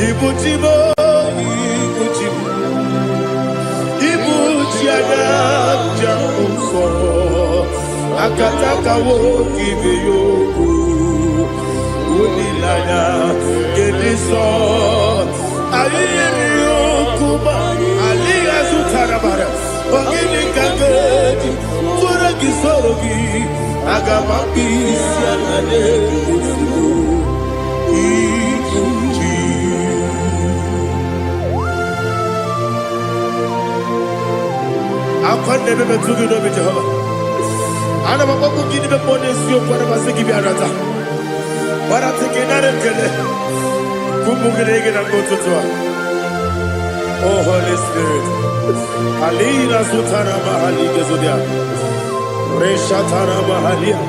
Ibujibo, Ibujibo, Ibujiada, Jamuso, Akataka wo give you, Unilada, Gediso, Aliyu Kuba, Aliya Sutarabara, Ogini Kageti, Furagi Sorogi, Agamapi, Sianade, I can't never do it over Jehovah. I never go to give the bonus you for the Masiki Arata. But I'm taking that and get it. Kumugregin and go to Tua. Oh, Holy Spirit. Alina Sutana Mahali Gezudia. Reshatana Mahalia.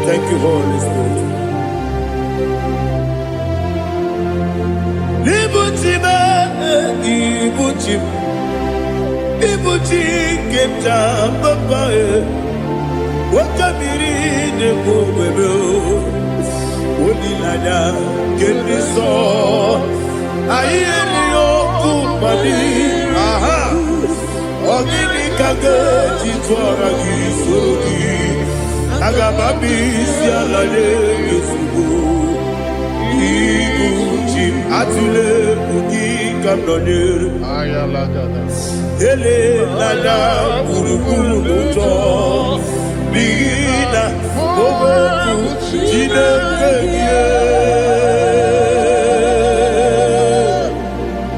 Thank you, Holy Spirit. Ibuchima, Ibuchim. Ibuchi kemta papa wakamiri de bobebe onilada kemiso ayeni okupani aha ogini kage titwara kisorogi agababi sialale yesugo Ibuchi atule ugi kamdonir ayalagada ele nada buruburu moto bina obeku jinekeye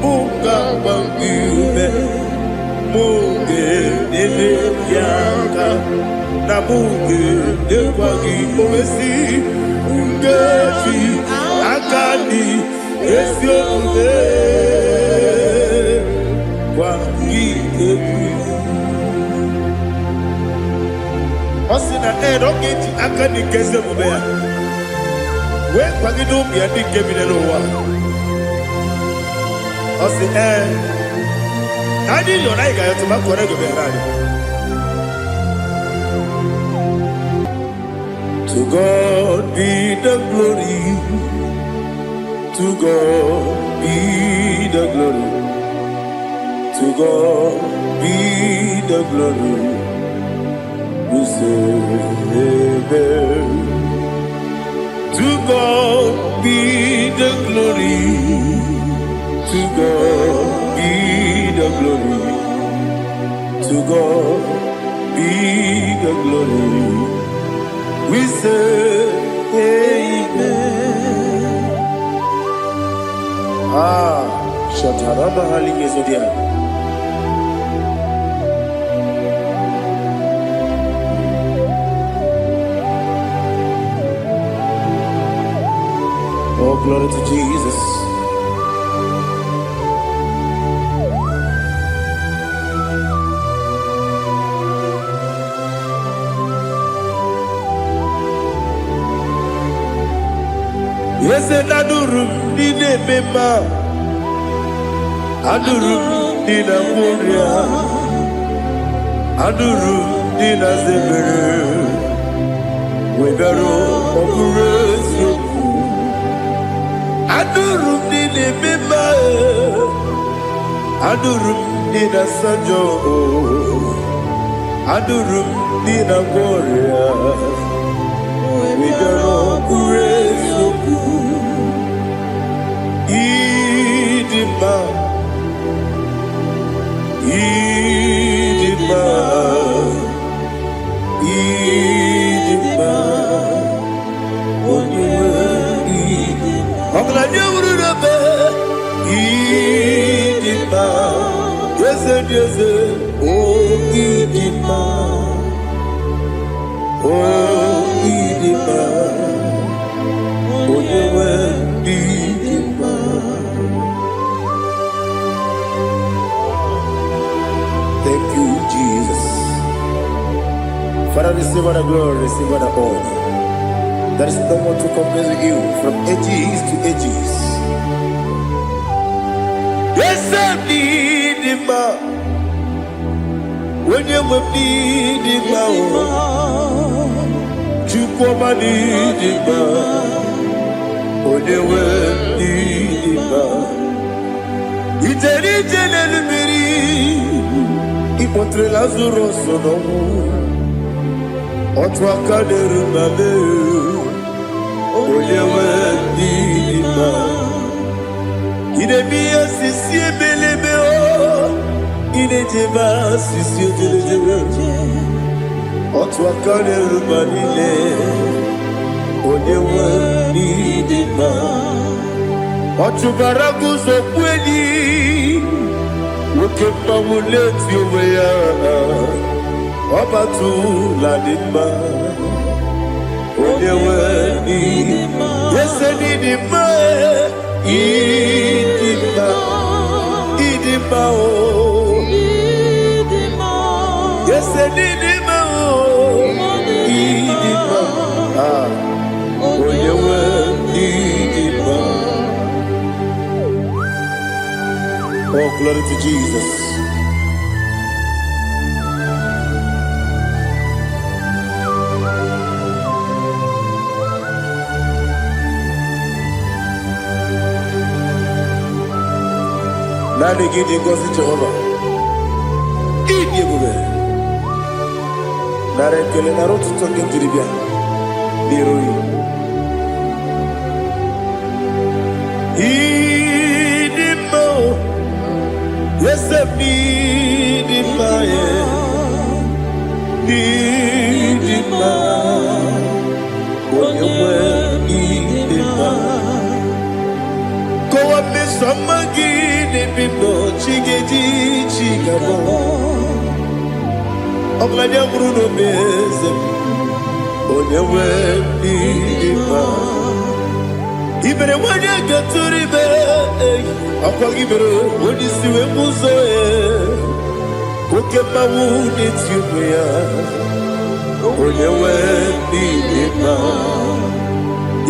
muka bangiume muge nene yanka na muge dekwagi omesi ngefi akani esiobe Osina don't get akani kese mubea. We kwagido bia di kebine no wa. Osi Adi yo na iga yo tuma kore go berani. To God be the glory. To God be the glory. To God be the glory. We say amen. To God be the glory. To God be the glory. To God be the glory. We say amen. Shataraba Hali Zodia. Oh, glory to Jesus. Yes, and Adurum did a member. Adurum did a warrior. Adurum did a zebra. We got all Adurum did a member. Adurum did a sajo. Adurum did a warrior. We got all Idima, Idima, Idima, Idima, yes, yes, oh, Idima, oh, Idima, oh, Idima. Thank you, Jesus. Father, receive all the glory, receive all the honor. There is no one to compare with you from ages to ages. Yes, I need him. When you need him, you come and need him. When you Incontrei Lazarus no Otwa kaderu mame Olewe dima Ine miya sisi ebelebe o Ine jeba sisi ojelejebe Otwa kaderu manile Olewe dima Otubaragu zokweni Woke pamuleti oweya Obatu la dima Olewe dima Yese dima Idima Idima o Yese dima o Idima Olewe dima. Oh, glory to Jesus. Now they give you God's Jehovah. Eat you go. Now they kill a road to talk into the beer. Leroy. Yes, I need it, my need it, my when you were need it, my go up, Miss Samagin, and be no chiggy, chigabo. I'm glad you're Bruno Bezem, when you were need it, my even when you get to the bed. Upon you, when you see a muso, look at my wound, it's you, when you went in now.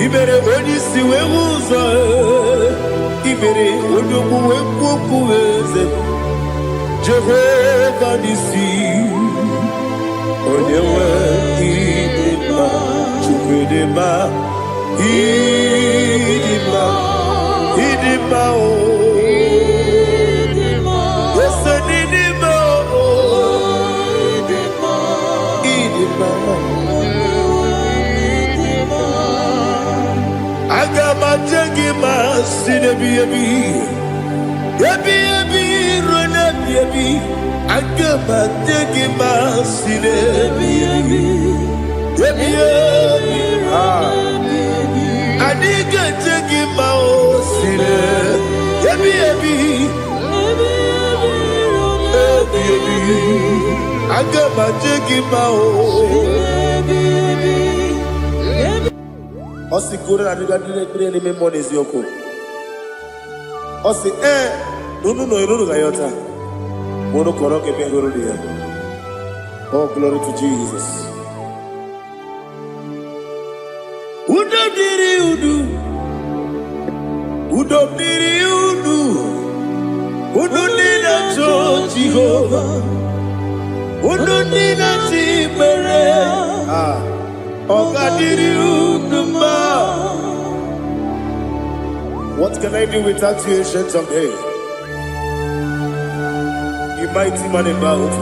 Even when you see a muso, even when you go with Jehovah, you see, when you went in now, to put him out, Idima, yes, Idima, I got my jaggy, see the baby, run up, baby. I got my jaggy, see the baby, I need to take him out, see the baby. I got my take him out. Osi kura na diga dire me money yoko. Osi no iruru gayota. Mono koroke pe guru dia. Oh, glory to Jesus. Udo diri udu Udo nina to Jehovah Udo nina tibere Oga diri udu ma. What can I do without you, ancient of days? You mighty man about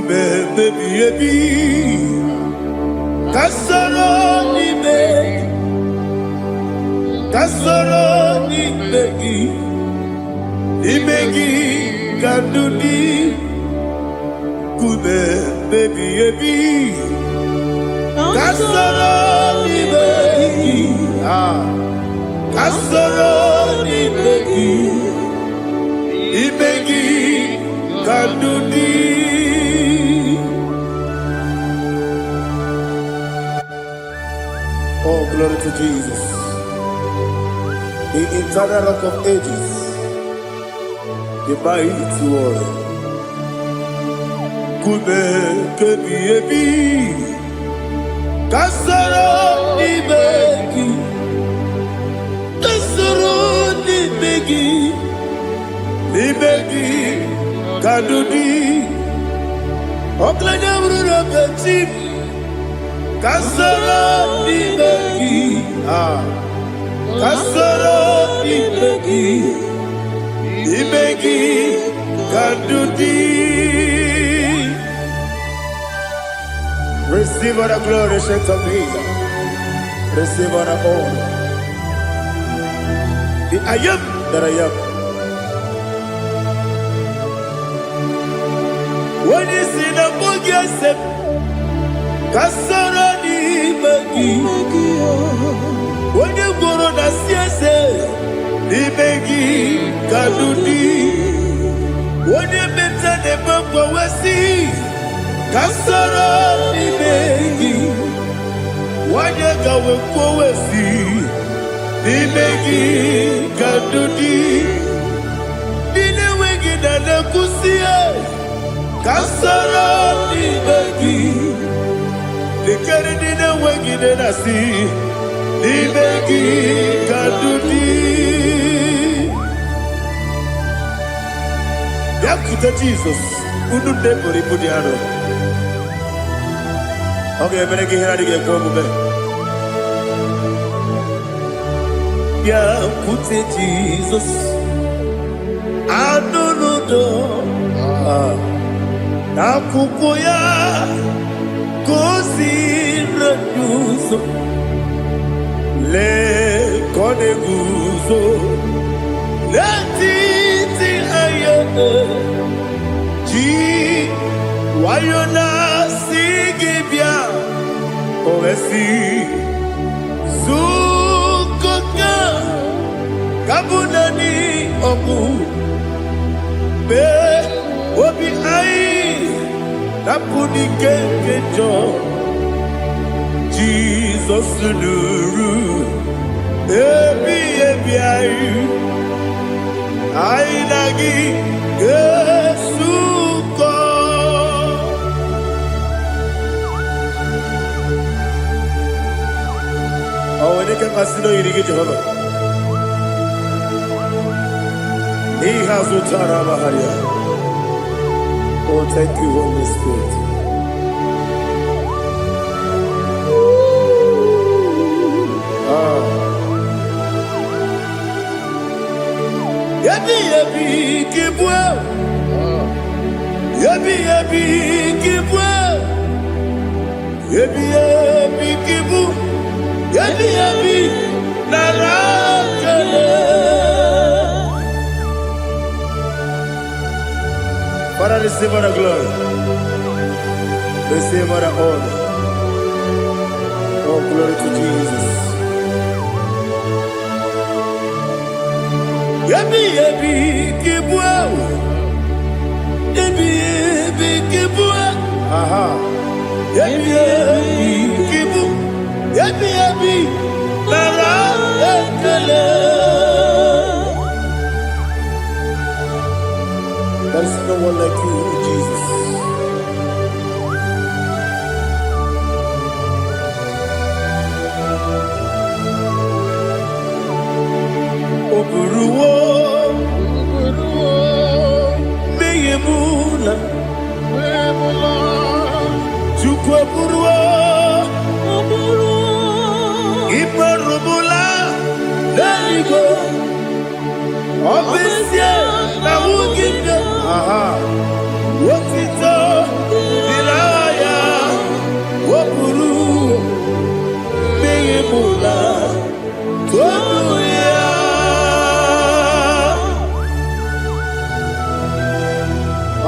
baby, Kasoro ni begi, kanduni, kube baby, Kasoro ni begi, kanduni. Oh, glory to Jesus. The eternal rock of ages, the mighty one. Kube kebi, Kasoro ni begi, kadudi. Oklanya bruna petit, Kasoro ni begi, Kasoro Ibegi Kadudi. Receive all the glory, shake of Jesus. Receive all the honor. The I am that I am. When you see the book, yes, Kasoro Ibegi. When you go on the CSA, Ibegi Kadudi. When you better the book, we see Kasoro Ibegi. When you go we see Ibegi Kadudi. Dine wegi na kusia Kasoro Ibegi. Dikari dine wegi na si Ibegi Kadudi. Yakuta Jesus, unu debori pudiano. Okay, I'm going to get going. Yakuta Jesus, I don't know. Nakukoya, kosi reduso, le koneguso, le titi ayane, ji wayona sigibia, oesi, sukoka, kabunani oku, be obi ai, napuni kekejo, Jesus nuru, ebi ai, ai nagi Yesuko. Oh, when you can consider you get Jehovah. He has Utara Maharia. Oh, thank you, Holy Spirit. Yabi kibwa. Yabi kibwa. Yabi kibu. Yabi narakale. Father, receive all the glory. Receive all the honor. Oh, glory to Jesus. Yabi kibwa. Yabi kibwa. Aha. Yabi kibu. Yabi narakale. There's no one like you, Jesus. Oburuwo, meyemula, chukwu oburuwo, imarubula, leligo, obesie na wugide. Aha, wotito, dilaya, wopuru, meyemula, toduya.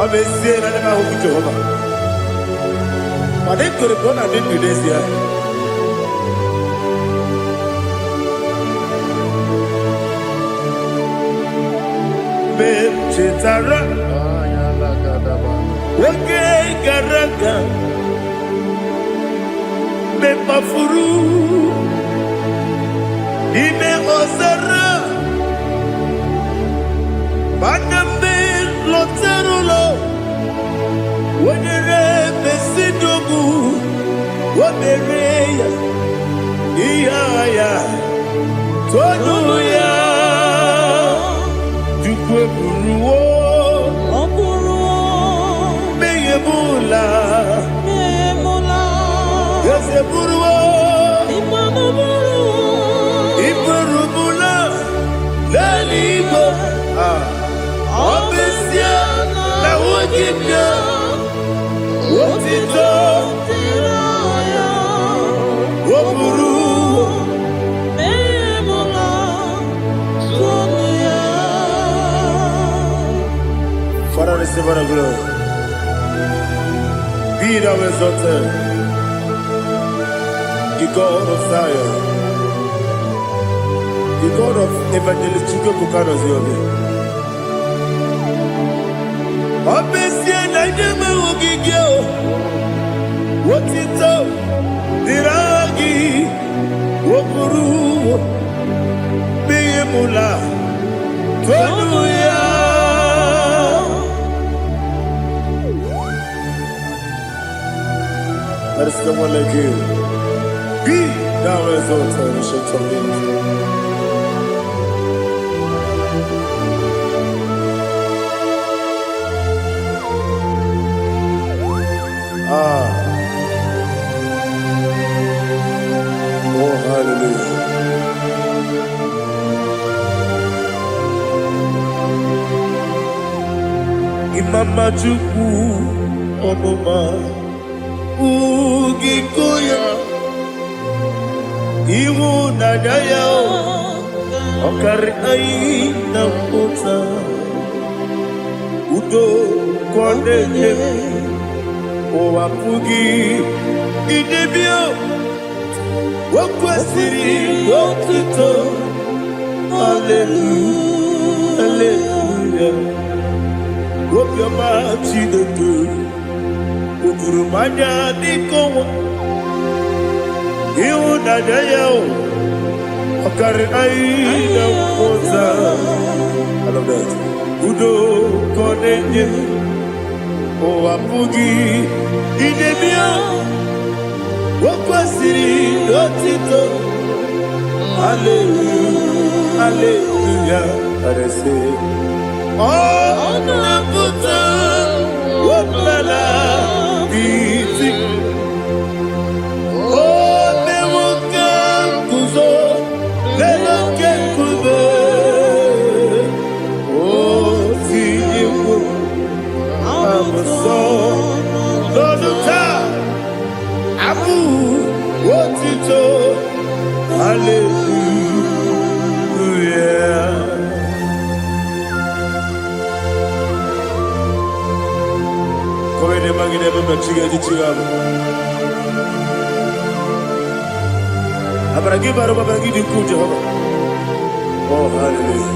Obesie na nema huku Jehovah. But they could have gone and did this year. Chetara, Wage Garaga, Mepafuru, Ime Ozara, Baname Loterulo, Wenere Besidobu, Wabereya, Iaya, Tonuya. Buruwo, meyemula, yese buruwo, imarubu, Father, receive our glory. Be thou exalted, the God of Zion, the God of Evangelist Chike Bukano Ziobi. Obesia na nyama ugigio, wotito, diragi, wokuru, biyemula, tonuya. There is no one like you. Be thou exalted, ancient of days. Oh, hallelujah. Imama Chukwu Omoma Ugikoya Iwu Nadaya Okari Aina Mota Udo Kondeye Owapugi Idebio Wakwasiri Wakito Hallelujah Hallelujah Wopiama Chidodo Ukurumanya Nikowa Iu Nadayao Okari Aina Mota I love that Udo Kondeye Owapugi Idebio Wakwasiri Lotito Hallelujah Hallelujah I say Oh Naputa Wapala Biti Oh Newoka Kuzo Leloke Kuzo Oh Tiyiwo Amason Loduta Abu Wotito Hallelujah Come ne magine baba chiga di chiga Abragi baro baba gidi ku Jehovah Oh hallelujah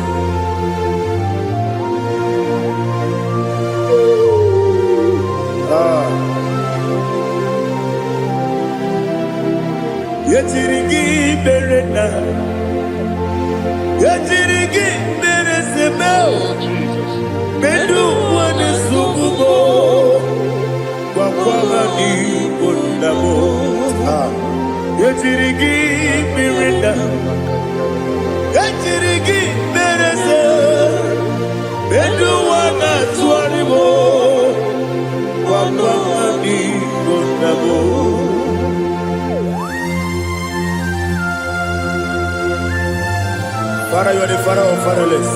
Yetirigi berena Yetirigi beresebel Bedu wane sububo Kwa ni bondamo Yetirigi berena Yetirigi berese Bedu wana tuaribo Kwa ni bondamo Father, you are the father of fatherless.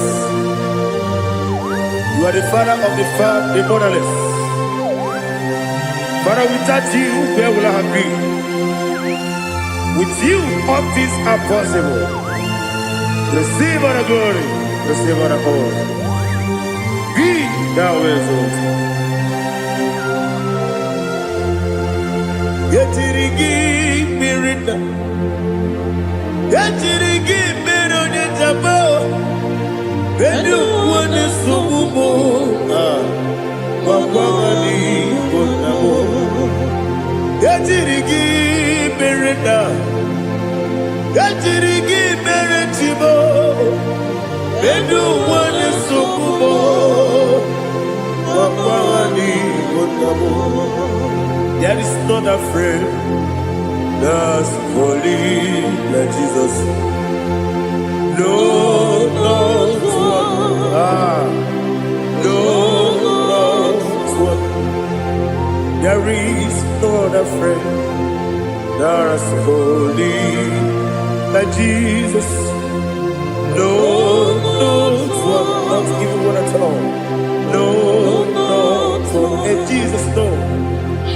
You are the father of the motherless. Father, without you, where will I have been? With you, all things are possible. Receive our glory, receive our honor. Be thou exalted. Yetirigi mirina, yetirigi mirona jabo. Bedu wane subumo, wakwani bonamo. Yetirigi mirina, yetirigi miretibo. Bedu wane subumo, wakwani bonamo. There is not a friend that's holy like Jesus. No, no, no, one. There is no other friend that's holy like Jesus. No, no, one. Not even one at all. No, no, one. and Jesus know.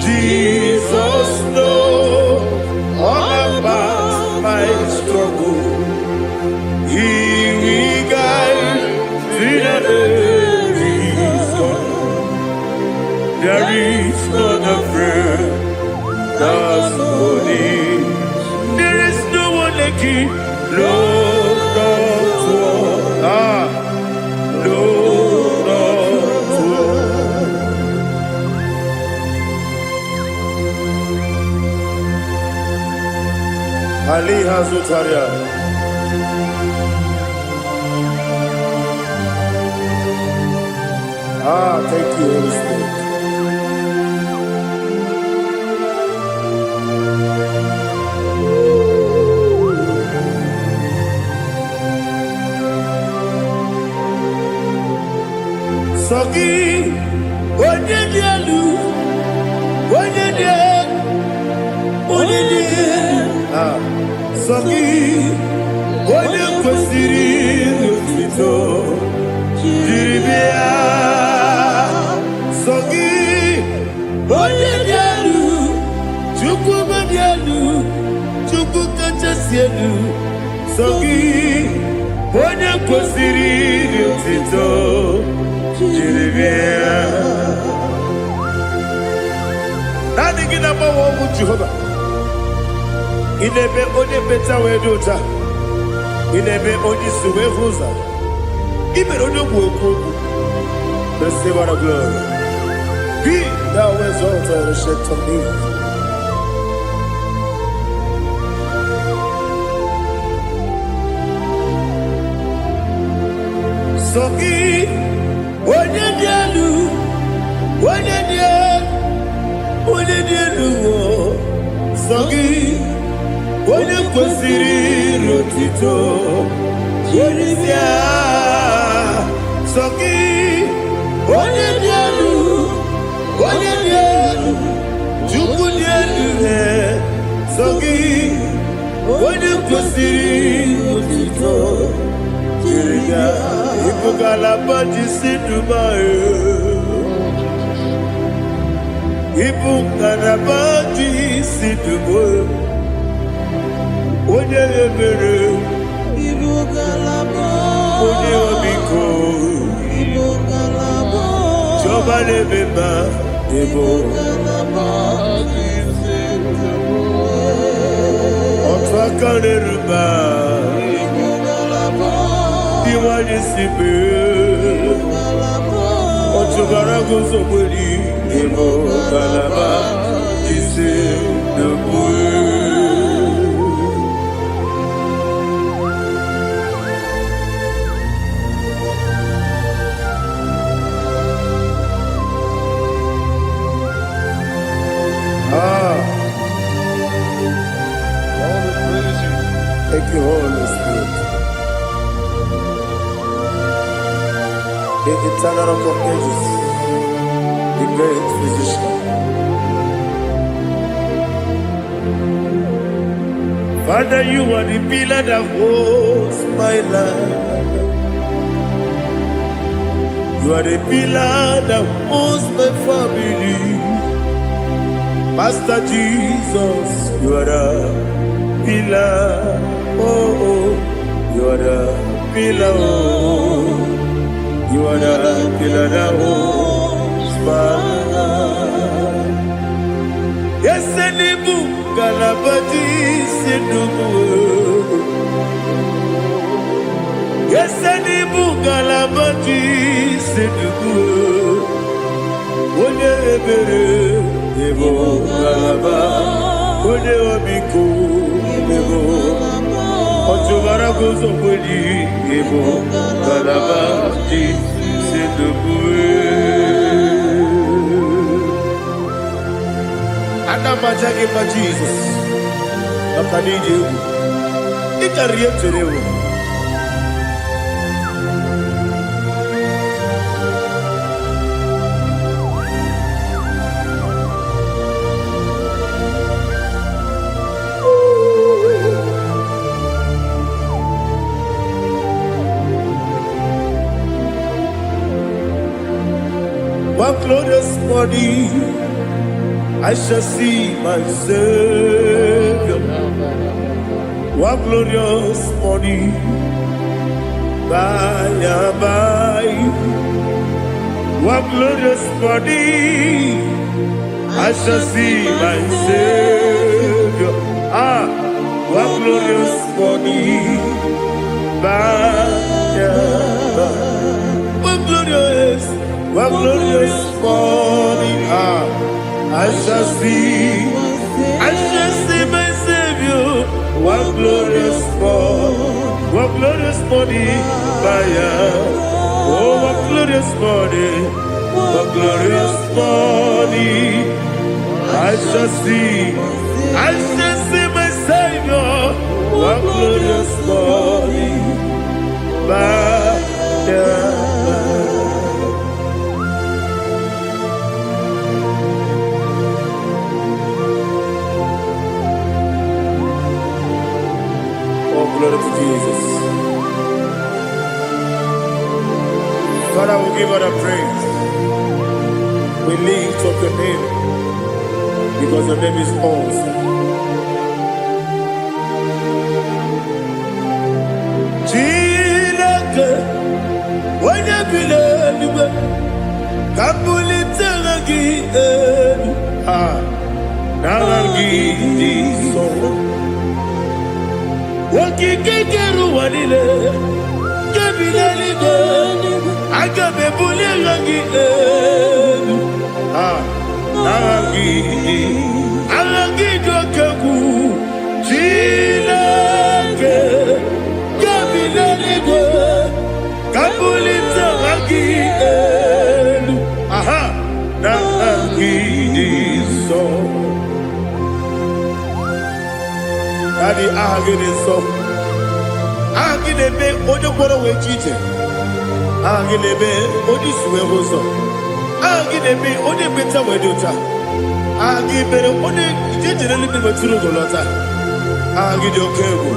Jesus know all about my struggle. He will guide me there is not a friend that's holy. There is no one like you, Lord of war. Lord of war. Ali Hazutaria. Thank you, Holy Spirit. Sogi, onye dielu, onye dielu, onye dielu. Sogi, onye kwesịrị otuto, jiri bịa. Sogi, onye dielu, Chukwu dielu, Chukwu kachasị elu. Sogi, onye kwesịrị otuto. Nothing in a more with Jehovah. In a bit only better way to ta. In a bit only Suwe Husa. Even on your work, the Savior of glory. Be thou exalted and shed to me. Sogi. Onye dielu, Sogi, onye kwesịrị otito, jiri bịa. Sogi, onye dielu, Chukwu dielu. Sogi, onye kwesịrị otito, jiri bịa. Ibugalaba jisi Dubai. Ibugalaba jisi Dubai. Onye ebere. Ibugalaba. Onye obiko. Ibugalaba. Joba lebeba. Ibugalaba jisi Dubai. Otwakane ruba. Diwani sibe, Ochugara gozo boli, Emo kalaba, Jise debue. Thank you, Holy Spirit. The eternal rock of ages, the great physician. Father, you are the pillar that holds my life. You are the pillar that holds my family. Master Jesus, you are the pillar. Oh, you are the pillar. Oh. You are the pillar that holds my life. Yes, Enibu Galabati Sidubu. Yes, Enibu Galabati Sidubu. Onye ebere Ebo Galaba. Onye obiku Ebo. Ochubara gozo boli Ebo Galabati Sidubu. Anamajagi ma Jesus. Akaniji. Ikariyeterewo. One glorious body, I shall see my Savior. One glorious body, by and by. One glorious body, I shall see my Savior. One glorious body, by and by. One glorious body, I shall see my Savior. One glorious body, oh, one glorious body, I shall see my Savior. One glorious body, glory to Jesus. Father, we give all the praise. We lift up your name because your name is awesome. Chilake, when you believe, Kabuli Tanagi, Naragi, so. Wakikekeru wanile Kebilaligo Agabe bulilangi Alangi dokagu Chilake Kebilaligo Kabulita lagi Nangi so Daddy, so. Agilebe, Odoboro we cheated. Agilebe, Odiswe Roso. Agilebe, Odebeta Wedota. Agibere, Ode, generally be Maturu Golota. Agidio Kebu.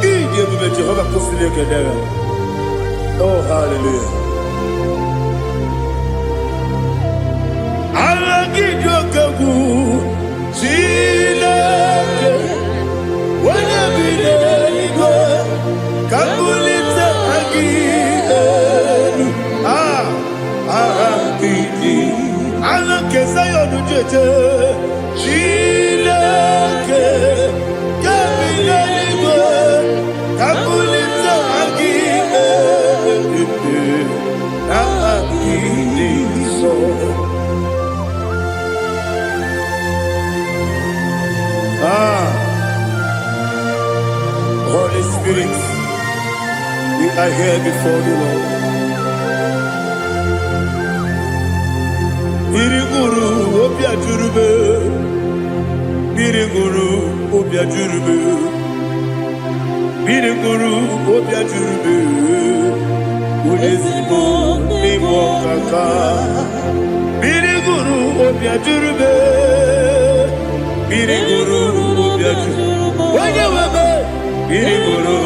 Idiot Jehovah Postile Kedera. Oh, hallelujah. Agidio Kebu. Chile. When I be there, Kabulita again. Alan Kesayo Jete, Chilake, Kabila, Kabulita again. Holy Spirit, we are here before you, Lord. Biriguru Obia Jurube, Biriguru Obia Jurube, Biriguru Obia Jurube, Udesibo Nimo Kaka, Biriguru Obia Jurube, Biriguru Obia Jurube, Wanyawebe. Biriguru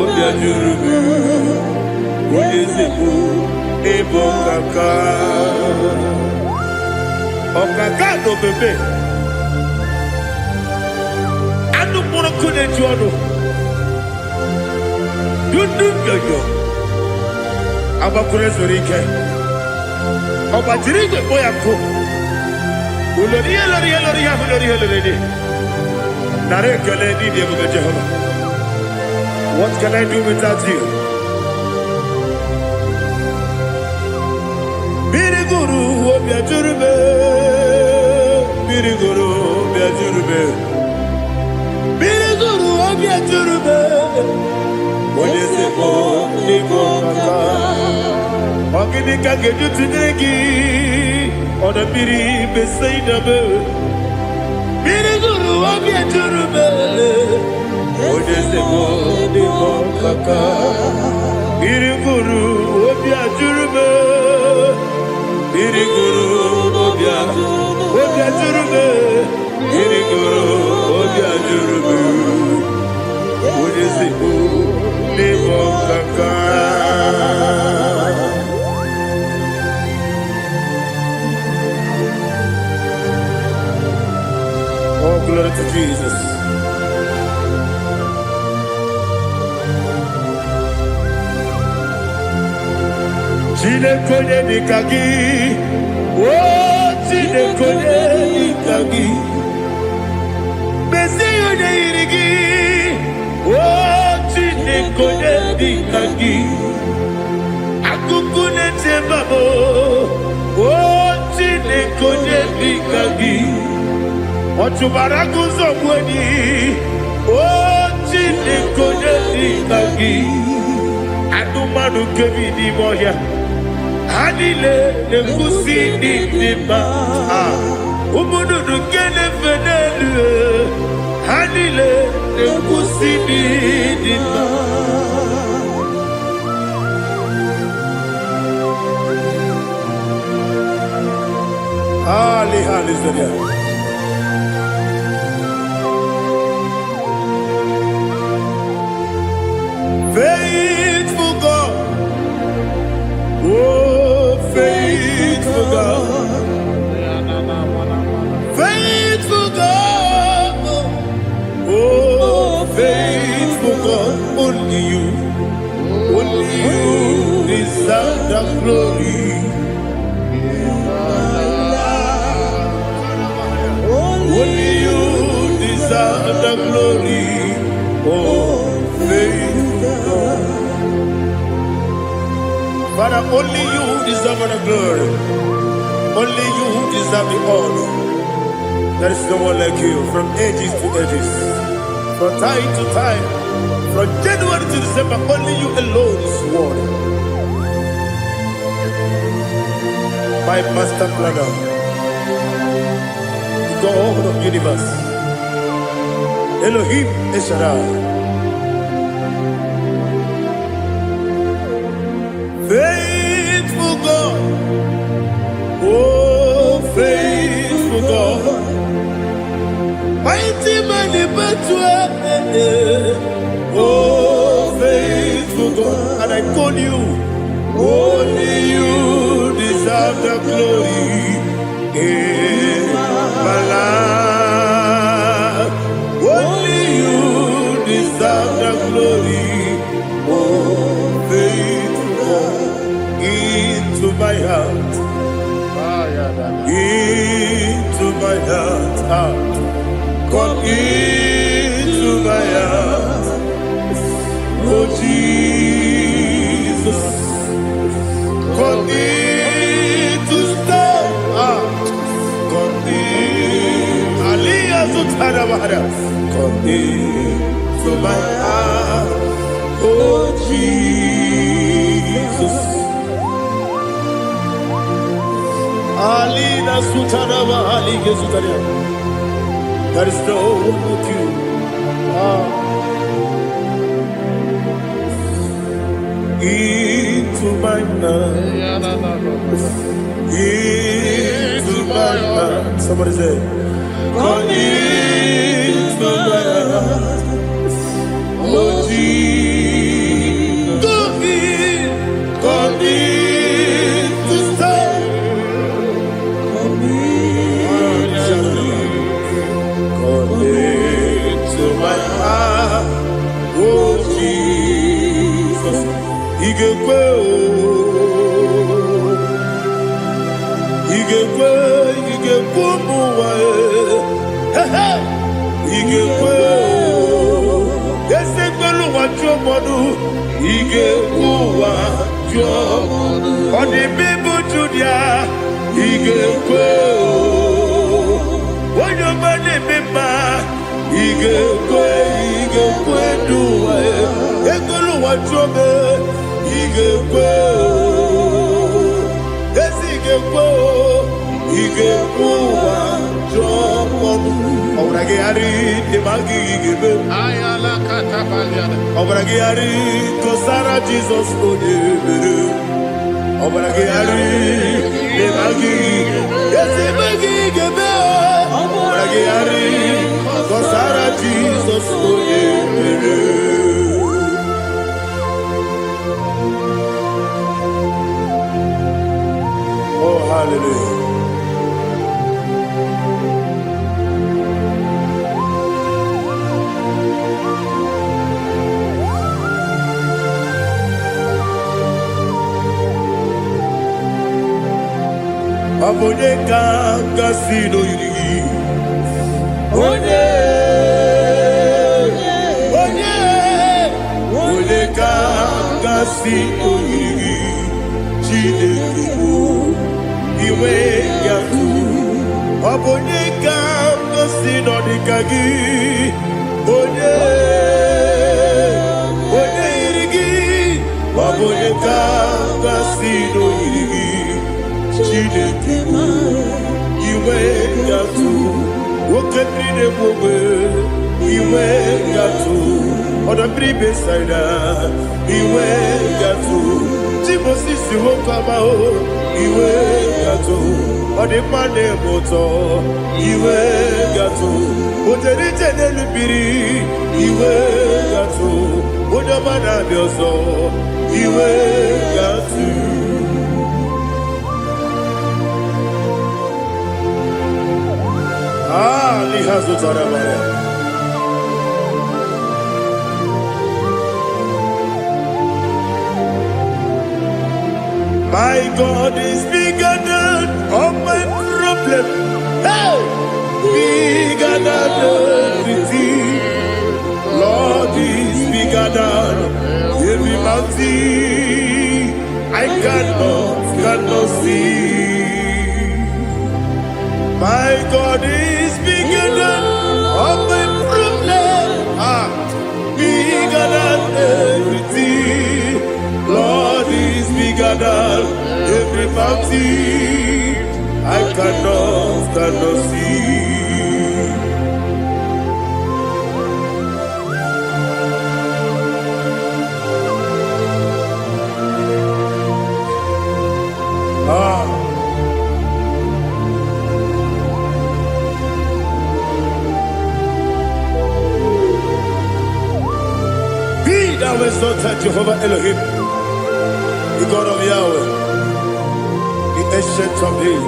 Obia Jurube, Udesibo Nimo Kaka. Okaka no bebe. Anu mono kone juano. Dundu yoyo. Abakure zorike. Obajirige boyako. Uloriya. Nare kele ni diye Jehovah. What can I do without you? Biriguru Obia Jurube, Biriguru Obia Jurube, Biriguru Obia Jurube. Odesibo Nimo Kaka, Ogidika Geju Tinegi, Oda Biri Besaidabe, Biriguru Obia Jurube, Odesibo Nimo Kaka, Biriguru Obia Jurube. Biriguru Obia Jurube, Biriguru Obia Jurube, Udesibo Nimo Kaka. glory to Jesus. Chinekonye nikagi, oh chinekonye nikagi, Mesiyo ne irigi, oh chinekonye nikagi, Akukune tebabo, oh chinekonye nikagi, Otubaraguzo mweni, oh chinekonye nikagi, Adumanu kevini moya. Hanile ne kusini nima, umudu kene fenelu. Hanile ne kusini nima. Ali Zodia. Faithful God, oh faithful God, faithful God, oh faithful God, only you deserve the glory. Only you deserve the glory, oh faithful God. Father, only you deserve the glory. Only you deserve the honor. There is no one like you, from ages to ages, from time to time, from January to December. Only you alone is worthy. My master planner, the God of the universe, Elohim Eshadai. Faithful God, oh faithful God, mighty man in battle, oh faithful God, and I call you, only you deserve the glory in my life, only you deserve the glory, oh faithful God. Into my heart, into my heart, come into my heart, oh Jesus, come in to stay, come in, Aliyah Zutanabara, come into my heart, oh Jesus. Alina Sutanaba Ali Gesutaria. There is no one with you. Into my heart. Into my heart. Somebody say, come into my heart. Oh Jesus. Come in to stay. To my heart, oh Jesus, Igekwe, muwa, Igekwe, Esekwelu wajomodu, Igekwe wajomodu, Oni bibu judia, Igekwe, Wanyomane mima. Igekwe duwa, Ekulu wachome, Igekwe, Igekwe wachome. Obrage ari demagi igebe. Ayala katapaliana. Obrage ari kosara Jesus odebere. Obrage ari demagi igebe. Obrage ari kosara Jesus odebere. Oh hallelujah. Obonye Kangasino Yiri. Onye Kangasino Yiri. Chinekibu Iwe Yatu. Obonye Kangasino Nikagi. Onye Yirigi. Obonye Kangasino Yiri. Chinekibu Iwe Yatu. Wokebrine Bobe Iwe Yatu. Odabrị beside Iwe Yatu. Timosisi Wokama Iwe Yatu. Odimane Moto Iwe Yatu. Oterite Nelubiri Iwe Yatu. Odamana Bioso Iwe Yatu. Lihazu Tarabara. My God is bigger than all my problem. Hey! Bigger than everything. Lord is bigger than every mountain. I cannot see. My God is bigger than all my problem. Bigger than everything. Lord is bigger than every mountain. I cannot see. Be thou exalted, Jehovah Elohim, the God of Yahweh, the ancient of days.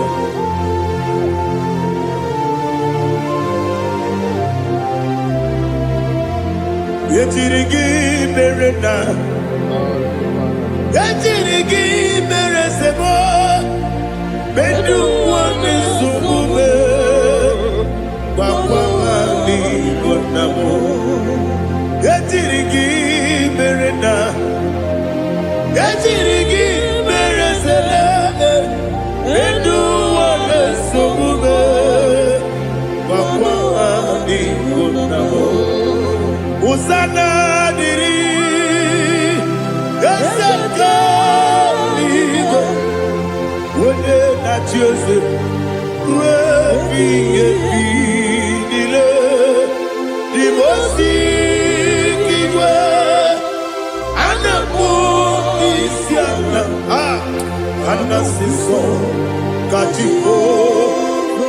Yetirigi Berena, Yetirigi Beresebo, Bedu one Subube, Wakwani Gonamo, Yetirigi Berena, Yetirigi Beresele, Bedu one Subube, Wakwani Gonamo. Usana diri, esaka ligo. Wode na Joseph, webi dile. Divosi kiwe, anamu isiana. Anasiso katipo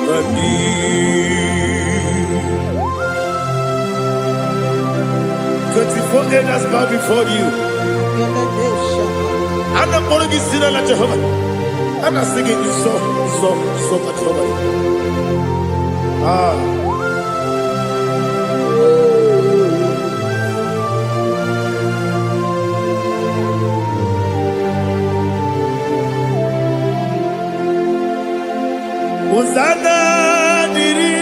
gani. 24 elders bow before you. I'm not going to be seen like Jehovah. I'm not singing this song like Jehovah. Hosanna diri,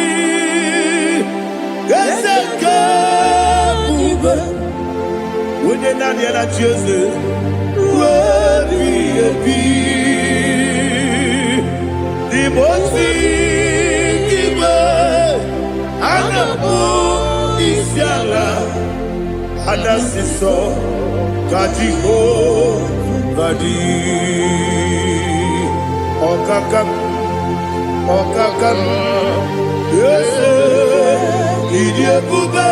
Eseka. When you're not yet at Joseph, the most Isiala, Anasiso, Kajiho, Vadi, Okakam, yes, Idiabube.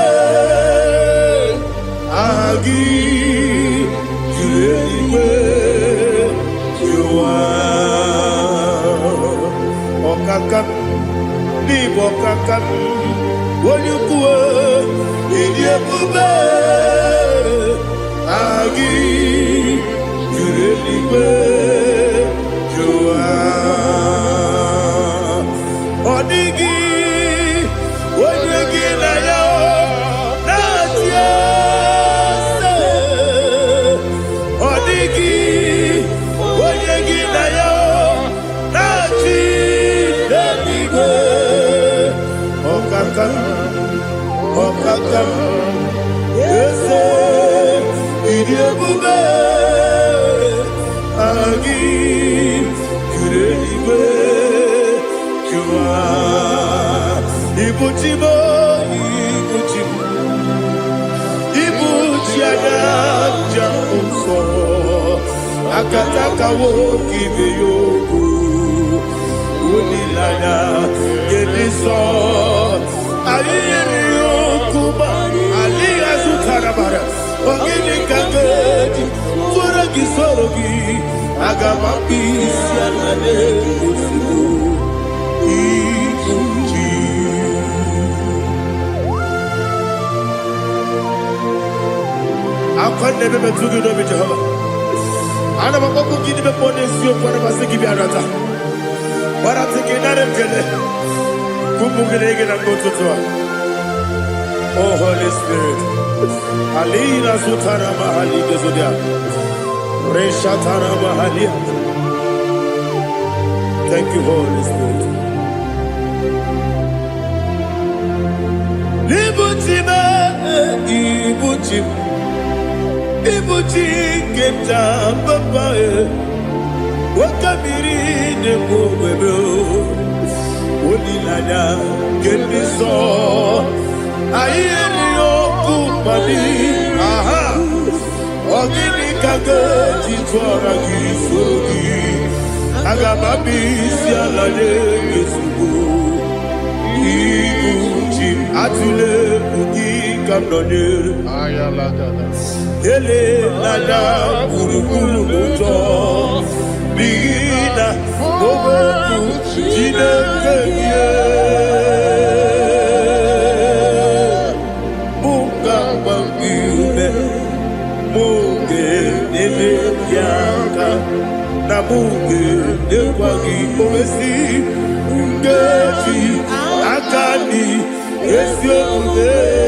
Agi, Juliwe, Jua, Okakam, Nibokakam, Wanyukua, Idiabube, Agi, Juliwe, Jua, Odigi, Wanyuki na yao, Natia. Odigi, Wanyuki na yao, Natia. ọkaka eze ịdị ebube agị kere igwe jụwa ibuchi m ibuchi m ibuchi anya nja nsọ akatakawo ibe yogo unilanya gediso ayiri yokuba aliya zukarabara ogini kangedi fura gisorogi agamapisi anane usibu ibuchi akwande bebe tugido bi Jehova ana makoku gidi be pone sio kwa basiki bi arata bara tikina rekele kumugirege na kototwa. Oh Holy Spirit alina sutara mahali gezodia resha tara mahali. Thank you Holy Spirit. Libutime ibutim ibuti keta papa wakamiri ne mwebe unilanya kendiso ayeni yokumani aha ogini kage jitwara gisogi agamabisi alane gesugu ibuti atule ugi kamdonere Ayalagada. ele nada buruburu moto bina ogoku jinekeye munga bangiune munge nele yaka na munge nekwagi omesi ngeji akani esiode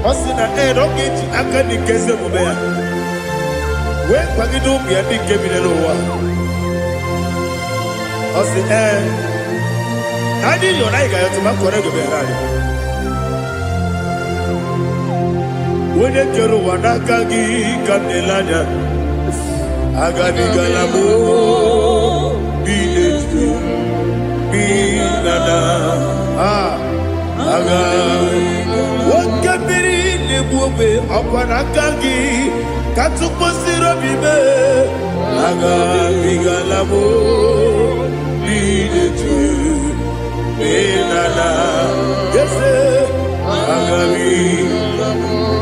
Osina rogeji akani keze mubea we kwagido bia di kebile wa osi adi yo na iga yo tuma kore go be rari wone kero wanaka gi kanelanya agadi galamo biletu binana aga wakabiri lebuobe akwanakagi katuposiro bibe aga bigalamo biletu binana yese aga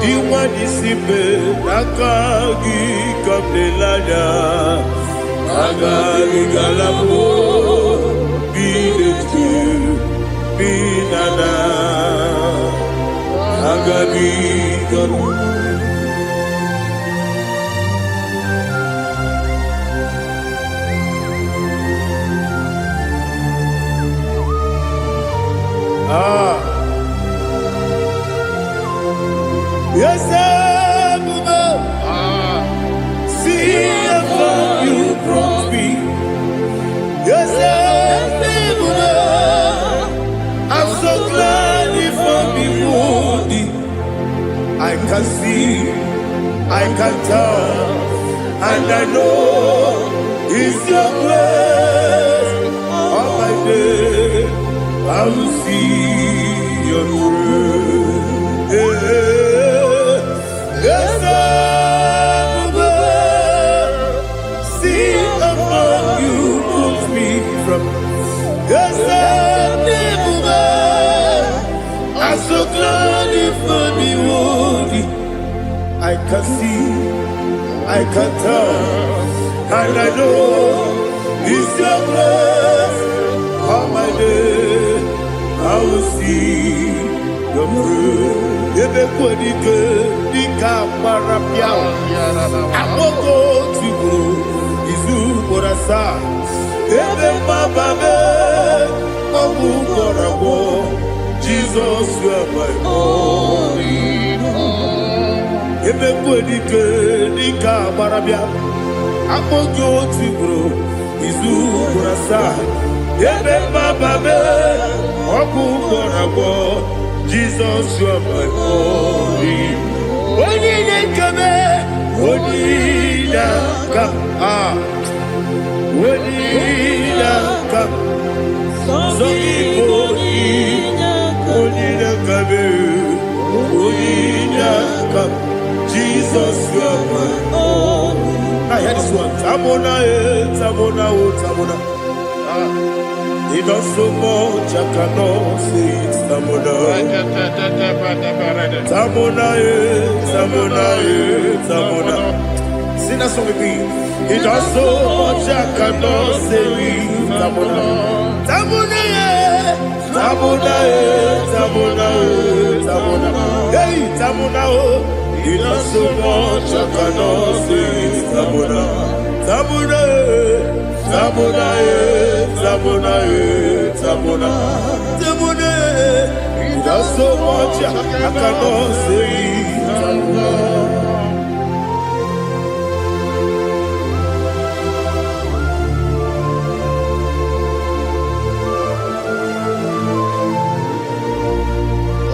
diwani sibe nakagi kamdelanya aga bigalamo biletu binana agabi garu yes Buba see how you brought me yes Buba I'm so glad if I'm wounded. I can see, I can tell, and I know it's your grace. On my day, I will see your grace. Yes, see above you put me from. Yes, I'm so glad if me woody. I can see, I can tell, and I know it's your grace. On my day, I will see your grace. Ebe kodike, dika marapia. Amoko tibu, izu borasa. Ebe mababe, obu korabo. Jesus, you are my only home. Ebe kodike, dika marapia. Amoko tibu. asa. Ebe bababe, oku korabo. Jesus, you are my only. Only kame, only kame. Ah, only kame. So only kame, only kame. Jesus, you are my only. I hear this one. Tamona, tamona, tamona. He does so much, I cannot say it. Tamona, tamona, tamona, tamona. Sing that song with me. He does so much, I cannot say it. Tamona, tamona, tamona, tamona, tamona. Hey, tamona, he does so much, I cannot say it. Tamona, tamona. Tamona, Tamona, Tamona, Tamona. He does so much, I cannot say Tamona.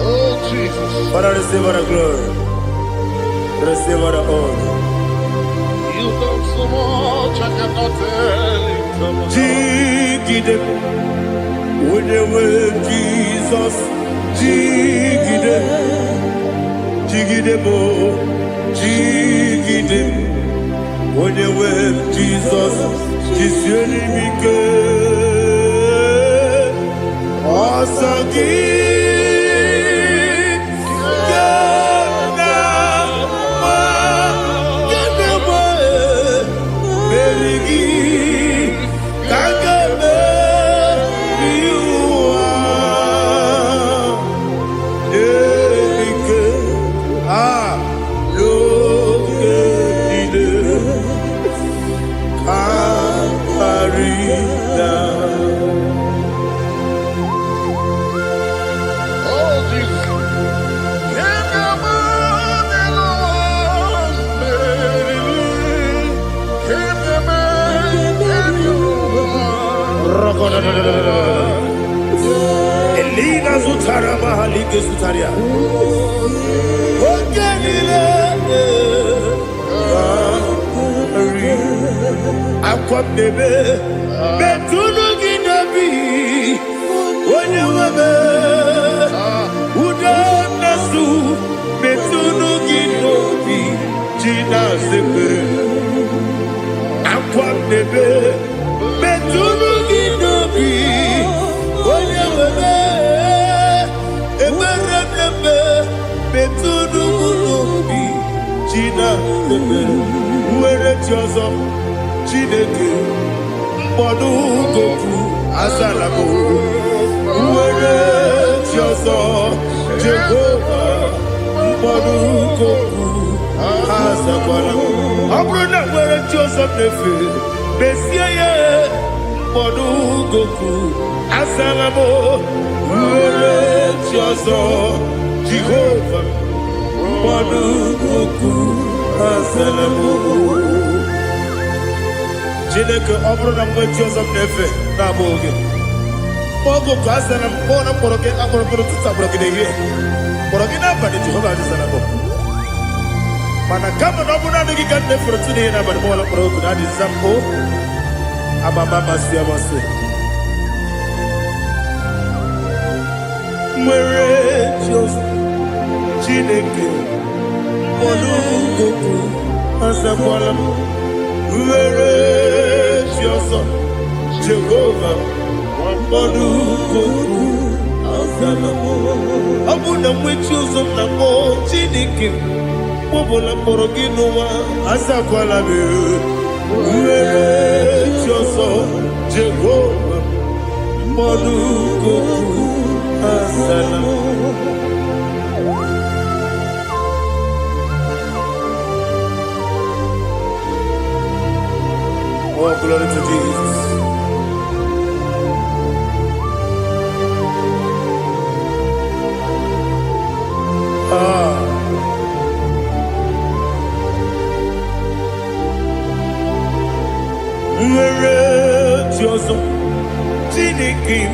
Oh, Jesus. Father, receive our glory. Receive our honor. You done so much, I cannot tell it. Jigide, when you were Jesus, Jigide, Jigide bo, Jigide, when you were Jesus, Jisyenimike, Asagi. Elina Zutara Mahalike Zutaria. Ogenile Aqua bebe Betunu Ginabi Onye webe Uda Nasu Betunu Ginobi Jina Zepe Aqua bebe Betunu Ginobi Onye webe Eberebe Betunu Ginobi Jina Zepe Uwere Tiozo Chineke Mbodu Goku Azalabo Uwere Tiozo Jehovah Mbodu Goku Azalabo Abrona Uwere Tiozo Nefe Besiye Mbodu Goku Azalabo Uwere Tiozo Jehovah Mbodu Goku Azalabo Chineke ọbụrụ na mgbe Joseph na-efe na-abụ oge ogo ka a zara mkpọ na mkpọrọ gị akpọrọkpọrọ tutu akpọrọ gị n'ehihie kpọrọ gị n'abalị Jehova adịzara bụ mana kama na ọ bụrụ na adịghị ka nne fere tụ n'ihe n'abalị mọọla mkpọrọ oge na adịza mpụ amama amasị amasị nwere Joseph Chineke mkpọrọ ogo azakwala m Uwere Tiozo Jehovah Mbodu Goku Azalabo Abuna mwechi uzo mnamo Chineke Mbobola mboro ginuwa Azakwala me Uwere Tiozo Jehovah Mbodu Goku Azalabo Oh, glory to Jesus. Where Jozo, Tinikim,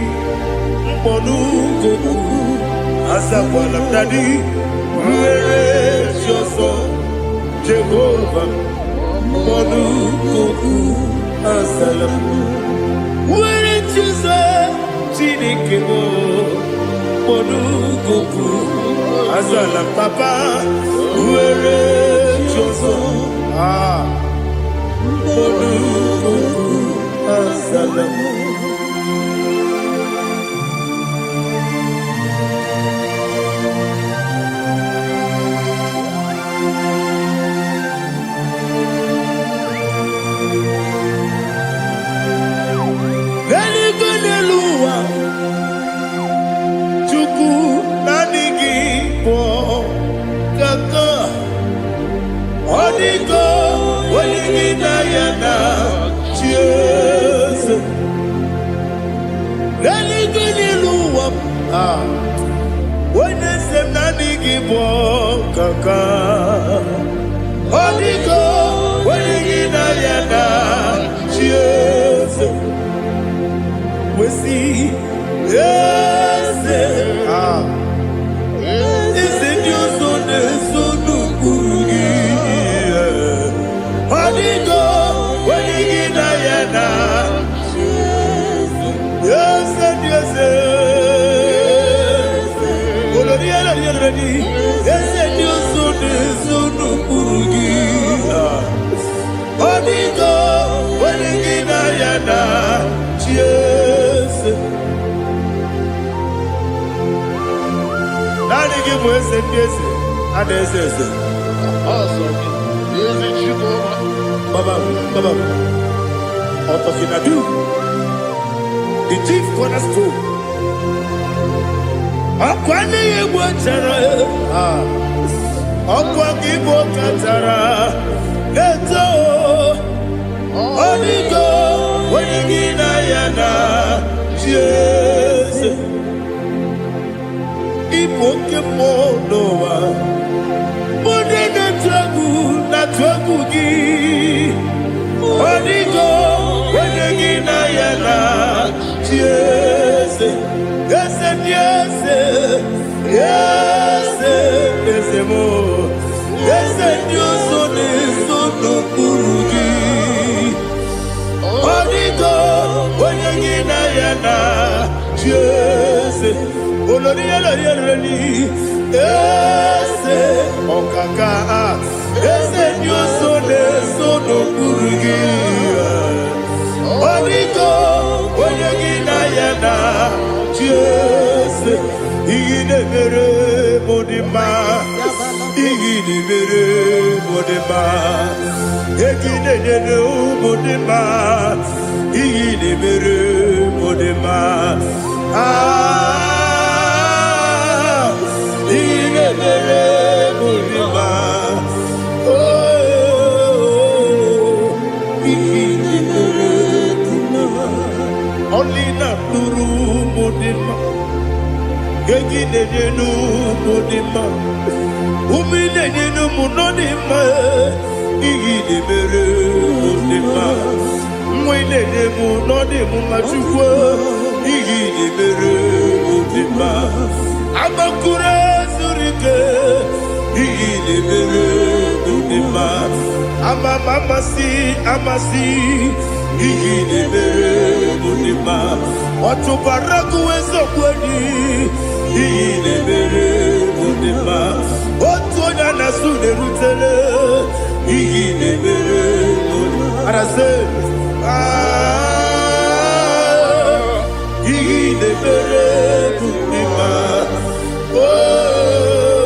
Monugo, Azawalam Daddy, Jozo, Jehovah, Monugo, Azalam, where Jozo, Tinikim, Monugo, Azalam Papa, where Jozo, Monugo, Azalam. When they say nani give kaka, Odigo, when you na cheers. We see, yes, is it your son, son Odigo, when you na yes, yes. The chief cornerstone. Akwani yebo chara, akwa kibo katara, leto, onigo, wenigina yana, Jesus. Ipoke monowa, mone na tragu gi, onigo, wenigina yana, Jesus. Yes, yes, yes, yes, more. Yes, Dios son eso no purugi. Onigo, oyangina yana, yes. Oloria la yereni, yes. Okaka, yes, Dios son eso no purugi. Onigo, oyangina yana. Yes, Igidebere Modima, Igidebere Modima, Igidebere Modima, Igidebere Modima, Igidebere Modima, oh, Igidebere Modima, only not Guru. Gegi nu modima, umile nu munodima, igi de bere modima, mwile de munodimu machukwa, igi de bere modima, abakure surike, igi de bere modima, amasi, igi de bere modima. Watu baraku wezo kwani Igidebere Modima. Watu onyana sude rutele Igidebere Modima. Arase Igidebere Modima. Oh,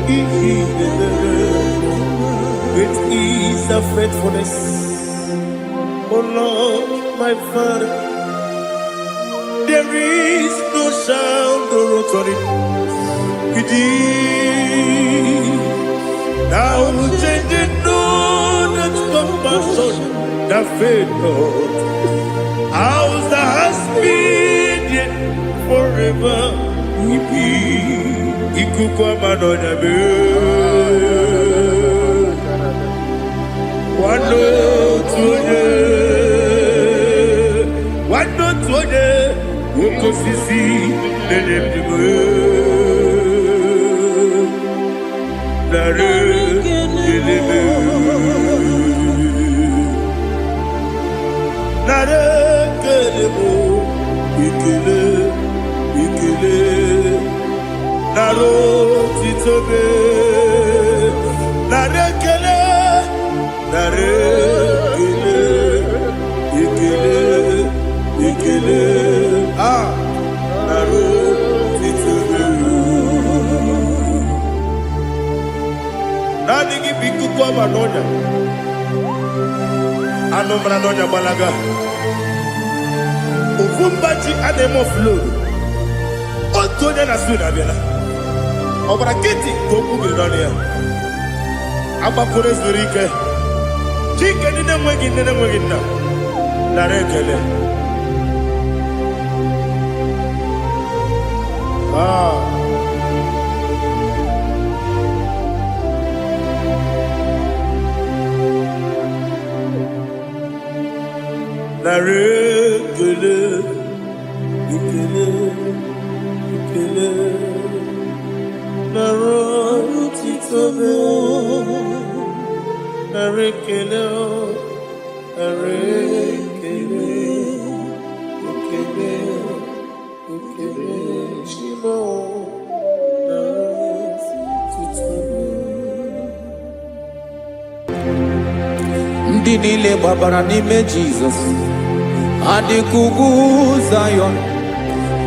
Igidebere Modima. Great is the faithfulness, oh Lord, my Father. There is no sound or authority. Now changing no that compassion, the faith Lord. How's the husband yet forever we be? Ikukwa manonya be. One to osisi na-enyemdịgo nara kelebe nara kelebo ikele ikele nara otitobe nara kele nara kele ikele ikele nara otitobe nani gị bụ ikuku ọma n'ọnya anụ mara n'ọnya gbalaga ofu mbaji a na-eme ofload otu onye na-asụ na-abịala ọbara kịtị ka okwu gị n'ọnụ ya agbapụrụ ezuru ike chike ndị na-enweghị nne na-enweghị nna nara ekele nara ekele ekele ekele nara otito nara ekele nara ekele ekele ekele chimo nara otito ndị niile gbabara n'ime Jizọs adịghị ugwu Zayọn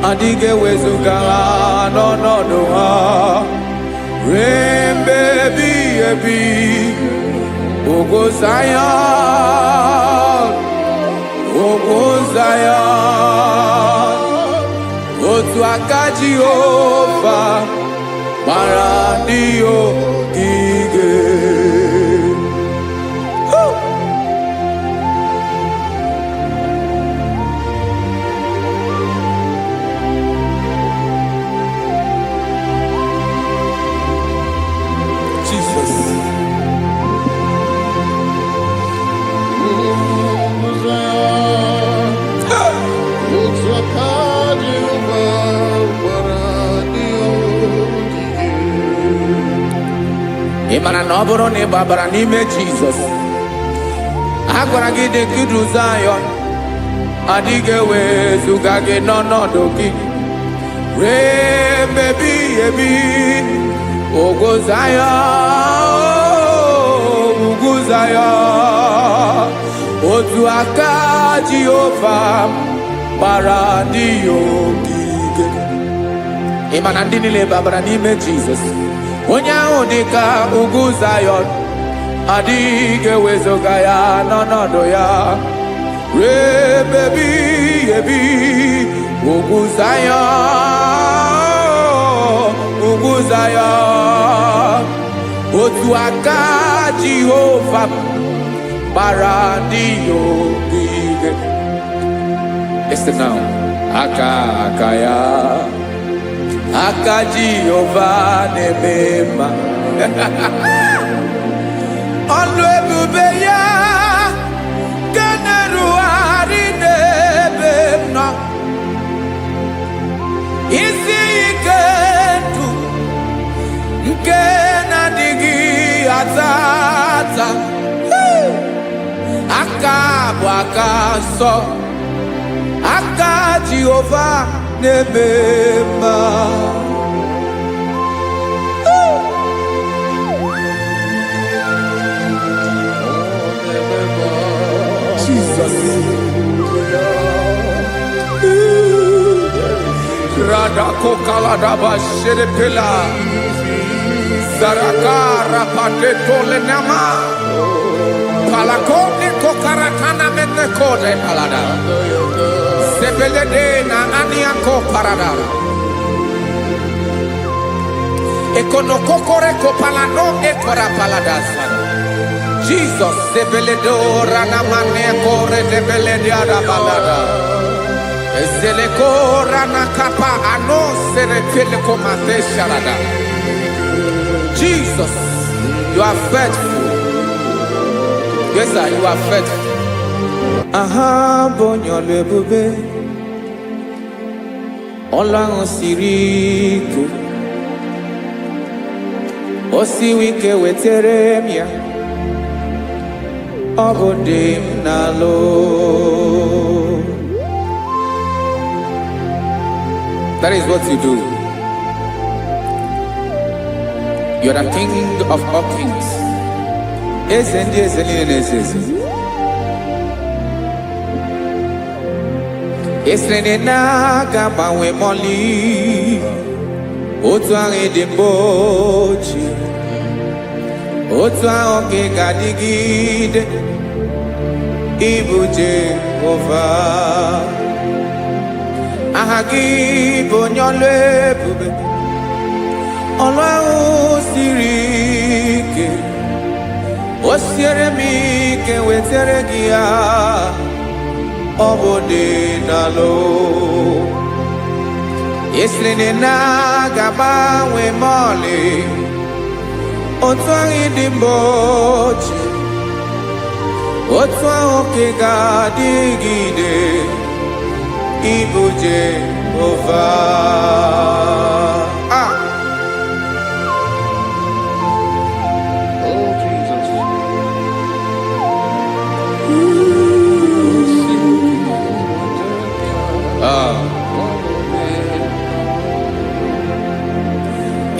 adịghị ewezuga ha n'ọnọdụ ha ruo mgbe ebighị ebi. Ugwu Zayọn, ugwu Zayọn, otu aka Jehova gbara ndị ogige. Ị mara na ọ bụrụ na ị gbabara n'ime Jizọs, a gwara gị dị ka Zayọn adịghị ewezuga gị n'ọnọdụ gị ruo mgbe ebighị ebi. Ugwu Zayọn, ugwu Zayọn, otu aka Jehova gbara ndị ogige. Ị ma na ndị niile gbabara n'ime Jizọs, onye ahụ dị ka ugwu Zayọn adịghị ewezuga ya n'ọnọdụ ya ruo mgbe ebighị ebi. Ugwu Zayọn, ugwu Zayọn, otu aka Jehova gbara ndị ogige. Listen now, aka ya, aka Jehova na-eme mma. Ọlụ ebube ya ga na-erugharị n'ebe m nọ. Isi ike ndụ nke na-adịghị ata ata. Aka bụ aka nsọ, aka Jehova na-eme mma. Jesus. Radako kaladaba sherepela zarakara pateto lenama palakone kokaratana mene kode palada sebelede na aniako parada ekono kokore kopalano ekora paladasa. Jesus sebeledo rana mane kore debelede ada balada. Eseleko rana kapa ano serepele komate sharada. Jesus, you are faithful. Yes, sir, you are faithful. Aha, bonyo lebube. ọlụ ahụ siri ike o siwe ike wetere m ya ọ bụ dị m n'alụ. That is what you do. You are the king of all kings. Eze ndị eze niile na-eze eze. Esere na-aga gbanwe mọlị otu ahụ dị mgbe ochie, otu ahụ ka ị ga-adịgide ịbụ Jehova. Aha gị bụ onye ọlụ ebube, ọlụ ahụ siri ike o siere m ike wetere gị ya ọ bụ dị n'alụ. Esiri na-agbanwe mọlị otu ahụ dị mgbe ochie, otu ahụ ka ị ga-adịgide ịbụ Jehova. Oh, Jesus.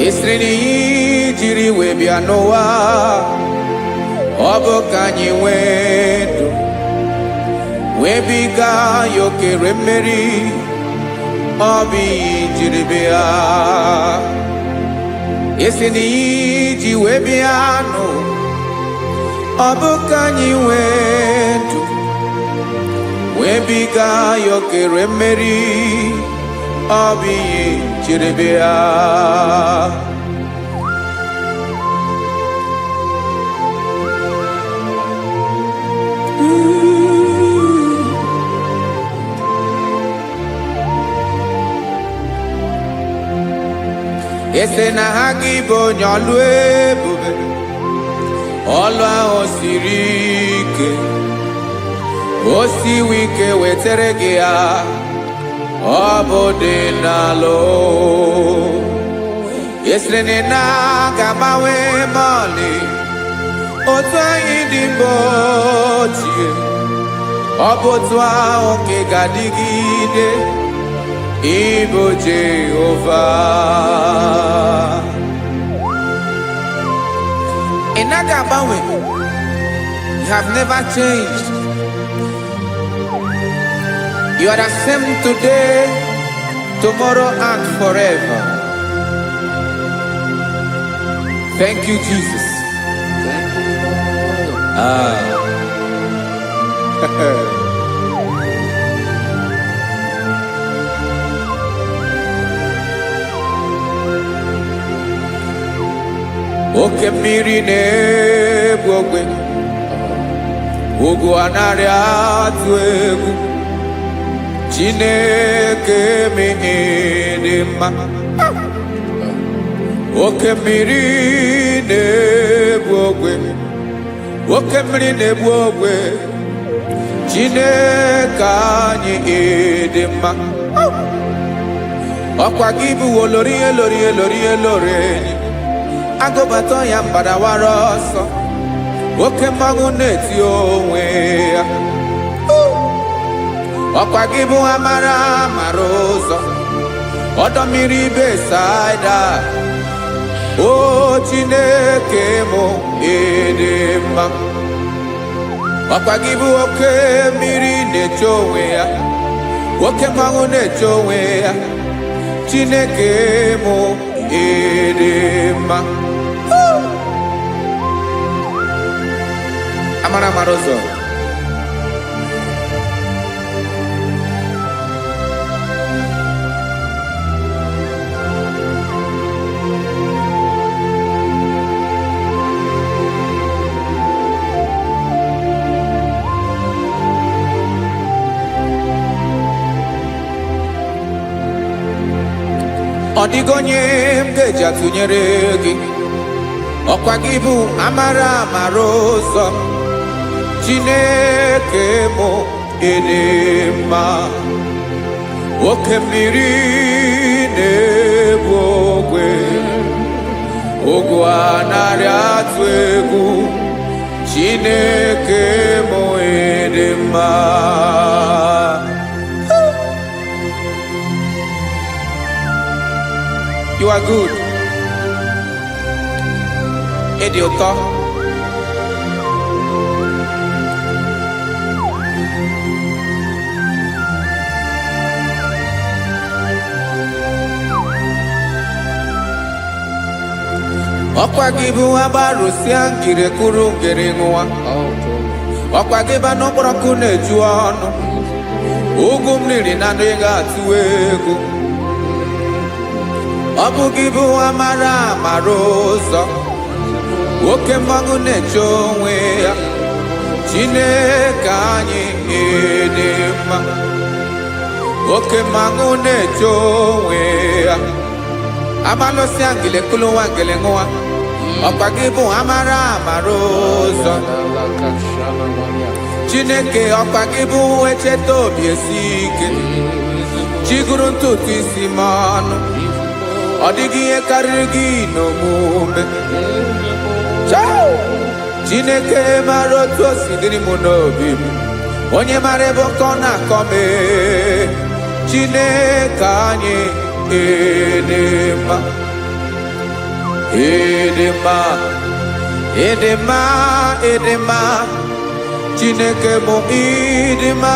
Esiri na ihe jiri wee bịa n'ụwa ọ bụ ka anyị nwee ndụ wee biga ya okere mmeri, ọ bụ ihe jiri bịa. Esi na ihe ji wee bịa nụ ọ bụ ka anyị nwee ndụ wee biga ya okere mmeri, ọ bụ ihe jiri bịa. Ese na ha gị bụ onye ọlụ ebube, ọlụ ahụ siri ike o siwe ike wetere gị ya ọ bụ dị n'alụ. Esere na-agbanwe mọlị otu anyị dị mgbe ochie, ọ bụ otu ahụ ka ị ga-adịgide ịbụ Jehova. Ị naghị agbanwe. You have never changed. You are the same today, tomorrow and forever. Thank you, Jesus. Thank you, Lord. Oke mmiri na-egbu ogwe, ugwu anaghị atụ egwu. Chineke mee dị mma. Oke mmiri na-egbu ogwe, oke mmiri na-egbu ogwe. Chineke anyị dị mma. Ọkwa gị bụ olori elori elori elori enyi, agụbata ya mbadawara ọsọ, oke mmanwụ na-eti onwe ya. Ọkwa gị bụ amara amara ụzọ, ọdọ mmiri Besaida. O Chineke mụ ịdị mma. Ọkwa gị bụ oke mmiri na-eche onwe ya, oke mmanwụ na-eche onwe ya. Chineke mụ ịdị mma. Amara amara ụzọ. Ọ dịghị onye m ga-eji atụnyere gị, ọkwa gị bụ amara amara ụzọ. Chineke mụ ịdị mma. oke mmiri na-egbu ogwe ogwu anarị atụ egwu Chineke mụ ịdị mma. You are good. Ịdị ụtọ. Ọkwa gị bụ agbarụsịa ngire kụrụ ngere nwa. Ọkwa gị bụ n'ụkpọrọkụ na-eju ọnụ. Ugwu mmiri na ndụ ị ga-atụ egwu. Ọ bụ gị bụ amara amara ụzọ. Oke mmanwụ na-eche onwe ya. Chineke anyị ịdị mma. Oke mmanwụ na-eche onwe ya. Amalụsịa ngile kụrụ nwa ngele nwa. Ọkwa gị bụ amara amara ụzọ. Chineke ọkwa gị bụ echeta obi esi ike. Chigụrụ ntutu isi m ọnụ. Ọ dịghị ihe karịrị gị n'omume. Chineke mara otu o si dịrị m n'obi m. Onye mara ebe ọkọ na-akọ m. Chineke anyị ịdị mma. Ịdị mma. Ịdị mma. Ịdị mma. Chineke mụ ịdị mma.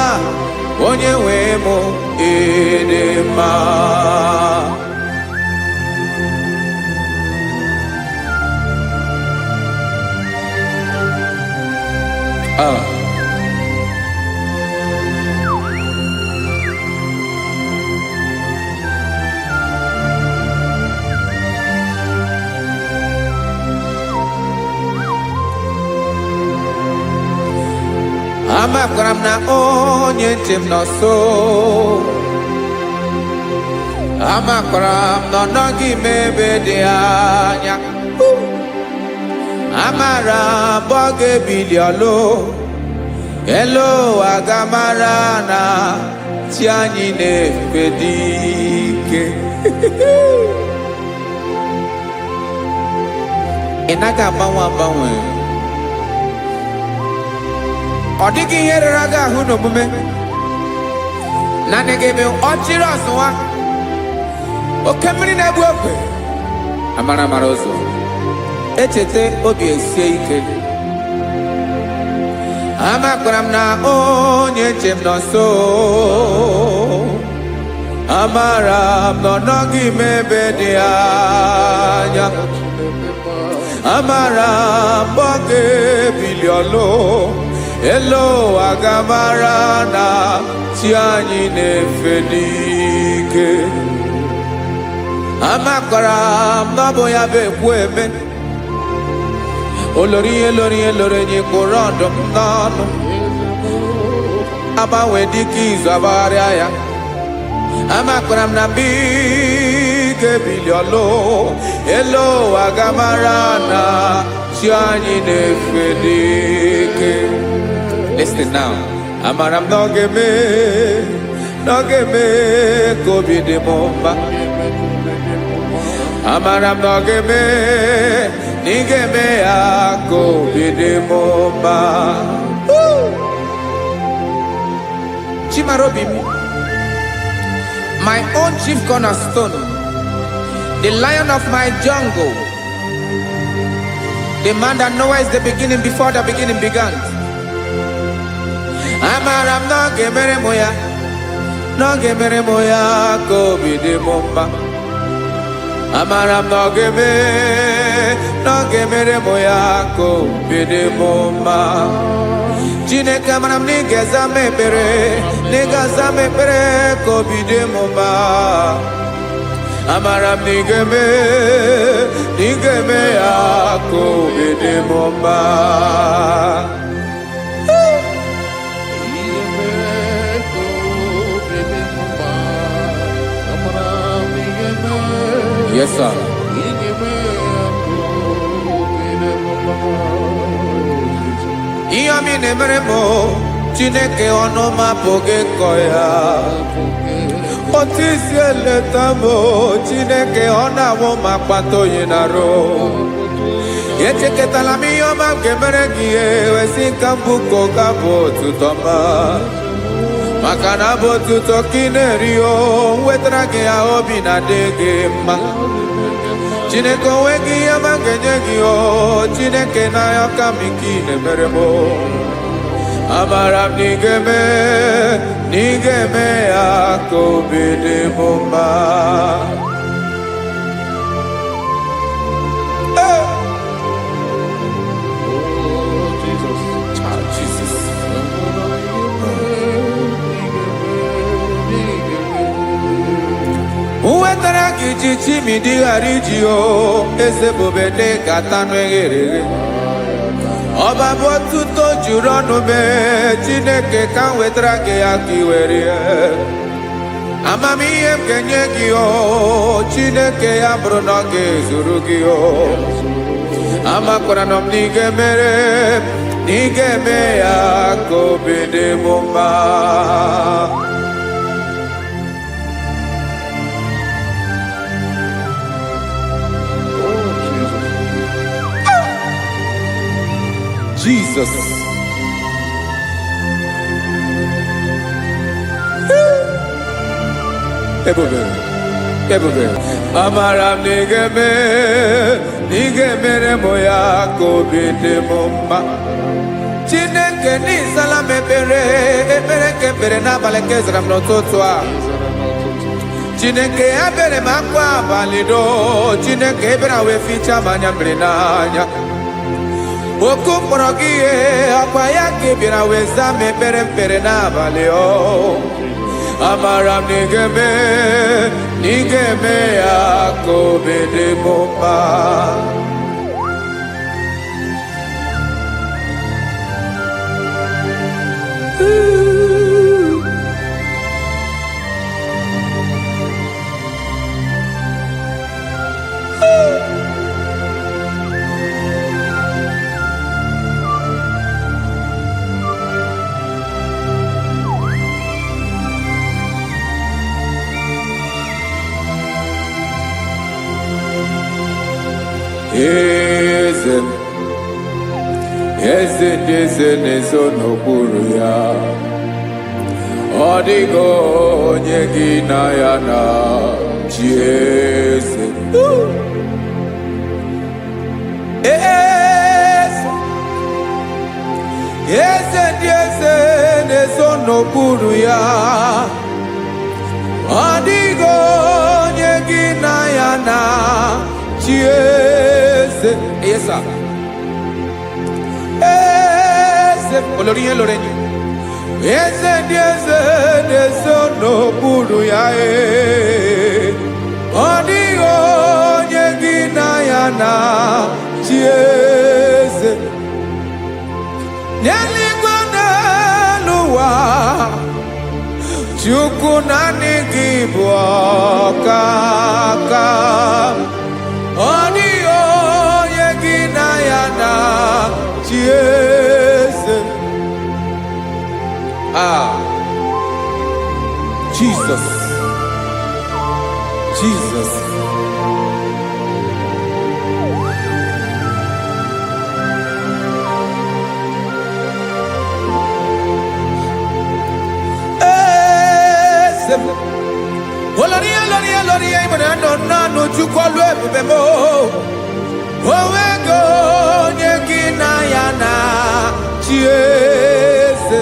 Onye nwe mụ ịdị mma. Amakwara m na onye nche m nọ nso. Amakwara m na ọ nọghị m ebe dị anya. Amara m ọ ga-ebili ọlụ. Elu aga mara na chi anyị na-efe dị ike. Ị naghị agbanwe agbanwe. Ọ dịghị ihe rere gị ahụ n'omume. Naanị gị bụ ọchịrị ọzụwa. Oke mmiri na-egbu ogwe. Amara amara ụzọ. Echete obi esie ike. Amakwara m na onye nche m nọ nso. Amara m na ọ nọghị m ebe dị anya. Amara m ọ ga-ebili ọlụ. Elu aga mara na chi anyị na-efe n'ike. Amakwara m na ọ bụ ya bụ ekwu eme. Olori ihe lori ihe lori enyi kpụrụ ọdụm n'ọnụ. Agbanwe dịka izu agbagharịa ya. Amakwara m na mgbe ị ga-ebili ọlụ. Elu aga mara na chi anyị na-efe n'ike. Listen now. Amara m na ọ ga-eme ka obi dị m mma. Amara m na ọ ga-eme na ị ga-eme ya ka obi dị m mma. Chimarobi m, my own chief cornerstone, the lion of my jungle, the man that knows the beginning before the beginning began. Amara m na ọ ga-emere m ya, na ọ ga-emere m ya ka obi dị m mma. Amara m na ọ ga-emere m ya ka obi dị m mma. Chineke amara m na ị ga-aza m ekpere, na ị ga-aza m ekpere ka obi dị m mma. Amara m na ị ga-eme ya ka obi dị m mma. Yes, sir. Ihe ọmị na-emere m Chineke ọnụ m apụghị ịkọ ya. Otisi eleta mo Chineke ọ na-awụ ma kpata oyi na-arụ. Echeketala m ihe ọma nke mere gị wesi ka mbụ ka ọ ga-abụ otuto ma. Maka na abụ otuto ka ị na-eri o wetara gị ya obi na-adị gị mma. Chineke onwe gị ihe ọma ga-enye gị o Chineke n'anya ka m ike ị na-emere m. Amara m na ị ga-eme ya ka obi dị m mma. Uwetara gị ji chimidi ghara iji o eze bobede gata n'eghere eghe. Ọba bụ otuto juru ọnụ mee Chineke ka m wetara gị ya ka i were ya. Amamihe m ga-enye gị o Chineke ya bụrụ na ọ ga-ezuru gị o. Amakwara na m na ị ga-emere na ị ga-eme ya ka obi dị m mma. Jesus. Ebube. Amara m na ị ga-emere m ya ka obi dị m mma. Chineke n'ịzala m ekpere nke ekpere n'abalị nke zara m n'ụtụtụ a. Chineke ya bere m akwa abalị do. Chineke ebere wee fichaa m anya mmiri n'anya. Oku mkpọrọ gị ihe akwa ya ka ị bịara wee zaa m ekpere mpere n'abalị o. Amara m na ị ga-eme ya ka obi dị m mma. Eze na-ezo n'okpuru ya. Ọ dịghị onye gị na ya na chi eze. Eze ndị eze na-ezo n'okpuru ya. Ọ dịghị onye gị na ya na chi eze. Yes, sir. Olórí lórenyi. Eze ndị eze na-eso n'okpuru ya. Ọ dịghị onye gị na ya na chi eze. N'eluigwe n'elu ụwa Chukwu naanị gị bụ ọkaka. Ọ dịghị onye gị na ya na chi eze. Jesus. Olórí ìmọ̀nà nọ Chukwu ọlụ ebube mo. Onwego onye gị na ya na chi eze.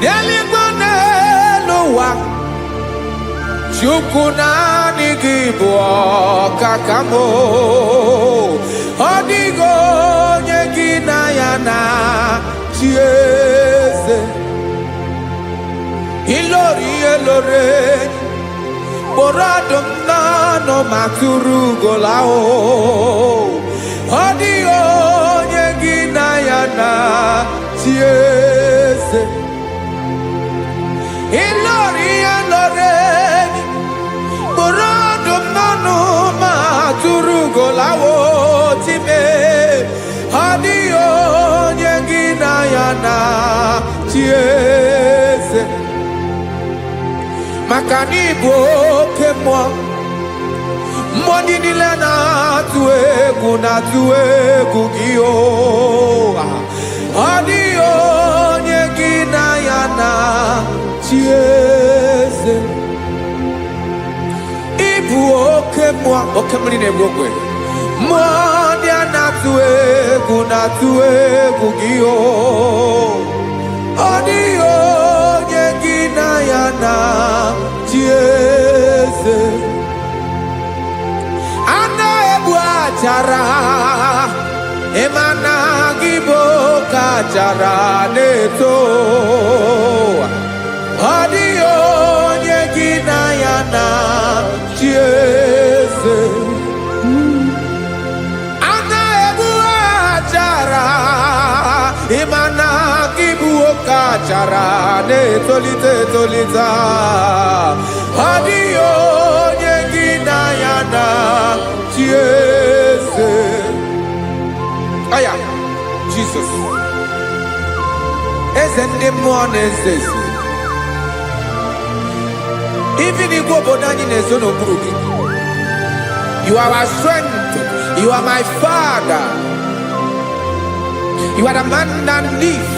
N'eluigwe n'elu ụwa Chukwu naanị gị bụ ọkaka m. Ọ dịghị onye gị na ya na chi eze. Ilori kpọrọ ọdụm n'ọnụ ma tụrụ ugola o. Ọ dịghị onye gị na ya na chi eze. Ilori kpọrọ ọdụm n'ọnụ ma tụrụ ugola o. Time ọ dịghị onye gị na ya na chi eze. maka na ịbụ oke mmụọ. Mmụọ ndị niile na-atụ egwu gị o. Ọ dịghị onye gị na ya na-achị eze. Ịbụ oke mmụọ, oke mmiri na-egbu ogwe. Mmụọ ndị a na-atụ egwu gị o. Ọ dịghị onye gị na ya na-achị eze. A na-egbu achara, ịmana gị bụ oke achara na-eto. Ọ dịghị onye gị na ya na-achị eze. A na-egbu achara, ịmana gị bụ oke achara na-etolite etolite. Ọ dịghị onye gị na ya na-achị eze. Aya, Jesus. Eze ndị mmụọ na-eze eze. Even igwe obodo anyị na-ezo n'okpuru gị. You are our strength. You are my Father. You are the man that lives,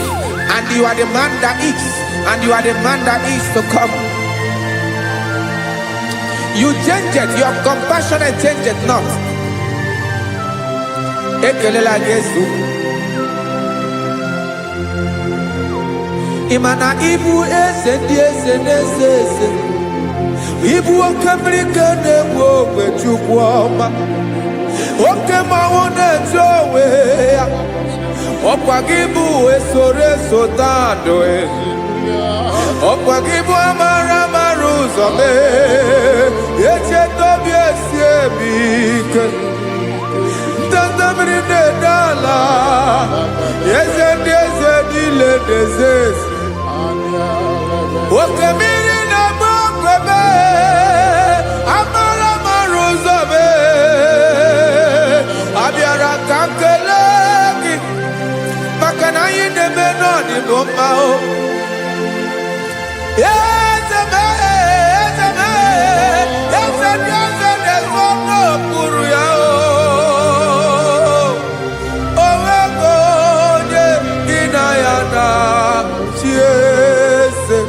and you are the man that eats, and you are the man that is to come. You change it. Your compassion change it not. Ekelela Jesu. Imana ibu eze ndị eze na-eze eze. Ibu oke mmiri ka na-egbu ogwe Chukwu ọma. Oke mmanwụ na-eche onwe ya. Ọkwa gị bụ esoro esota ndụ. Ọkwa gị bụ amara amara ụzọ mee. Echeta obi esi ebi ike. Ndanda mmiri na-ede ala. Eze ndị eze niile na-eze eze. Oke mmiri na-agba ogwe mee. Amara amara ụzọ mee. Abịara ka m kelee gị maka na anyị na-eme n'ọdịbụ mma o. Eze mee, eze mee, eze ndị eze na-ezo n'okpuru ya o. O nwego onye gị na ya na-achị eze.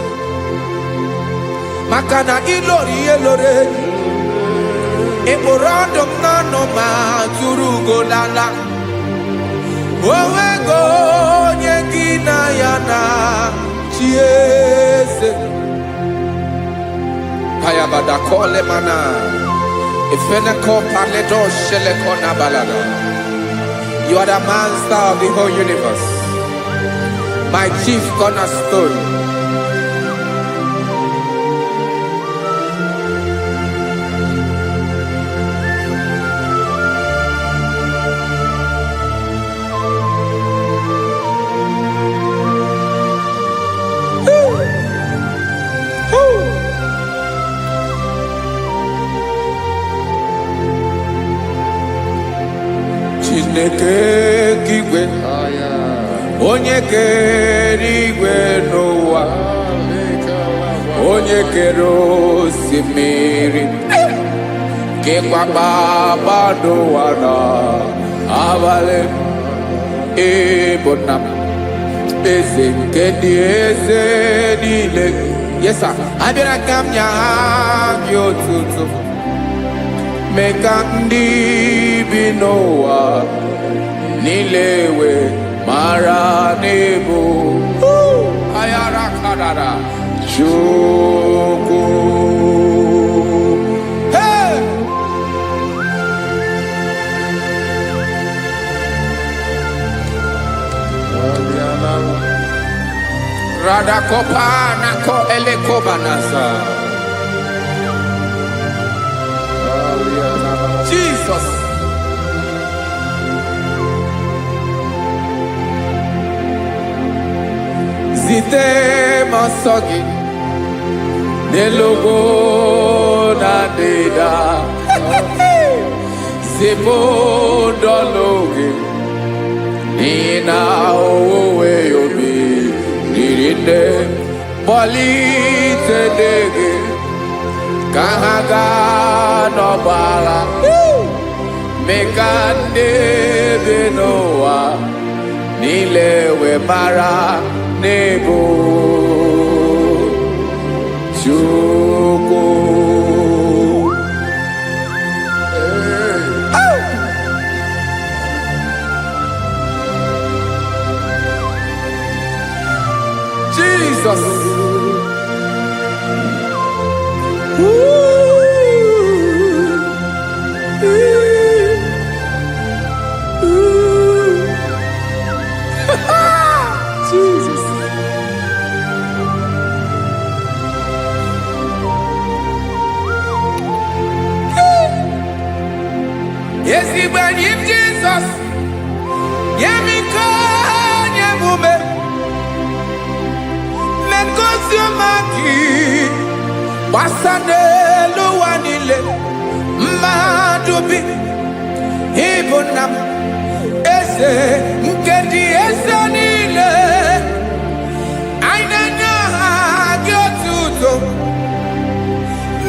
Maka na ịlọrọ ihe lọrọ enyi. Ịkpụrụ ọdụ m n'ọnụ ma tụrụ ugo n'ala. O nwego onye gị na ya na-achị eze. Hayabada kole mana. Ifene ko paledo shele kona balada. You are the master of the whole universe. My chief cornerstone. Chineke kigwe, onye kere igwe n'ụwa, onye kere osimiri, kekwa kpakpando ụwa n'abalị. Ịbụ nna m, eze nke ndị eze niile. Yes sir, abịara ka m nye gị otuto. Mee ka ndị bi n'ụwa niile wee mara n'ebu ayara kadara Chukwu. Hey! Radakopa nako elekobanasa. Jesus. Zite masogi nelogo na deda. Zebo dologe nina owe yobi nirinde polite dege kahaga no bara mekande benoa nile we mara nebo chuko Jesus. Jesus. Yes, he when him Jesus. Yemiko nyemume. Men kosumaki. Wasane luwanile. Madubi. Ibunam. Ese nkedi ese nile. Ainanya hagyotuto.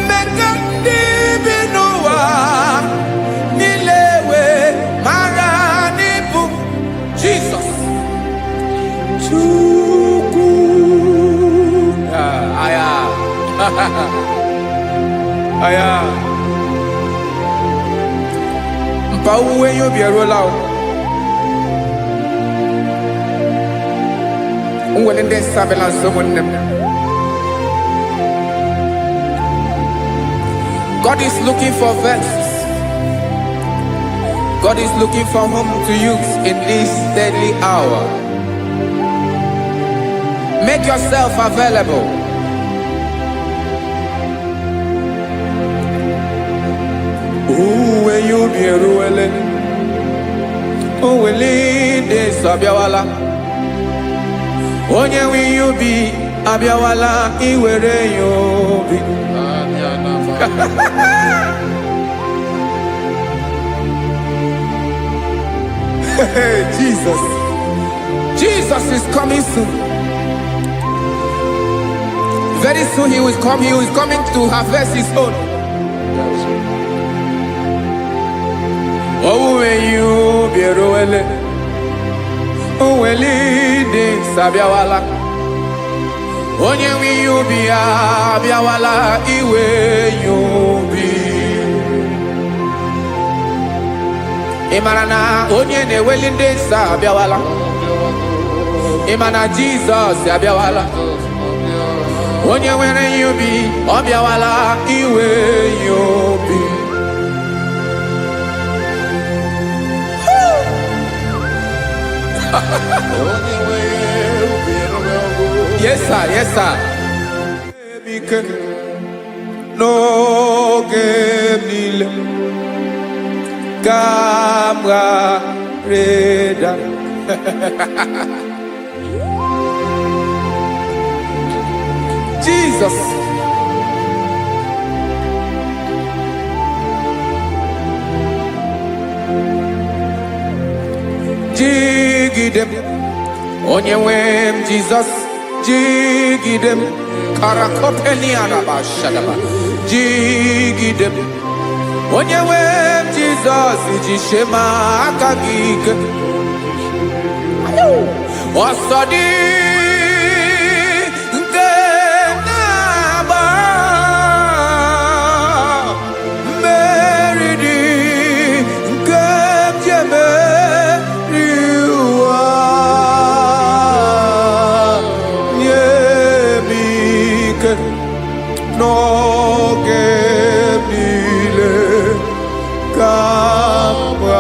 Mekandi binuwa. Nilewe maranibu. Jesus. Chuku. Aya. Aya. Mpa uwe yo bierola o. Unwelende sabela someone. God is looking for vessels. God is looking for whom to use in this deadly hour. Make yourself available. Uwe you be ruele. Uweli de sabiawala. Onye wi you be abiawala iwere you be. Jesus. Jesus is coming soon. Very soon he will come. He is coming to harvest his own. Oh, when you be roele, oh, when leading Sabiawala, onye when you be Abiawala, iwe you be. Imanana, onye ne welinde Sabiawala, Imana Jesus Sabiawala, onye when you be Abiawala, iwe you be. Yes, sir. Yes, sir. No game Camera Reda. Jesus. Jigidem, Onyewem Jesus, Jigidem, Karakopeni Arabashadaba, Jigidem, Onyewem Jesus, Jishema Akagig, Osadi. No gemile camarada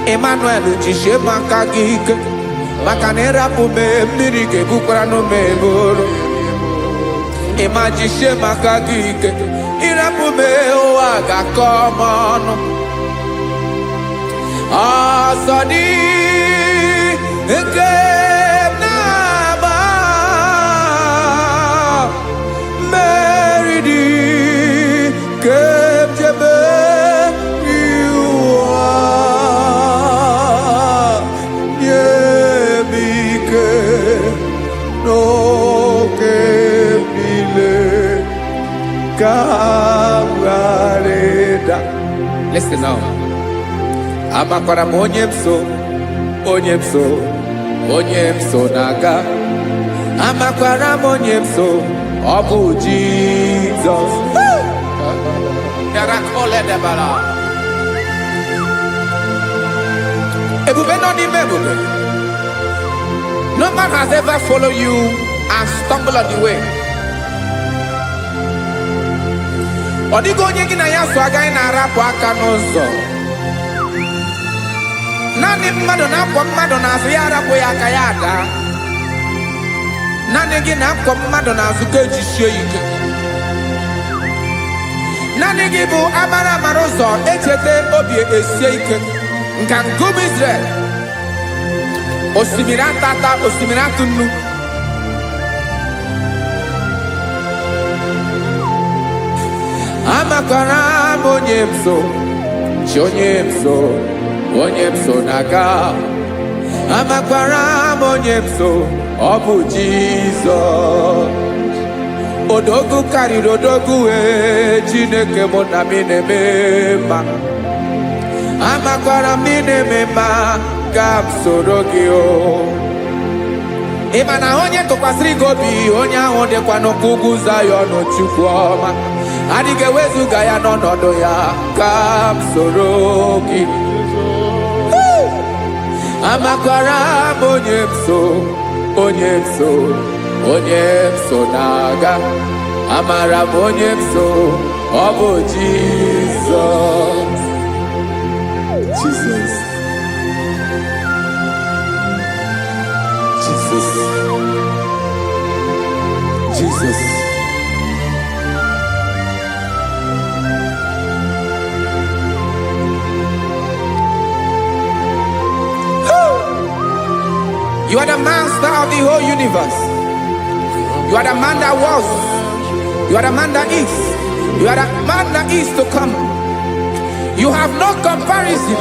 Emmanuel jishe makagike makanera pume mirike bukrano meboro Ema jishe makagike irapume oaga komono Asadi no que Listen now. Amakwara m onye m so, onye m so, onye m so na-aga. Amakwara m onye m so, ọ bụ Jizọs. Yarakoledebara. Ebube nọ n'ime ebube. No man has ever followed you and stumbled on the way. Ọ dịghị onye gị na ya so agaghị na-arapụ aka n'ụzọ. Naanị mmadụ na-akwọ mmadụ n'azụ ya arapụ ya aka ya ada. Naanị gị na-akwọ mmadụ n'azụ ka ejisie ike. Naanị gị bụ amara amara ụzọ echete obi esie ike. Nka ngụm Israel. Osimiri atata, osimiri atụ nnu. Amakwara m onye m so, chi onye m so, onye m so na-aga. Amakwara m onye m so, ọ bụ Jizọs. Odogwu karịrị odogwu Chineke mụ na m na-eme mma. Amakwara m na-eme mma ka m soro gị o. Ị ma na onye tụkwasịrị gị obi, onye ahụ dịkwa n'ụkwụ ugwu Zayọn Chukwu ọma. Adịghị ewezuga ya n'ọnọdụ ya ka m soro gị. Amakwara m onye m so, onye m so, onye m so na-aga. Amara m onye m so, ọ bụ Jizọs. Jesus. Jesus. Jesus. You are the master of the whole universe. You are the man that was. You are the man that is. You are the man that is to come. You have no comparison.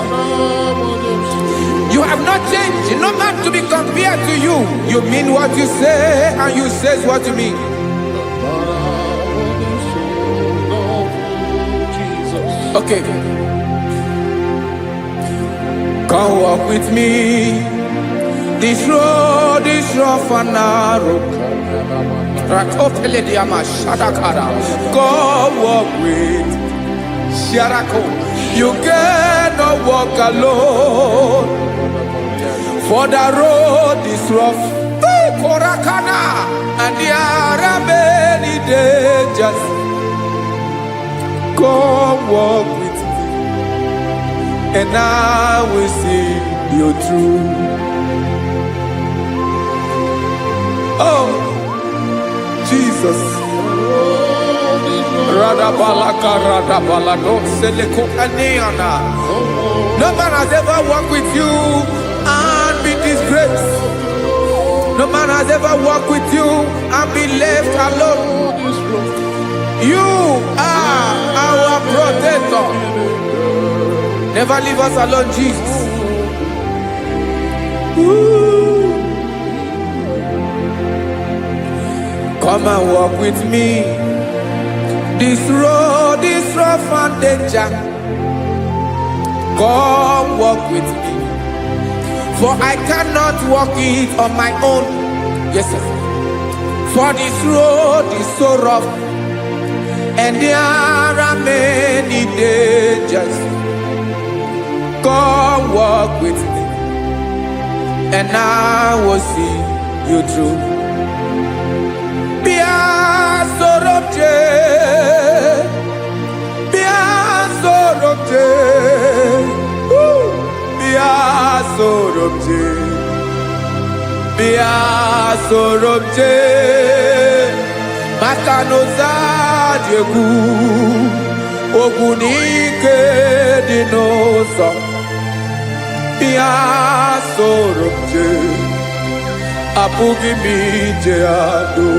You have not changed. No man to be compared to you. You mean what you say and you say what you mean. Okay. Come walk with me. This road is rough and narrow. Go walk with Sharako. You cannot walk alone. For the road is rough. Korakana. And there are many dangers. Go walk with me. And I will see you through. Oh, Jesus. No man has ever walked with you and been disgraced. No man has ever walked with you and been left alone. You are our protector. Never leave us alone, Jesus. Ooh. Come and walk with me. This road is rough and danger. Come walk with me. For I cannot walk it on my own. Yes, sir. For this road is so rough. And there are many dangers. Come walk with me. And I will see you through. Makanoza diegu ogunike dinosa bia soromje apugi mije ado.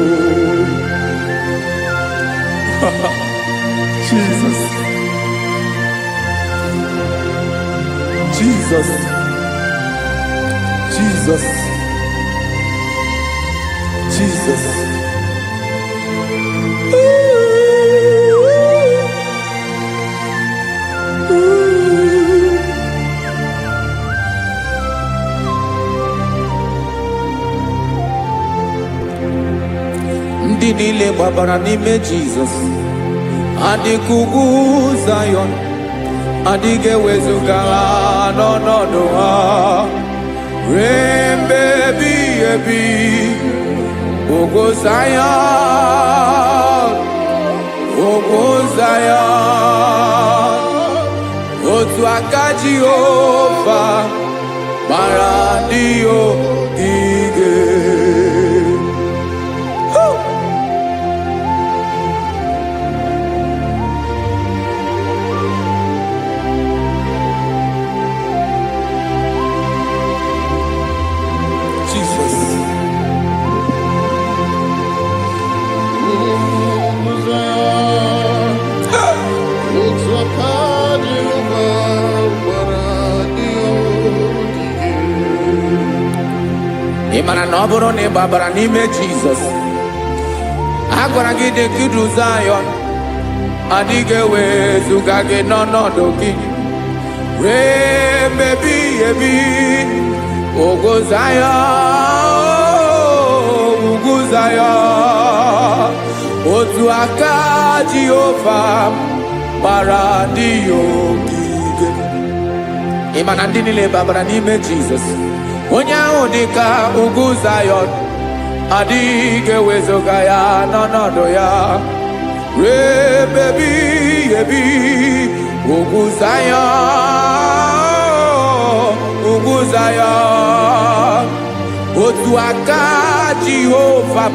Jesus. Jesus. Jesus. Jesus. Ooh. Ooh. ndị niile gbabara n'ime Jizọs adịghị ugwu Zayọn adịghị ewezuga ha n'ọnọdụ ha ruo mgbe ebighị ebi. Ugwu Zayọn, ugwu Zayọn, otu aka Jehova gbara ndị ogige. Ị mara na ọ bụrụ na ị gbabara n'ime Jizọs, a gwara gị dị ka Zayọn adịghị ewezuga gị n'ọnọdụ gị ruo mgbe ebighị ebi. Ugwu Zayọn, ugwu Zayọn, otu aka Jehova gbara ndị ogige. Ị ma na ndị niile gbabara n'ime Jizọs, onye ahụ dị ka ugwu Zayọn adịghị ewezuga ya n'ọnọdụ ya ruo mgbe ebighị ebi. Ugwu Zayọn, ugwu Zayọn, otu aka Jehova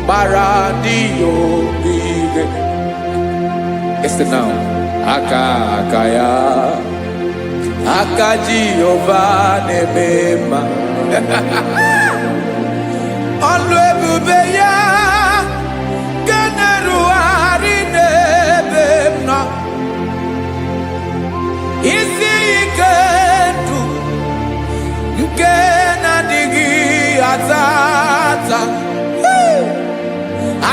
gbara ndị ogige. Listen now, aka ya, aka Jehova na-eme mma. Ọlụ ebube ya ga na-erugharị n'ebe m nọ. Isi ike ndụ nke na-adịghị ata ata.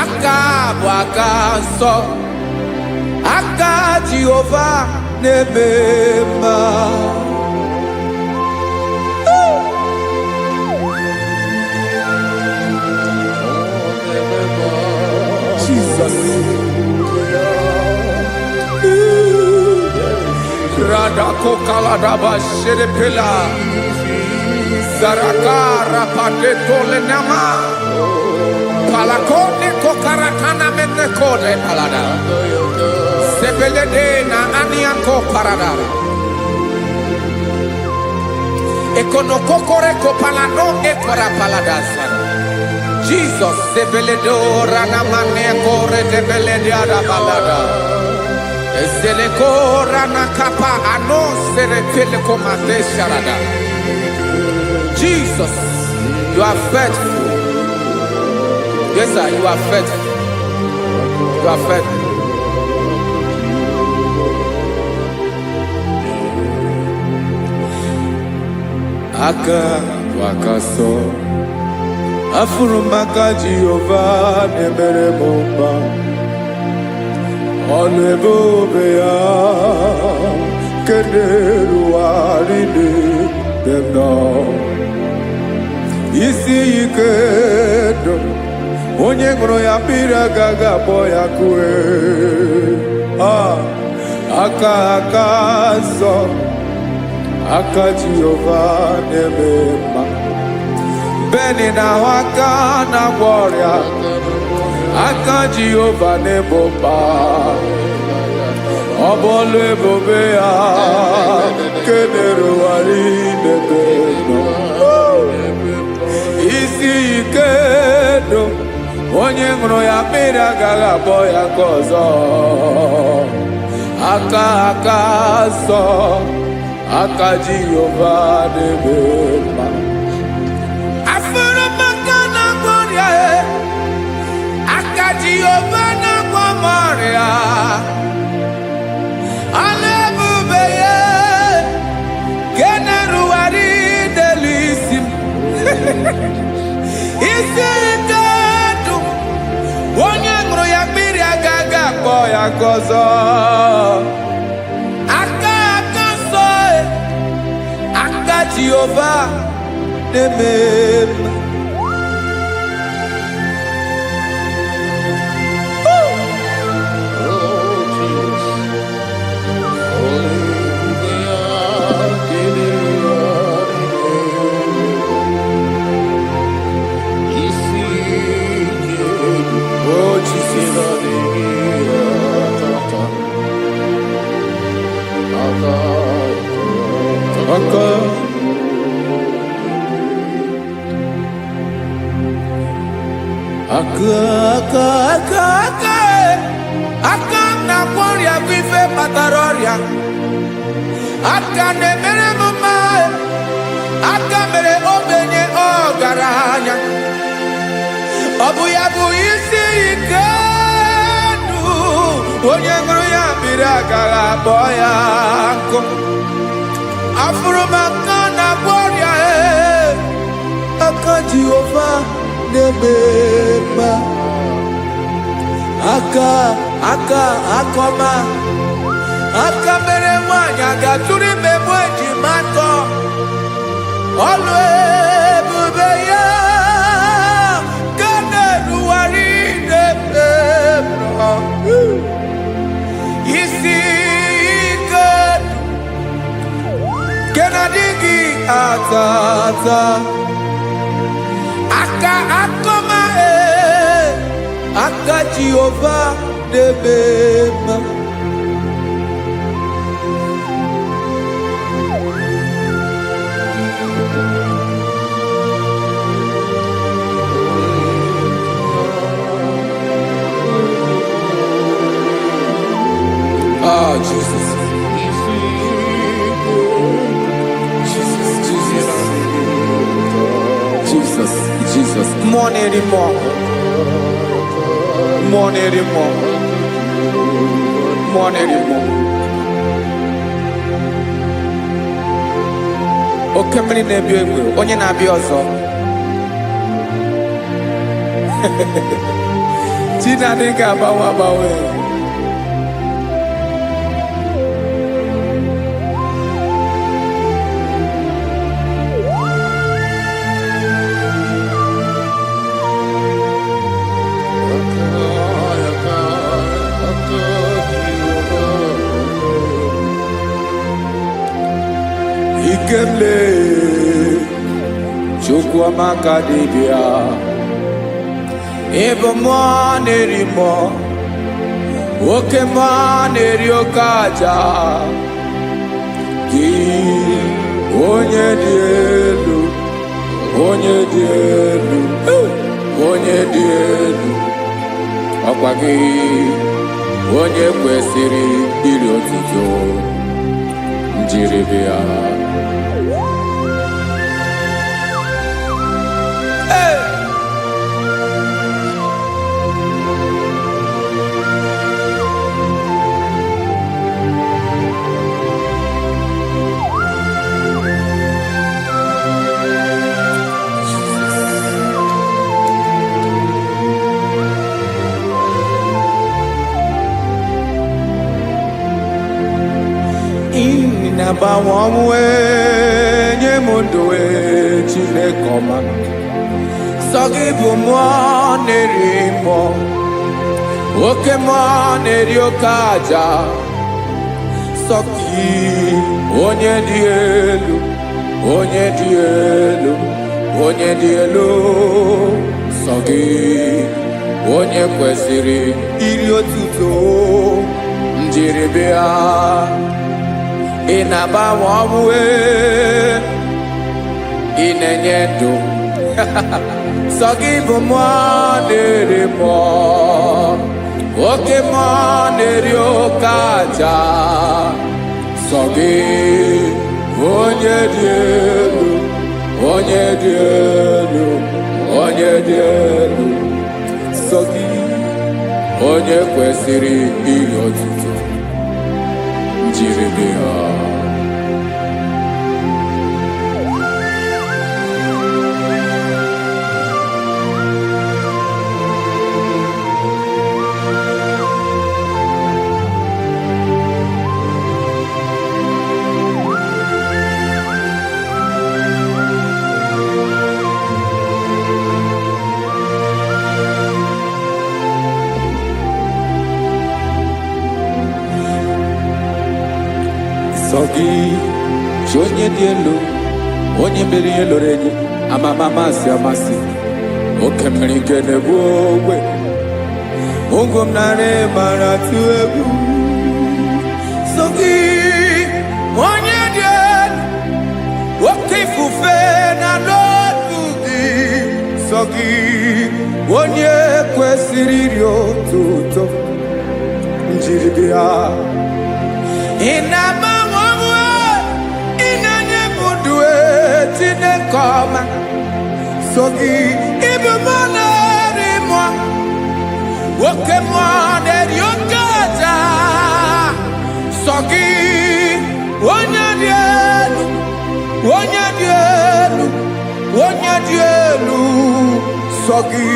Aka bụ aka nsọ, aka Jehova na-eme mma. Jesus. Radako kaladaba sherepela zarakara pandetole nama palakone kokarakana mene kode palada sebelede na aniako paradara ekono kokore ko palano ekora paladasa. Jesus sebeledo rana mane kore debelede ada balada esele kora na kapa ano sere pele komate sharada. Jesus, you are faithful. Yes sir, you are faithful. You are faithful. Aka wakaso afuru maka Jehova na-emere m mma. Ọlụ ebube ya nke na-erugharị n'ebe m nọ. Isi ike ndụ onye ṅụrụ ya mmiri agaghị akpọ ya kue. Aka nsọ, aka Jehova na-eme mma. Beni na-ahụ aka na-agwọ ọrịa, aka Jehova na-ebo mma. Ọ bụ ọlụ ebube ya nke na-erugharị n'ebe m nọ. Isi ike ndụ onye ṅụrụ ya mmiri agaghị akpọ ya ka ọzọ. Aka nsọ, aka Jehova na-eme mma. Afụrụ maka na-agwọ ọrịa, aka Jehova na-agwọ m ọrịa. Ọlụ ebube ya nke na-erugharị n'elu isi m. Isi ike ndụ onye ṅụrụ ya mmiri agaghị akpọ ya ka ọzọ. Aka nsọ, aka Jehova na-eme mma. Aka na kwaria vive pataroria. Aka ne mere mama. Aka mere obenye ogaranya. Obu ya bu isi ikenu. Onye nguru ya biri agara boya nko. Afuru maka na kwaria Aka Jehovah nebeba. Akoma Aka mere nwanya gaturi memo ejimato Olu ebube ya Kane luwari nebebro Isi ikedu Kenadigi atata Akoma Aka Jehovah nebeba. Oh, Jesus. Jesus. More anymore. Okemri na-ebi egbe, onye na-abịa ọzọ. Chinadị ga-agbanwe. Ikemle Chukwamaka dibia Ebo mwa nerimo Oke mwa neriokaja Ki Onye dielu Ọkwa gị Onye kwesịrị iri otuto Njiribia Nabawanwe nye mundoe Chineke ọma Sọgị bụ mmụọ na-eri mmụọ Oke mmụọ na-eri oke aja Sọgị onye dị elu Sọgị onye kwesịrị iri otuto njiribịa Inabawa ọmụwe Inenye ndụ Sọ gị bụ mmụọ na-eri mmụọ Oke mmụọ na-eri oke aja Sọ gị onye dị elu Sọ gị onye kwesịrị iri otuto Njiribịa Sọgị chi onye dị elu onye mere ihe lụrụ enyi amama amasị Oke mmiri nke na-egbu ogbe ungom nare maratu egwu sogi onye dien woke ifufe na n'otu gị sogi onye kwesịrị iri otuto njiri bịa ị na-agbanwe ị na-enye m ndụ Chineke ọma sogi ịbụ mụ na-eri mụọ woke mụọ na-eri oke aja sogi onye dị elu onye dị elu onye dị elu sogi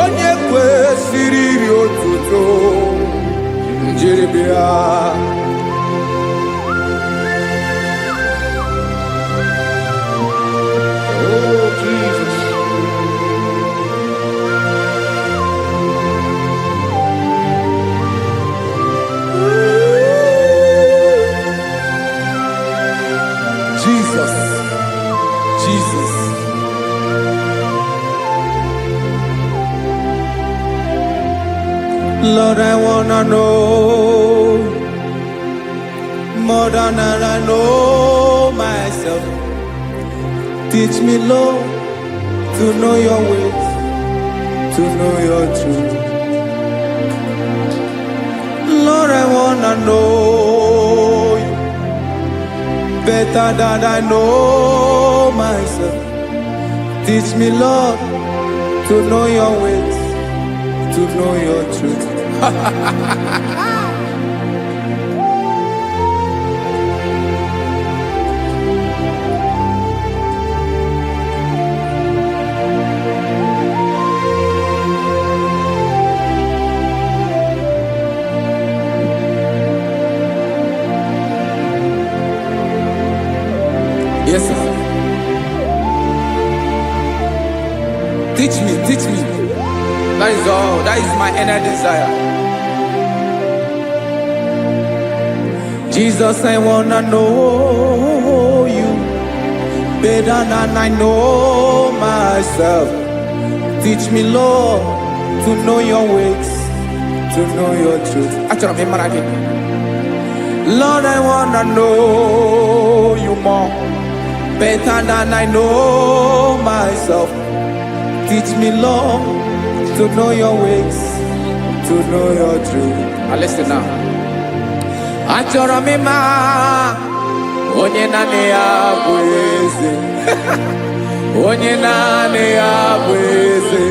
onye kwesịrị iri otuto njiri bịa Oh, Jesus. Jesus, Jesus. Lord, I wanna know more than I know myself. Teach me, Lord, to know your ways, to know your truth. Lord, I wanna know you better than I know myself. Teach me, Lord, to know your ways, to know your truth. Yes, sir. Teach me, teach me. That is all. That is my inner desire. Jesus, I wanna know you better than I know myself. Teach me, Lord, to know your ways, to know your truth. Actually, I'm again. Lord, I wanna know you more better than I know myself. Teach me, Lord, to know your ways, to know your truth. Now listen now. Achọrọ m ịma onye naanị ya bụ eze. Onye naanị ya bụ eze.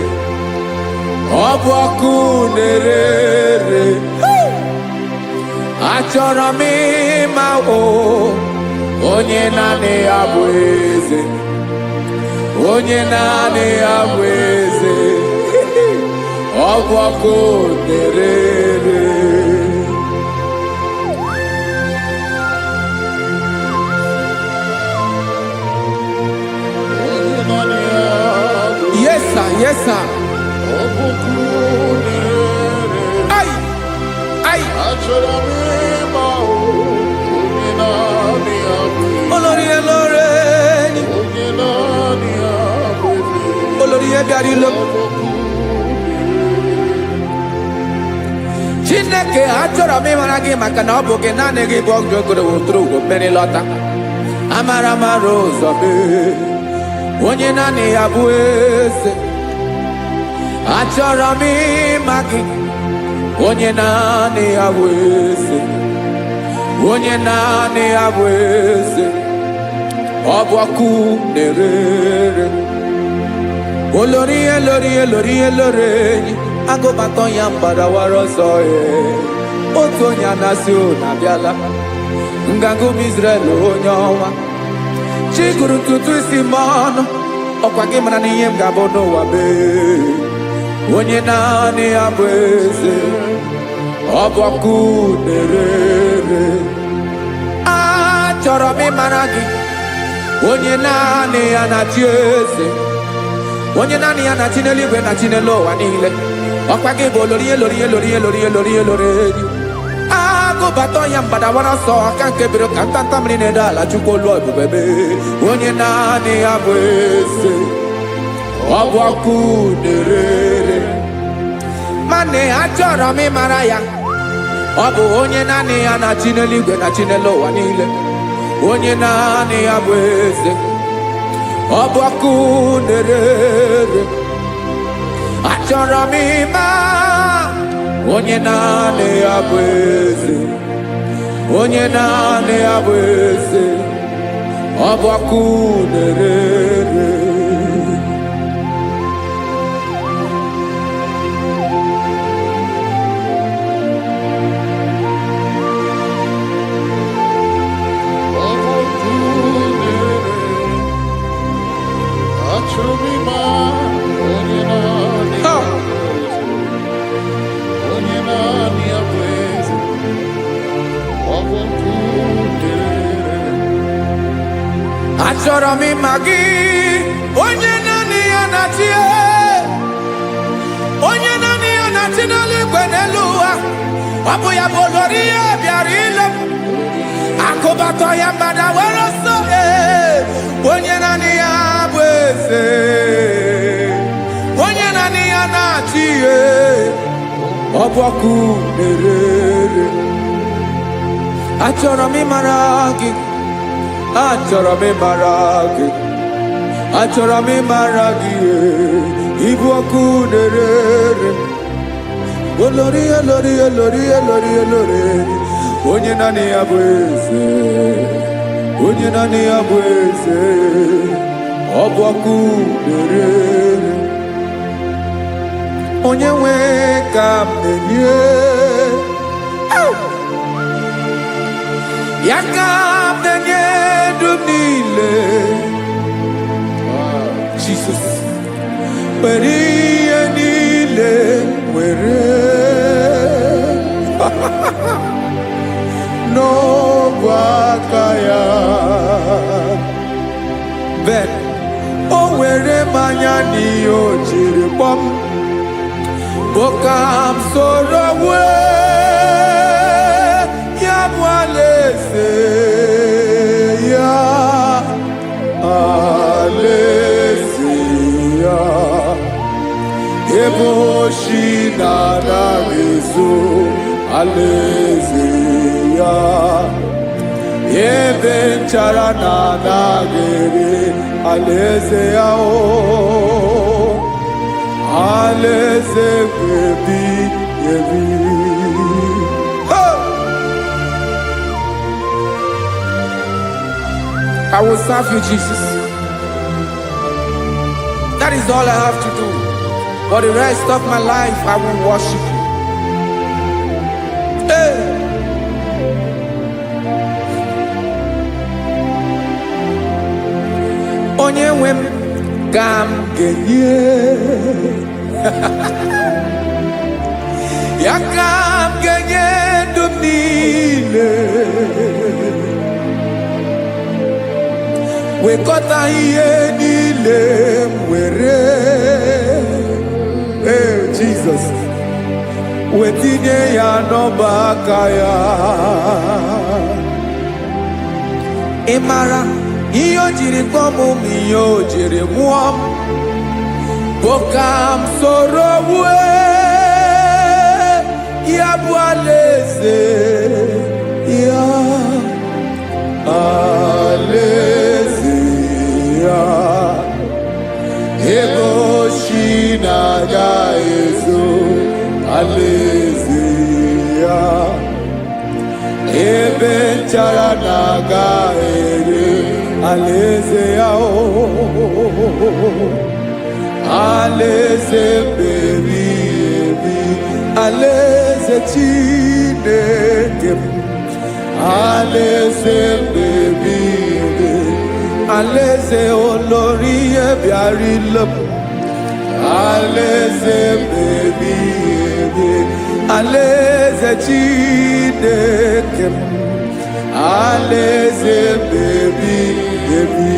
Ọ bụ ọkụ na-ere. Achọrọ m ịma onye naanị ya bụ eze. Onye naanị ya bụ eze. Ọ bụ ọkụ na-ere. Yes, sir. Yes, sir. Ay, ay. Olórí Elóreni. Olórí Ebiarilo. Chineke achọrọ m ịmara gị maka na ọ bụ gị naanị gị bụ ọgụ ogoro wotoro ugo mmeri lọta. Amara mara ụzọ mee. Onye naanị ya bụ eze. Achọrọ m ịma gị. Onye naanị ya bụ eze. Onye naanị ya bụ eze. Ọ bụ ọkụ na-ere. Olórí Elóreni. Agụbatọ ya mgbadawara ọsọ ya. Otu onye anasị na abịala. Nganga ụmụ Izrel onye ọnwa. Chi gụrụ ntutu isi m ọnụ. Ọkwa gị mara na ihe m ga-abụ n'ụwa mee. Onye naanị ya bụ eze. Ọ bụ ọkụ na-ere. Achọrọ m ịmara gị. Onye naanị ya na-achị eze. Onye naanị ya na-achị n'eluigwe na-achị n'elu ụwa niile. Ọkwa gị bụ Olórí Elóreni. Agụbatọ ya mgbadawara ọsọ aka nke biri ka ntanta mmiri na-ede ala Chukwu olu ebube mee. Onye naanị ya bụ eze. Ọ bụ ọkụ na-ere. Mane achọrọ m ịmara ya. Ọ bụ onye naanị ya na-achị n'eluigwe na chi n'elu ụwa niile. Onye naanị ya bụ eze. Ọ bụ ọkụ na-ere. Achọrọ m ịma onye naanị ya bụ eze. Onye naanị ya bụ eze. Ọ bụ ọkụ na-ere. Achọrọ m ịma gị, onye naanị ya na-achị, onye naanị ya na-achị n'eluigwe n'elu ụwa. Ọ bụ ya bụ olori ya bịara ile m, akụbatọ ya mgbada were ọsọ. Onye naanị ya bụ eze, onye naanị ya na-achị, ọ bụ ọkụ na-ere. Achọrọ m ịmara gị, achọrọ m ịmara gị, achọrọ m ịmara gị, ịbụ ọkụ na-ere. Olori olori olori olori olori, onye naanị ya bụ eze, onye naanị ya bụ eze, ọ bụ ọkụ na-ere. Onye nwe ka m na-enye, ya ka m na-enye dum niile. Jesus, were ihe niile were n'ọbụ aka ya. Ben, o were mmanya n'ihe o jiri kpọọ m, bụ ka m soro wee ya bụ alaeze ya, alaeze ya. Ebe oshi na-anaghị ezo, alaeze ya. Ebe nchara na-anaghị ere, alaeze ya. Alaeze ebi ebi. I will serve you, Jesus. That is all I have to do. For the rest of my life, I will worship you. Hey. Onye nwe m ka m ga-enye, ya ka m ga-enye ndụ m niile. Wekọta ihe niile m were, Jesus, wetinye ya n'ọba aka ya. Ị mara ihe o jiri kpọọ m, ihe o jiri mụọ m, bụ ka m soro wee ya bụ alaeze ya, alaeze ya. Ebe oshi na-agaghị ezo, alaeze ya. Ebe nchara na-agaghị ere, alaeze ya. Alaeze ebi ebi, alaeze Chineke m. Alaeze ebi ebi, alaeze olori ya bịara ile m. Alaeze ebi ebi, alaeze Chineke m. Alaeze ebi ebi.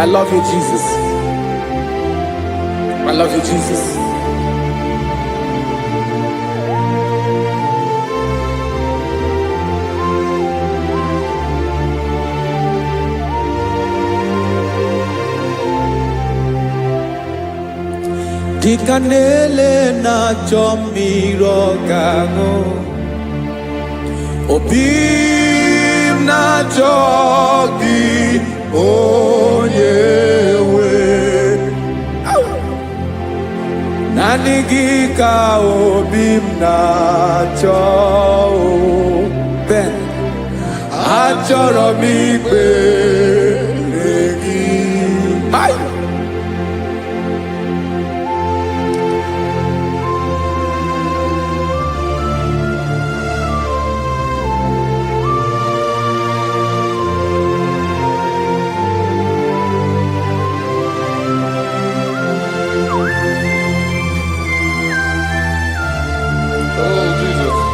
I love you, Jesus. I love you, Jesus. Dikanele na chomirogango Obim na chogi onyewe Nanigika obim na cho Ben Achoro mi pe Bye.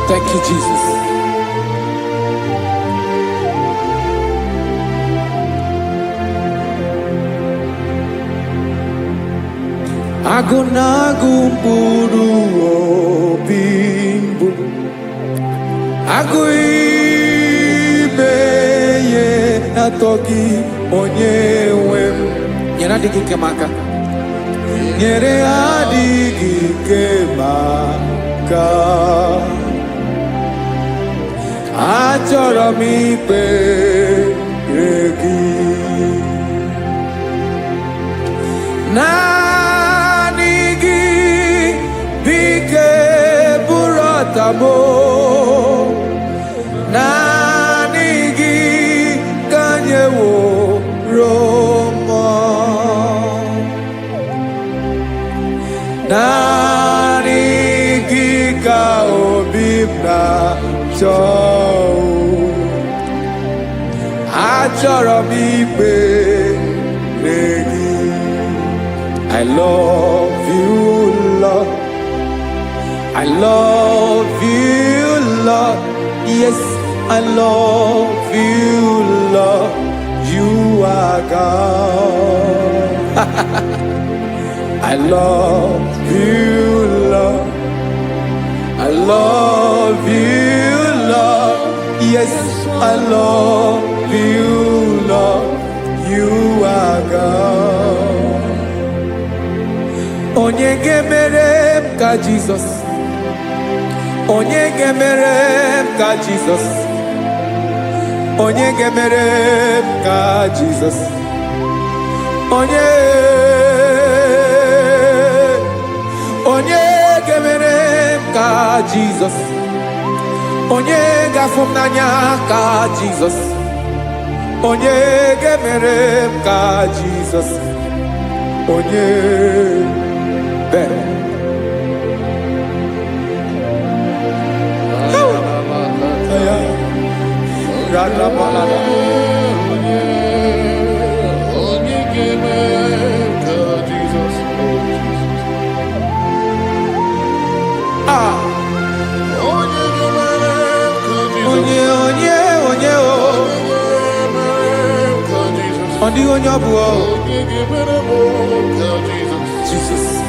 Thank you, Jesus. Agunagu buru obimbu Aguibeye natogi onyewem Nyere adigi kemaka Nyere adigi kemaka Achọrọ m ikpere gị naanị gị bike bụrụ ọtabo naanị gị ka nyeworo m naanị gị ka obi m na-achọ Achọrọ m ikpere gị I love you, Lord. I love you, Lord. Yes, I love you, Lord. You are God. I love you, Lord. I love you, Lord. Yes, I love you, Lord. You are God. Onye gemere ka Jesus. Onye gemere ka Jesus. Onye gemere ka Jesus. Onye gemere ka Jesus. Onye gafum n'anya ka Jesus. Onye gemere ka Jesus. Onye better. Jesus.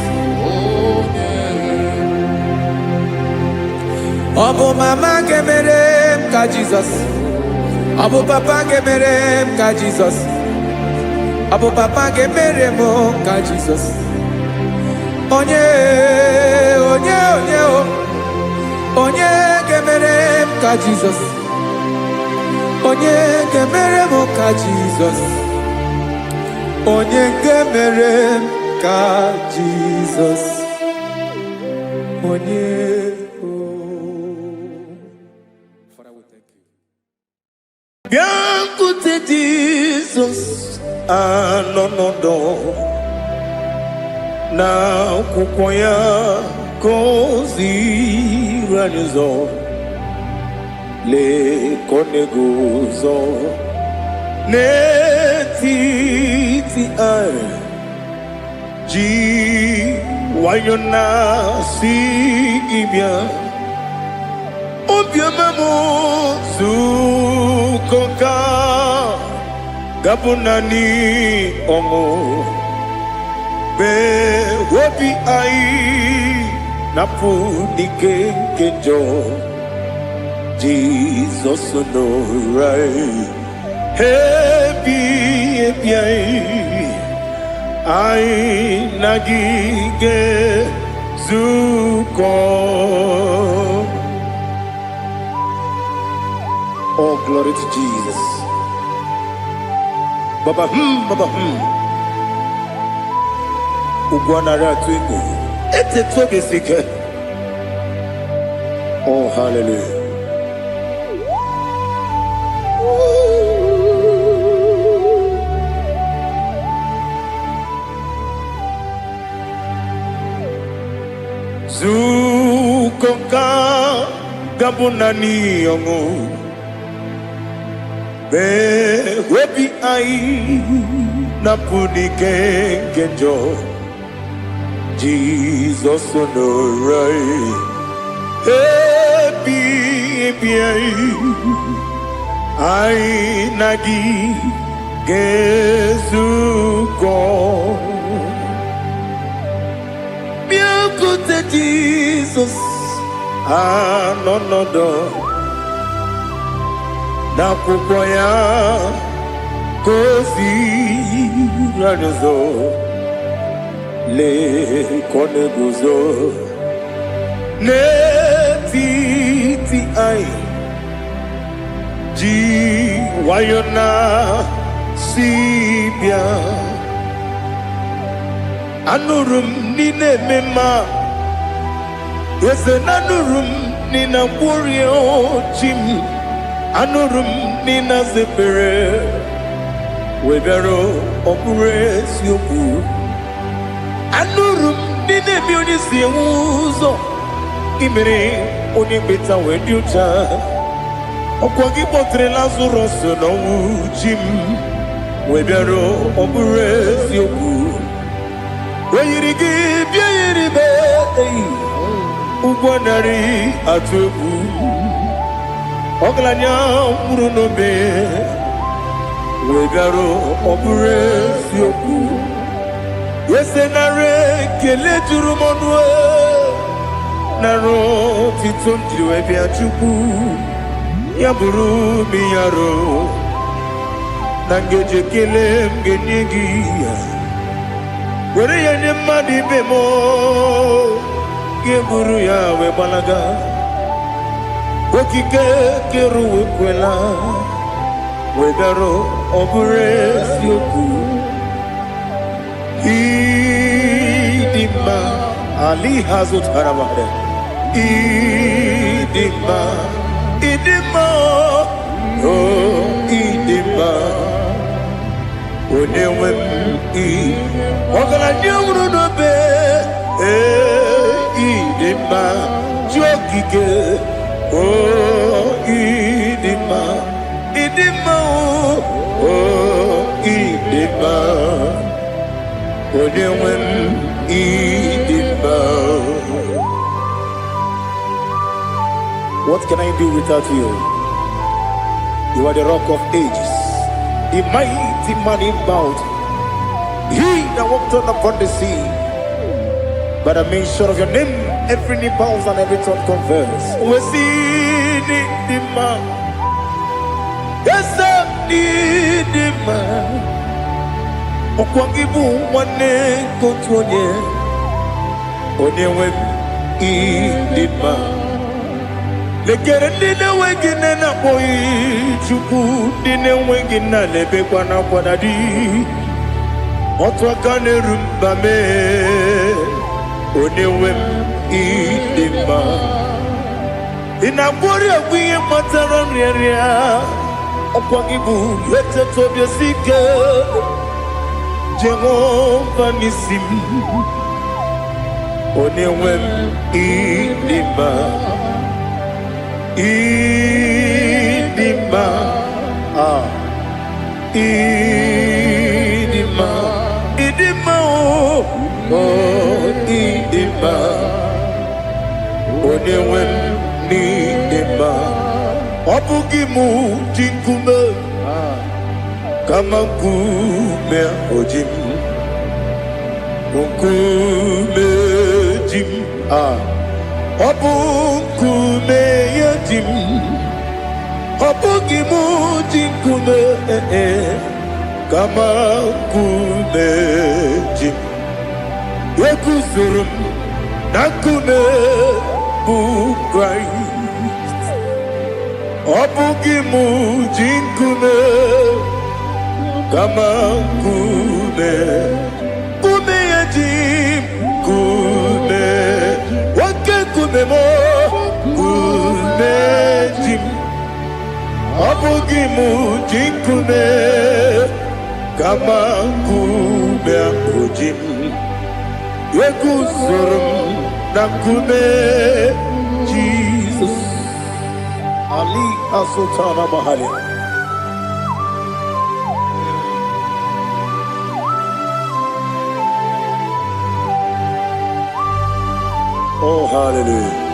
Obo mama gemere ka Jesus. Obo papa gemere ka Jesus. Obo papa gemere mo ka Jesus. Onye gemere ka Jesus. Onye gemere mo ka Jesus. Onye gemere ka Jesus. Onye Biancote Jesus anonodo na kukoya kozi ranizo le konegozo ne titi ai ji wayona sigibia Obiamamu zukoka gabunani omo be wobi ai napu dike kenjo Jesus no right happy anyị na gị ga-ezukọ. Oh, glory to Jesus. Baba, Baba, Ugwanara twingo. Ete toge sike. Oh, hallelujah. Zukoka gabunani yongo. Be webi ai na punike kenjo. Jesus no right. Happy ai nagi gezuko. Biakute Jesus no na kukoya kosi ranozo le koneguzo ne titi ai ji wayona sibia anurum nine mema yese nanurum nina kurio chim anurum nina zepere webero opure sioku anurum nine miunisi uzo imere onibeta weducha okwagi potre Lazarus no jim webero opure sioku weyirigi biayiribe ugwanari atubu oglanya murunobe wegaro obure sioku yesenare kele turumonwe naro titondriwe biachuku yaburu miyaro nangeje kele mgenyigi were yanye madi bemo geburu ya we balaga okike keru wekwela wegaro obure sioku idima ali hazut harabade idima oh idima onewem ogala nyamru no be idima jokike oh idima oh idima onewem idima. What can I do without you? You are the rock of ages, the mighty man in battle, he that walked on upon the sea. By the mention of your name, every knee bows and every tongue confess. We see the man. Yes, the man. Okwangibu wane kotuonye. Onyewe idima. Lekere nine wengine na boy chuku nine wengine lebe kwa na kwadadi. Otwakane rumbame. Onewem idima inabori agwiye matara nria okwagibu lete tobye sike Jehova nisim onewem idima idima idima oh idima onewem idima obugi mu jinkume kama nkume ojim nkume jim obu nkume yajim obugi mu jinkume kama nkume ji eguzoro m na nkume bụ Kraịst. Ọ bụghị m ji nkume kama nkume, nkume ya ji nkume, nwoke nkume m nkume ji m. Ọ bụghị m ji nkume kama nkume ahụ ji m, eguzoro m na nkume Jizọs. Ali Asotana Mahalia. Oh, hallelujah.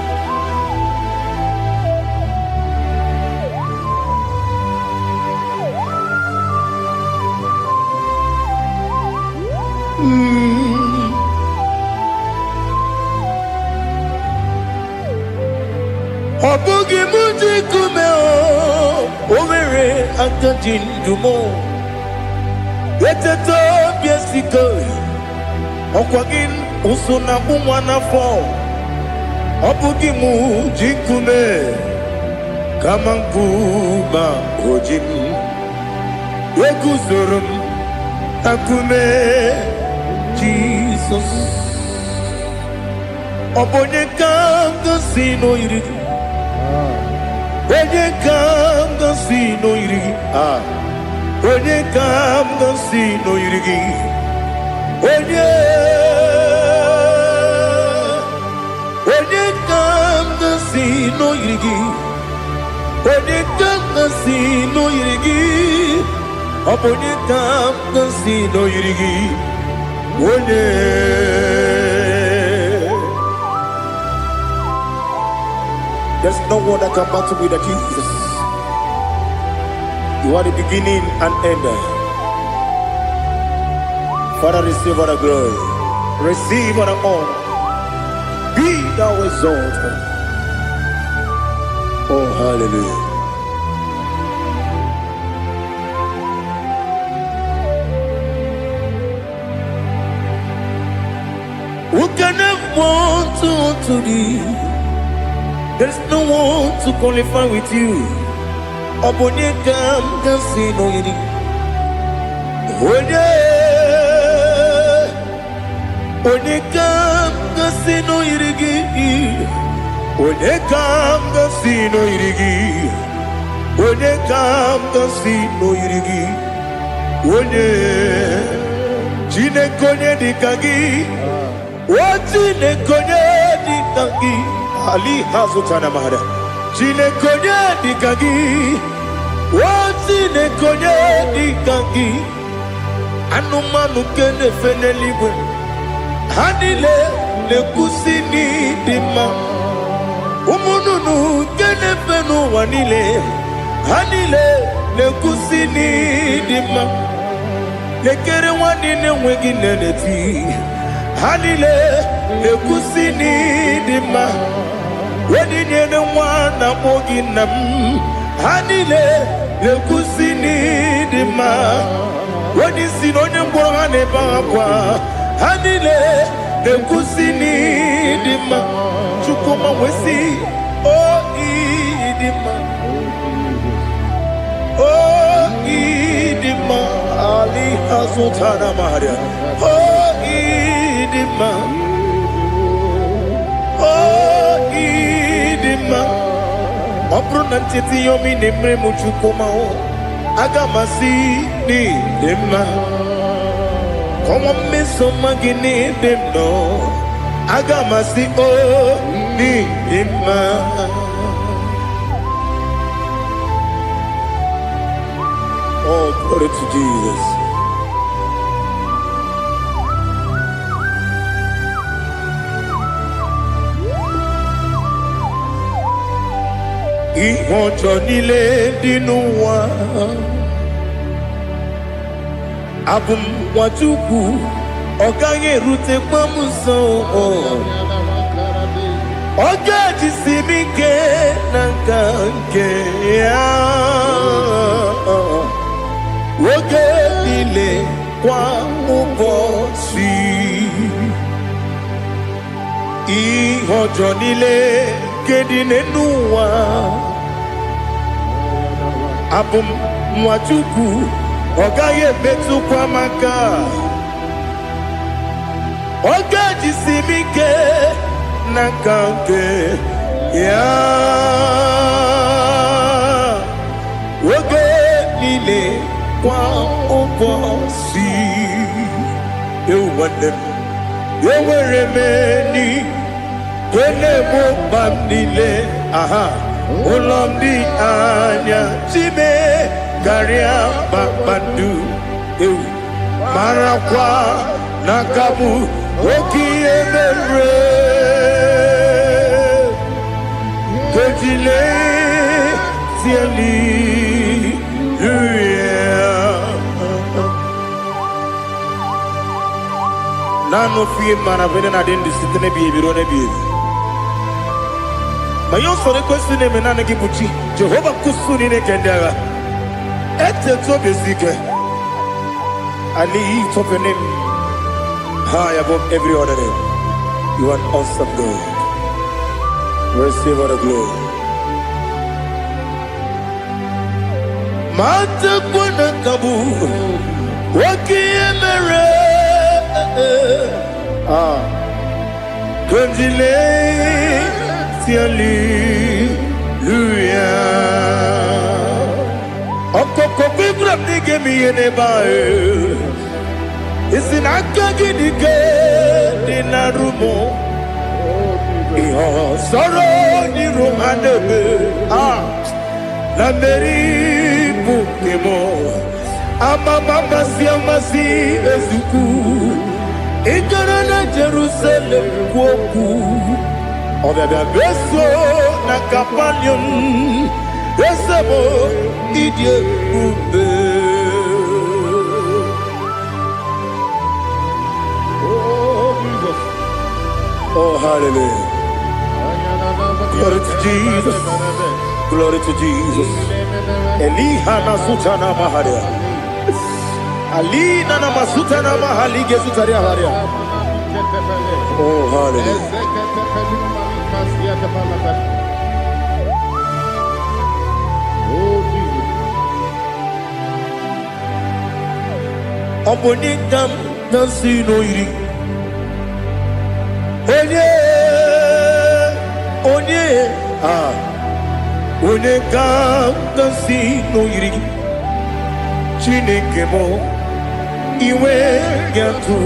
Ọ bụghị m ji nkume o nwere aka ji ndụ m, eteta obi esiko ọkwa gị ụsụ na nwa n'afọ. Ọ bụghị m ji nkume kama nkume ahụ ji m, eguzoro m na nkume Jizọs. Ọ bụ onye ka m gosi n'oyiri gị, onye ka m gosi n'oyiri gị, onye ka m gosi n'oyiri gị, onye ka m gosi n'oyiri gị, onye ka m gosi n'oyiri gị, ọ bụ onye ka m gosi n'oyiri gị, onye. There's no one that can battle with Jesus. You are the beginning and end. Father, receive all the glory, receive all the honor. Be thou exalted. Oh, hallelujah. Who can have one to thee? There's no one to qualify with you. Obonye kam kasi no yiri. Onye kam kasi no yiri. Onye kam kasi no yiri. Onye kam kasi no yiri. Onye jine konye dikagi. Wajine konye dikagi. Ali Hazutana Mahada. Jine konye dikagi. Wajine konye dikagi. Anumanu kene fene libwe. Hanile le kusini dima. Umununu kene fenu wanile. Hanile le kusini dima. Lekere wanine wengi neneti. Hanile le kusini dima. Wedi nyene wana mogi nam. Hanile le kusini dima. Wedi sinonye mbwangane bakwa. Hanile le kusini dima. Chukuma wesi o idima. O idima. Ali Hazutana Maria. O idima. Opro nantiti yomi nemre muchukoma o agamasi ni dema komo meso magini demno agamasi o ni dema. Oh, glory to Jesus. Ihojo nile dinuwa abum watuku oganye rute pamuso ogaji simike nankanke ya oge nile kwa ubosi ihe ọjọọ niile nke dị n'ụwa. Abụ m nwa Chukwu, ọ gaghị emetụkwa m aka. Ọ ga-ejisi m ike n'aka nke ya. Oge niile kwa ụbọchị. Ewu nwanne m, enwere m enyi na-egbo mkpa m niile. Ụlọ m dị anya chime karịa kpakpando. Ewu marakwa n'aka m oke ihe mere. Ejile tieli nano fie mana vene na den disitene bi ebiro ne bi. Ma yo sore kwesi ne menana gi buchi Jehova kusuni ne kendara. Ete to besike. Ali top your name high above every other name. You are awesome God. Receive all the glory. Mata kuna kabu waki emere. Kondile tiali luya. Okoko bibra nige mi ene bae. Isina kagi nige dinarumo. Iho soro ni romanebe. La meri bukemo. Ama mama si amasi ezuku. Ikarana Jerusalem woku. Obebe beso na kapanion. Besebo idie ube. Oh, Jesus. Oh, hallelujah. Glory to Jesus. Glory to Jesus. Elihana sutana maharia. Alina na masuta na mahali gesutaria haria. Oh, hallelujah. Oh, Jesus. Obonikam nasino iri. Onye Onekam nasino iri. Chineke mo iwe gatu.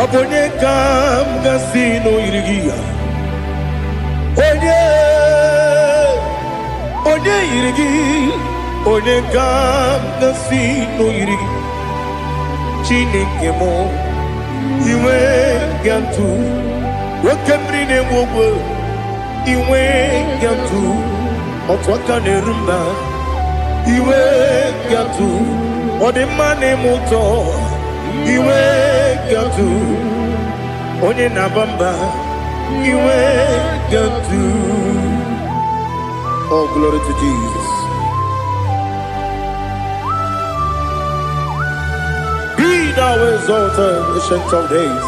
Obonekam nasino iri. Onye iri. Onekam nasino iri. Chineke mo iwe gatu. Wakemri ne wowo iwe gatu. Otwaka ne rumba iwe gatu. Odemane moto iwe gatu. Onye nabamba iwe gatu. Oh, glory to Jesus. Be thou exalted, ancient of days.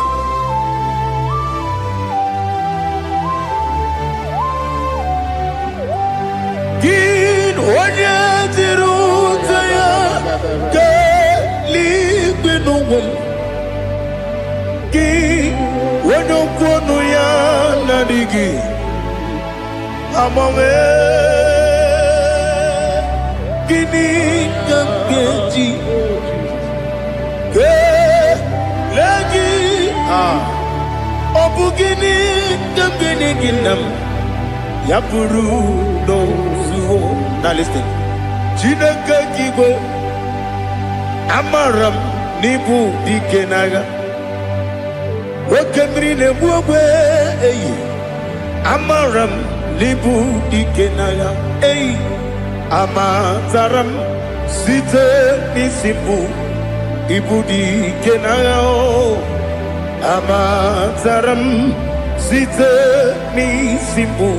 Gin onye jiruta ya ke ligbinu. Gin onye kwonu ya nadigi amame. Gini kamkeji ke lagi obugini kamgini ginam yapuru no zuho. Now listen. Chineke kibo amaram nibu dikenaga. Wakemri ne buwe eyi amaram nibu dikenaga. Eyi amataram site nisibu ibu dikenaga. Amataram site nisibu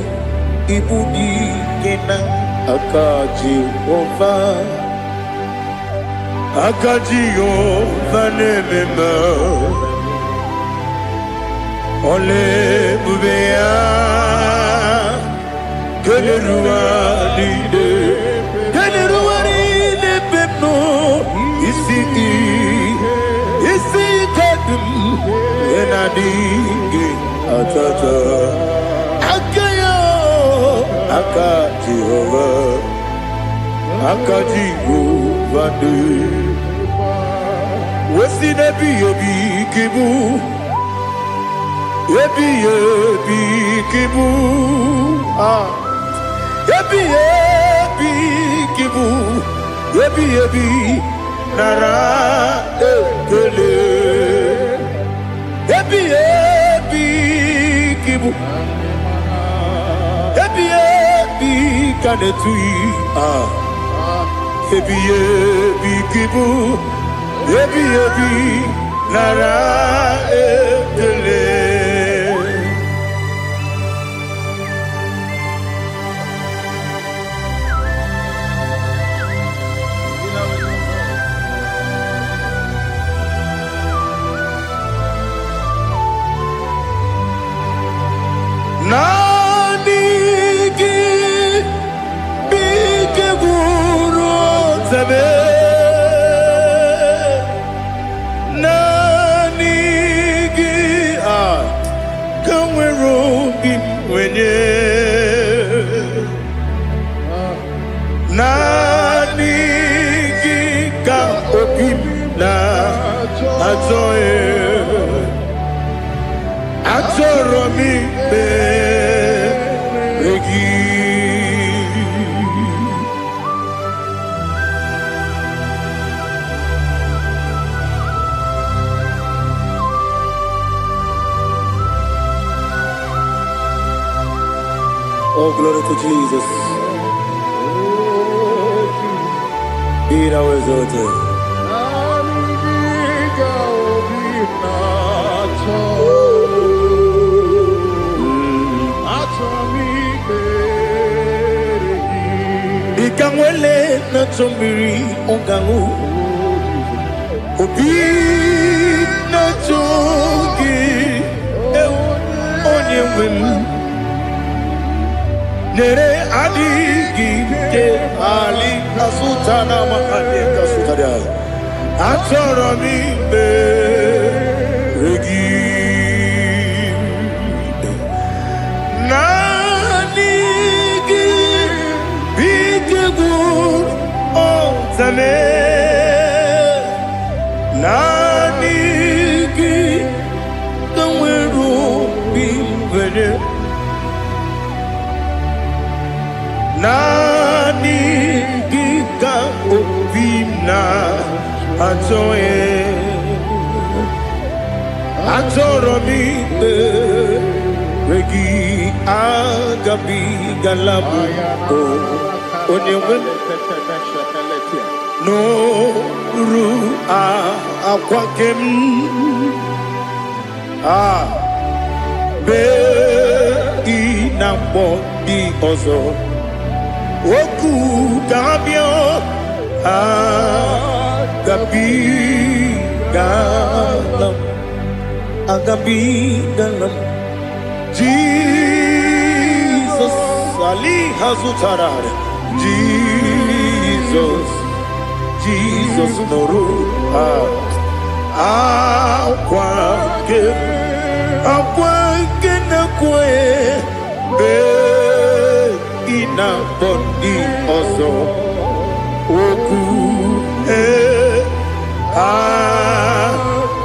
ibu dikenaga. Akaji Ova nemema Ole bubea Keleruaride Keleruaride Pepno Isi Kadum Enadingi Atata Akayo Aka Jehovah Aka Jehovah Wesi nebi yebi kibu Yebi kibu Yebi kibu Yebi nara ekele Yebi kibu Yebi kanetui Yebi kibu Yebi nara ekele Nanigi bike guru zabe Nanigi kamweru bimwenye Nanigi ka opimna azoe Atoro mi beregi Oh, glory to Jesus. Be thou exalted. Ikangwele na chombiri ongangu Obi na chogi onye wim Nere adigi ke ali kasutana mahali kasutaria Atoro mi beregi Zame Nanigi Kamweru Bimwene Nanigi Ka Obimna Atoye Atoro mi Regi Agabi Galabu Onyewe No ru akwakem be inambo di ozo oku kabio agabi galam Jesus Ali Hazutarare Jesus noru akwake na kwe be ina bondi ozo oku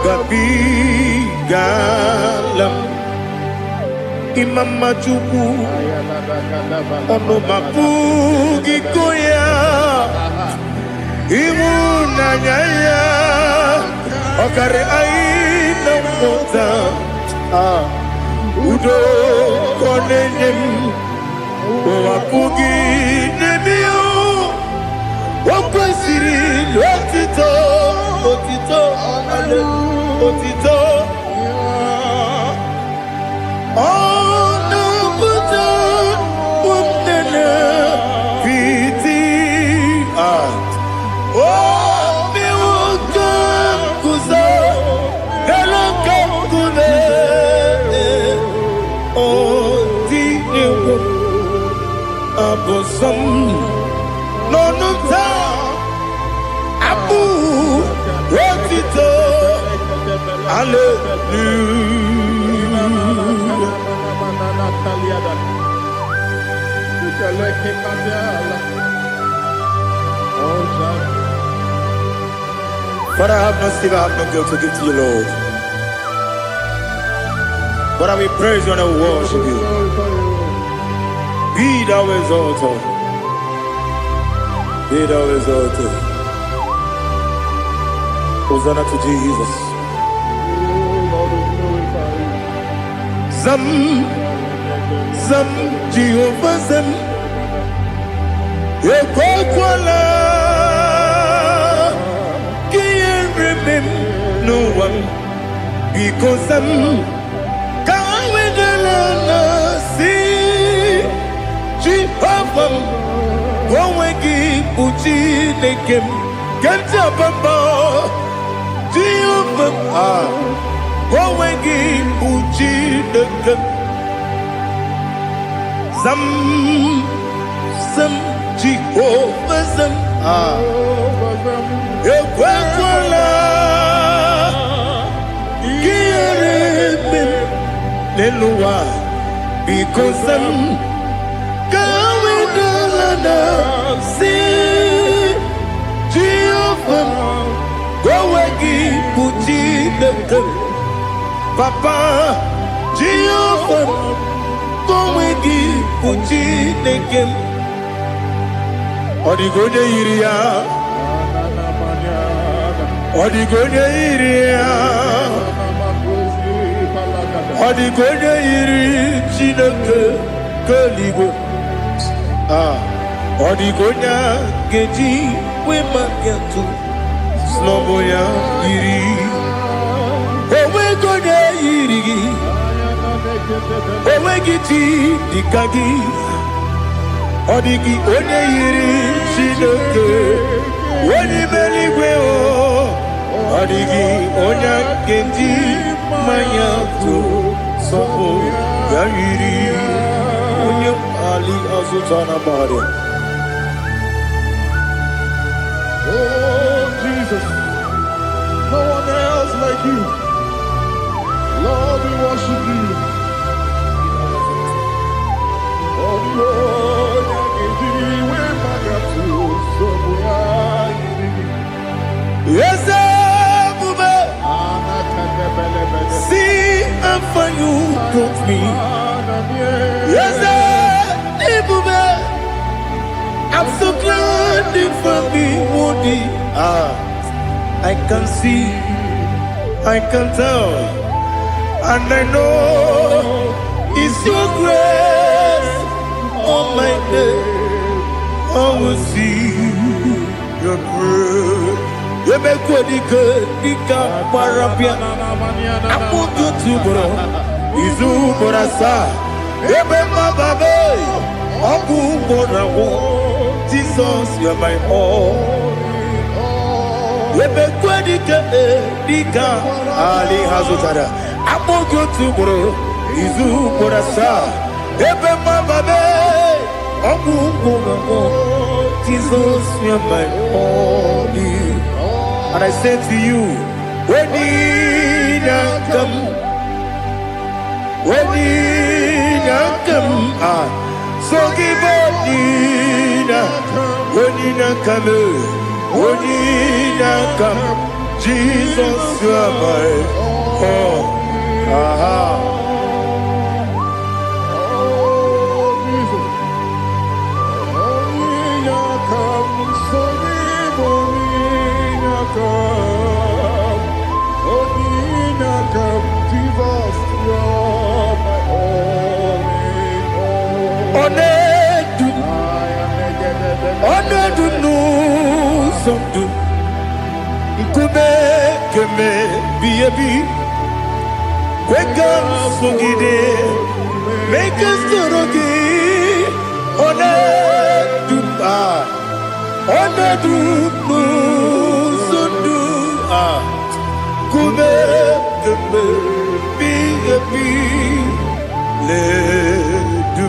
gabi galam Imam majuku ono mapugi koya Imuna nyaya Okare aina mota Udo konenyem Wapugi nemio Wakwesiri Otito Otito Ono buta Umnene Piti Oh, mi uka kuzo, hello kule. awesome. No, no, Abu, Rotito, But I have no silver, I have no gold to give to you, Lord. But I will praise you and I will worship you. Be thou exalted. Be thou exalted. Hosanna to Jesus. Zam, Zam, Jehovah Zam. Yekokwala, can't remember no one because Zam. Jehovah, Gowegi Uchi Nekem, Ganta Bamba, Jehovah, Gowegi Uchi Nekem, Zam, Jehovah Zam, Yekwala, Kierebe, Nelua, because Zam. See Jehovah, Gowegi Puchi Nekem, Papa Jehovah, Gowegi Puchi Nekem, Odigonya Iria, Odigonya Iria, Odigonya Iri Chineke Kaligo. Odigonya geji we magetu sloboya iri owe gonya iri owe giti dikagi odigi onye iri Chineke woni meligwe o odigi onya geji mayatu sloboya iri onye ali azutana bare. Oh, Jesus, no one else like you. Lord, we worship you. Oh, Lord, yes, see how far you brought me. Yes, I'm so glad for me, Woody. I can see, I can tell, and I know it's your grace. On my day, I will see your grace. You make good, you can't parapia. I put you to bro. Izu borasa. You make my baby. Aku borawo. Jesus, you're my all. Lebe kwadika dika ali hazutara. Apogo tubro izu porasa. Lebe mababe okugo. Jesus, you're my all. And I say to you, when you come, so give up when you come, Jesus, you are my all. Keme biyabi kweka sugide make us torogi ona du sundu kume keme biyabi le du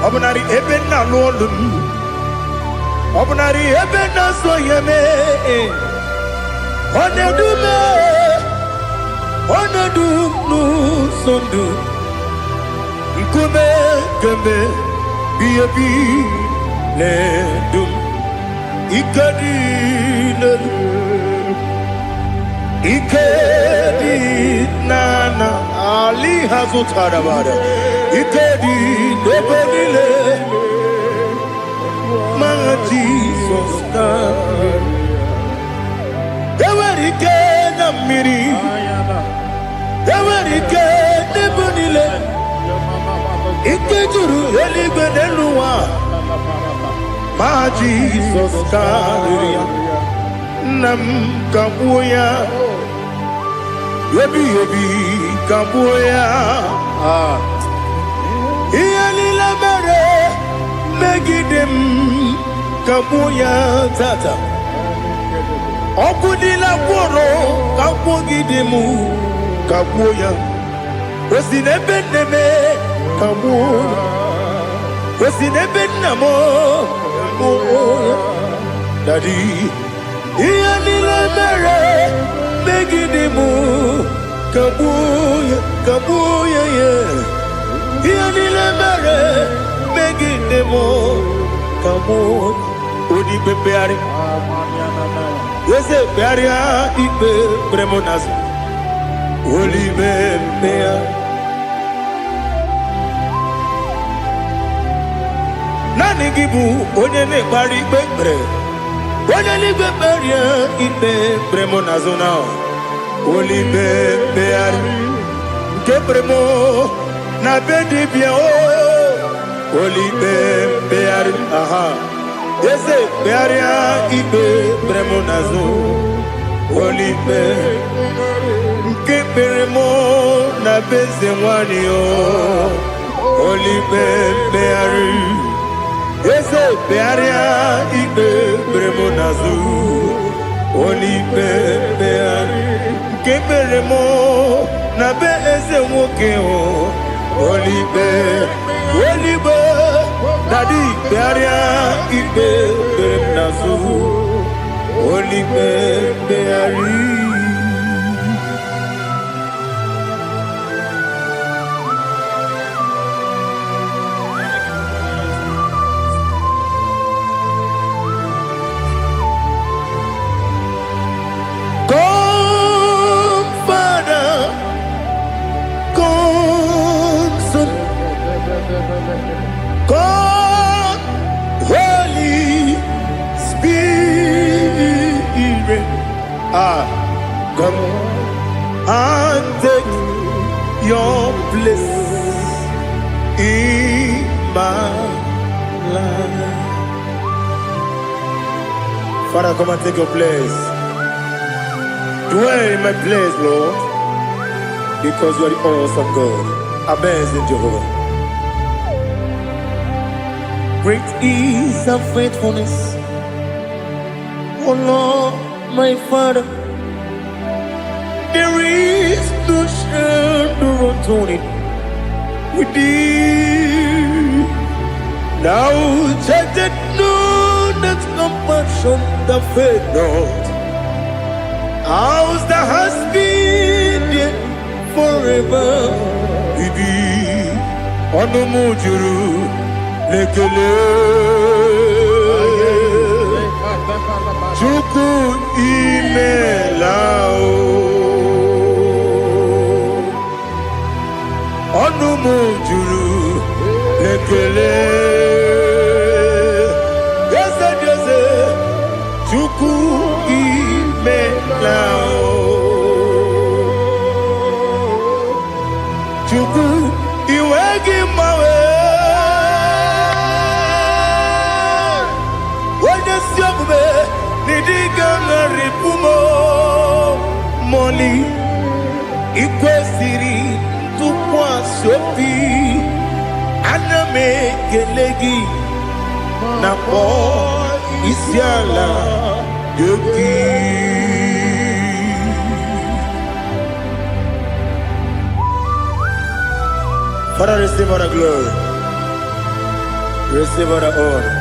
Obunari ebena lolum. Obunari ebena soyeme. Onedume. Onedunu sondu. Ikume kembe. Biyebi ledum. Ikadi ledum. Ikedi nana Ali Hazutarabara Ikedi Nebonile My Jesus Ewerike Namiri Ewerike Nebonile Ikejuru Elibeneluwa My Jesus Nam Kabuya Yebi Kabuya Iyalila mere Megidem Kabuya Tata Okudila Koro Kabugidemu Kabuya Osinebendeme Kabuya Osinebenamo Kabuya Daddy Iyalila mere Megidemu Kabuya, Kabuya, yeah. Iyalila mere Megidemu Kabuya. Odi bebeari. Yese bearia ibe bremonas. Oli bebea. Nani gibu onye ne bari bebre. Onye ni beberia ibe bremonazona. Oli bebeari. Kebremo na bedi bien o. Oli bebeari. Aha. Yese bearia ibe bremonazo. Oli be. Kebremo na bezemwani o. Oli bebeari. Yese bearia ibe bremonazo. Oli bebeari. Keberemo na be eze nwoke o. Olibe dadi bearia ibe nazu. Olibe beari. God, Holy Spirit, come and take your place in my life. Father, come and take your place. Dwell in my place, Lord, because you are the awesome God. Amazing Jehovah. Great is thy faithfulness, O Lord, my Father. There is no shadow of turning with thee. Now check that no, that compassion that faith not. Ours that has been there forever. Bibi, Onomujuru. Lekele Chuku imelao Onumujuru Lekele Yese Chuku imelao Chuku iwegi mawe Moli ikwesiri tukwa sopi aname gelegi na po isiala yoki. Father, receive our glory. Receive all the honor.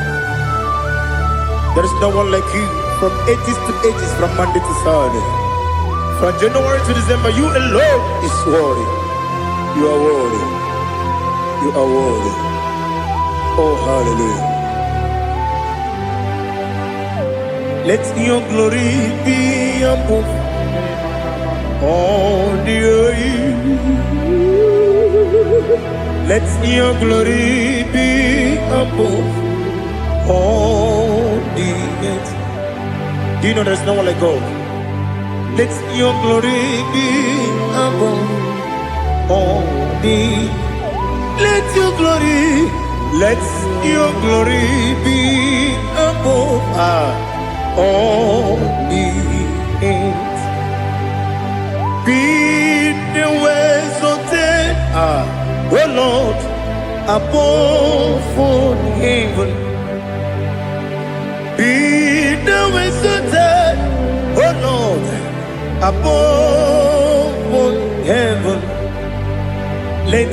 There is no one like you from ages to ages, from Monday to Saturday. From January to December, you alone is worthy. You are worthy. You are worthy. Oh, hallelujah. Let your glory be above all the earth. Let your glory be above all the earth. Do you know there's no one like God? Let your glory be above all the earth. Let your glory be above all the earth. Be the ways of death, oh Lord, above all heaven. Be the ways of death, oh Lord, above all heaven. Let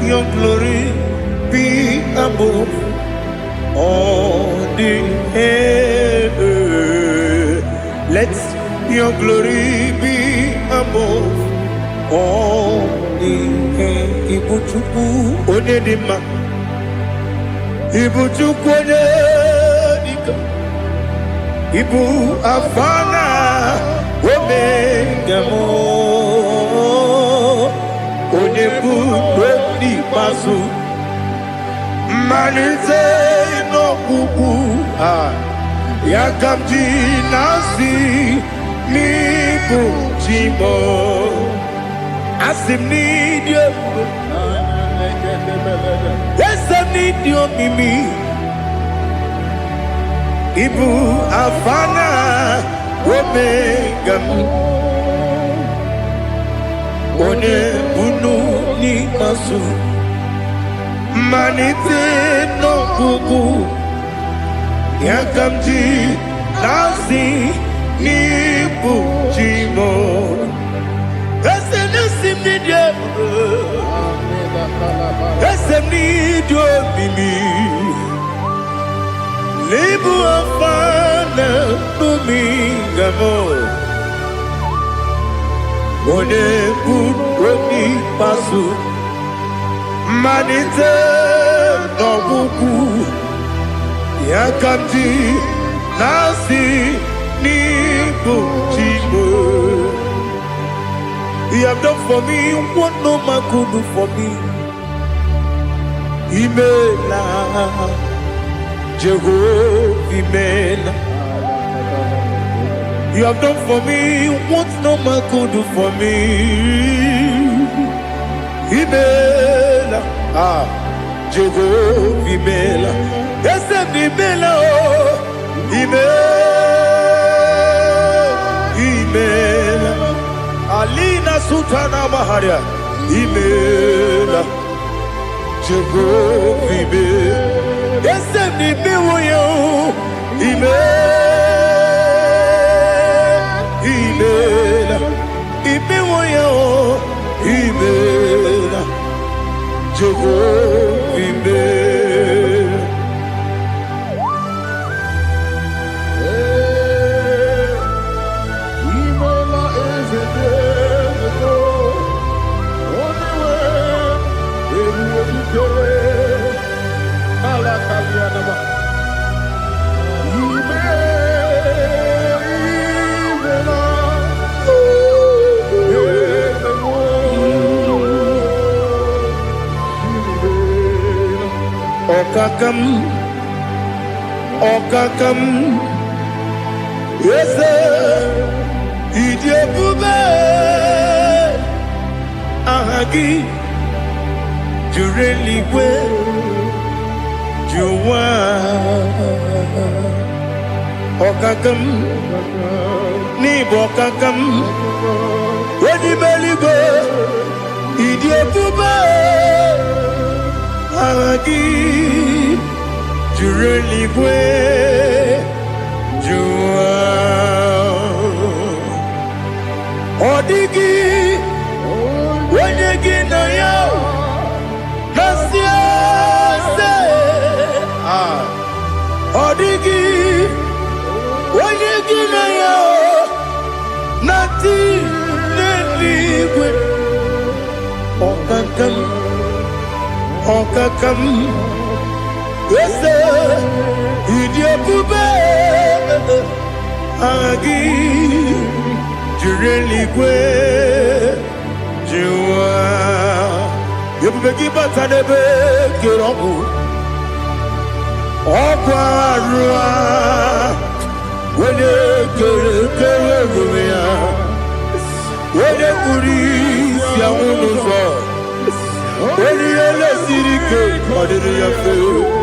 your glory be above all the earth. Let your glory be above all the earth. Ibuchukwu onedima, Ibuchukwu onedika, Ibu afana omega mo, onebu doni pasu. Manite no kuku yakamji nasi niku chimo asim nidio esem nidio mimi ibu afana omega one bunu ni masu. Manite no kuku yakamji nasi nipu chimo esem nasim nidio esem nidio mimi libu afana numingamo one budoni pasu. Manite no kuku yakamji nasi niku chimo. You have done for me what no man could do for me. Imela Jehovah Imela. You have done for me what no man could do for me. Imela, Jehovah Imela, Esem Imela, Imela, Alina Sutana Maharia, Imela, Jehovah Imela, Esem Imela, Imela, Imela, Imela. Jehovah Imela. Imela is a devil. Only way we will do it. Alakalianaba. Okakam, yes, Idiabube, Ahagi, you really will, you want. Okakam, Nibokakam, when you belly go, Idiabube, Ahagi. You really way you are. Odigi, when you get now, Nasia say, Okakam, yes, Idia Pube, Agi, Jureligwe, Jua, you begi batanebe, Kiroku, Okwarua, when you Kerumia, when you Kuris, Yamunuzo. When you let City Cake, what did you feel?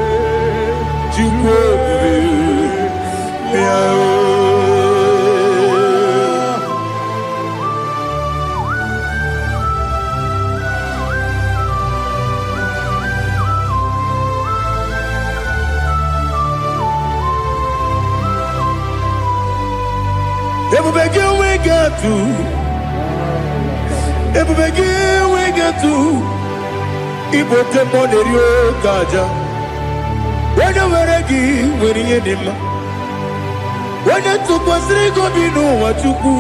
we get to. Ibo tempo de rio gaja. When you were a gay, when you did when you took was Rico Bino, what you do.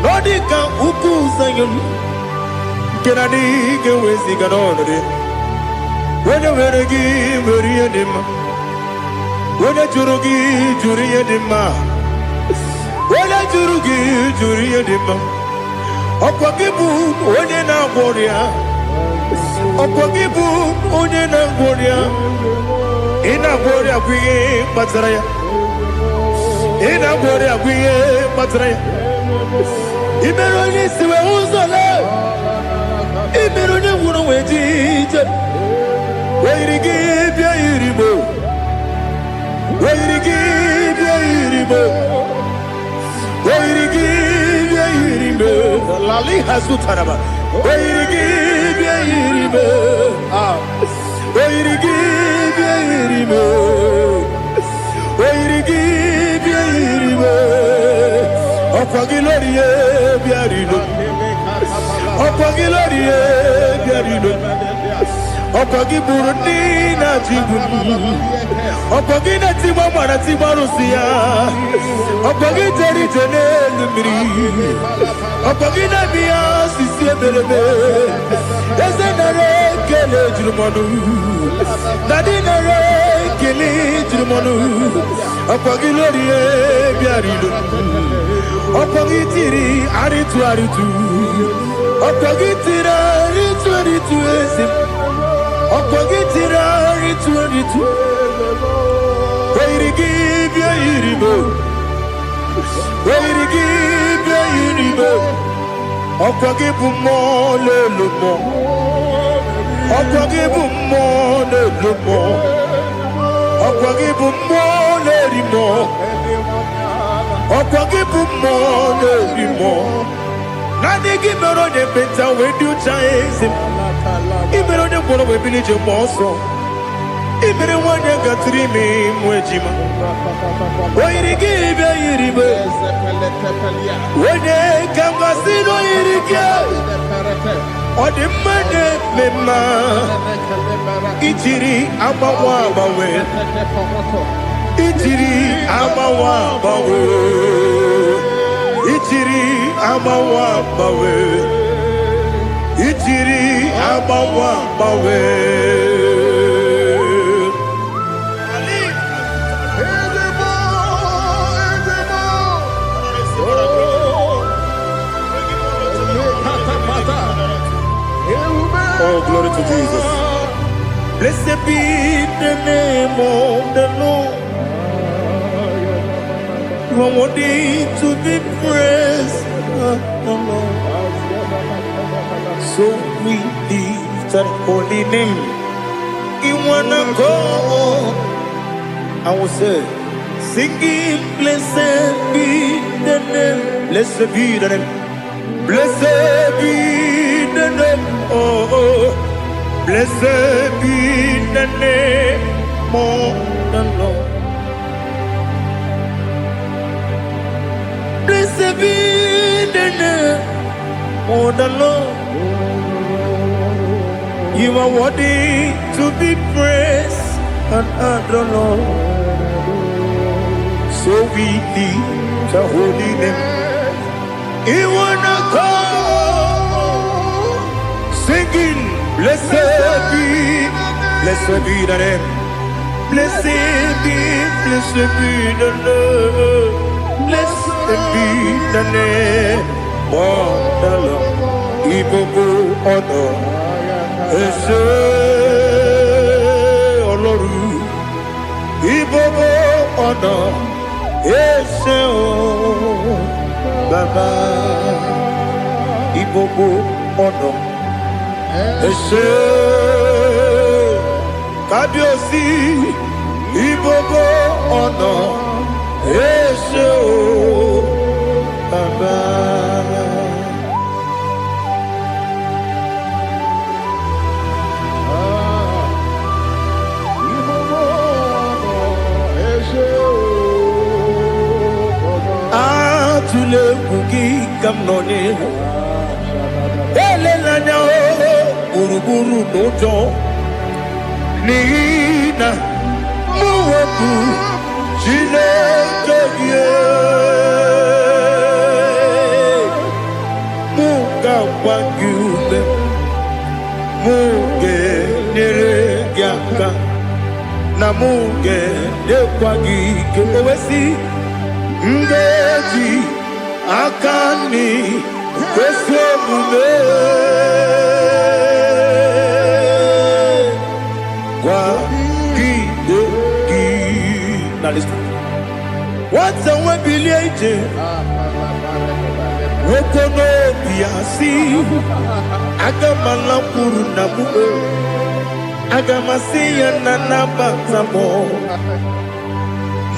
Nodika Uku Sayon. Can I dig away sing on it? When you were a gay, when you did when you Jurugi, Juria Dima. When I Jurugi, Juria Dima. Opakibu, when you now warrior. Opogibu onye na ngoria ina ngoria kwiye batraya ina ngoria kwiye batraya imero ni siwe uzole imero ni wuro wejije weirigi bia iribo weirigi bia iribo weirigi bia iribo lali hasutaraba weirigi bia iribo weirigi bia iribo weirigi bia iribo okwagilorie bia iribo okwagilorie bia iribo okwagiburundi na jibu okwagina timama na timarusia okwagiteri tene lumiri okwagina biya sisi ebelebe ezenare kele jirumonu nadinare kele jirumonu okwagilorie biarido okwagitiri aritu okwagitira aritu esim okwagitira aritu weirigi bia iribo weirigi bia iribo okwagibu mo lelumo okwagibu mo lelumo okwagibu mo lerimo okwagibu mo lerimo nani gimero de beta we do chaizim imero de bolo we bilije monso imere wanya gatrimi mwejima oirigi bia iribo wene kamasino irige odimane mema itiri amawa bawe itiri amawa bawe itiri amawa bawe itiri amawa bawe Oh, glory to Jesus. Blessed be the name of the Lord. You are worthy to be praised, the Lord. So we lift that holy name. You wanna go? I will say, singing, blessed be the name. Blessed be the name. Blessed be the name. Oh, blessed be the name of the Lord. Blessed be the name of the Lord. You are worthy to be praised and adored, Lord. So we lift the holy name. You wanna go singing. Blessed be the name. Blessed be the name. Blessed be the name of the Lord. Ibobo ọ̀nà ẹ̀ṣẹ̀ Ọlọ́run. Ibobo ọ̀nà ẹ̀ṣẹ̀ o Baba. Ibobo ọ̀nà ẹ̀ṣẹ̀ Kábíyèsí. Ibobo ọ̀nà ẹ̀ṣẹ̀ o Baba. Atule kuki kamnoni elelanya uruburu nojo nina muweku Chineke muga wangume muge neregiaka na muge nekwagike owesi Ngeji akani kwesemume kwa gidegi. Now listen. What's a webileje? Wokono biasi. Agamala kuru namu. Agamasiya nanabatamo.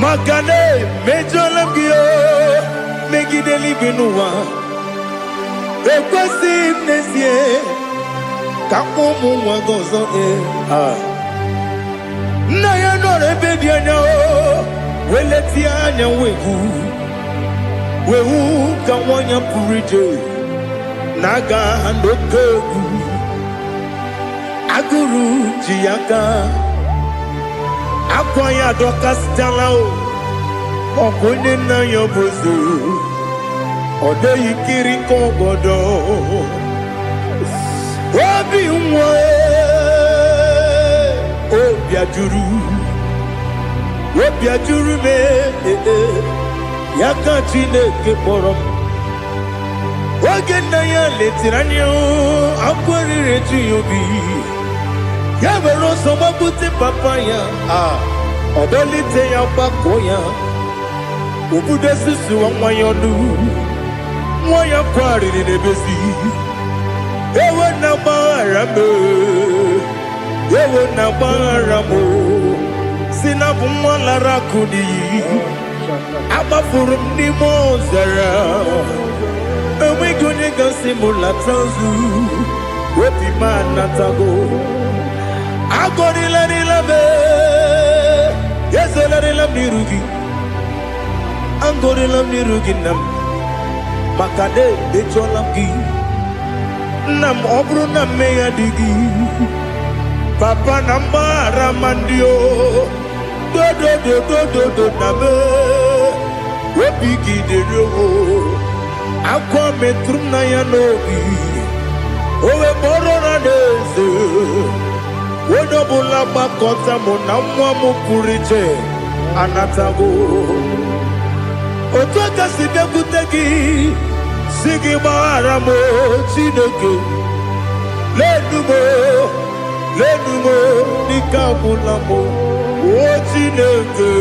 Magane mejolamgio megideli binua ekwesi nesie kapomu wagozo na ya no rebedi anya weleti anya wehu ka wanya purije naga ndoku aguru jiyaka Akwanya dokas talao Okone na yobozo Ode yikiri kogodo Obi mwe Obi ajuru me Yaka Chineke porom Oge na ya letiranyo Akwari reji yobi Yabero soma buti papaya Odolite ya bakoya Ubude susu wa mwayonu Mwaya kwari ni nebezi Ewe na barame Ewe na baramo Sinabu mwala rakudi Abafurum ni mozara Ewe gune gasi mula tanzu Wepi manatago Agorila nilabe Yesela nirugi Angorila nirugi nam Makade becholamgi Nam obru nam meya digi Papa nambara mandio Do nabe Wepigi de rogo Akwa metrum na yanogi Owe borona neze Wodobula bakota mona mwamu purije anatago Otoka sidekutegi Sigi baramo Chineke Lenumo Nikabulamo O Chineke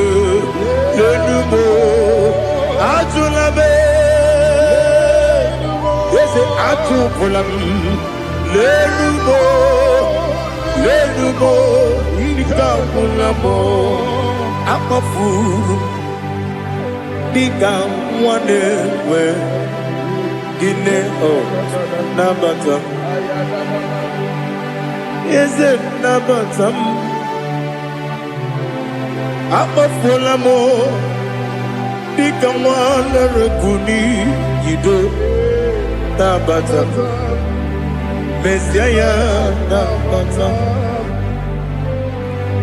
Lenumo Ajulabe Yese Ajubulam Lenumo Nikabulamo Amafuru Nikamwanewe Gine o Nabata Yese Nabatam Amafulamo Nikamwanewe Kuni Yido Nabata Messiah Nabata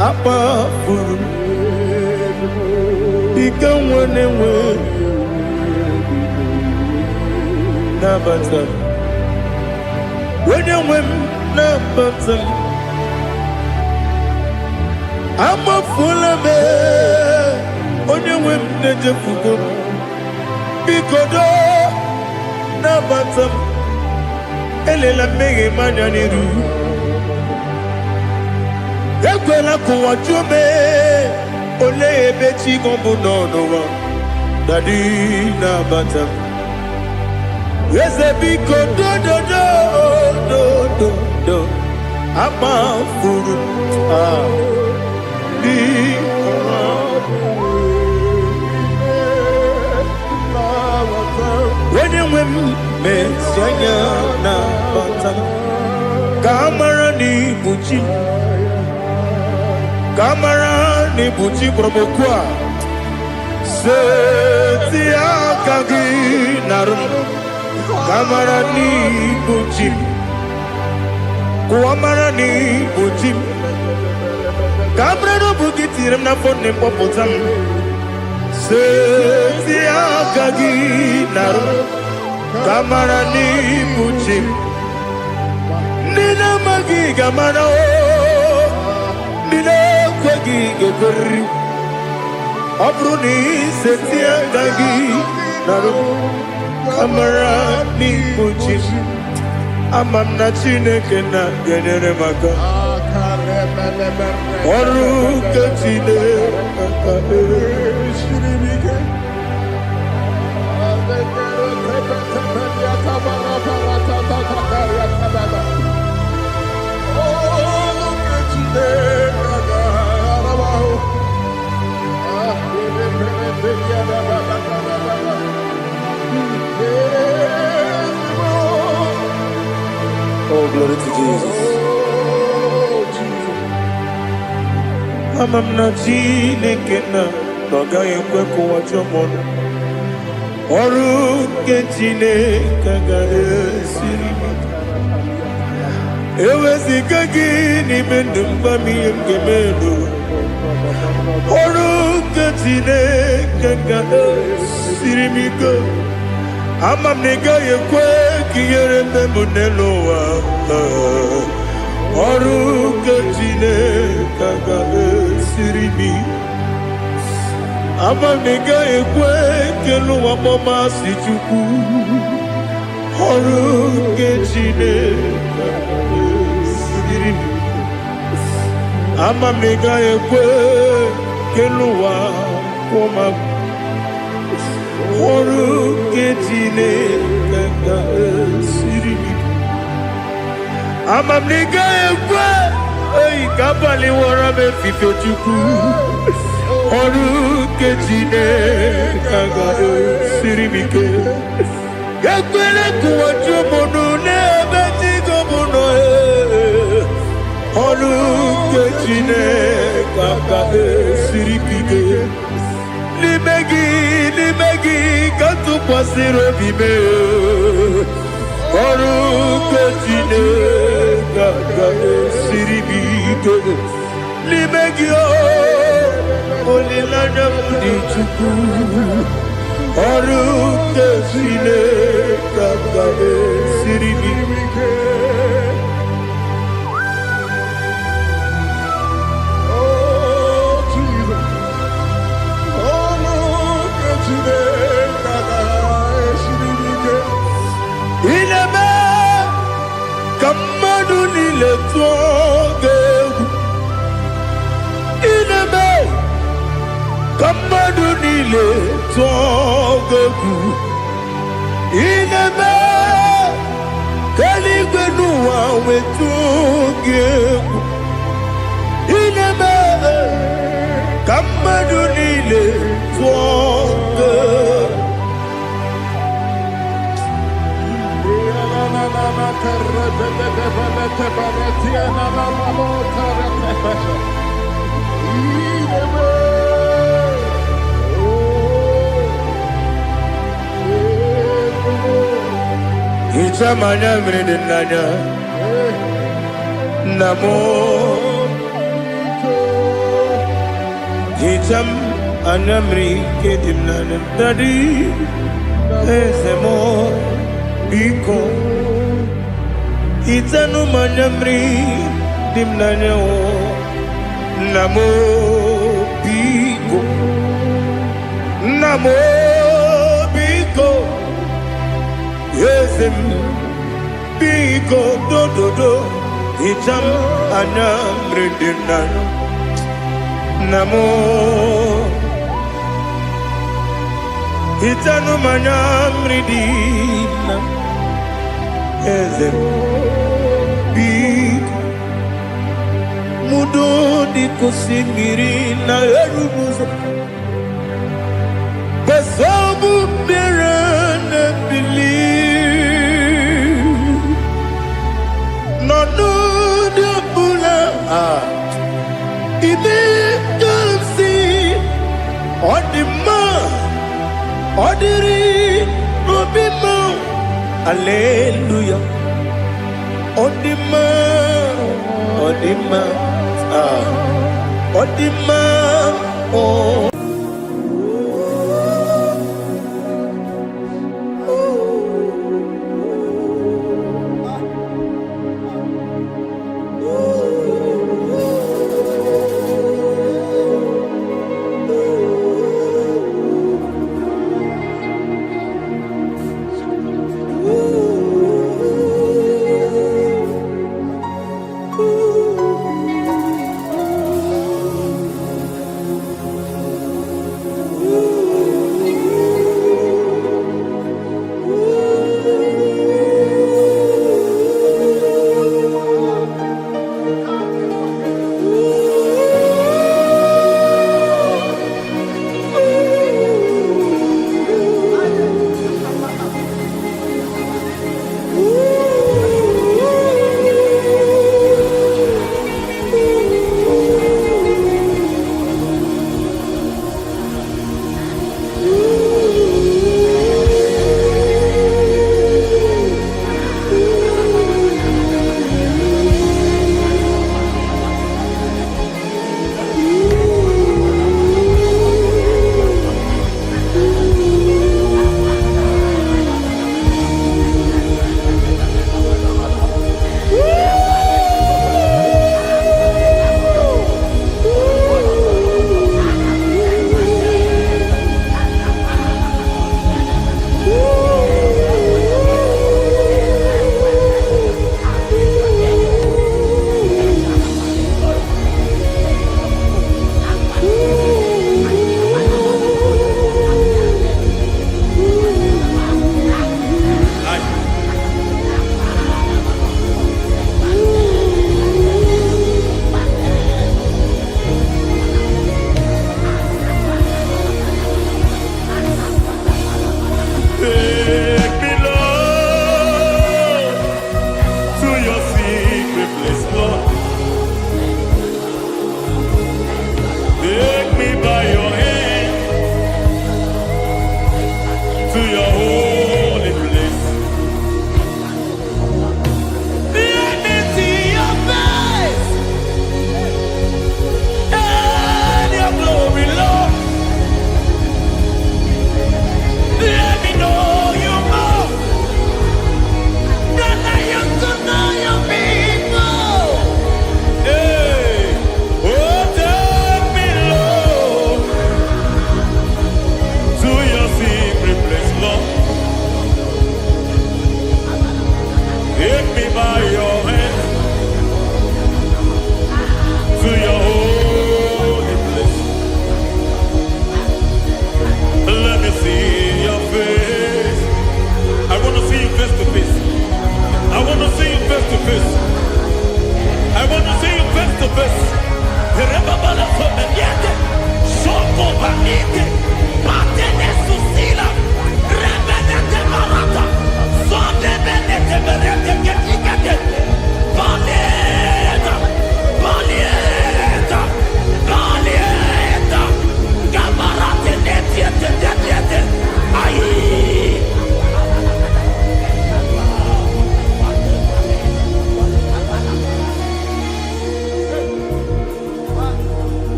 Apa furu Ikamwanewe Nabata When you win nabatam amafula me onye nwe m na-ejefugo bikodo nabatam elela mmehie m anya n'iru ekwela ka ụwa jụọ m olee ebe chi gị bụ n'ụwa dadi nabata m eze biko dododododo amafuru onye nwe m mesi anya nabata m ka amara n'ibu chi ka amara n'ibu chi kpọrọmokwu a seti aka gị narụ ka amara n'ibu chi kụwa mara n'ibu chi ka amara n'obu gị tinyere m n'afọ nne mkpọpụta m seti aka gị narụ ka amara n'ibu chi ndị na-amaghị ga-amara ndị na-ekweghị ga-ekweriri ọ bụrụ na iseti aka gị narụ ka amara n'ibu chi ama m na Chineke na-enyere m aka ọrụ nke Chineke aka esiri m ike Oh, glory to Jesus. Ama m na Chineke na ọ gaghị ekwe ka ụwa jụọ m ọnụ ọrụ nke Chineke ga-esiri m ike eweziga gị n'ime ndụ m gwa m ihe m ga-eme n'ụwa ọrụ nke Chineke ga-esiri m ike ama m na ị gaghị ekwe ka ihere mme m n'elu ụwa ọrụ nke Chineke ga-esiri m ike ama m na ị gaghị ekwe ka elu ụwa kpọmasị Chukwu ọrụ nke Chineke ga-esiri m ike ama m na ị gaghị ekwe ka elu ụwa kpọmasị ọrụ nke Chineke ga-esiri m ike ama m na ị gaghị ekwe oyi ka abalị wara m efife Chukwu ọrụ nke Chineke ga-esiri m ike ekwere ka ụwa jụọ m ọnụ n'ebe chi gị bụ nọ ọrụ nke Chineke ga-esiri m ike n'ime gị ka tụkwasịrị obi m ọrụ nke Chineke ga-esiri m ike n'ime gị olileanya m dị Chukwu ọrụ nke Chineke ga-esiri m ike ineme ka mmadụ niile tụọ gị egwu ineme ka mmadụ niile tụọ gị egwu ineme ka eluigwe n'ụwa wee tụọ gị egwu ineme ka mmadụ niile tụọ gị egwu Hichamanya mmiri n'anya nna m hicham anya mmiri nke dị m n'anya dadi eze m biko Itanu manyamri dimnanyo namo biko yezem biko do itam anyamri dimnanyo namo itanu manyamri dimnanyo yezem big mudo di kusingiri na erubuzo besobu berene believe no no de bula ibe dansi odima odiri obima hallelujah Odima, oh.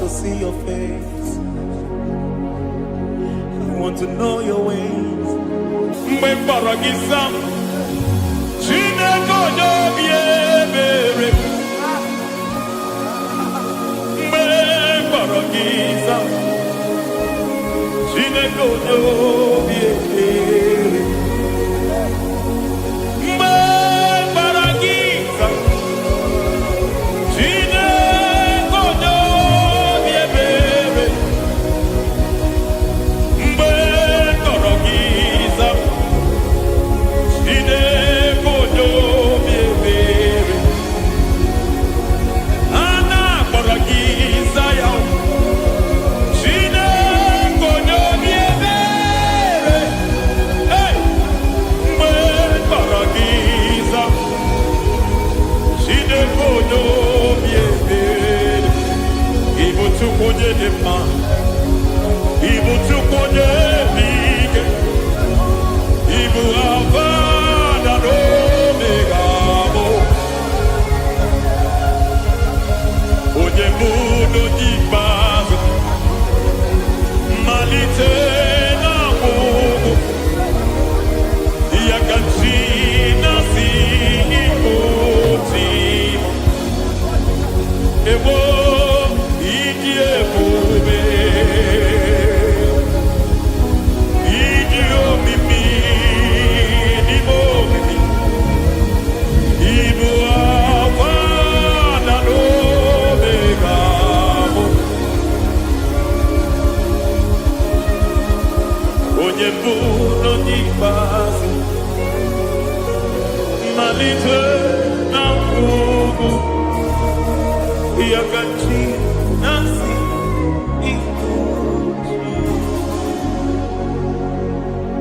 to see your face. I want to know your ways. Mbe baragisa,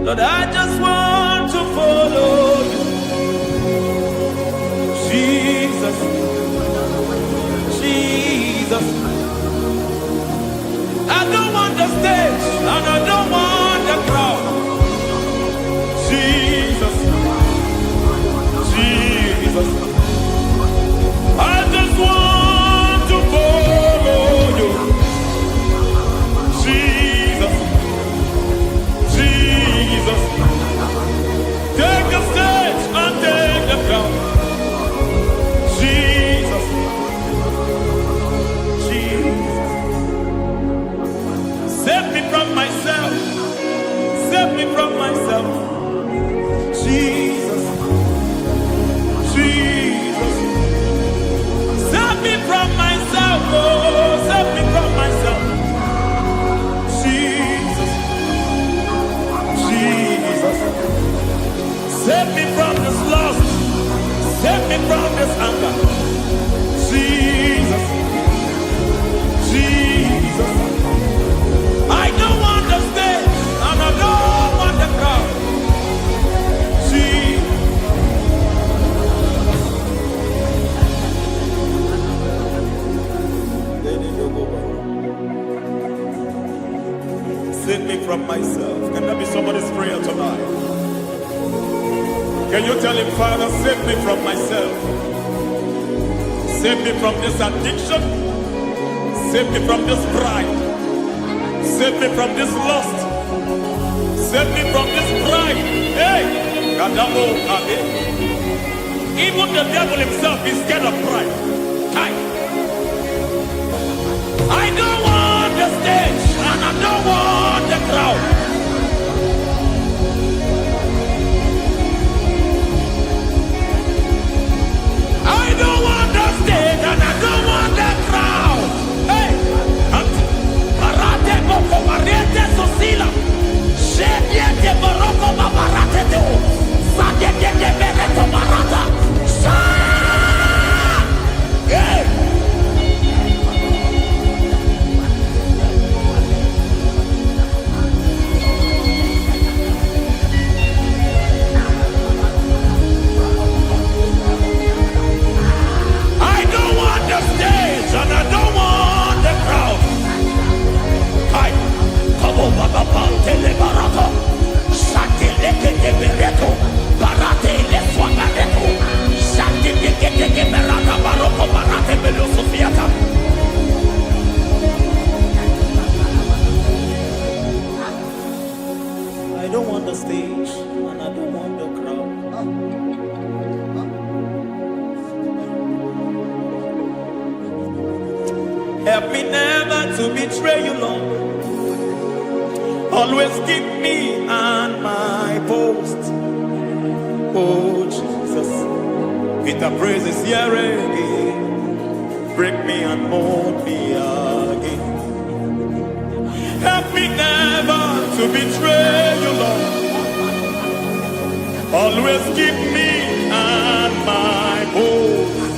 Lord, I just want to follow you. Jesus, Jesus. I don't want the stage and I don't want the crowd. Jesus, Jesus. I just want to follow you. Jesus, Jesus. Take the stage and take the crown. Jesus, Jesus. Save me from myself. Save me from myself. Jesus, Jesus. Save me from myself. Oh, save me from myself. Jesus, Jesus. Save me from this lust. Save me from this anger. Jesus, Jesus. I don't want the stage and I don't want the crowd. Jesus. Save me from myself. Can that be somebody's prayer tonight? Can you tell him, Father, save me from myself. Save me from this addiction. Save me from this pride. Save me from this lust. Save me from this pride. Hey! Kadamo Ade. Even the devil himself is scared of pride. Hi. I don't want the stage and I don't want the crowd. I don't want the stage and I don't want the crowd. Hey! Barate boko mariete sosila. Shediete boroko babarate teo. Sadete bereto barata. Sa! Help me never to betray you, Lord. Always keep me on my post. Oh Jesus, with the praises here again, break me and mold me again. Help me never to betray you, Lord. Always keep me on my post.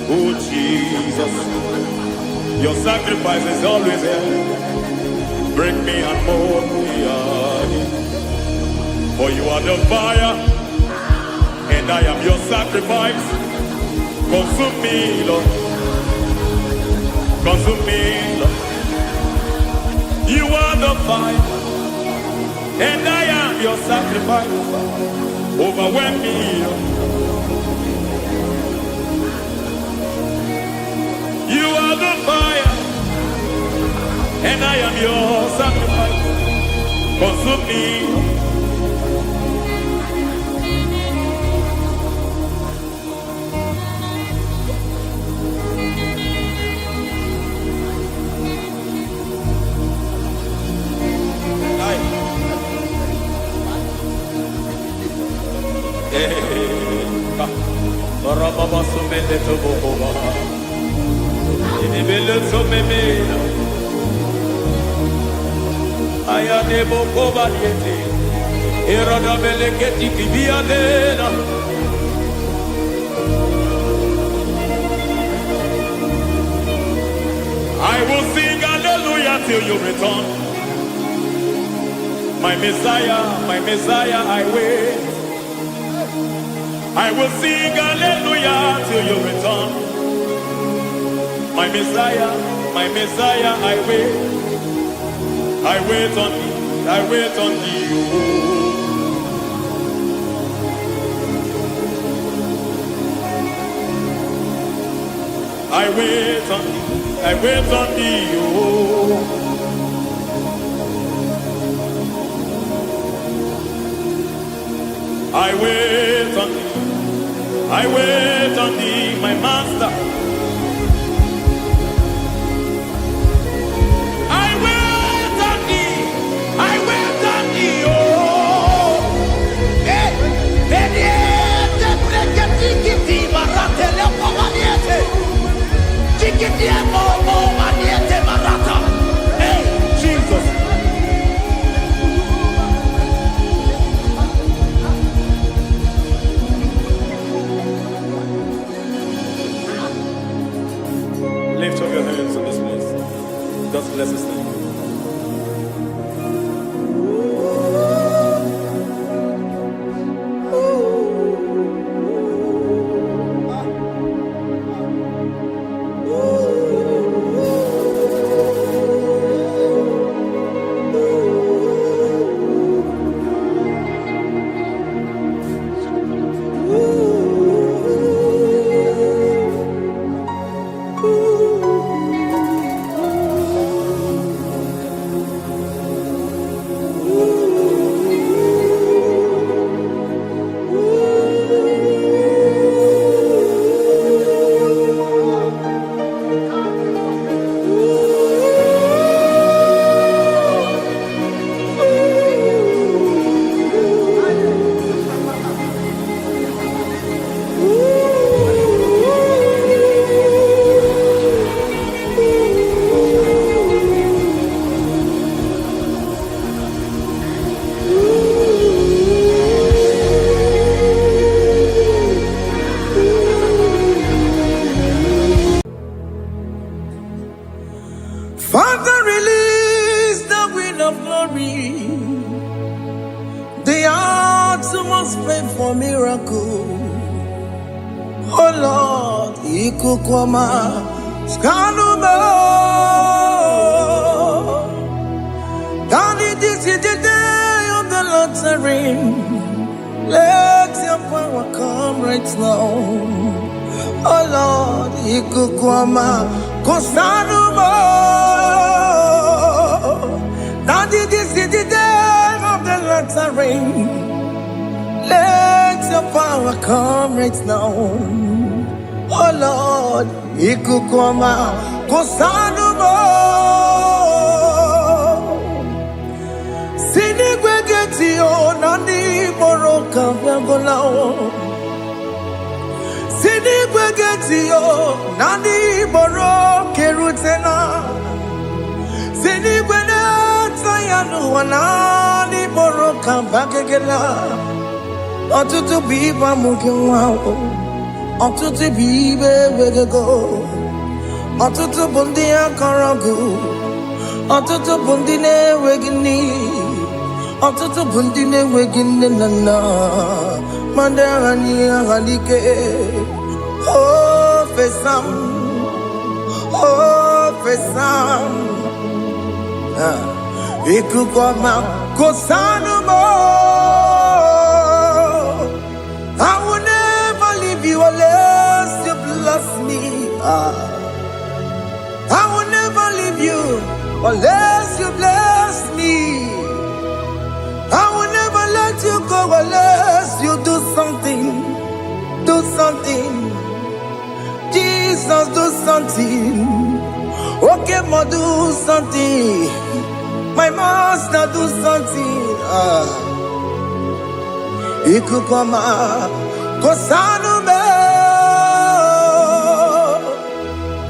Oh Jesus, your sacrifice is always here. Break me and mold me again. For you are the fire, and I am your sacrifice. Consume me, Lord. Consume me, Lord. You are the fire, and I am your sacrifice. Overwhelm me, Lord. You are the fire, and I am your sacrifice. Consume me. I will sing hallelujah till you return. My Messiah, I wait. I will sing hallelujah till you return. My Messiah, I wait. I wait on thee, I wait on thee. I wait on thee, I wait on thee. Oh. I wait on thee, my master. I wait on thee, I wait on thee, oh. Hey, Jesus. Lift up your hands in this place. Just bless His name. Father, release the wind of glory. The hearts must pray for miracle. Oh Lord, Ikukwama, Skanuba. Daddy, this is the day of the Lord's reign. Let your power come right now. Oh Lord, Ikukwama, Kosanuba. Daddy, this is the day of the Lord's reign. Let your power come right now. Oh Lord, Ikukwama, Kosanumo Sinigwegetio Nani Moroka Vyangolao Sinigwegetio Nani Moroke Rutena Sinigwene Tayanu Wanani Moroka Vakegela Otutu Biba Mukiwao Otutu Bibe Wegego Otutu Bundi Akaragu Otutu Bundi Wegini Otutu Bundi Wegini Nana Mandarani Halike Oh Fesam Ikukoma Kosanumo I will never leave you unless you bless me. I will never leave you unless you bless me. I will never let you go unless you do something. Do something. Jesus, do something. Okay, ma, do something. My master, do something. Ikukoma Kosanume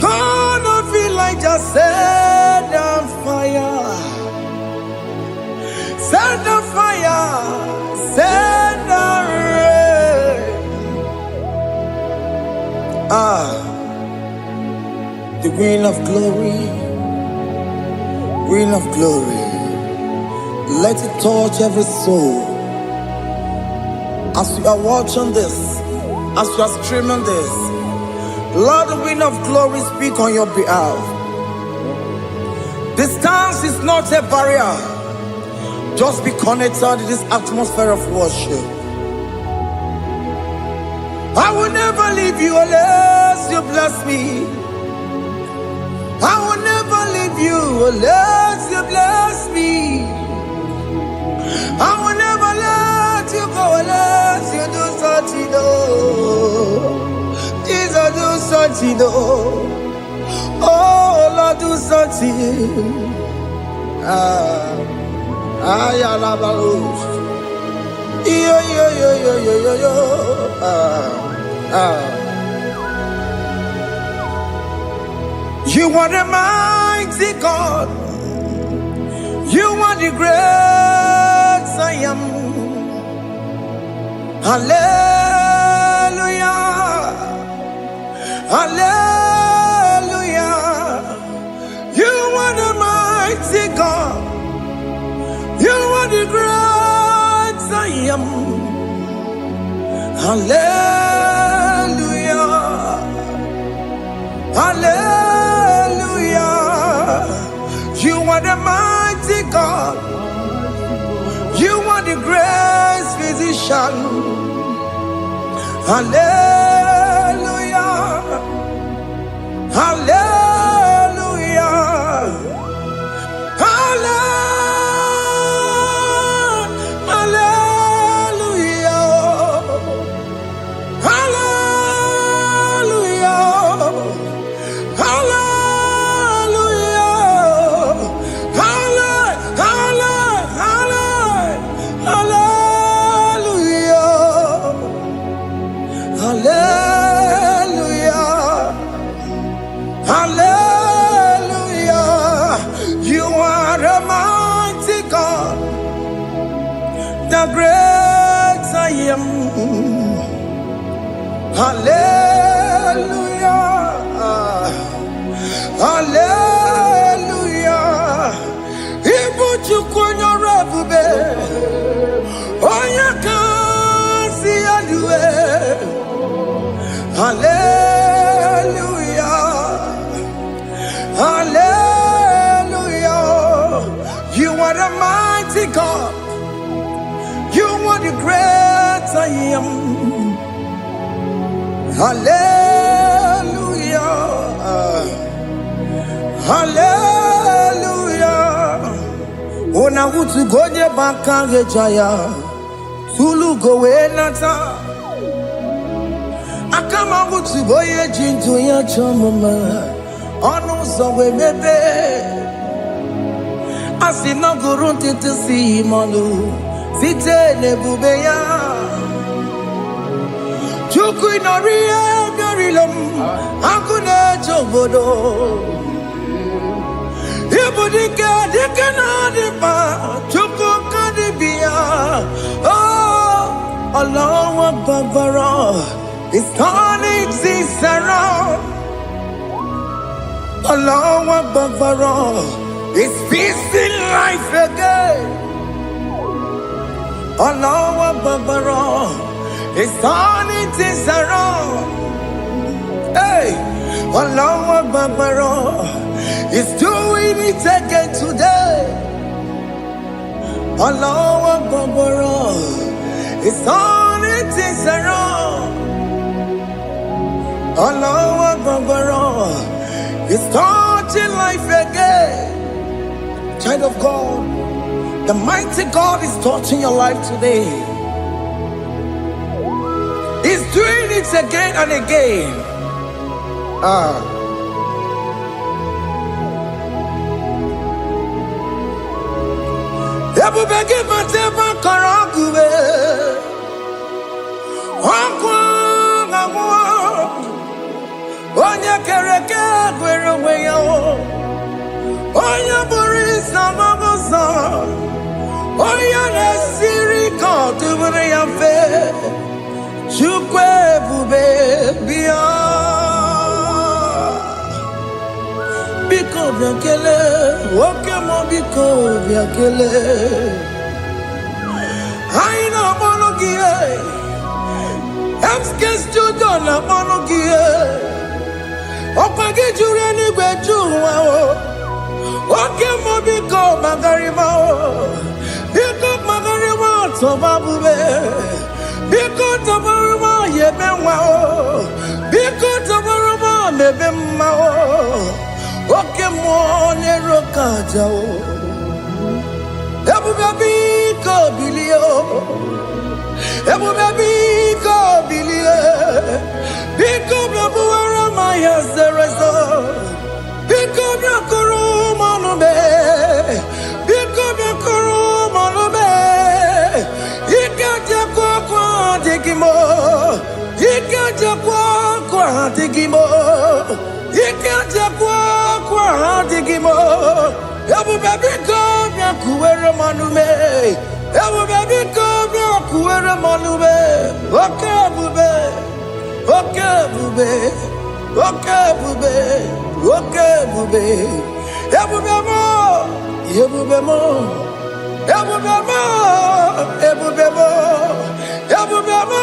Gonna feel like just set on fire. Set on fire. Set on rain. The wind of glory. Wind of glory. Let it touch every soul. As you are watching this, as you are streaming this, Lord, the wind of glory speak on your behalf. Distance is not a barrier. Just be connected to this atmosphere of worship. I will never leave you unless you bless me. I will never leave you unless you bless me. I will never let you go unless you do something. Jesus, do something. Oh, Lord, do something. You are the mighty God. You are the great I am. Hallelujah. Hallelujah. You are the mighty God. You are the great I am. Hallelujah. Hallelujah. You are the mighty God. You are the great physician. Hallelujah. Hallelujah. Hallelujah. You are the mighty God, the great I am. Hallelujah. Hallelujah. Ibuchukunyo rabube. Oya kasi aduwe. Hallelujah. Hallelujah. You are the mighty God. You are the great I am. Hallelujah. Hallelujah. Ona utu gonye bakange jaya. Sulu gowe nata. Akama utu boye jinto ya chomama. Onu ụzọ wee mepee. A sị na ọ gụrụ ntụtụ si mmanụ site n'ebube ya. Chukwu ịnọrọ ihe bịarịla m akụ na-eche obodo. Ibu dike dike na-adị mkpa Chukwu ka dịbi ya. Allahu Akbar is turning things around. Allahu Akbar is fixing life again. Allahu Akbar is turning things around. Hey, Allahu Akbar is doing it again today. Allahu Akbar is turning things around. Allahu Akbar is touching life again. Child of God, the mighty God is touching your life today. He's doing it again and again. Ebubegi mateba karagube. Wakwa ngwa. Onye kereke gwere onwe ya. Onye bụrụ isa magosa. Onye na-esiri ka ọ dịbụrụ ya mfe. Chukwu ebube bịa. Biko bịa kelee, nwoke m biko bịa kelee. Anyị na-akpọrọ gị MSK Studio na-akpọrọ gị ọkwa gị juru eluigwe ju ụwa nwoke m biko magarịma biko magarịma tọba bube biko tọbarịma yebe nwa biko tọbarịma mebe mma oke mmụọ na-ero ka aja ebube biko bilie ebube biko bilie biko bịabụwara ma ya zerezọ biko bịakọrọ mmanụ mee biko bịakọrọ mmanụ mee ike jekwa akwa adịghị m ike jekwa akwa adịghị m ike jekwa akwa adịghị m ebube biko bịakwuwere mmanụ mee ebube biko bịakwuwere mmanụ mee oke ebube oke ebube oke ebube oke ebube ebube mo ebube mo ebube mo ebube mo ebube mo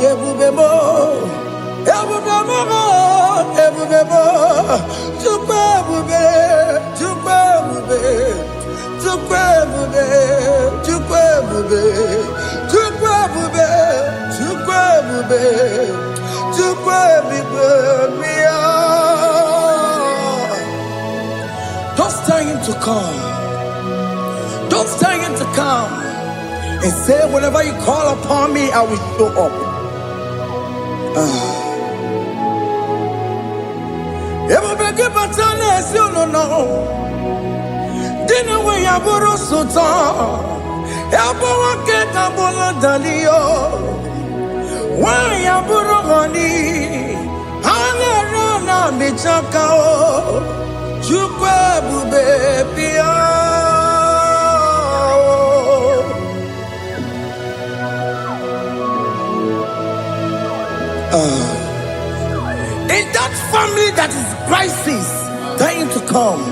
ebube mo ebube mo ebube mo Chukwu ebube Chukwu ebube Chukwu ebube Chukwu ebube Chukwu ebube Chukwu ebube Chukwu ebube bịa. Don't tell him to come. Don't tell him to come. And say, whenever you call upon me, I will show up. Ebube gị bata na-esi ụnụnọ. Dị na nwe ya bụrụ sultan. Ya bụ nwoke ka bụrụ daliyo. Nwanyị abụrụ honey. Ha na-ere na mechaka o. Chukwu ebube bịa. In that family that is crisis, tell him to come.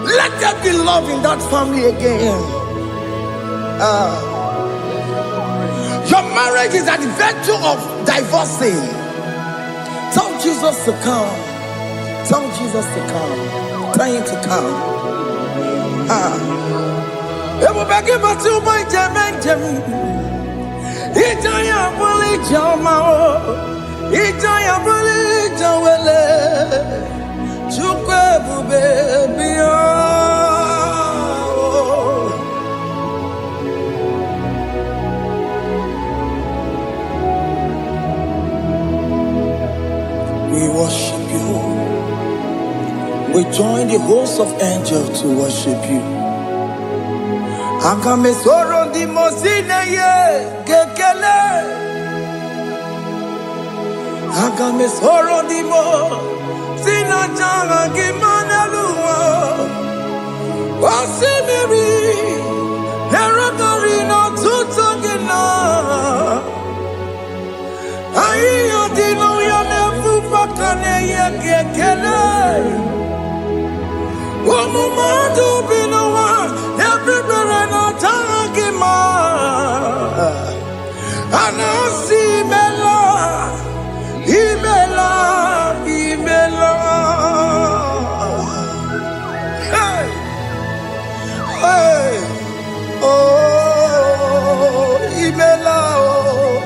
Let there be love in that family again. Your marriage is at the verge of divorcing. Tell Jesus to come. Tell Jesus to come. Tell him to come. Ebubegi batu boy jemenjem. Ijaya buli jamao. Ijaya buli jawele. Chukwu ebube bịa. We worship you. We join the host of angels to worship you. Agame soro di mosine ye gekele. Agame soro di mo sina janga gimaneluwa. Wasimiri neragari no tutogina. Ayo dino ya nefu pakane ye gekele. Omumadu binowa everywhere no tangima. Anasi mela, imela, imela. Hey, hey, oh, imela, oh,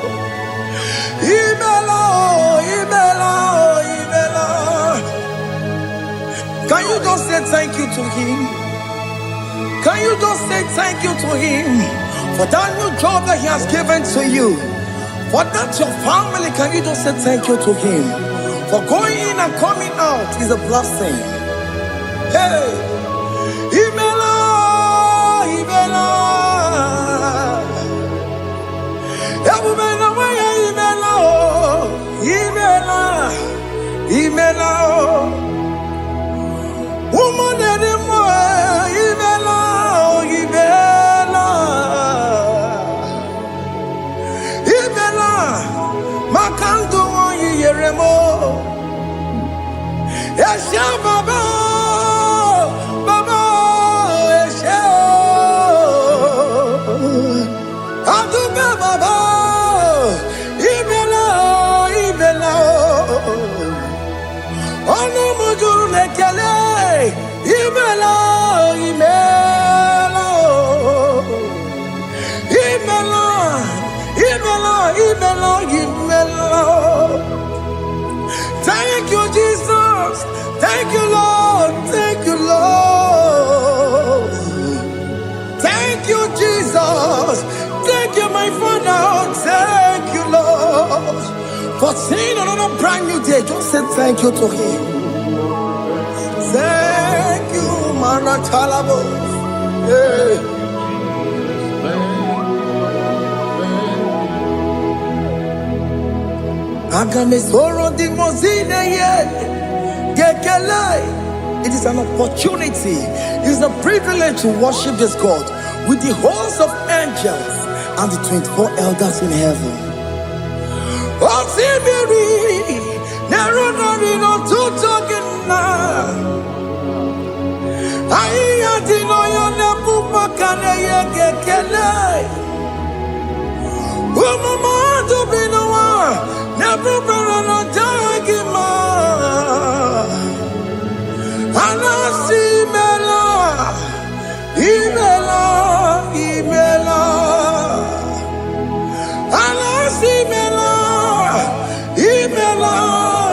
imela, oh, imela, oh, imela. Can you just say thank you to him? Can you just say thank you to him for that new job that he has given to you? For that your family, can you just say thank you to him? For going in and coming out is a blessing. Hey, Imela, Imela, Imela, Imela, Imela, woman anymore, Imela, Imela, Imela, Makandu Yeremo, Esha Baba, Baba, Esha, Aduba Baba, Imela, Imela. Ono mujuru lekele, imela, imela, imela, imela, imela, imela. Thank you, Jesus. Thank you, Lord. Thank you, Lord. Thank you, Jesus. Thank you, my Father. Thank you, Lord. For seeing another brand new day, just say thank you to him. Thank you, Manatalabo. Yeah. Agame soro di mozine ye gekele. It is an opportunity, it is a privilege to worship this God with the host of angels and the 24 elders in heaven. Osimiri, nerunari no tutogina. Aiya dino yo nebu makane ye gekele. Umamadu binowa nebu berano jagima. Anasi mela, imela, imela. Anasi mela. Imela,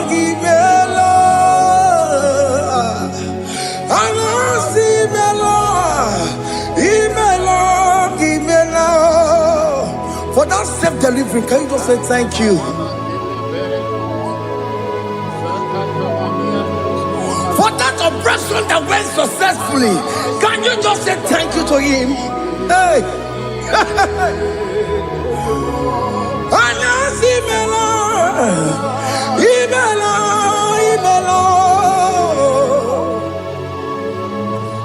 Imela, Anasi Imela, Imela, Imela. For that self-delivery, can you just say thank you? For that operation that went successfully, can you just say thank you to him? Hey! Anasi Imela. Imela, Imela,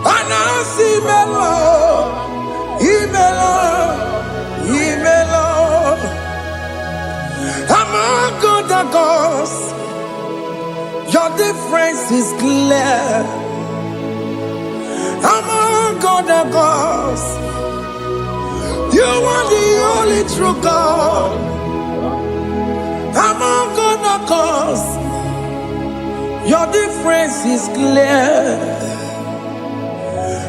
Anasi Imela, Imela, Imela. Among other gods, your difference is clear. Among other gods, you are the only true God. Among other gods, your difference is clear.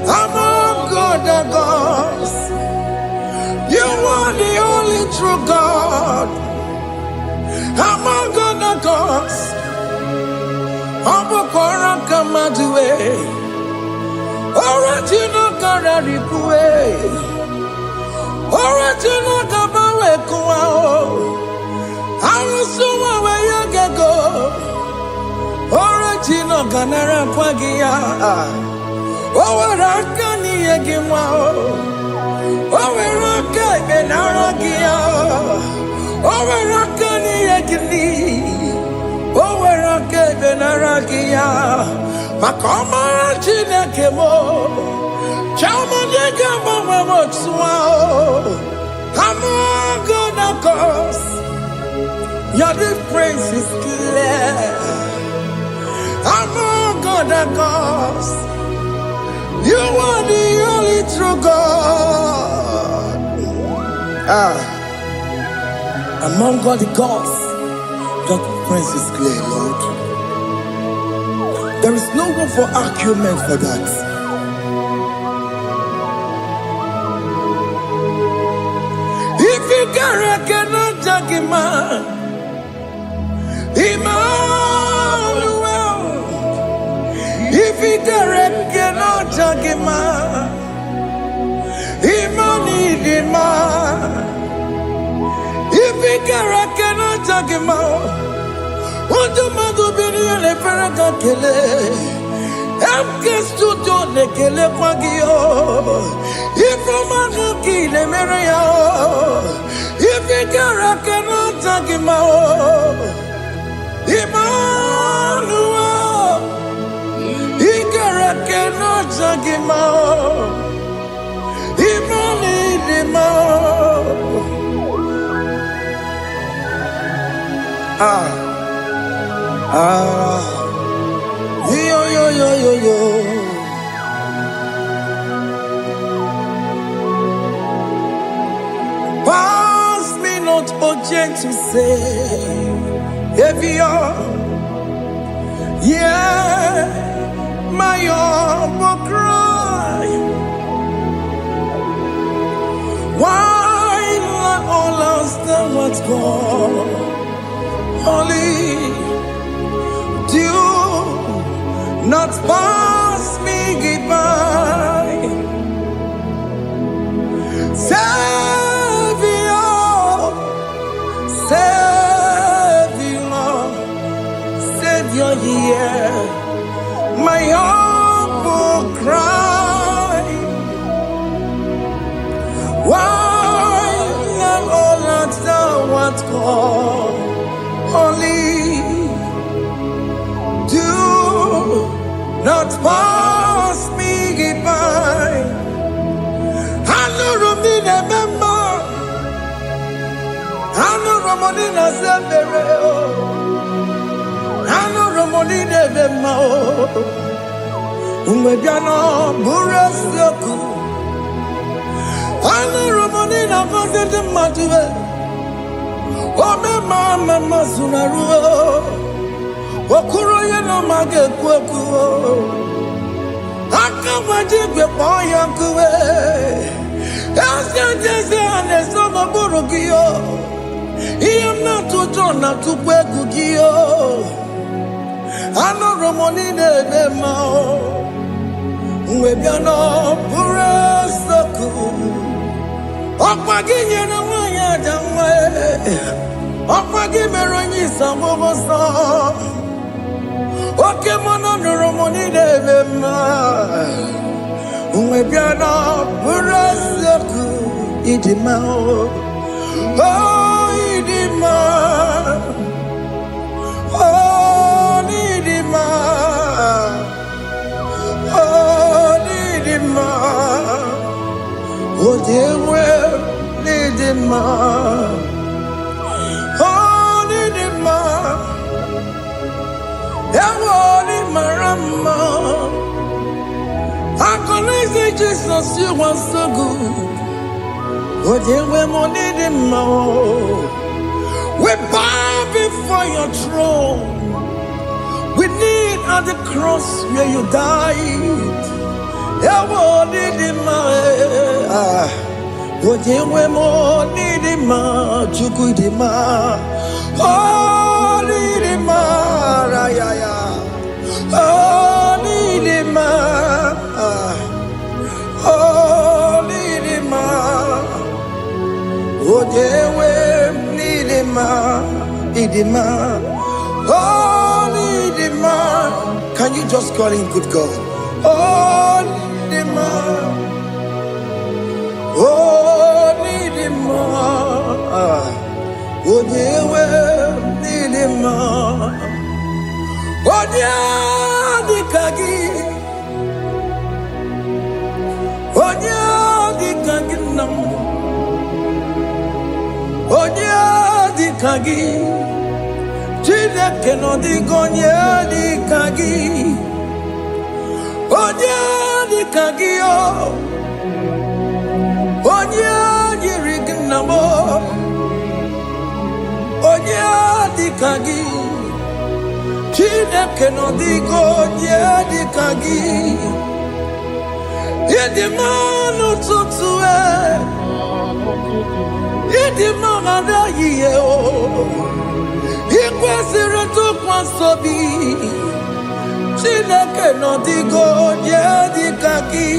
Among other gods, you are the only true God. Among other gods, Amokora Kamadue, Original Kararikue, Original Kabawe Kuao. I was so away you go. Original ganara kwagia. Owerakani yegimwa. Oweraka benaragia. Owerakani yegini. Oweraka benaragia. Makoma chinekemo. Chama yegama mamotswa. I'm gonna cause your difference is clear. I'm gonna cause you are the only true God. Among all the gods, your difference is clear, Lord. There is no room for argument for that. If you cannot judge him, Emmanuel. If you cannot judge him, Emmanuel. If you cannot judge him, what do you do? Be the Faragakele. Studio de Kele Pagio. If I'm a key, the Maria. If you cannot take him out, Emmanuel. He cannot take him out. Yo. Pass me not, oh gentle say, Savior, yeah, my humble cry. Why not all understand what's gone? Only do not pass me goodbye. Savior, yeah, my humble cry. Why not all understand what's gone? Only do not pass me by. I know Romina member. I know Romonina Zebero. I know Romonina Vemo. Umbebiano Burasoku. I know Romonina Vazet Matue. Oh, mama Masunaru. Okuro yeno mage kweku. Akamajibe poya kuwe. Jese anesoma burugio. Iyam na tutona tukwegugio. Ano Romonine bemao. Mwebiano burasoku. Okwaginye na wanya jamwe. Okwagimeronyi sambobosa. Oke mono Romoni devema. Umwebiana burasoku idimao. Oh idima. Oh idima. Oh idima. Oh dewe idima. Oh idima. Ewoli marama. I can say Jesus, you are so good. Oh, dear, money the more. We bow before your throne. We need at the cross where you died. Ewoli the more. Oh, dear, money the more. Chuku the more. Holy the more. Holy the more. Holy the more. Oh, dewe idima. Holy the more. Can just call him good God? Oh, Nidima. Oh, Nidima. Oh, Yewe, Nidima. Oh, Nyadikagi. Oh, Nyadikagi nam. Oh, Nyadikagi. Chineke no digo Nyadikagi. Onye dịka gị o, onye yiri gị nna m o, onye dịka gị, Chineke nọ dịka onye dịka gị. Ịdị mma n'ụtụtụ ịdị mma n'ehihie o, ị kwesịrị ntụkwasị obi. Chineke nọ dịka onye dịka gị.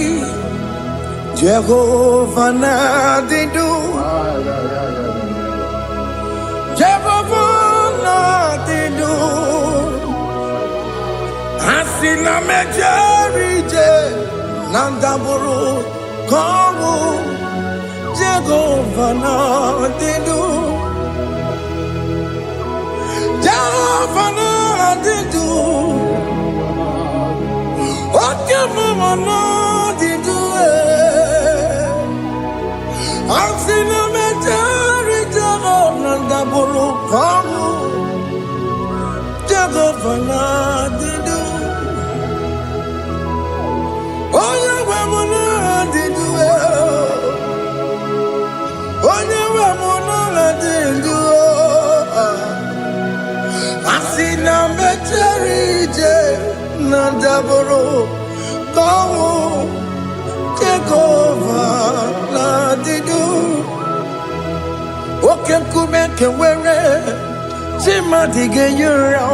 Jehova na-adị ndụ, Jehova na-adị ndụ. Asị na m ejere ije na ndagwurugwu ka ọnwụ, Jehova na-adị ndụ, Jehova na-adị ndụ. Oke mama no di do Asina me jari jago nanda bolu kamu Jago fana di do Oye wamona di do Oye wamona di do Asina me jari jago Nandaboro, Kamu, Jehovah, Nadidu. Okem kumeke were, Timadige yura.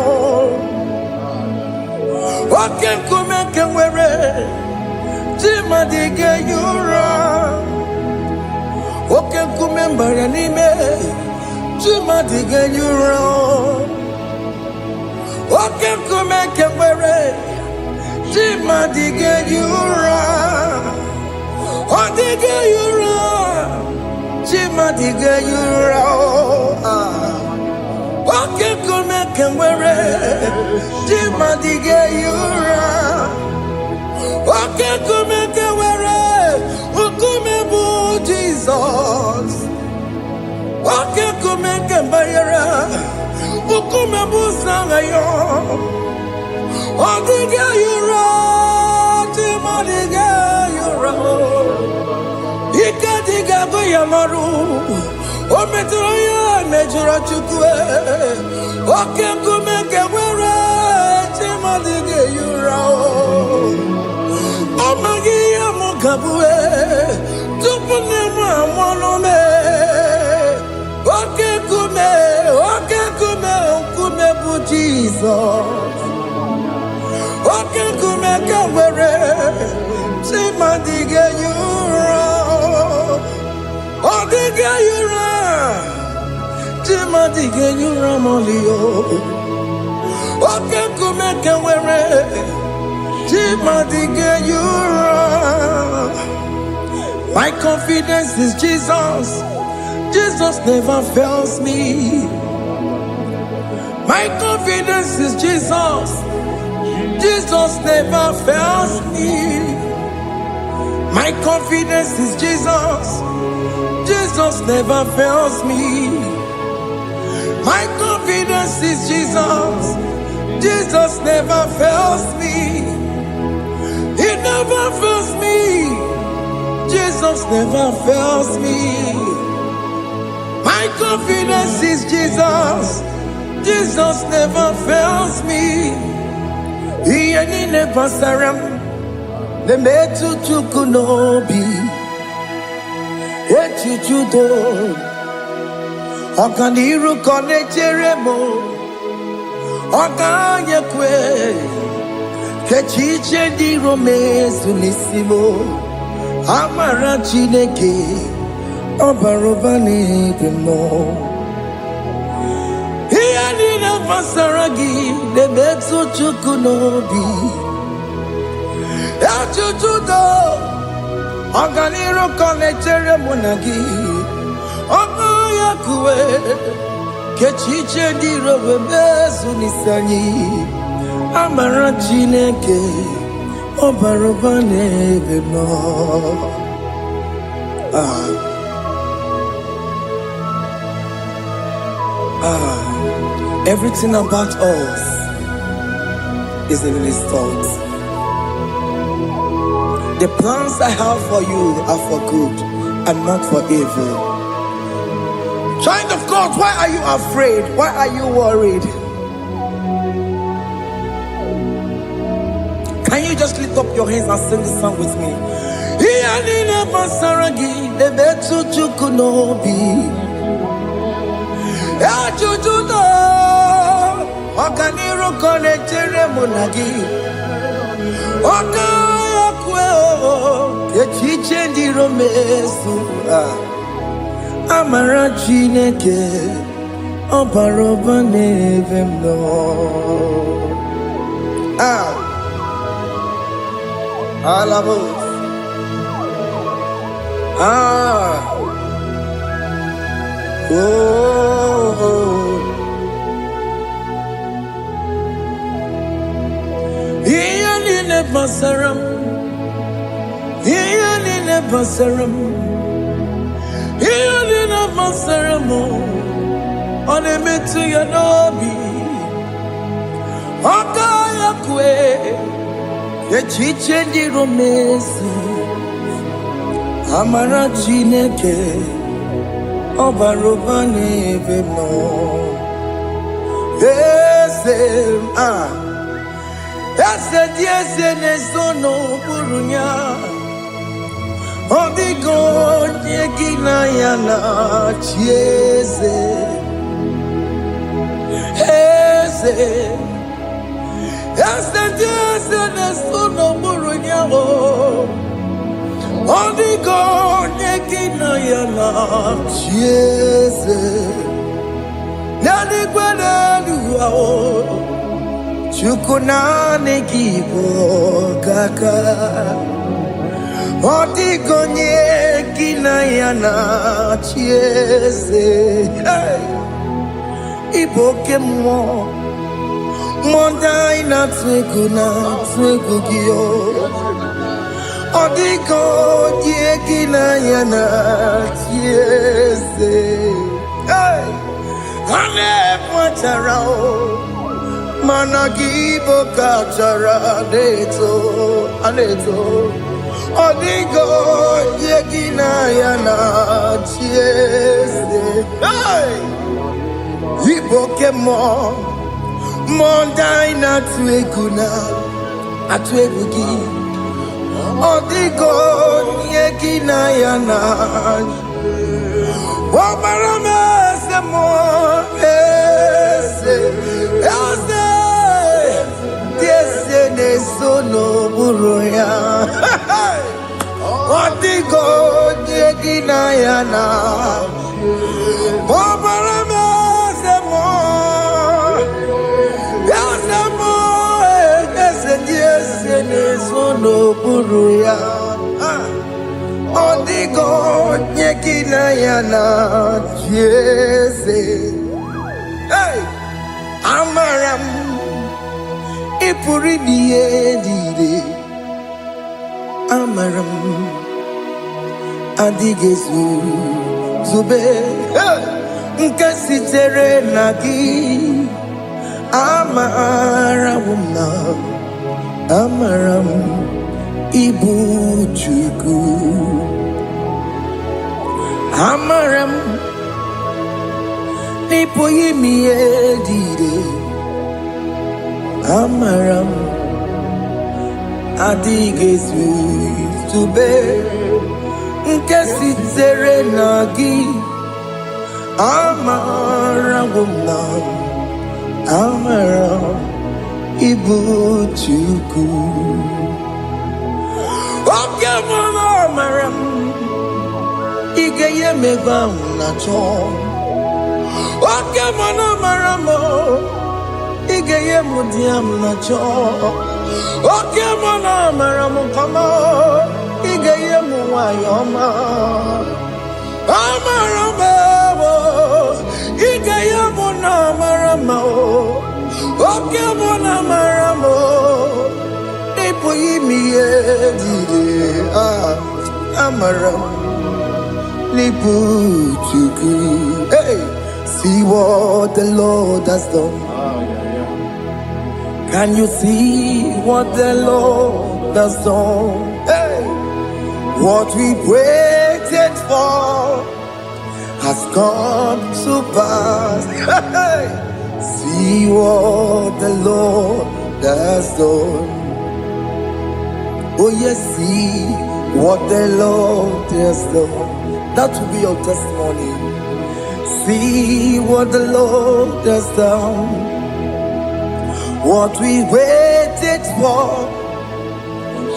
Okem kumeke were, Timadige yura. Okem kumemba yanime, Timadige yura. Okem kumeke were, Timadige yura. Odige yura, Timadige yura. Okem kumeke were, Timadige yura. Okem kumeke were, ukumebu Jesus. Okem kumeke bayera, ukumebu sangayo. Odige yura, Timadige yura. Ikadiga goyamaru, ometroya mejura chukwe. Okem kumeke were, Timadige yura. Omagi amukabue, tupune mwanome. Okem kume bu Jesus. Okem kumeke were, Timadige yura. Odige yura, Timadige yura molio. Okem kumeke were, Timadige yura. My confidence is Jesus. Jesus never fails me. My confidence is Jesus. Jesus never fails me. My confidence is Jesus. Jesus never fails me. My confidence is Jesus. Jesus never fails me. He never fails me. Jesus never fails me. My confidence is Jesus. Jesus never fails me. He never saram. The metu chukunobi. Echichudo. Okaniru kone cheremo. Okanyekwe. Kechiche di romezu nisimo. Amara chineke. Obarobani demo. He never saragi. The metu chukunobi. Ajujudo, Oganiro Conectere Monagi, Oya Kue, Kechiche di Robebezu Nisani, Amara Chineke, Obarobane Veno. Everything about us is in His thoughts. The plans I have for you are for good and not for evil. Child of God, why are you afraid? Why are you worried? Can you just lift up your hands and sing this song with me? Okaniro Conectere Monagi, Okaya Kweo, Kechiche di Romesu, Amara Chineke, Obarobane Vemno. Alabos. Basaram, Ianina Basaram, Ianina Basaramo, on a metu Yanobi, Okaya Kwe, Kechiche di Romesu, Amara Chineke, Obarobane Vemno. Yes, sono burunya. Odigo yegina yana chiese. Yes, sono burunya. Odigo yegina yana chiese. Nani kwanaluwa. Chukunane kibo kaka, Otikonye kinayana chiese. Iboke mo, Mondai na twegugio. Otikonye kinayana chiese. Ane mwacharao. Managibo kachara aneto Odigo yegina yana chiese. Ibokemo Mondai na tweguna atwegugi Odigo yegina yana Wabarame semo sono buruya. Odigo yegina yana. Obarame semo. Yasemo ese sono buruya. Odigo yegina yana. Hey, Amaram. Ipuri diye Amaram Adigezu Zube Nkasitere nagi Amaram Ibu Chuku Amaram Ipuri diye Amaram Adigezu Zube Nkasitere nagi Amaram Ibu Chuku Oke mama Amaram Igeye meba unacho Oke mama Amaram Igeye mudiam nacho Okay, mona maramu kama igeye muwayoma. Amarama, igeye mona marama. Okay, mona maramo. Ipo imiye dide amaram. Hey, see what the Lord has done. Can you see what the Lord has done? Hey, what we waited for has come to pass. Hey, see what the Lord has done. Oh yes, see what the Lord has done. That will be your testimony. See what the Lord has done. What we waited for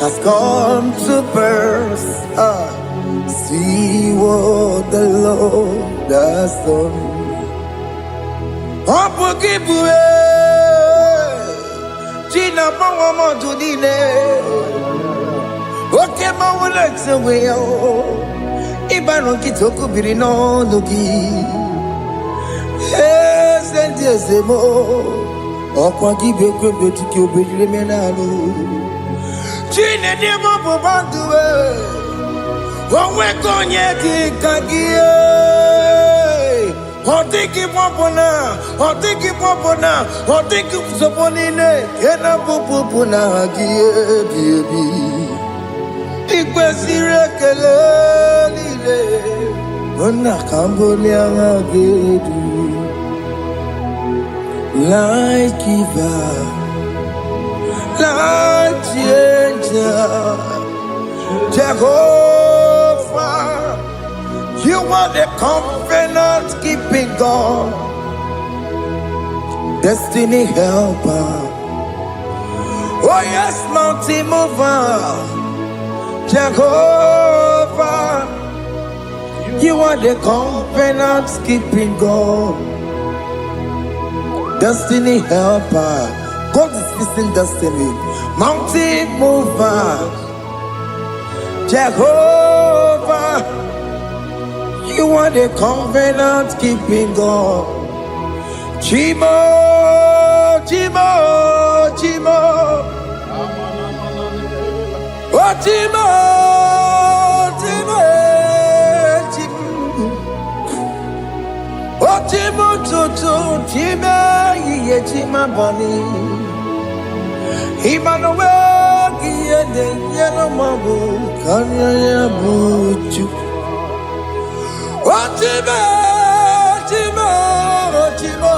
has come to pass. See what the Lord has done. Gina Bawa Judine. Okay, my legs away. Ibano kitoko birino nuki. Yes, and yes, mo. Okwa gibe kwebe tiki obejire menalo. Chine de mo banduwe. Onwe konye ki kagie. Otiki popona, otiki popona, otiki soponine. Kena popona hagie baby. Ikwesire kelelile ona kambolia ngagedu like giver, like changer. Jehovah, you are the covenant keeping God, destiny helper. Oh yes, mountain mover. Jehovah, you are the covenant keeping God, destiny helper. God is fixing destiny, mountain mover. Jehovah, you are the covenant keeping God. Chimo, Chimo, Chimo. Oh, Chimo, Chimo, Chimo. Oh, Chimo, Chimo, Chimo, Ye Chima Bani. Emmanuel, Yende, Yenomabu, Kanya Buchu. Oh, Chimo, Chimo, Chimo.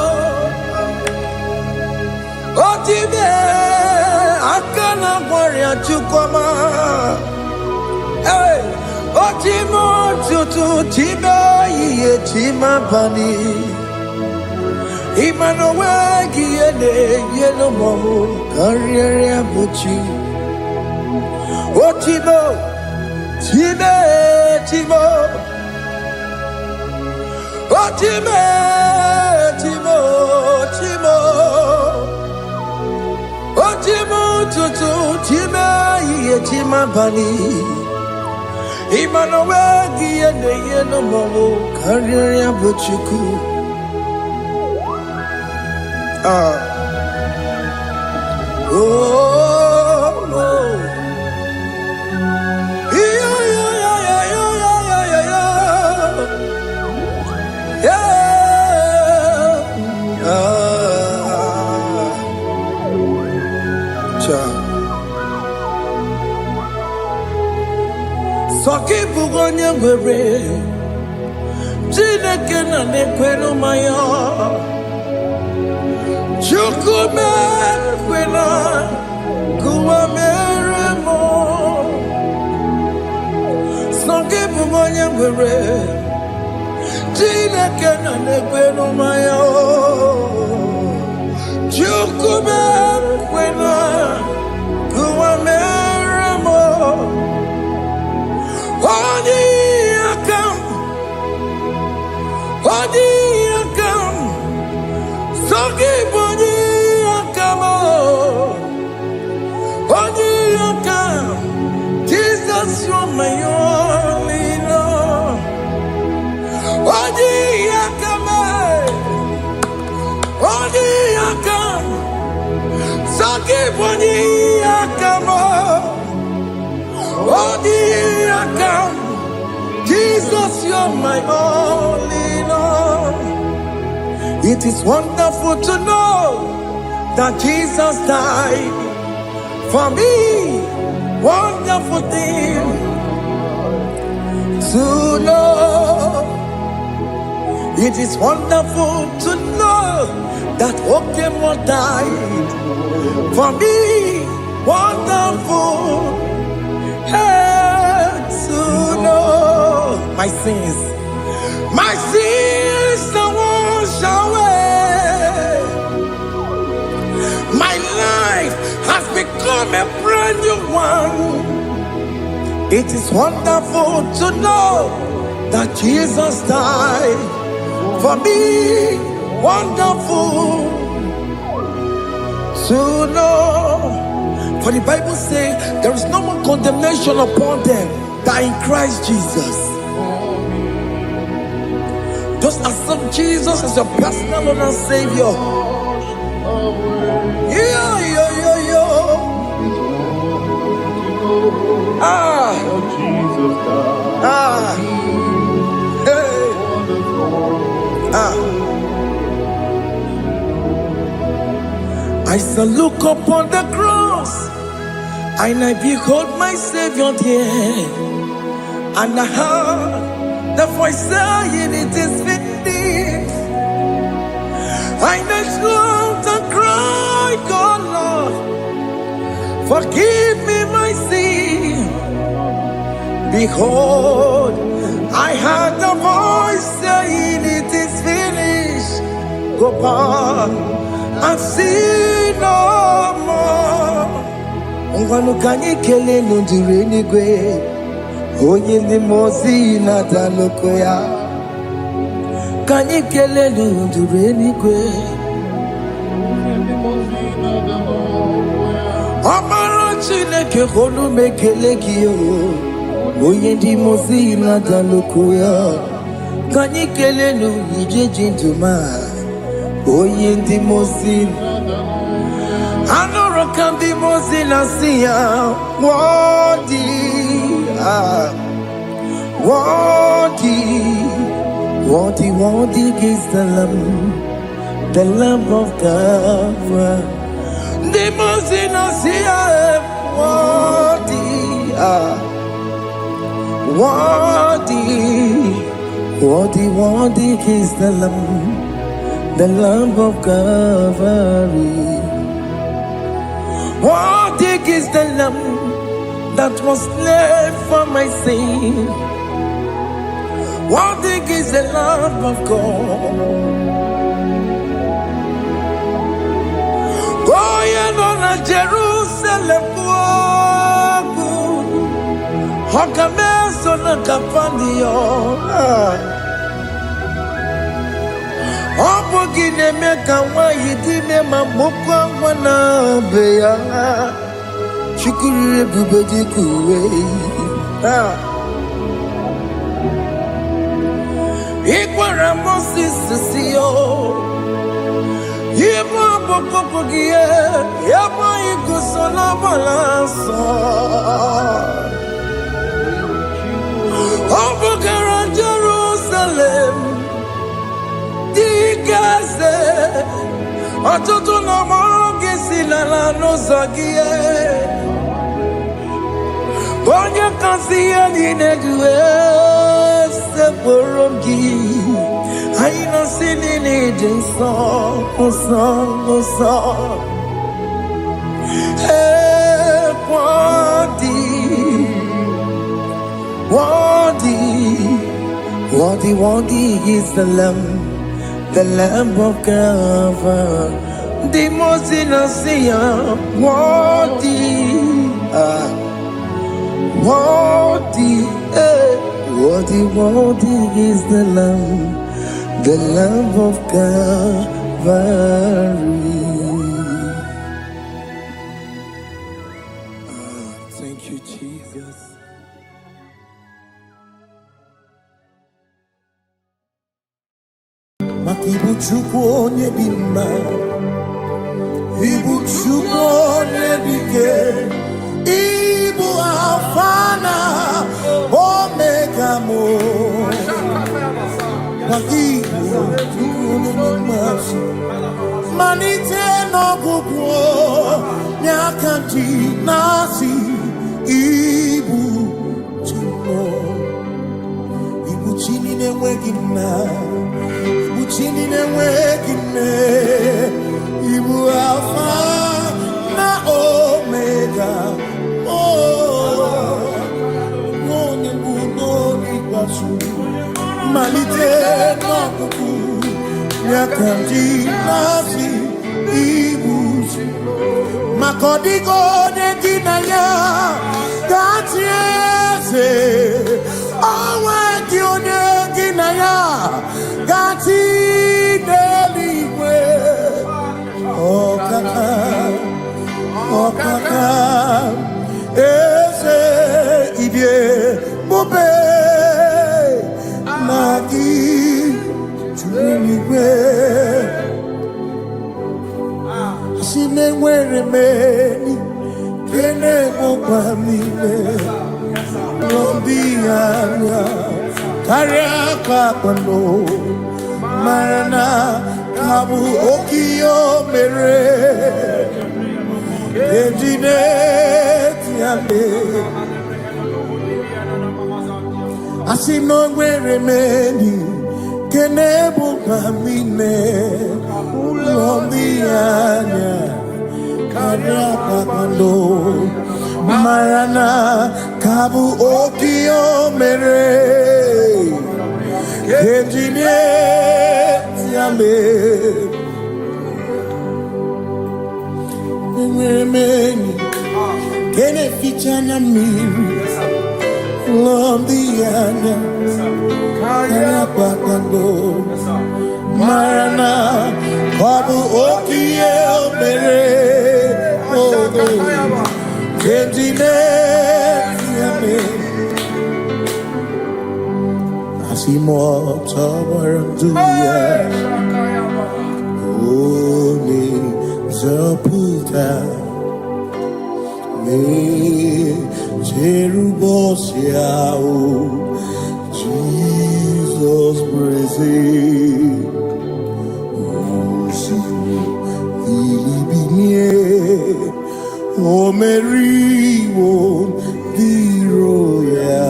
Oh, Chimo. Akana warrior chukoma. Hey, Otimo tutu tiba ye tima bani. Emmanuel giene yeno mo career buchi. Otimo time timo. Otime timo timo. Otimo tutu tima ye tima bani. Emmanuel giene yeno mo career buchiku. Oh, Soki bugonye ngwere Chineke na nekwenu maya Chukume kwena Kuwa meremo Soki bugonye ngwere Chineke na nekwenu maya Chukume kwena Kuwa meremo Odi akam, soki boni akamo, overcome. Jesus, you're my all in all. It is wonderful to know that Jesus died for me. Wonderful thing to know. It is wonderful to know that Okemo died for me. Wonderful to know my sins are washed away. My life has become a brand new one. It is wonderful to know that Jesus died for me. Wonderful to know. For the Bible says there is no more condemnation upon them that in Christ Jesus. Just accept Jesus as your personal Lord and Savior. I shall look upon the cross, and I behold my Savior there, and I heard the voice saying, "It is finished." I knelt and cried, "God, Lord, forgive me my sin." Behold, I heard the voice saying, "It is finished. Go back and sin no more." Ngwanu kanyi kele nundure nigwe, onye ndi mozi na daloko ya. Kanyi kele nundure nigwe, Amara Chineke honu mekele kiyo, onye ndi mozi na daloko ya. Kanyi kele nu ije jintuma, onye ndi mozi. Anoro can be mozina siya. Worthy is the Lamb of God. The mozina siya. Worthy is the Lamb of Calvary. Worthy is the Lamb that was slain for my sin. Worthy is the Lamb of God. Going on a Jerusalem walk, Hakames on a Capandio. Opogine meka wa yidine mamukwa wana beya. Shukuru bubedi kuwe. Ikwara Moses siyo. Yebo popogie. Yebo igusola balanso. Opogara Jerusalem. Digaze, atoto na moge silala no zagie. Bonye kansiya ninejue se borongi. Aina sinini jinso, oso. Worthy is the Lamb of God. The most innocent, worthy is the Lamb of Calvary. Thank you, Jesus. Ibuchukwu onye dị mma, Ibuchukwu onye dị ike, Ibu Alfa na Malite n'ọgwụgwụ n'akantị na-asị ibu chimo ibu chini na-enweghị nna ibu chini na-enweghị nne ibu alfa na omega onye bụ n'ikpeazụ malite n'ọgwụgwụ n'akantị na-asị ibu maka ọ dịghị onye gị na ya ga-atị eze onwe gị onye gị na ya ga-atị n'eluigwe ọkaka eze ibie bube na gị juru eluigwe si na-enwere meni kene mụkwa niile n'obi anya karịa ka akpano mara na ka bụ oke ihe o mere eji na-eti ame asị na o nwere meni kene mụkwa niile ụlọ ndị anya karịa kpakpando mara na ka bụ oke o mere eji na-eti ame enwere m enyi nke na-eficha na mmiri ụlọ ndị anya karịa kpakpando mara na ọ bụ oke ihe o mere eji na-eti ame asị m ọtọgbara ndụ ya onye nzọpụta na-echere ụbọchị ahụ Jizọs bụ eze Ilibinye o meriwo ndị iro ya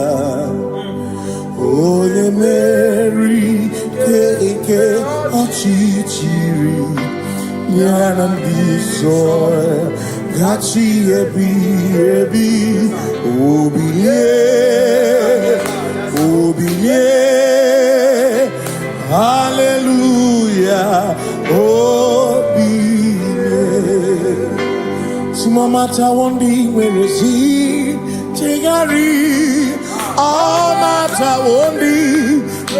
onye meri ike ọchịchịrị ya na ndị nsọ gachi ebi obilie hallelujah no matter what the way see chegari all matter what the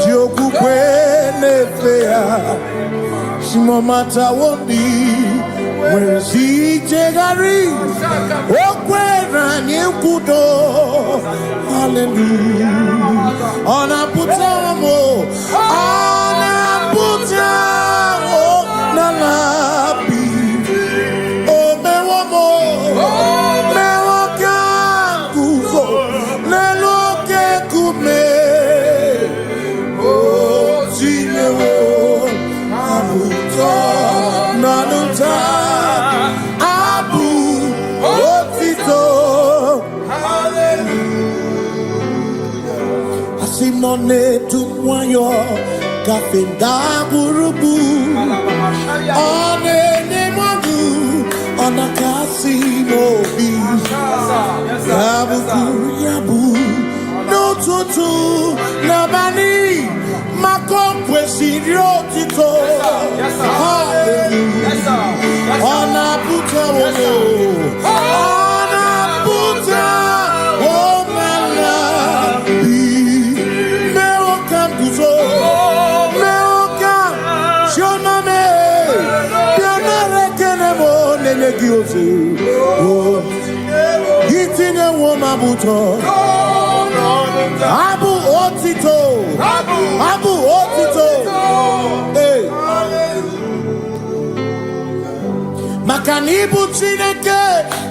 joku kwenefea no matter what the way see chegari okwera nyekudo hallelujah ona putamo ona putamo na lapi Simone tukwayo kafenda burubu one nemogu ona kasi mobi yabu no tutu nabani makompwe siriotito hallelujah ona puta wono ona puta Itinye woma buto Abu otito Hey Makani ibu Chineke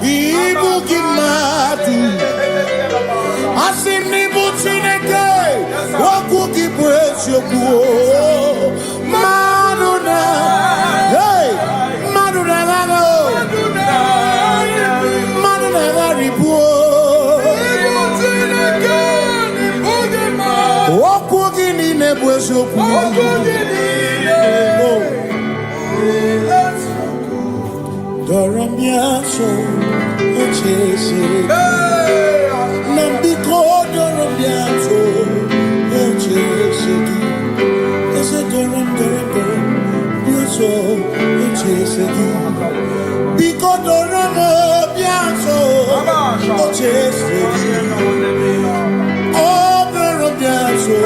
ibu kimatu Asim ibu Chineke waku kibwesi okuo Manuna Doramiaso, ochese. Nambiko doramiaso, ochese. Ese doram, biaso, ochese. Biko doramiaso, ochese. Oh, doramiaso,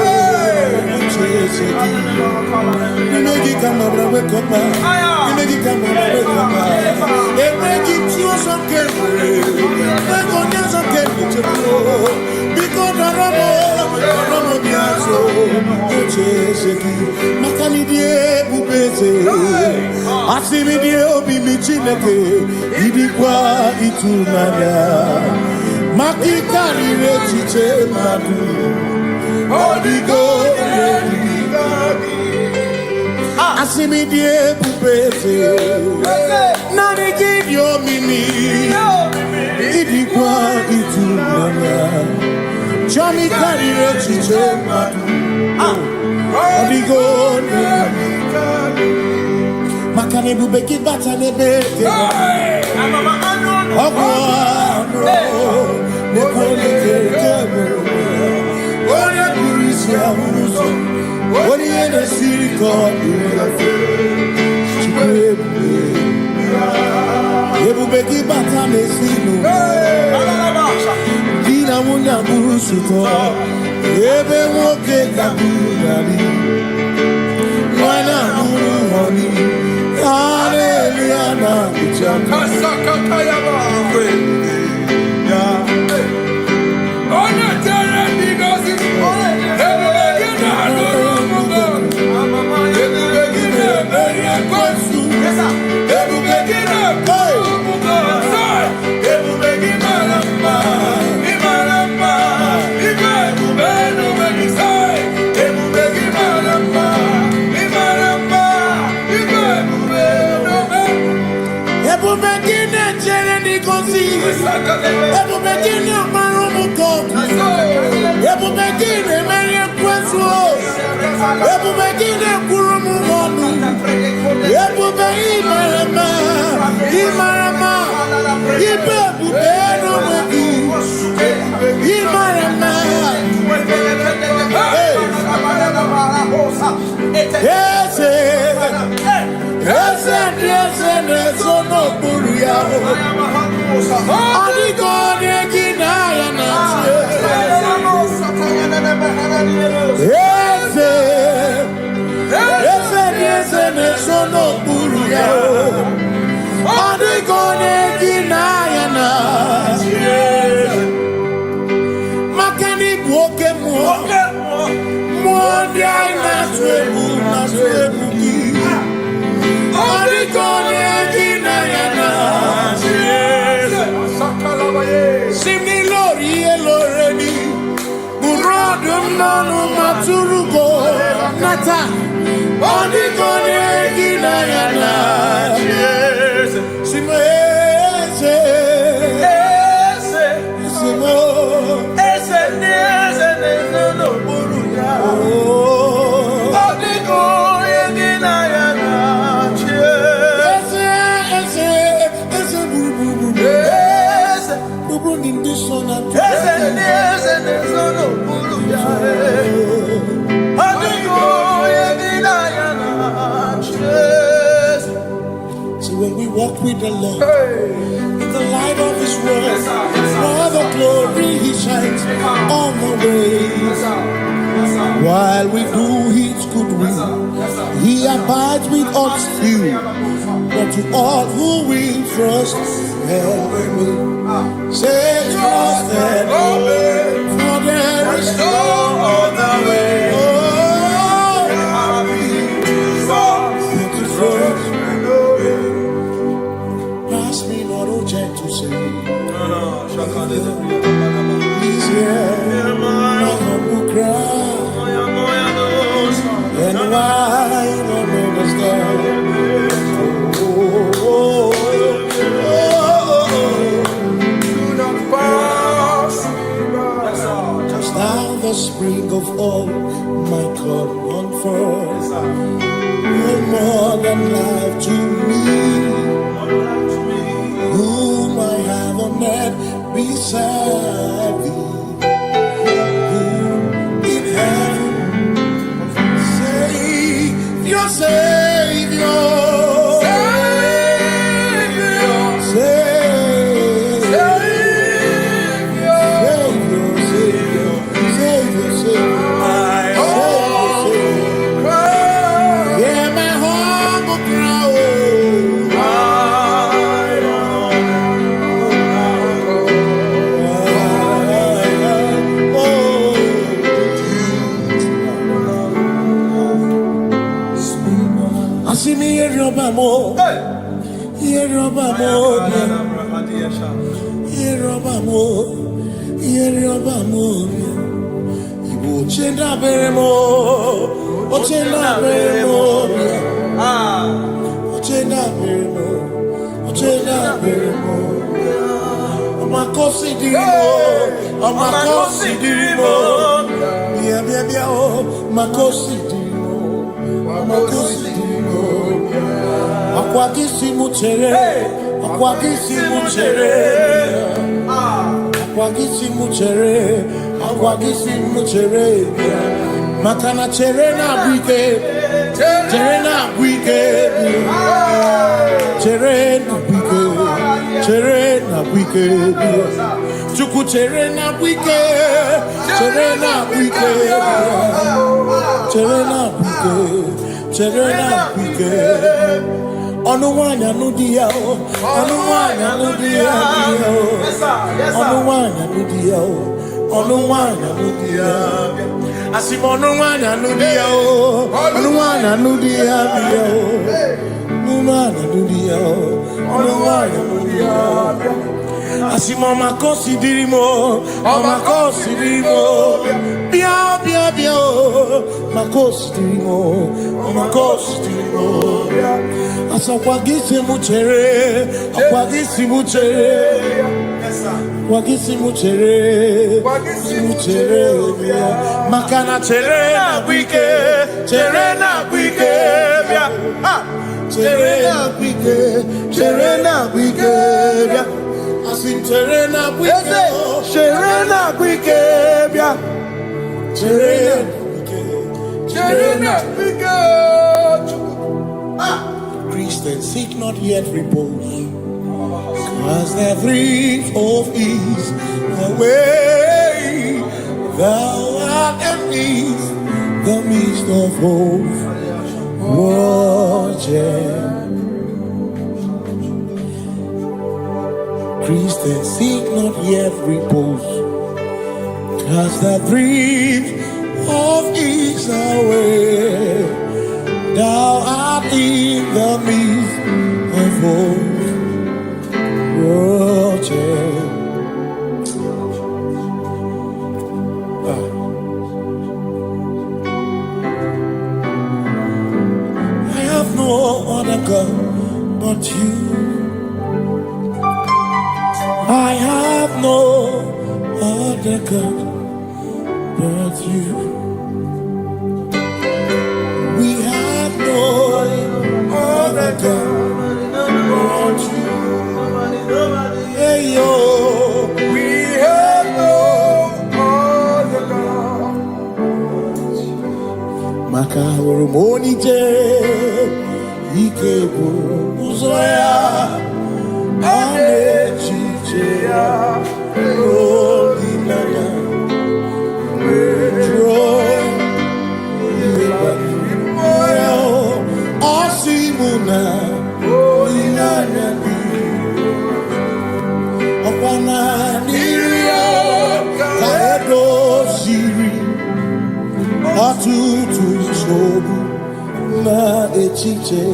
ochese. Negi kama brawe kama, negi kama brawe kama. Negi tio so kene, nego nyaso kene chelo. Biko doramo biaso, ocheseki. Makani die bubeze, asimi die obi michineke. Idikwa itunanya, makikari rechiche madu. Odigo asimi die bubeze nani gidio mimi idikwa itunanya chami karire chiche madu odigo makane bubeki batane beke ogwa ne kole kebe ore kurisia uruso ori ene siriko ebubeki batane sinu dina munya burusuto ebe woke kabudari wana nuru honi hallelujah na kuchaka Kasakata yaba. Ona tere bigozi. Ebubegina adoromugo. Ebubegina beria kosu. Ebubegina komugo. Ebubegina lamba. Imalamba. Ibebubeno megisai. Ebubegina lamba. Imalamba. Ibebubeno megisai. ebubekine chere nikosi ebubekine marumuko ebubekine merie kwesu ebubekine kurumumonu ebubekine imarama ibebubeno megi imarama Ese nezono buruya Adigone ginaya natie Ese nezono buruya Adigone ginaya natie Makani buoke Mwondia inaswebu ki Adigone ginayana Simi lori eloreni Murodum nanu maturugo Nata Adigone ginayana Simi when we walk with the Lord in the light of His word, for the glory He shines on the way. While we do His good will, He abides with us still. But to all who will trust and obey, say trust and obey, for there is no other way. Oh, to trust. Pass me not, oh gentle Savior. He's here, my humble cry. And why not understand? Do not pass me by. thou the spring of all my comfort. You're more than life to me, whom I have on earth beside thee. In heaven, Savior, Savior. Makana cherena wike, cherena wike, cherena wike, cherena wike, chuku cherena wike, cherena wike, cherena wike, cherena wike. Onuwanya nudia, onuwanya nudia, onuwanya nudia, onuwanya nudia. Asimonuwana nudia o, onuwana nudia bia o, onuwana nudia o, onuwana nudia. Asimoma considerimo, oma considerimo, bia bia bia o, maconsiderimo, oma considerimo. Asakwagisi muchere, akwagisi muchere. Wagisi muchere, makana cherena wike, cherena wike, cherena wike, cherena wike, asim cherena wike, cherena wike, cherena wike. Christians seek not yet repose, as the drink of ease away, thou art amidst the midst of hope. Christians seek not yet repose, as the drink of ease away, thou art in the midst of hope. I have no other God but you. I have no other God but you. We have no other God but you. Hey yo, we have no other God. Makahuru monite, ikebu uzoya, ane chichea, rolinaya, joy, moya, osimuna, rolinaya. Atutu sobu na echiche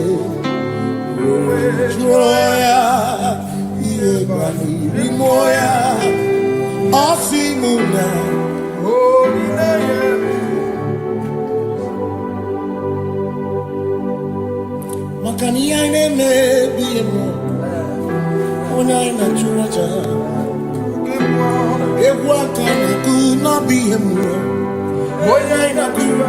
joya iye mani rimoya asimuna makani ine me biemo ona ina churacha ewa kana kuna be a more. Boy, I not do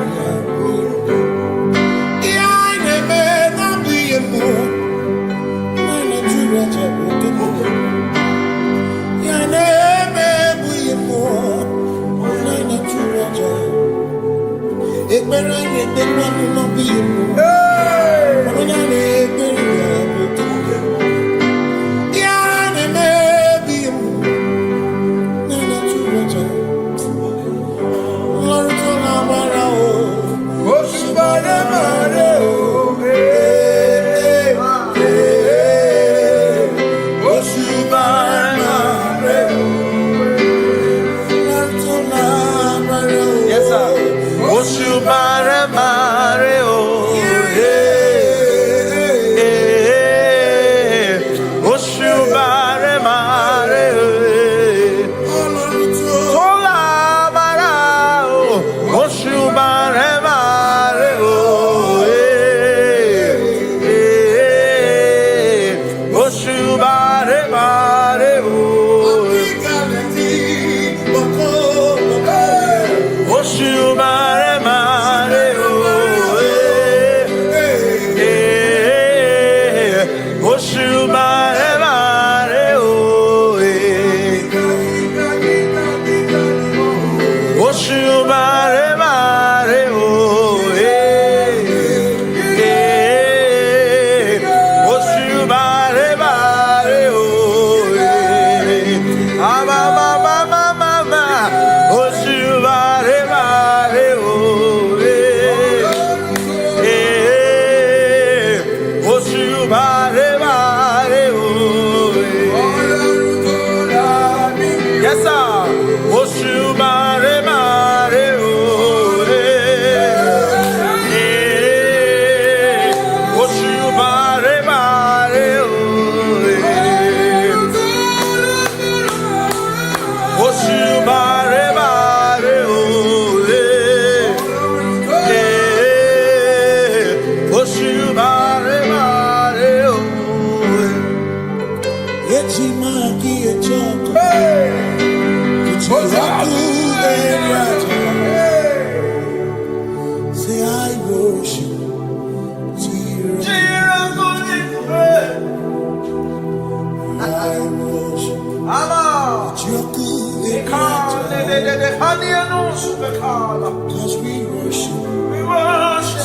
Cause we worship. We worship.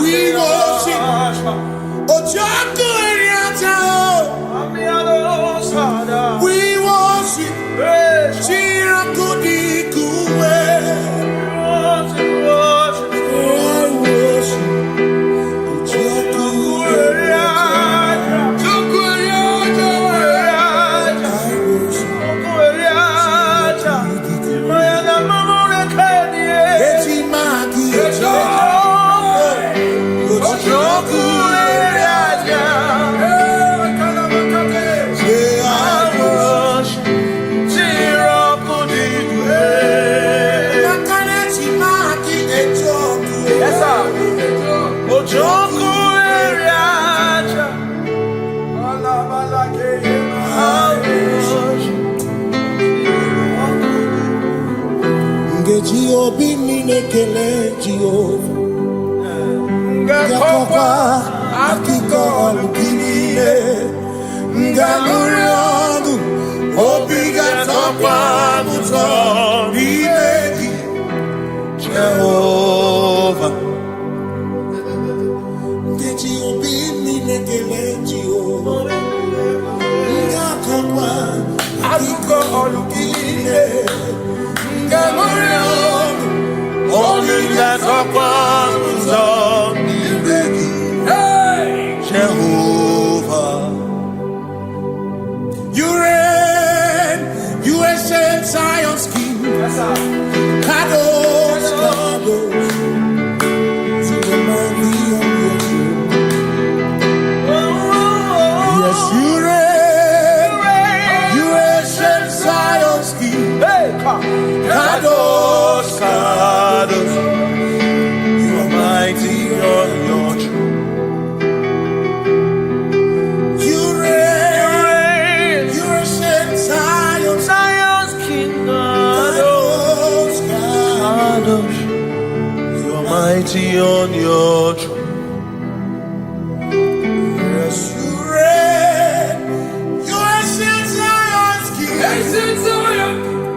We worship. Jehovah, you reign, you ancient Zion's King. Kadosh, Kadosh, to the mighty of your throne. Yes, you reign, you ancient Zion's King. Kadosh, Kadosh, you are mighty on your throne. You reign, you are be on your throne. Yes, you reign. You ancient Zion's king.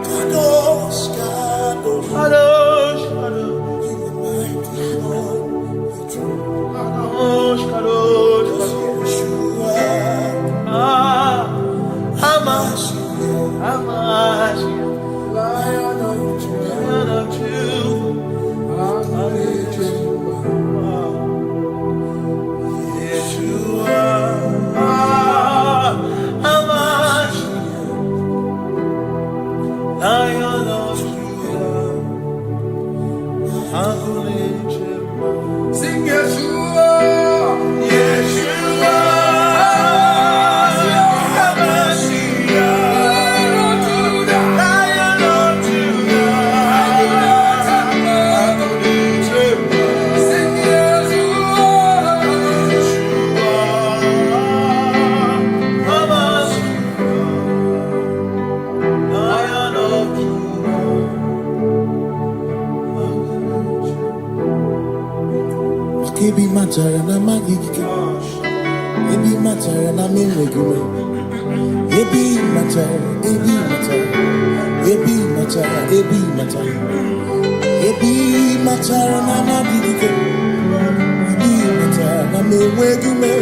Kadosh, Kadosh, Kadosh, Kadosh. In the mighty on your throne. Kadosh, Kadosh, Yeshua. Hamashiach, Hamashiach, Lion of Judah, Lion of Judah, Yeshua, Hamashiach, Lion of Judah, sing Yeshua, Yeshua. Ebi matara na magigike, ebi matara na menwegume, ebi matara, ebi matara, ebi matara, ebi matara, ebi matara na magigike, ebi matara na menwegume,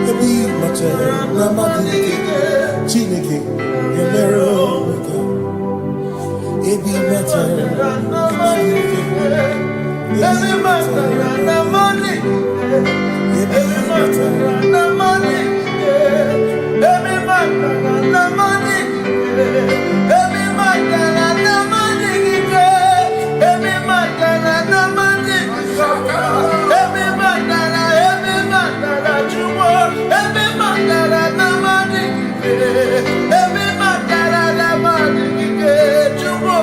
ebi matara na magigike, Chineke emere omega, ebi matara na magigike. Every matter na money, every matter na money, every matter na money, every matter na money, every matter na money, every matter na jumo, every matter na money, every matter na money, jumo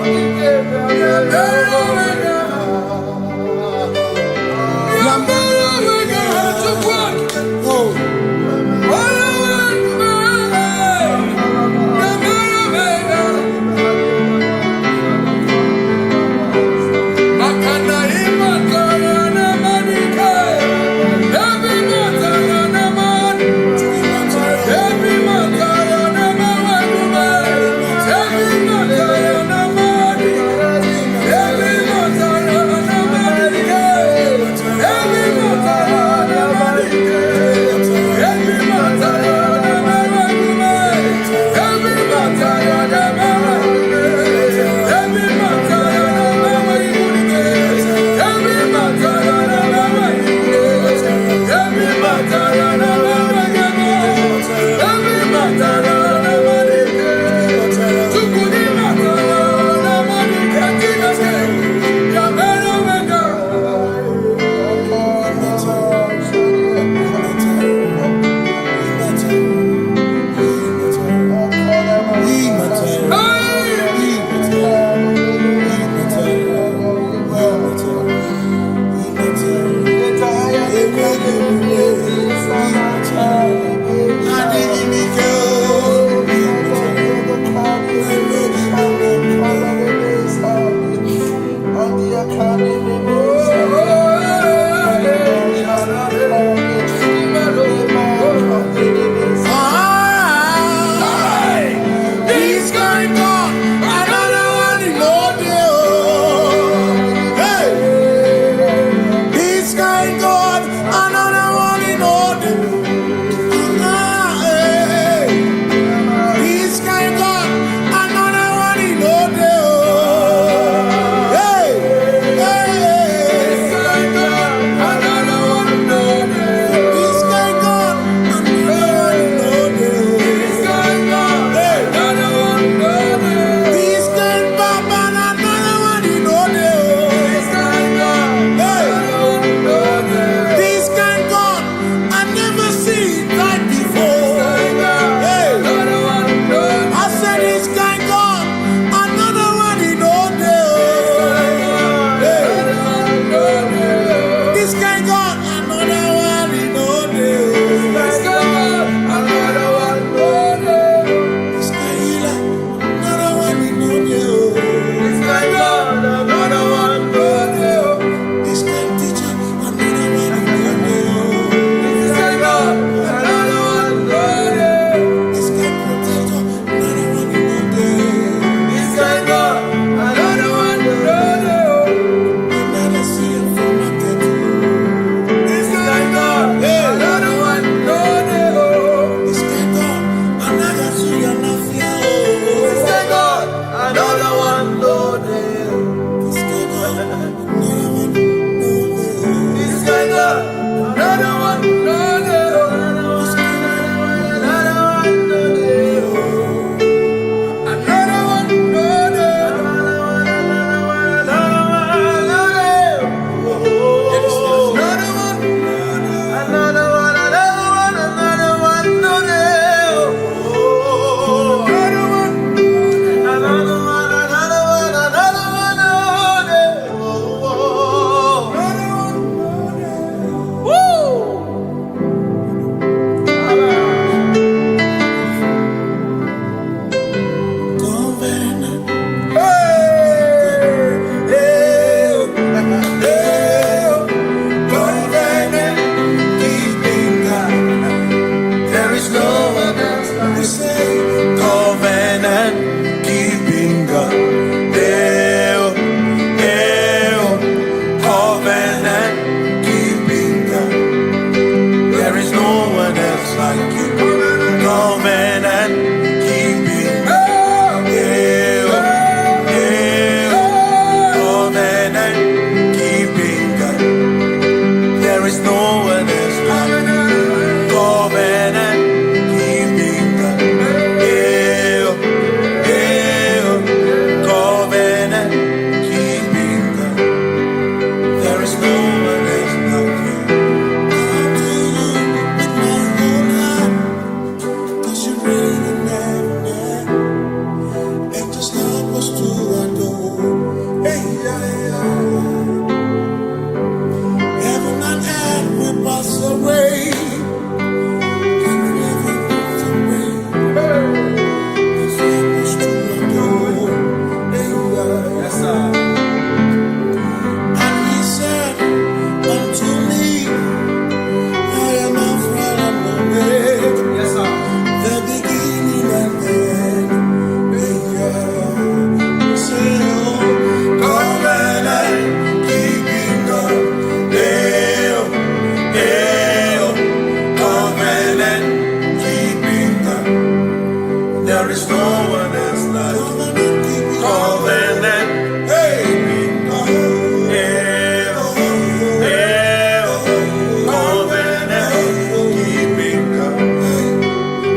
no one else like you. Covenant. Hey.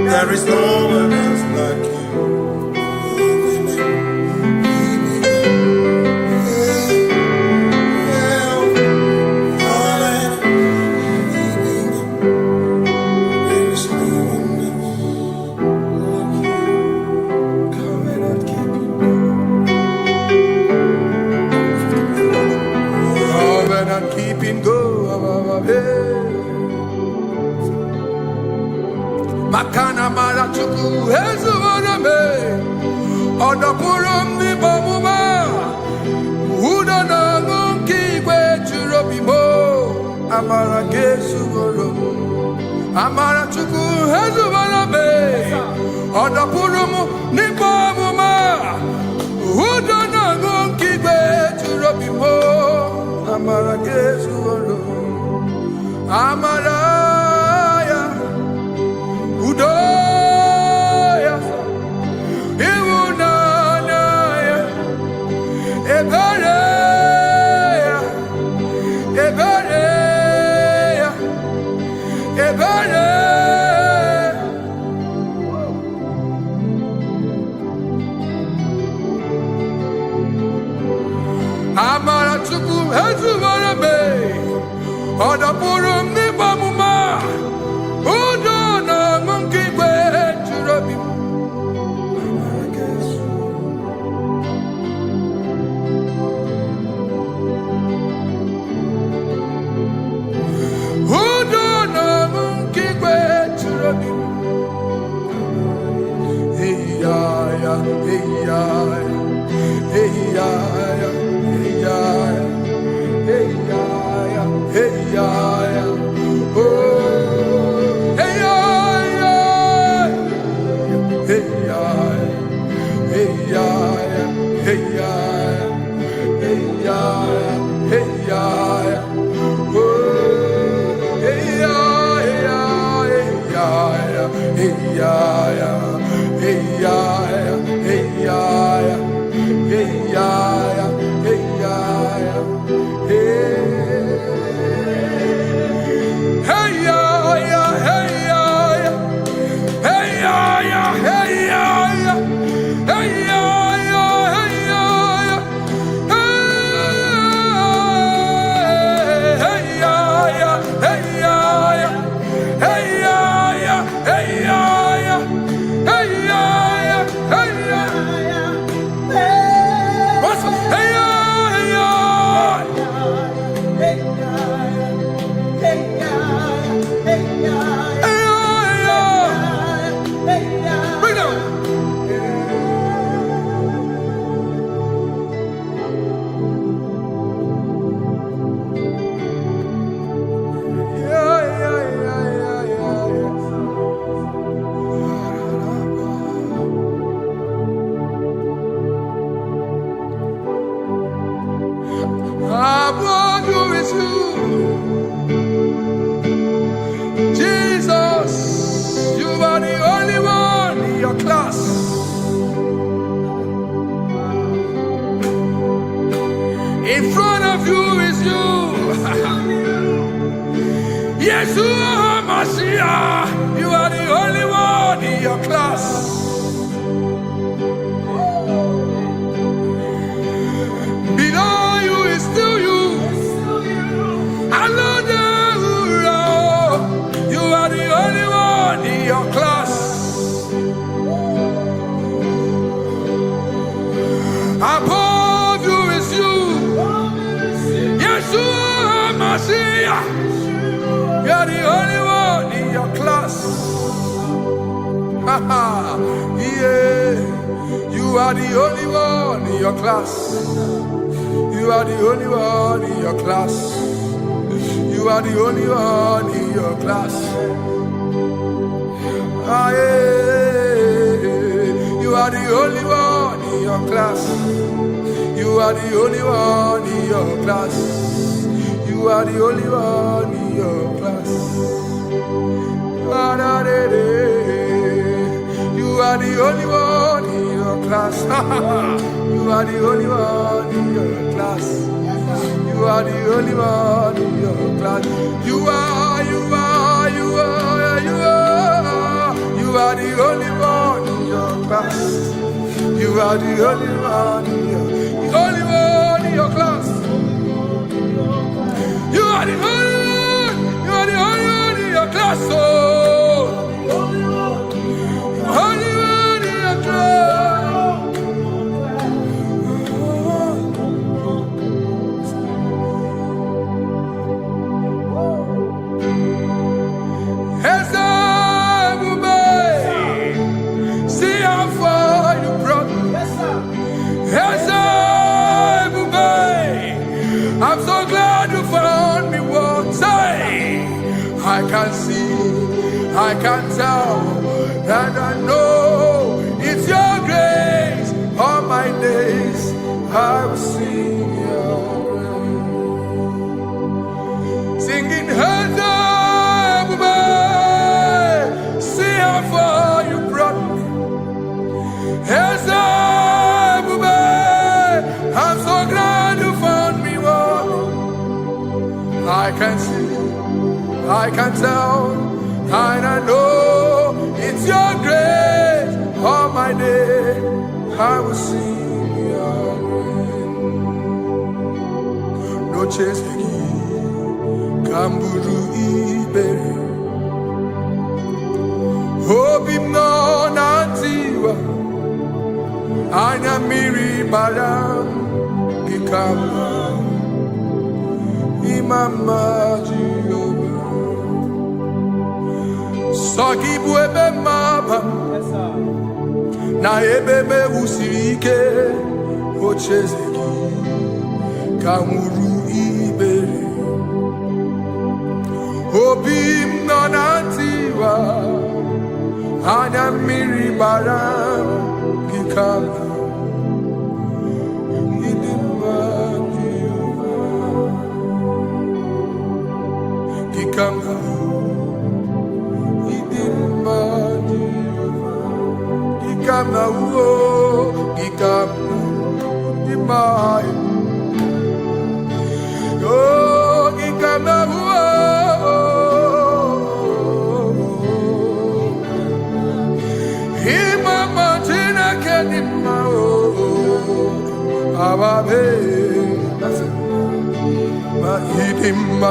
There is no one else like you. Covenant keeping go. Makana mara chuku hezu warame odapurum di bamuma uda na ngonki gwe churobimo amara gesu worum amara chuku hezu warame odapurum di bamuma uda na ngonki gwe churobimo amara gesu worum amara Udoya, Iwunanaya, Ebereya, Ebereya, Ebereya. Amara chuku hezu warame, odapurum ni bamuma. In front of you is you. Yeshua Mashiach, you are the only one in your class. Below you is still you. You are the only one in your class. Above you is you. Yeshua Mashiach, you are the only one in your class. Yeah, you are the only one in your class. You are the only one in your class. You are the only one in your class. Ah, yeah. You are the only one in your class. You are the only one in your class. You are the only one in your class. Ah, da, da, da. You are the only one. class. You are the only one in your class. You are the only one in your class. You are the only one in your class. You are the only one in your class. You are the only one in your class. Oh, only one in your class. See how far you brought me. I'm so glad you found me once. I can see, I can tell, and I know it's your grace. All my days I will sing your grace. Singing, hands up, see how far you brought me. Hands up, I'm so glad you found me one. I can see, I can tell, and I know it's your grace. All my day I will sing your grace. No chasing, Kamburu Iberi. Hope him no nantiwa. Anya miri baram Gikama Imama Jehovah Sagi buebe maba Na ebebe usirike Ochezeki Kamuru Iberi Obim nonantiwa Anya miri baram Gikama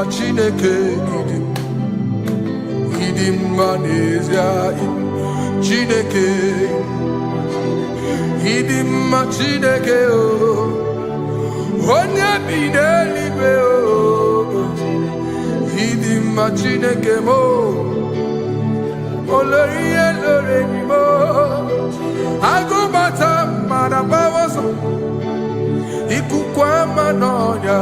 Chineke idim manezia Chineke idim Chineke o onye bidelibe o idim Chineke mo oloriye loreni mo agụbata mana bawoso ikukwa manonya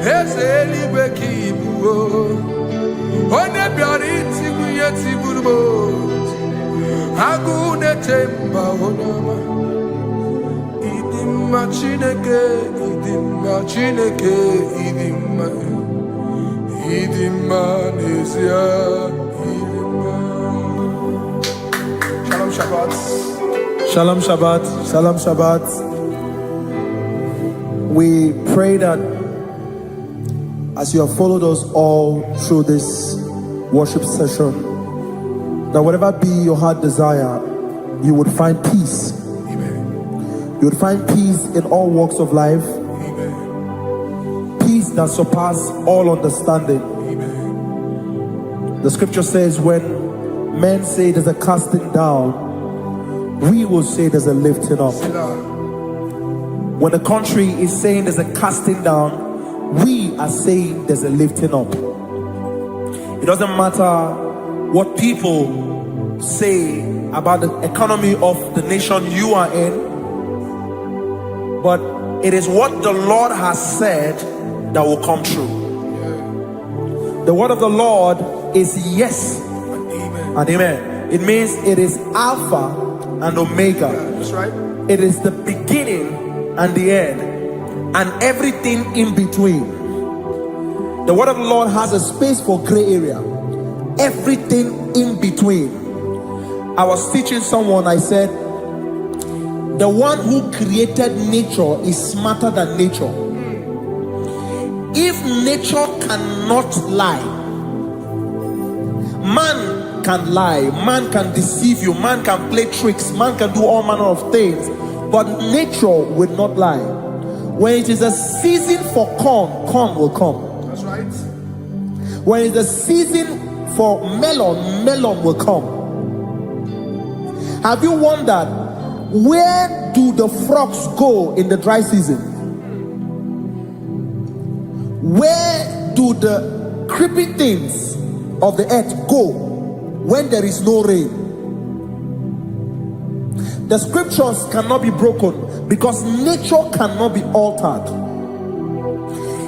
Ezeligwe kibuo One biari tibu yetiburubo Agune temba onama Idimma Chineke Idimma nezia Idimma Shalom Shabbat Shalom Shabbat. Shalom Shabbat. We pray that as you have followed us all through this worship session, that whatever be your heart desire, you would find peace. Amen. You would find peace in all walks of life. Amen. Peace that surpasses all understanding. Amen. The scripture says when men say there's a casting down, we will say there's a lifting up. When the country is saying there's a casting down, we are saying there's a lifting up. It doesn't matter what people say about the economy of the nation you are in, but it is what the Lord has said that will come true. The word of the Lord is yes and amen. It means it is Alpha and Omega. That's right. It is the beginning and the end, and everything in between. The word of the Lord has a space for gray area. Everything in between. I was teaching someone, I said, the one who created nature is smarter than nature. If nature cannot lie, man can lie, man can deceive you, man can play tricks, man can do all manner of things, but nature will not lie. When it is a season for corn, corn will come. That's right. When it's a season for melon, melon will come. Have you wondered, where do the frogs go in the dry season? Where do the creeping things of the earth go when there is no rain? The scriptures cannot be broken because nature cannot be altered.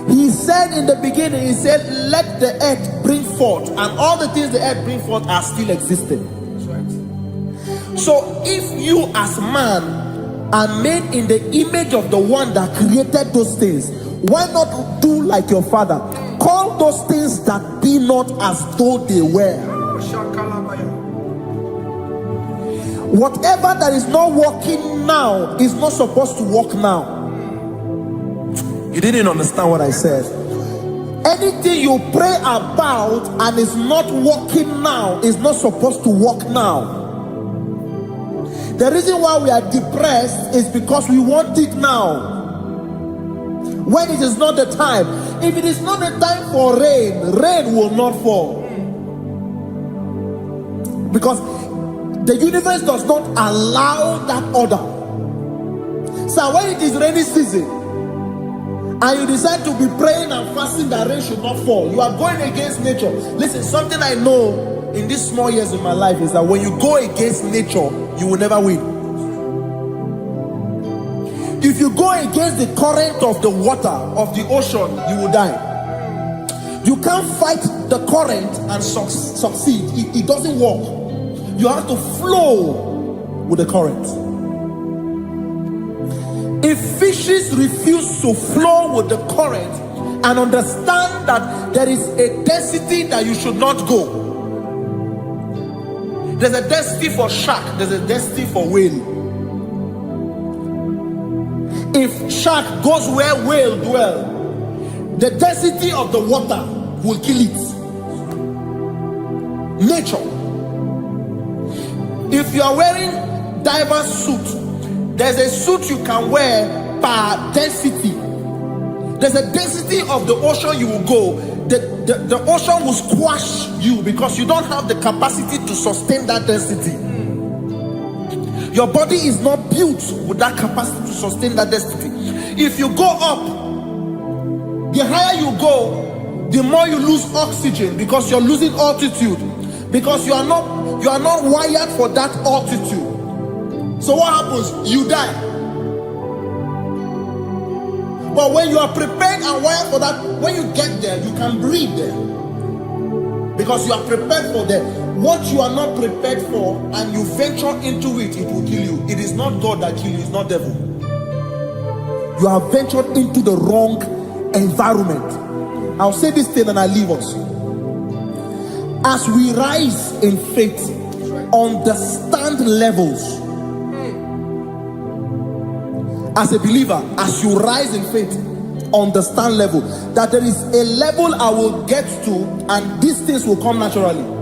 He said in the beginning, he said, let the earth bring forth, and all the things the earth bring forth are still existing. That's right. So if you as man are made in the image of the one that created those things, why not do like your father? Call those things that be not as though they were. Whatever that is not working now is not supposed to work now. You didn't understand what I said. Anything you pray about and is not working now is not supposed to work now. The reason why we are depressed is because we want it now, when it is not the time. If it is not the time for rain, rain will not fall, because the universe does not allow that order. So when it is rainy season and you decide to be praying and fasting that rain should not fall, you are going against nature. Listen, something I know in these small years of my life is that when you go against nature, you will never win. If you go against the current of the water of the ocean, you will die. You can't fight the current and succeed. It doesn't work. You have to flow with the current. If fishes refuse to flow with the current and understand that there is a density that you should not go, there's a density for shark, there's a density for whale. If shark goes where whale dwell, the density of the water will kill it. Nature. If you are wearing diver's suit, there's a suit you can wear per density. There's a density of the ocean you will go. The ocean will squash you because you don't have the capacity to sustain that density. Your body is not built with that capacity to sustain that density. If you go up, the higher you go, the more you lose oxygen because you're losing altitude, because you are not wired for that altitude. So what happens? You die. But when you are prepared and wired for that, when you get there, you can breathe there, because you are prepared for that. What you are not prepared for and you venture into it, it will kill you. It is not God that kills you, it's not devil. You have ventured into the wrong environment. I'll say this thing and I leave us. As we rise in faith, understand levels. As a believer, as you rise in faith, understand level. That there is a level I will get to and these things will come naturally.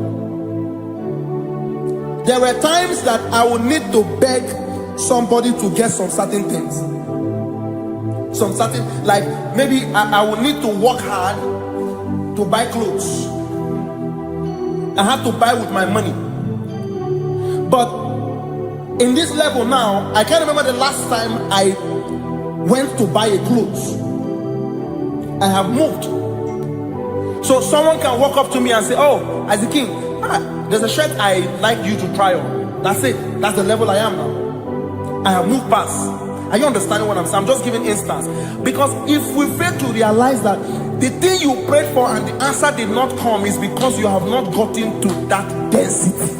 There were times that I would need to beg somebody to get some certain things. Some certain, like maybe I would need to work hard to buy clothes. I have to buy with my money. But in this level now, I can't remember the last time I went to buy a clothes. I have moved. So someone can walk up to me and say, oh, as a king, there's a shirt I like you to try on. That's it. That's the level I am now. I have moved past. Are you understanding what I'm saying? I'm just giving instance. Because if we fail to realize that the thing you prayed for and the answer did not come is because you have not gotten to that density.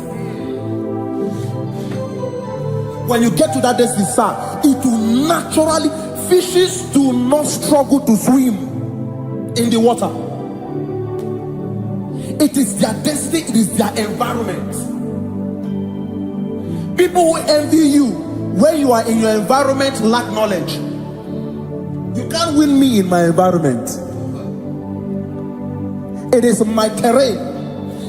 When you get to that density, sir, it will naturally, fishes do not struggle to swim in the water. It is their density, it is their environment. People who envy you where you are in your environment lack knowledge. You can't win me in my environment. It is my terrain.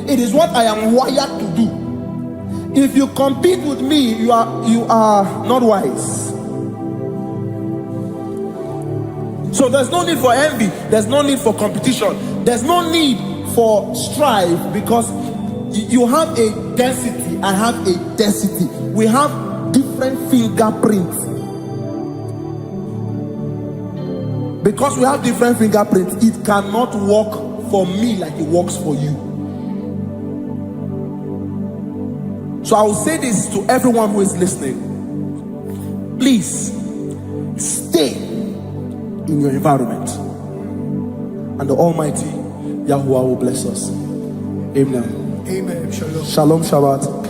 It is what I am wired to do. If you compete with me, you are not wise. So there's no need for envy. There's no need for competition. There's no need for strife, because you have a density. I have a density. We have different fingerprints. Because we have different fingerprints, it cannot work for me like it works for you. So I will say this to everyone who is listening. Please stay in your environment, and the Almighty Yahuwah will bless us. Amen. Amen. Shalom. Shalom Shabbat.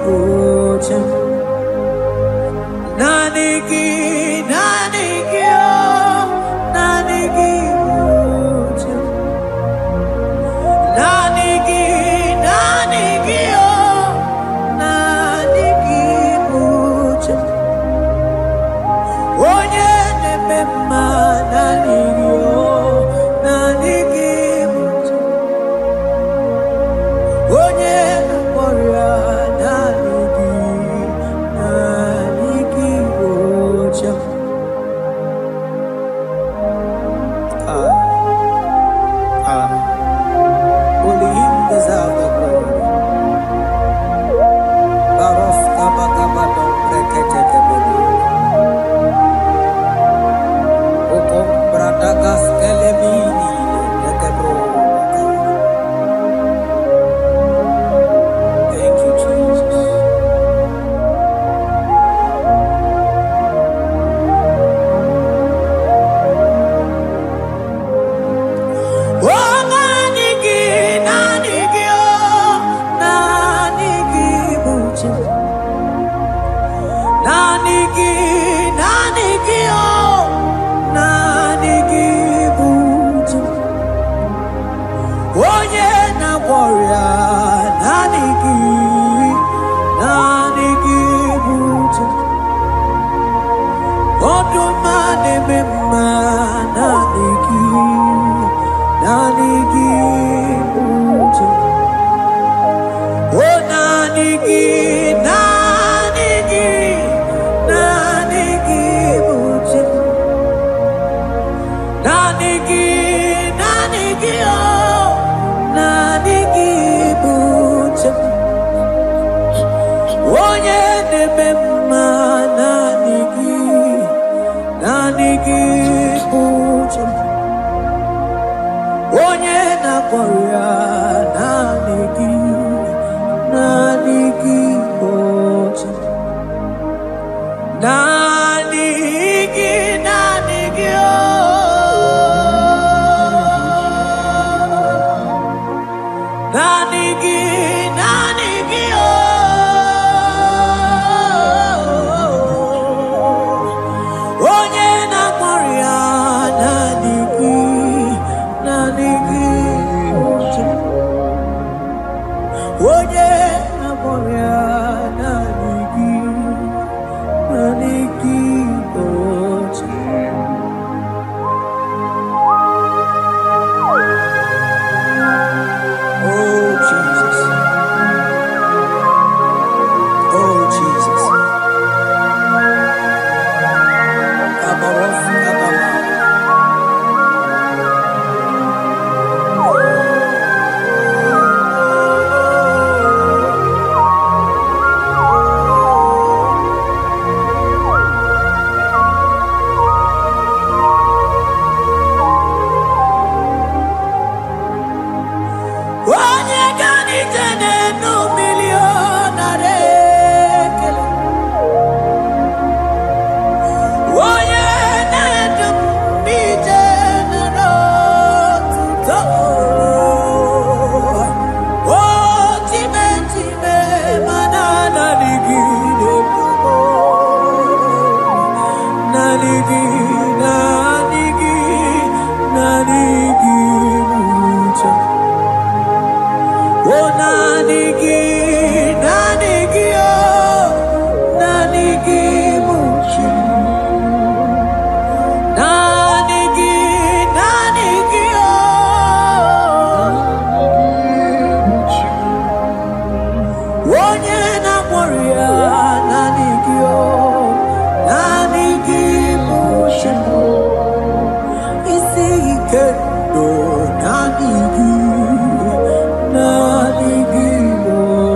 bochum. Nanigi, nanigi, oh, nanigi bochum. Nanigi, nanigi, oh, nanigi bochum. Onye nemema nanigi, oh, nanigi bochum. Onye namoria nanigi, nanigi bochum. Only him deserve the glory. Barof kabakabado brekete kebeli. Okom bradagas kelemini lekebro. Thank you, Jesus. Oh, nanigi, nanigi, oh, nanigi buche. Nanigi, nanigi, oh, nanigi buche. Onye na warrior, nanigi, nanigi buche. Odumane mema, nanigi, nanigi buche. Oh, nanigi, nanigi, nanigi buche. Nanigi, nanigi, oh, nanigi buche. Onye nemema nanigi, nanigi buche. Onye nakoria nanigi, nanigi buche. Nanigi, nanigi, oh, nanigi, nanigi, oh, onye nakoria nanigi, nanigi buche. Onye nakoria nanigi, nanigi buche. Oh Jesus, oh Jesus. Kabarof kabama. Onye ganitene no millionare kele. Onye nedum bitene no tuto. Oh, time time manana ligide bubo. Naligi, naligi, naligi bucha. Oh, nanigi, nanigi, oh, nanigi buchi. Nanigi, nanigi, oh, onye na warrior, nanigi, oh, nanigi buchi. Isi ikendo, nanigi, nanigi, oh.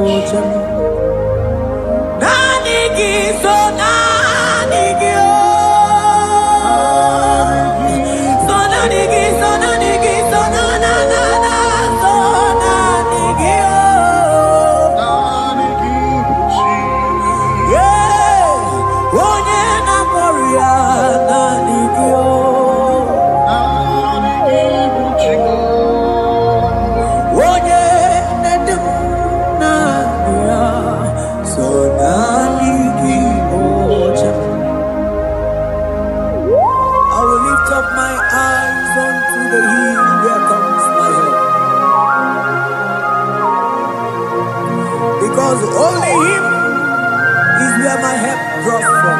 because only Him is where my help draws from.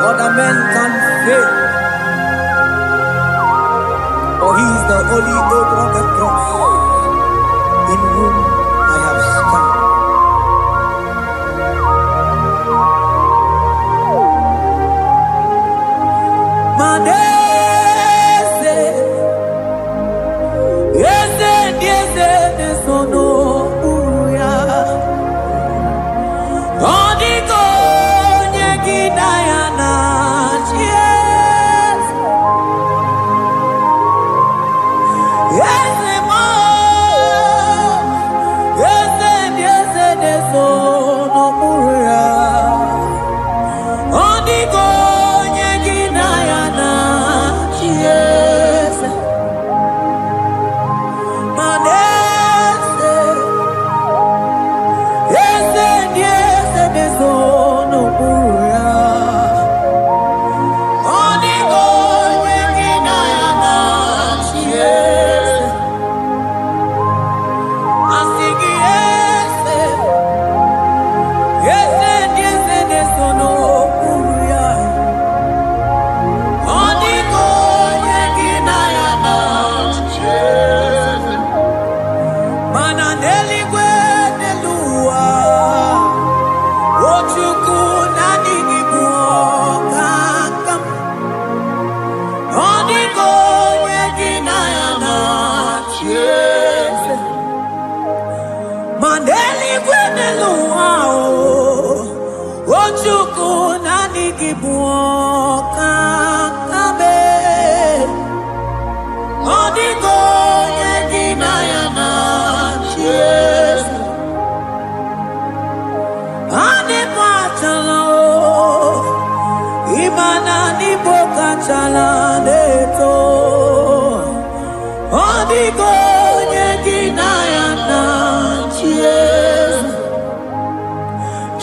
Other men can fail, for He is the only hope of the cross, in whom I have stand.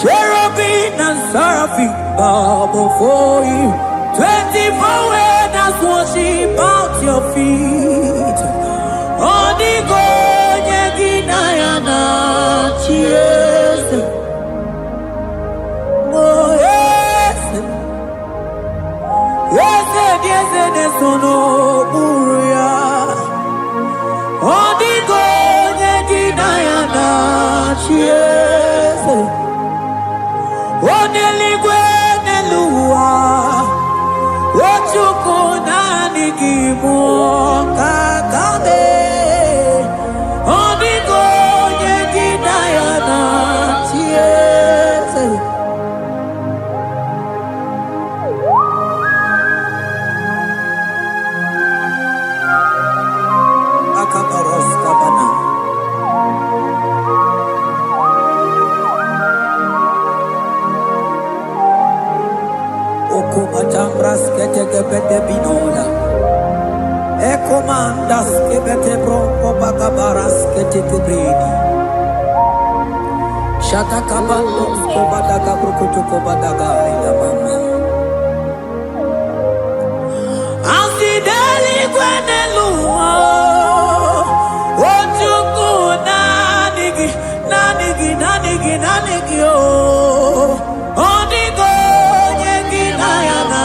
Cherubim and seraphim bow before you. 24 elders worship at your feet. Odigo yeginayana cheers. Oh yes, yes, yes, yes, no buria. Odigo yeginayana cheers. Oneligwe nelua, ochukuna nigimu kakabe. Odigo yegidayana tiese. Akabaros kabana. Okubachambras ketekebete binola. Ekomandas kebete bronco bagabaras ketekebrini. Shatakabandos kobadaga brokotokobadaga ila mama. Asideli gwenelua. Ojuku nanigi oh. Odigo yeginayana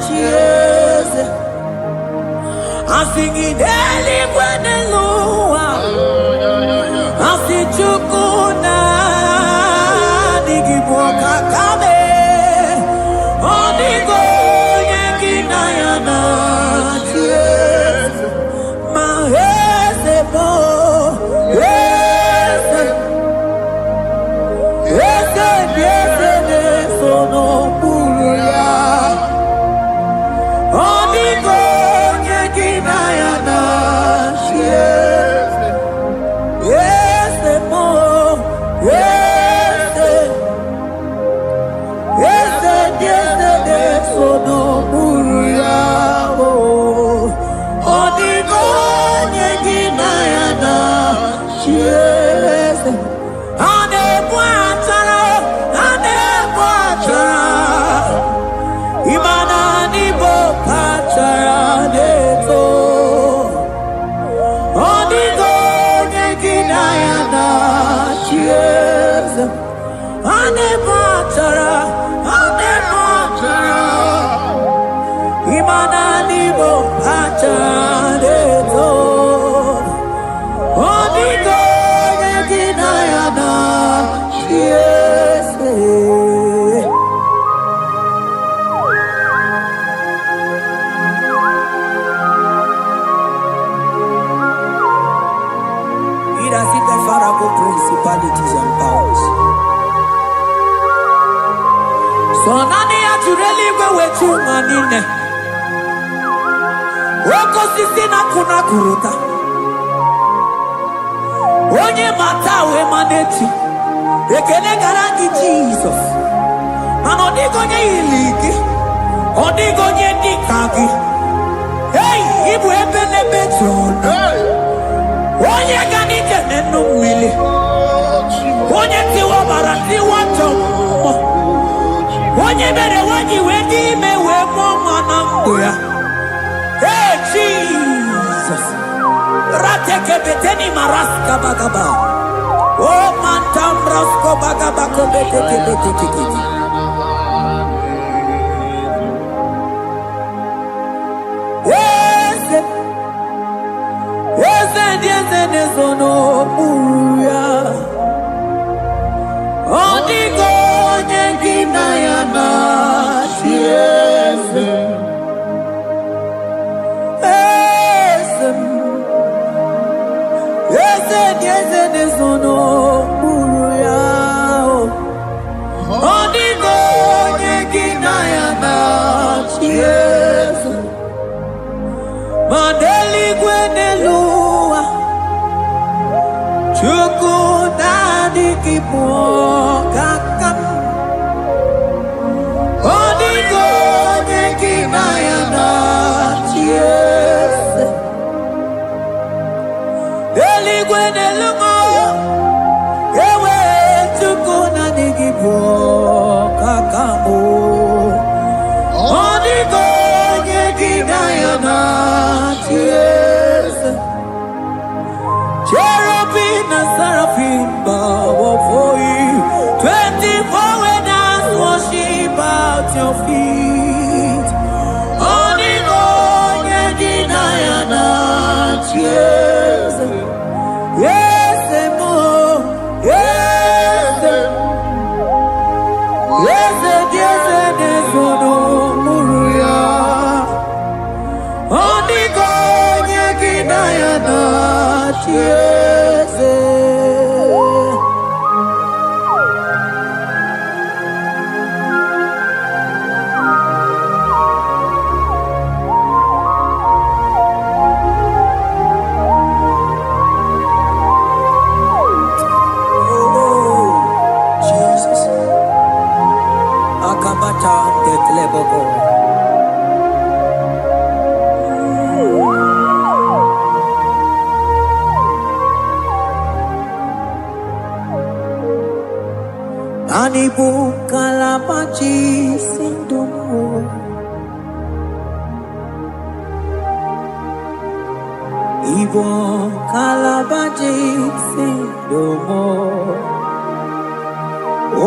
cheers. Asingideli gwenelua. Asijuku nanigi bwakakabe. Odigo yeginayana cheers. Mahese bo. Yes, Principalities and powers. So nani ya tureli wetu manine. Woko sisi na kuna kuruta. Onye matawe maneti. Ekele garangi Jesus. Anodigo nye iliki. Odigo nye dikaki. Hey, ibu ebele betrona. Onye ganite nenu mili. Onye tiwa barati watomo. Onye mere wanyi wedi mewe mwana mboya. Hey Jesus. Rateke beteni maraska bagaba. Oh mantam rasko bagaba kobeteke beteke. Sono buya Odigo nyengina ya na Chiese Ese sono buya Odigo nyengina ya na Chiese Mandeli gwenelua Chukuna dikipo kakam Odigo nyekina ya na Chiese Eligwe nelumo Ewe chukuna dikipo kakamo Odigo nyekina ya na Chiese Cherubim and seraphim bow for you. 24 elders worship at your feet. Odigo nyekina ya na Chiese. Yes, mo. Yes, sono muruya. Odigo nyekina ya na Chiese. Jesus. Akabata tetleboko. Anibu kalabachi sindumo Ibo kalabachi sindumo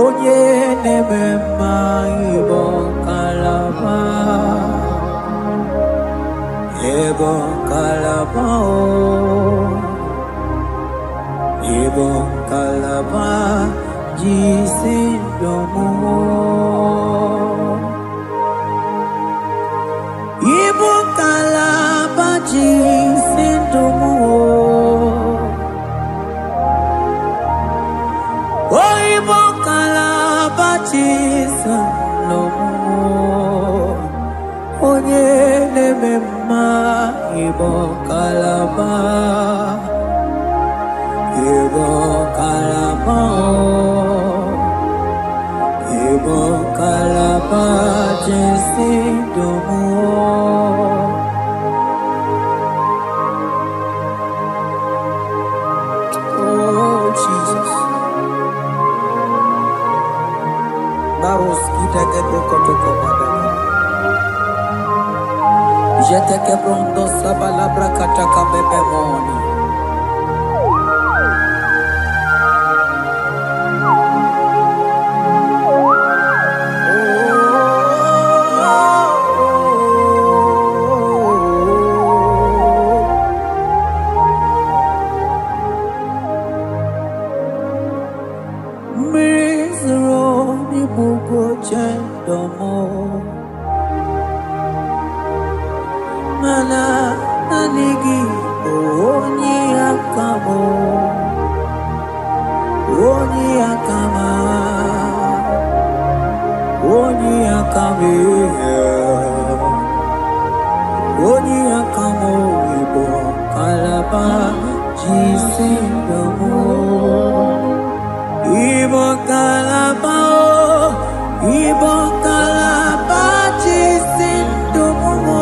Onye nemema ibo kalaba Ebo kalaba Ibo kalaba Jisindomo Ibo kalaba Jisindomo Oh Ibo kalaba Jisindomo Onye nemema Ibo kalaba Ibo kalaba Ibo kalaba Jisindomo Oh Jesus Baros kita kebrokotoko badaka Jete kebrondo sabalabra kataka bebemoni Sonanigi, Oni Akamo, Oni Akama, Oni Akame, Oni Akamo, Ibo Kalaba, Jisindamo, Ibo Kalaba, Ibo Kalaba, Jisindamo.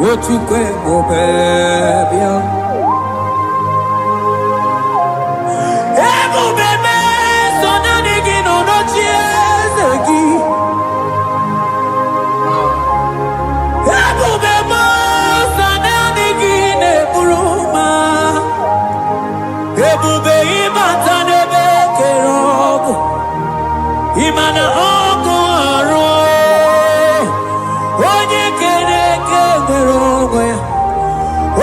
What you can go, baby? Ebo bebe, sona nigi no no chiesegi. Ebo bebe, sona nigi ne buruma. Ebo be imata nebe kerogo, imana ogo aro. Onye kere kerogo,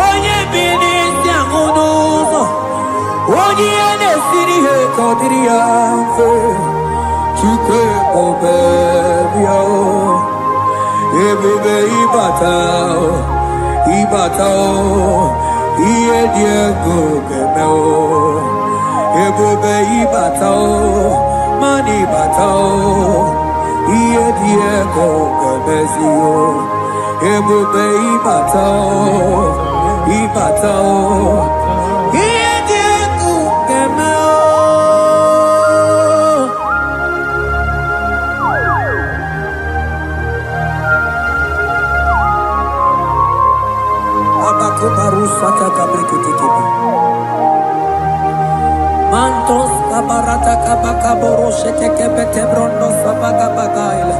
onye bini siamunuzo. Onye ene siri he kodiri amfe, chukwe obebio, ebube ibatao, iye diego gemeo, ebube ibatao, mani batao, iye diego gemezio, ebube ibatao. Mantos kabarata kabaka boroshe tekebete brondo sabaga bagaile.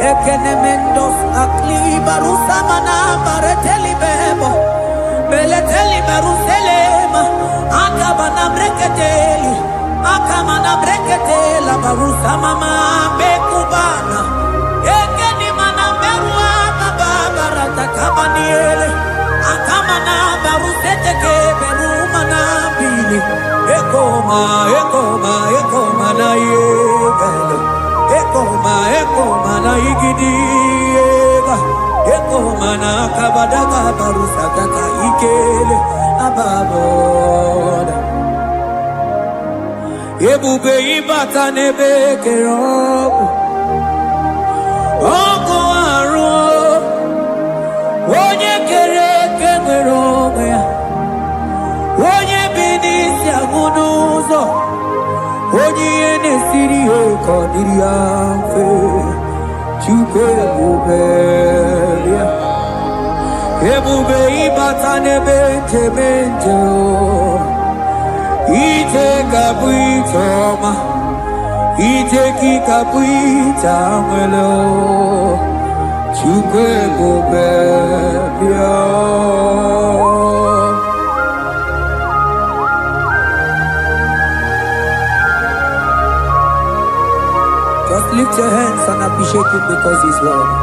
Ekenemendos akli barusa mana bareteli bebo. Beleteli baruselema. Akabana breketeli. Akamana breketela barusa mama bekubana. Ekeni mana berua babarata kabaniele. Akamana barusete keberu mana bili. Ekoma na yegele. Ekoma. eko mana igidi eko mana kabadaga barusakaka ikele ababoda ebube ibata nebe kerobu oko aru onye kere kemere onwe ya onye bi n'isi agụ n'ụzọ onye ihe na-esiri ya ka ọ dịrị ya mfe Chukwu ebube ya ebube ịbata n'ebe nchebe nje ije ga-abụ ije ọma ije gị ga-abụ ije nwere Chukwu ebube ya. Just lift your hands and appreciate Him because He's worthy.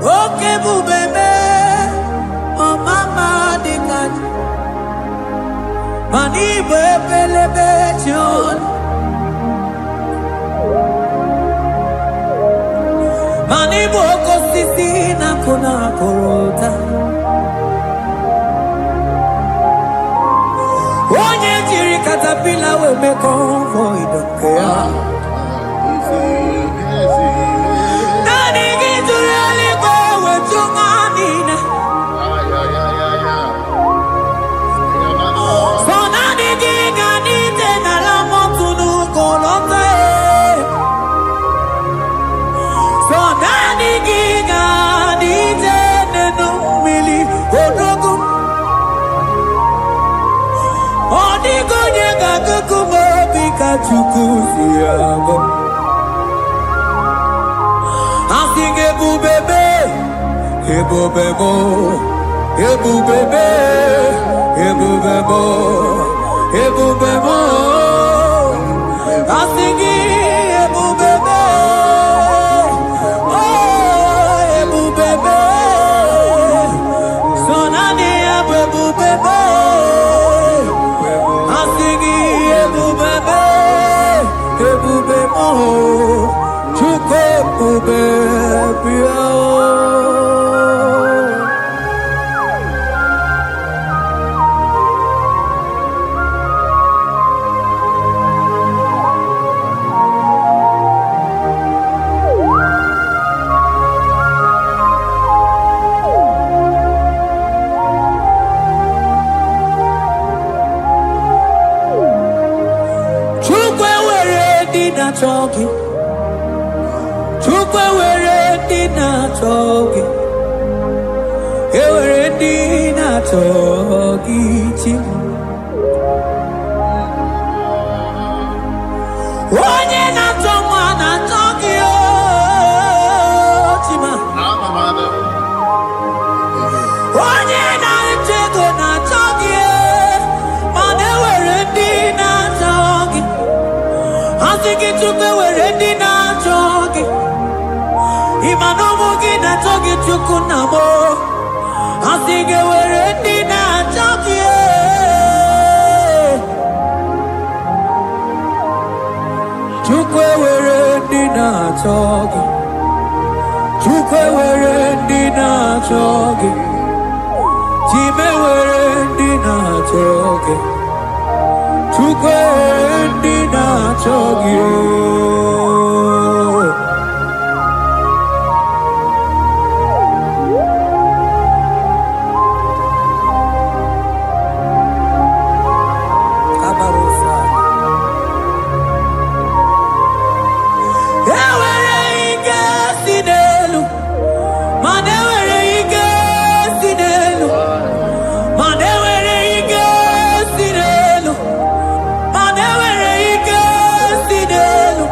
Okay, bubebe, oh mama dikat, mani bebelebe John. Mani boko sisi na kuna korota onye jiri katapila we me convoy don't care nani giduri aligwe we chunganina so nani giganite na la motunu kolota so nani giganite nenu mili odogu odigo nyega kukumo bika chukuzi yago asige bubebe ebubebo ebubebe ebubebo ebubebo asige ebubebe Chogi Chukwe were dina chogi Ewere dina chogi chim Onye na chomwa na chogi o chima Onye na chego na chogi Mane were dina chogi Asiki chukwe were dina chogi Imanomu gina chogi chukunamo Asiki were dina chogi Chukwe were dina chogi Chukwe were dina chogi Chime were dina chogi Chukwe dina chogi Kabarusa Ewere ike sinelu Mane were ike sinelu Mane were ike sinelu Mane were ike sinelu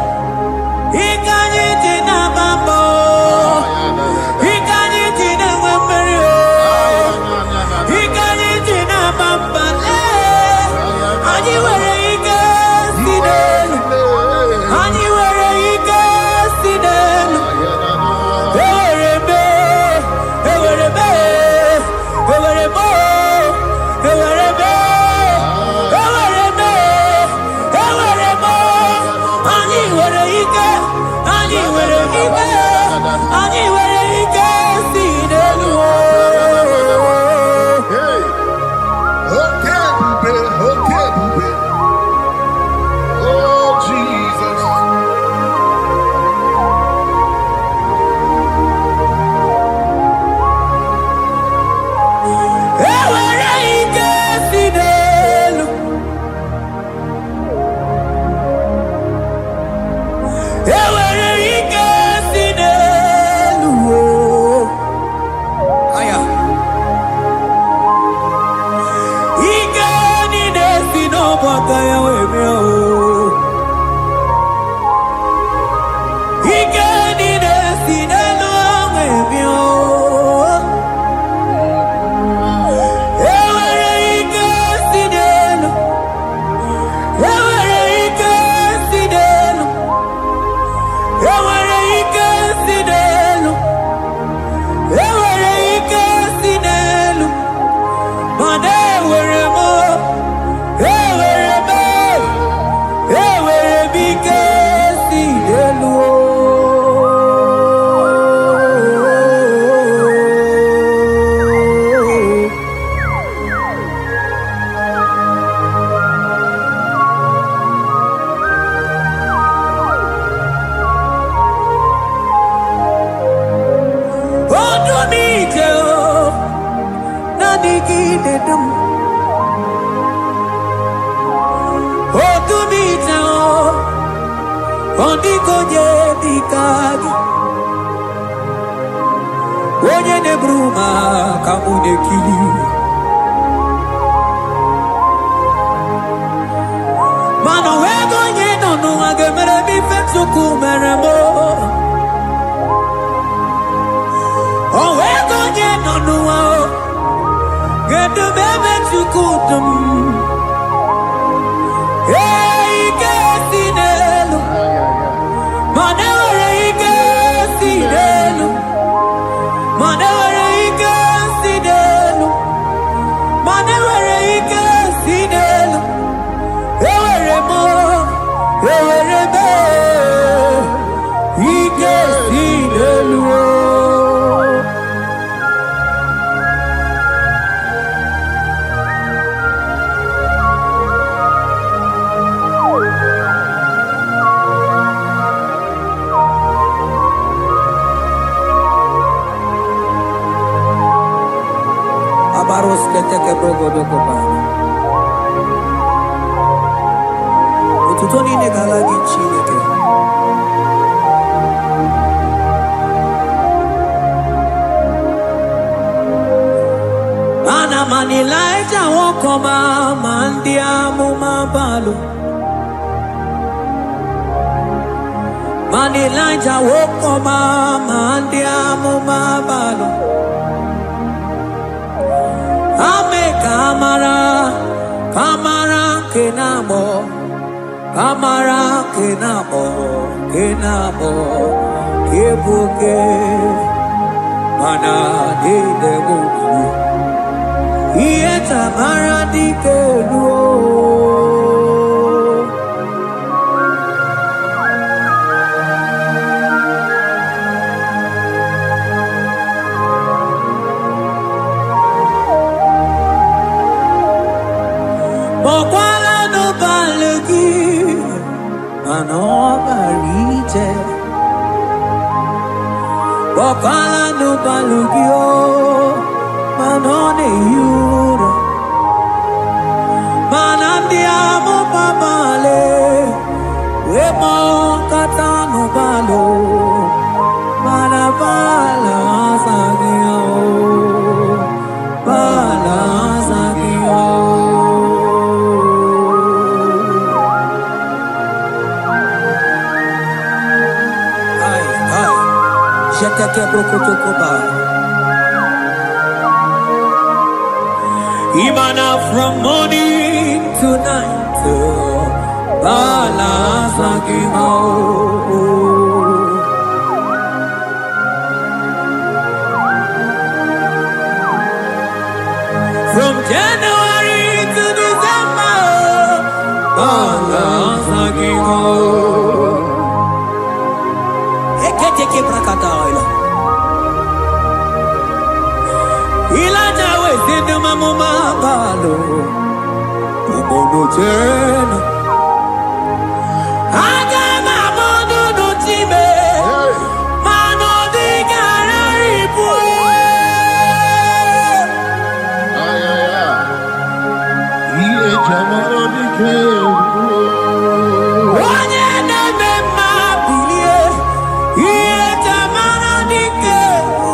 niki dedum. Otumita ondiko je dikagi. Onye ne bruma kamune kili. Mano wego nye no agemere mi fetsuku meremo. O wego nye no gedu bebe tsukudum. Hey gesinelu. Manewere gesinelu. Manewere gesinelu. Manewere gesinelu. Ewere mo, ewere be, gesinelu. Abaros keteke brogodoko ba. Ututoni ne galagi chineke. Ana manilaita wokoma mandia mumabalo. Manilaita wokoma mandia mumabalo. Ame kamara, kamara kenamo, kamara kenamo, kenamo, kebuke, mana di debuku, iye tamara di keluo. Bokwala no balagi, mano barite. Bokwala no balagi o, mano ne yuro. Manandia mo pamale, we mo kata no balo, manabala sagio, bala sagio. Imana from morning to night, balance again. From January to December, balance again. Eketeke prakataila. Ilaja wezinu mamuma balo, umono tena. Aga mamono no time, mano di gararipu. Iye jamaro di kebu. Onye neme mabilie, iye jamara di kebu.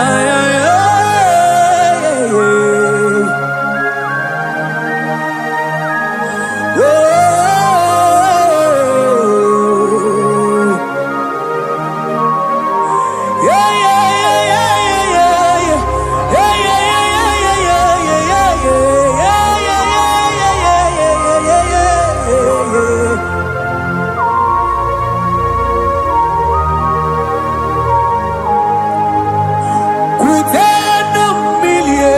Ay, ay, ay, ay, ay. Yeah, yeah, yeah, yeah, yeah, yeah. Yeah, yeah, yeah, yeah, yeah, yeah, yeah, yeah, yeah, yeah, yeah, yeah, yeah. Kutendo milie,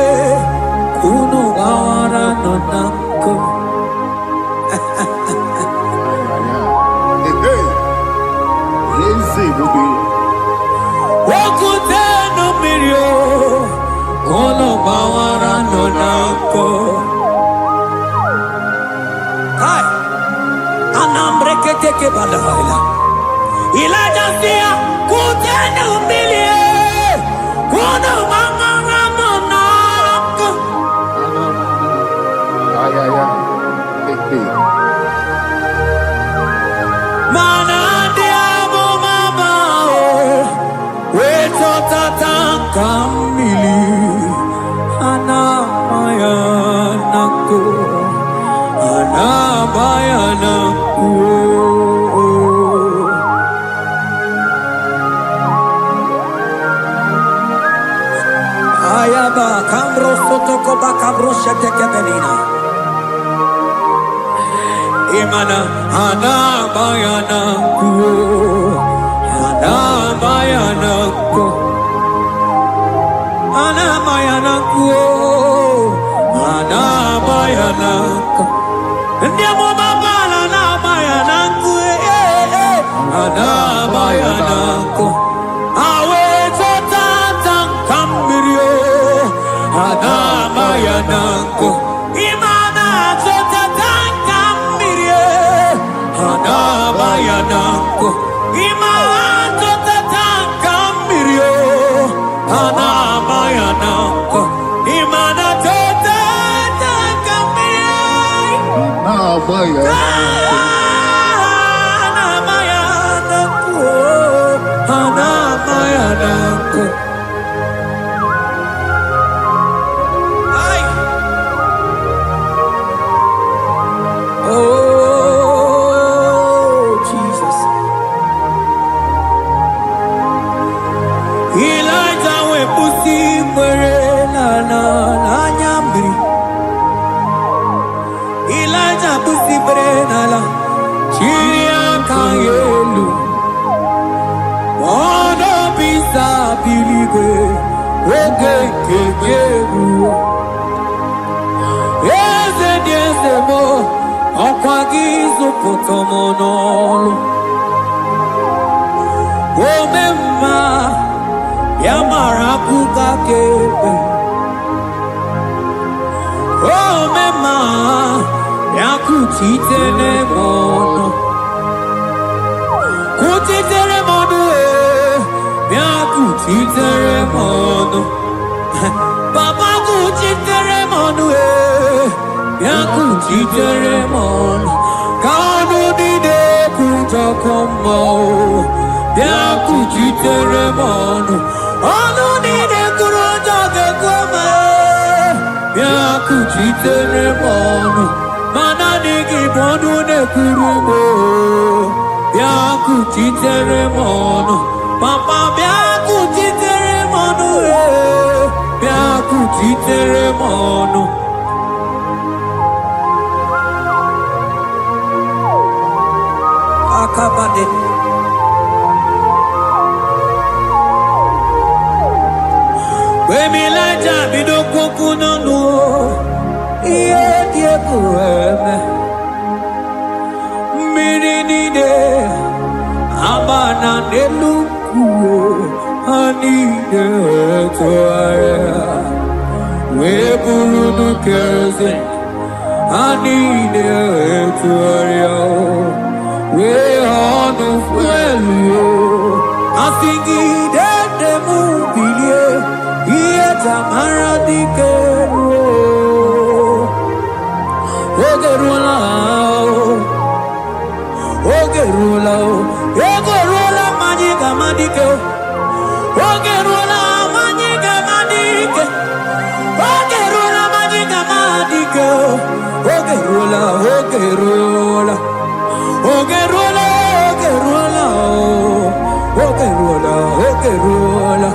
kuno gawara no nanko. Easy, baby. Kutendo milie, kuno gawara no nanko. Hai, anambre keteke balaila. Elijah sia kutenu milie kuno mangara monak. Mana dia mo mabao weto tatankamili anamayanaku anamayanaku. Ayaba kambro sotoko bakabro sheteke benina. Imana anamayanaku anamayanaku anamayanaku anamayanaku. Ndiamo mabala anamayanaku anamayanaku. Awe totatan kambirio anamayanaku. Imana totatan kambirio anamayanaku. Imana totatan kambirio anamayanaku. Imana totatan kambirio anamayanaku anamayanaku. Ay. Oh Jesus. Elijah we pusi mwere na nyambri. Elijah pusi mwere la chiria kayelu. Mono bisa biligwe oge kejeru. Eze diese mo okwagizu potomonolo. Omemma yamara kukakebe. Omemma yakutitele mono. Kutitere mono yakutitere mono. Baba kutitere mono yakutitere mono. Kanu dide kutakomo yakutitere mono. Anu dide kuroja koma yakutitere mono. Mana nigi bono ne kurumo yakutitere mono. Papa yakutitere mono yakutitere mono. Akabade Wemilaja bidoko kunonu iye die kueme mirinide abana nelukuo anide toaya weburu keze anide toaya we honu fuelu asingi de mubilie iye tamara dikero ogerula ogerula majiga madike ogerula majiga madike ogerula majiga madike ogerula ogerula ogerula ogerula ogerula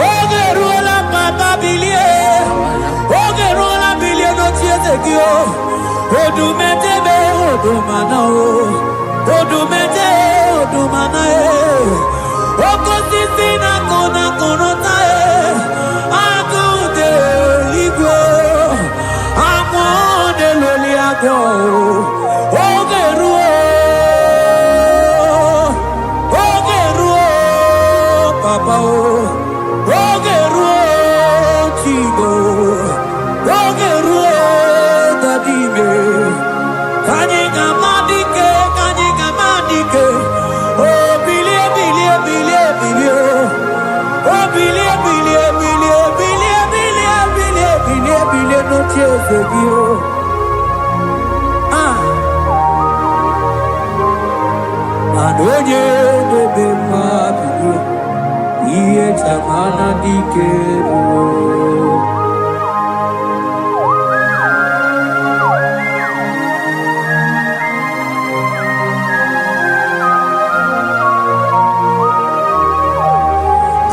ogerula papa bilie ogerula bilie no tietekio odumetebe odumanao odumete odumanae okosisina kona konotae akude igwe amode loliago ogeruo papa ogeruo chigo ogeruo dadime kanyika madike oh Adoye bebe mabiye, iye tamana dikero.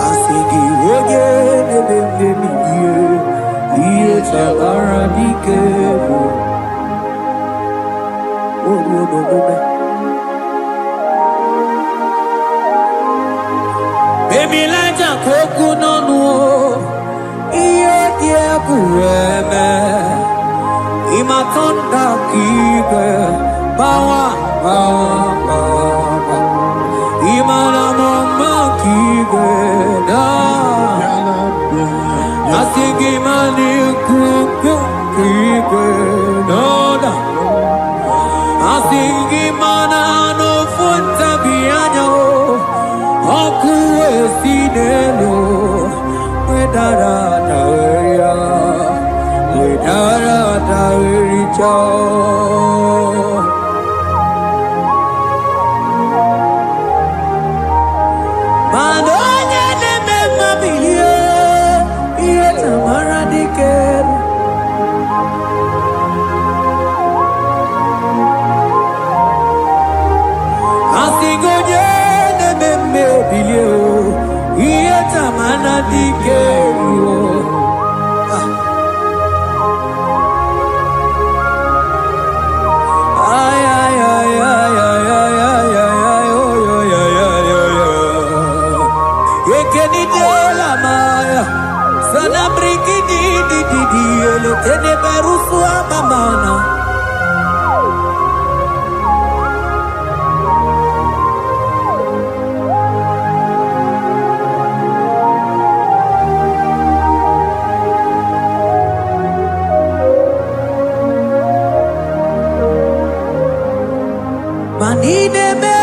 Asigi oye bebe miye, iye tamana dikero. Baby, like a coconut, yeah, kureme. Imatonda kibe, bawa. Imana mama kibe na. Asigi mani kuku kibe na. Asigi mana no funta bianyo. Aku esinelo, wedara daweria, wedara dawericha. Madonya neme mabiye, iye tamara dikeru. Asigoje neme bilio, iye tamana dikeru. Ay ay ay ay ay ay ay ay ay ay ay. Ekeni de la maya, sana brikini di ele tene berusu amamana. Manide me,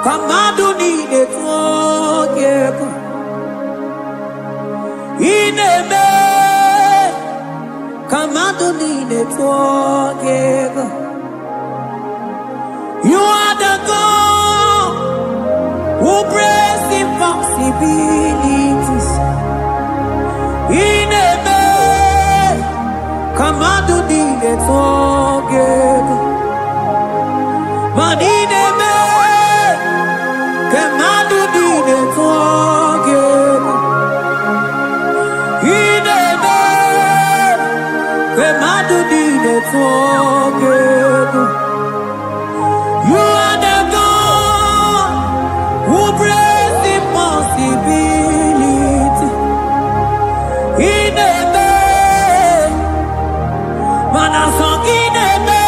kamadu ni de togeku. Ine me, kamadu ni de togeku. You are the God who breaks impossibilities. Ine me, kamadu ni de togeku. Manine me, kemadu dine togeku. Ine me, kemadu dine togeku. You are the God who breaks impossibility. Ine me, manasong ine me.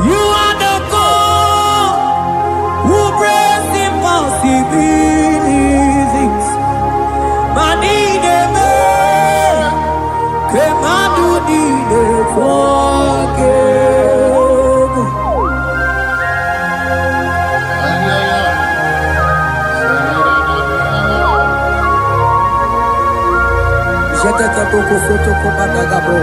You are the God who breaks impossibilities. Manine me, kemadu dine togeku. Jetete boko soto komadagabo.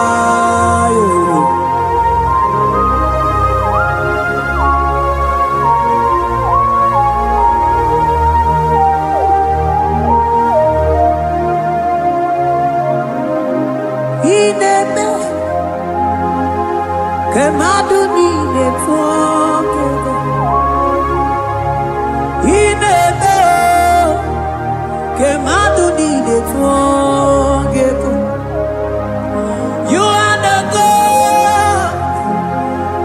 Akabayo. Ineme, kemadu nine togeku. Ineme, kemadu nine togeku. You are the God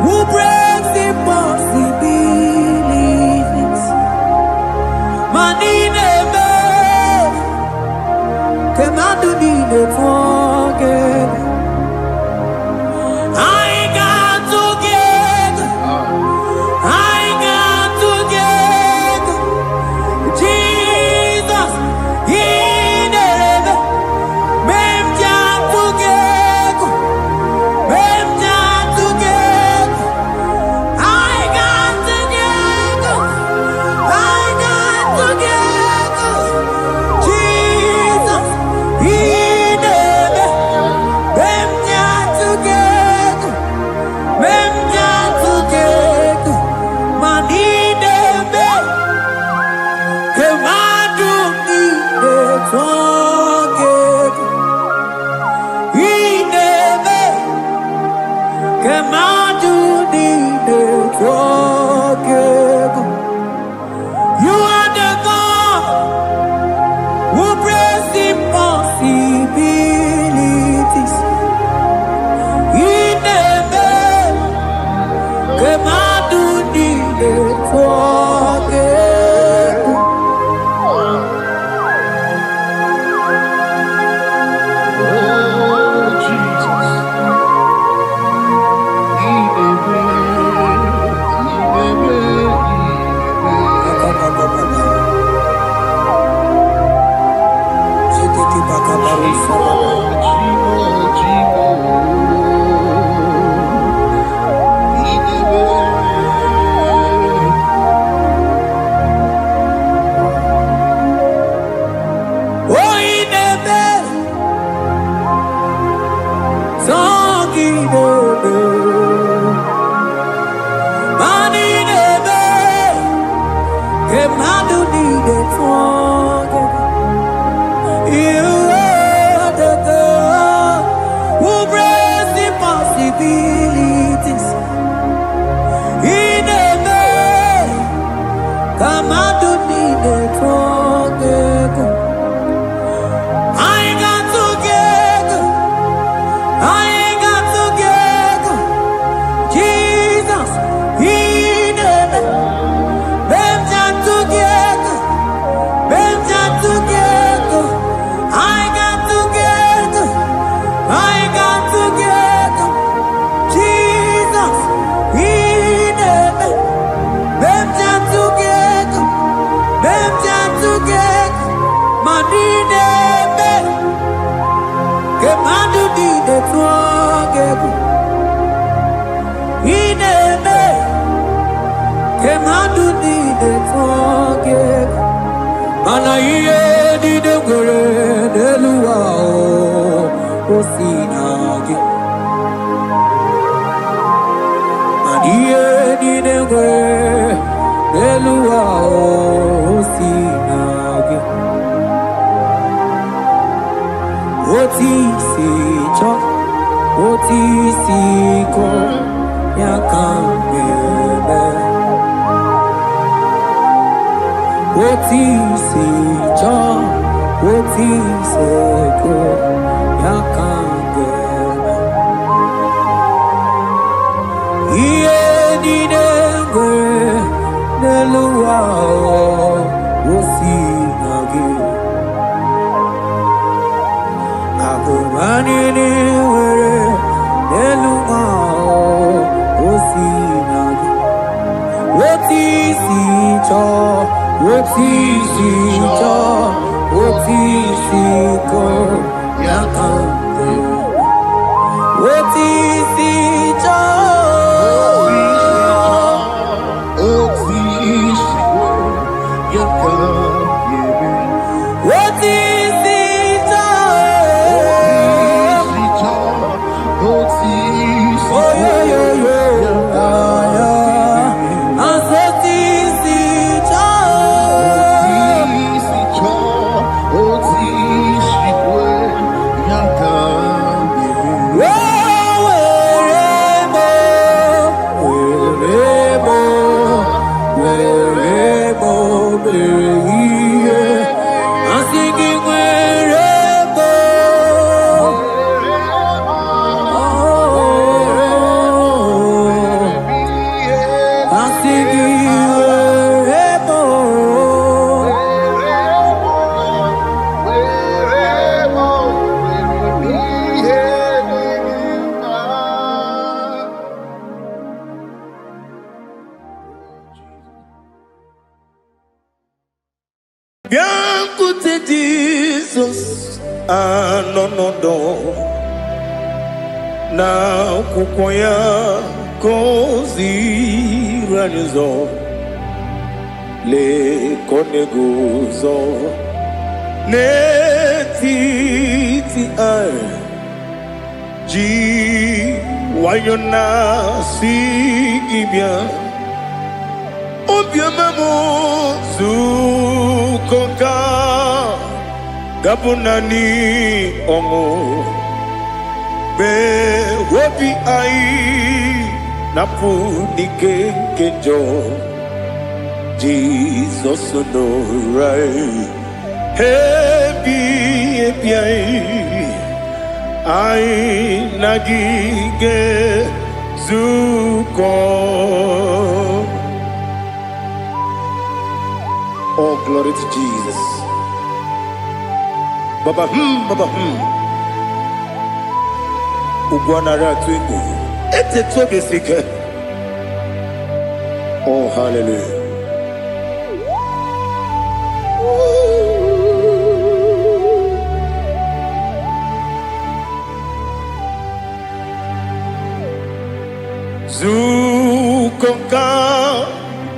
who breaks impossibilities. Manine me, kemadu nine togeku. I got to forget. He never came out to the forget. You are the God who brings impossibilities. He never came out to the forget. Oh, Jesus. Oh, he never song he never, man he never came out to need it forget. You are the God who brings impossibilities. He never come out to need it forget. I ain't got together. I ain't got together. Jesus, He never. Them jam together. Them jam together. I ain't got together. I ain't got together. Jesus, He never. Them jam together. Them jam together. Money never. Kemadu di de tuagebu. Ineme. Kemadu di de tuagebu. Mana iye di de gore de luwa o sinagi. Maniye di de gore de luwa o sinagi. Oti si ko ya kambebe. Oti si ko ya kambebe. Iye di nengwe neluwa o sinagi. Akumani ni were neluma o sinagi. Oti si ko yakambe. Oti si Biankute Jesus anonodo na kukwaya koziranizo le koneguzo netiti ai ji wayona sigibia obiamamo zukoka gabunani ongo be wobi ai napunike kenjo Jesus no right hebi ai nagige zuko. Oh, glory to Jesus. Baba Ugwana ratuiku ete toge sike. Oh, hallelujah. Zukonka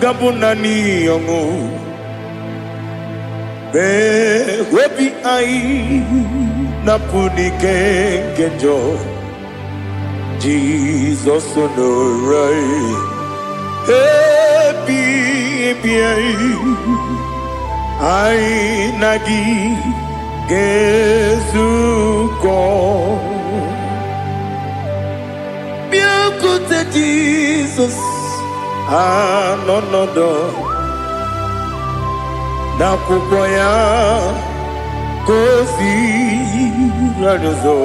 gabunani yongo be webi ai napunike kenjo Jesus no right happy ai nagi gezuko. Jesus, no, na kukwaya kozi radozo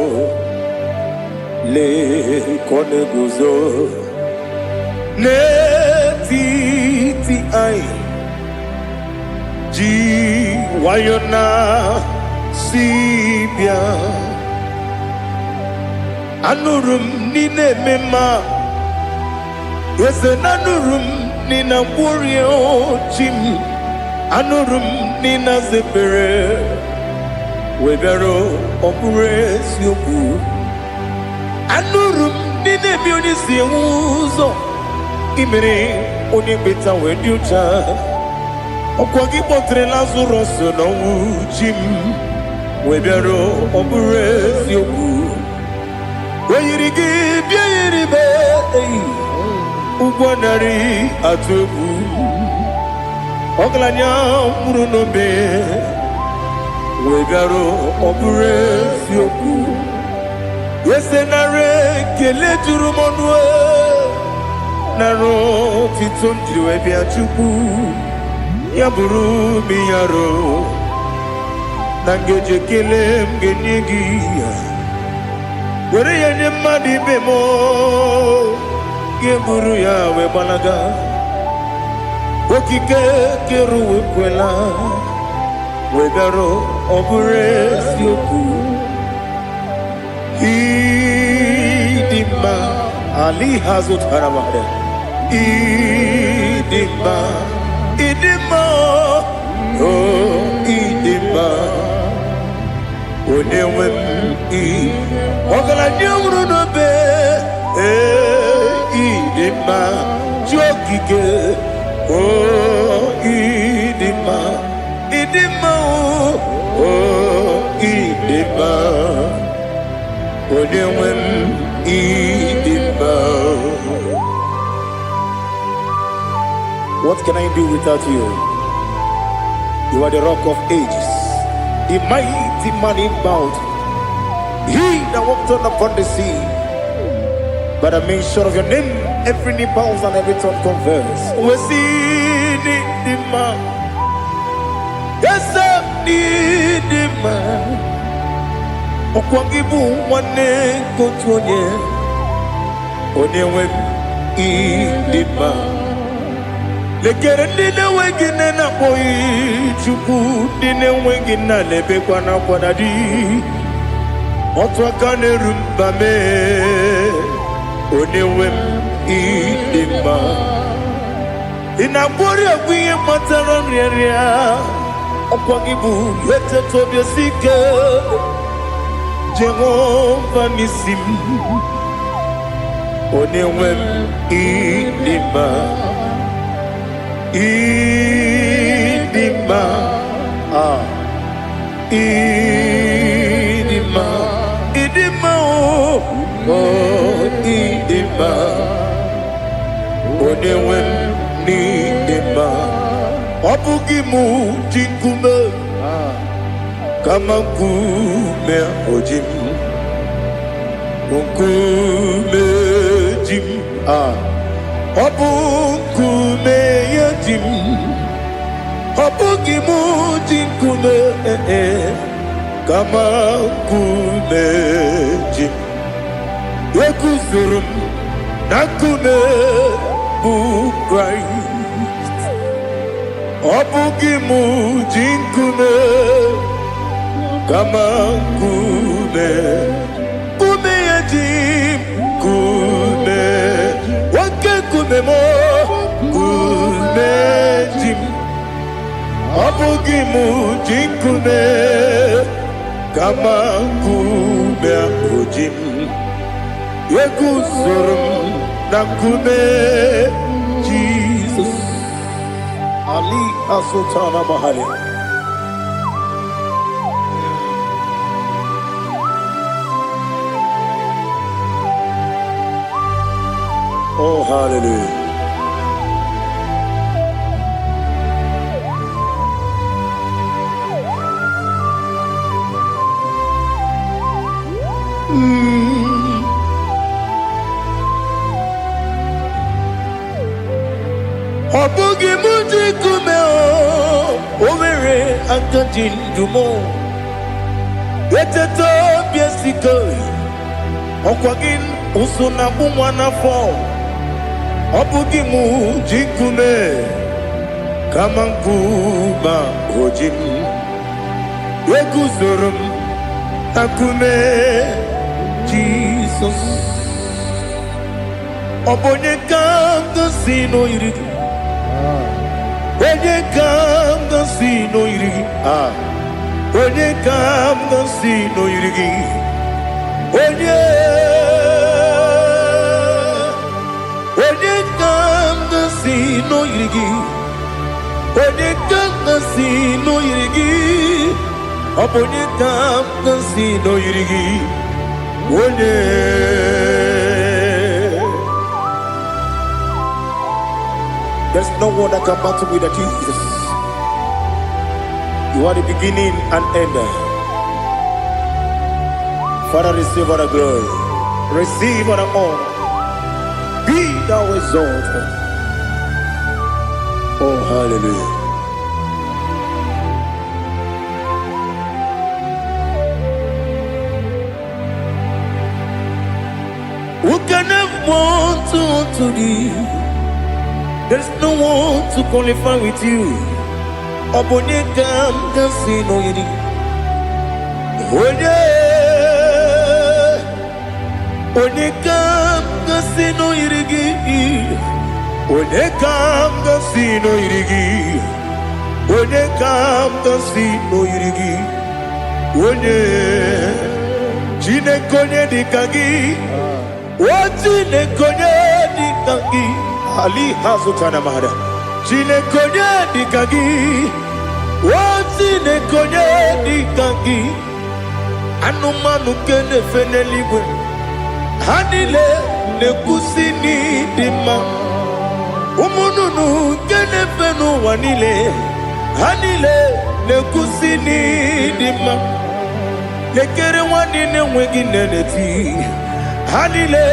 le kone guzo ne titi ai ji wayona sibia anurum nine mema. Yes, anurum nina warrior chim, anurum nina zepere, webero operates yoku, anurum nina munisi uzo, imere unibita weducha, okwagi potre Lazarus no chim, webero operates yoku, weyirigi biiribe. Ugwanari atubu Oglanya murunobe Wegaro obure sioku Yesenare kele turumonwe Naro titondriwe biachuku Yaburu miyaro Nangeje kele mgenyegi Were yenye madi bemo Geburu ya we balaga Okike keru we kwela Wegaro obure sioku Idima Ali hazut haramade Idima Oh idima Onewem Ogala nyumru no be Idima jogige oh idima oh idima odewem idima. What can I do without you? You are the rock of ages, the mighty man in battle, he that walked on upon the sea. By the mention of your name, every knee bows and every tongue confess. We see the man. Yes, I need the man. Okwangibu wane kotonye. Onewe idima. Lekere nine wengine na boy chuku nine wengine lebe kwa na kwa dadi. Otwa kane rumba me. Onewem idima Inabori agwiye matara mreria Okwangibu yete tobye sike Jehova nisim Onewem idima Idima Idima Idima oh idima Onewem idima Obugimu jinkume kama nkume ojim, nkume jim, obu nkume yajim, obu gimuji nkume kama nkume jim, yekuzurum na nkume bu Christ, obu gimuji nkume kama nkume, kume yajim, kume wake kume mo, kume jim, abugi muji kume kama kume ojim, yekuzurum na kume Jesus. Ali Asultana Mahali. Oh, hallelujah. Obugi muji kume overe akajin dumo, yeteto biesiko, okwagin usuna bumwana fo. Obugi muji kume kama nkume ojim, yekuzurum akume Jesus. Obonye kanga sino irigi, onye kanga sino irigi, onye kanga sino irigi, onye kanga sino irigi, onye kanga sino irigi, onye kanga sino irigi, onye. There's no one that can battle with Jesus. You are the beginning and end. Father, receive all the glory, receive all the honor. Be thou exalted. Oh, hallelujah. Who can have one to thee? There's no one to qualify with you. Obonye kam kasino yidi. Onye kam kasino yidi. Onye kam kasino yidi. Onye kam kasino yidi. Onye Chinekonye dikagi. Chinekonye dikagi. Ali Hazutana Mahada. Chinekonye dikagi. Chinekonye dikagi. Anumanu kene feneliwe. Hanile nekusini dima. Umununu kene fenu wanile. Hanile nekusini dima. Nekere wanine wengi neneti. Hanile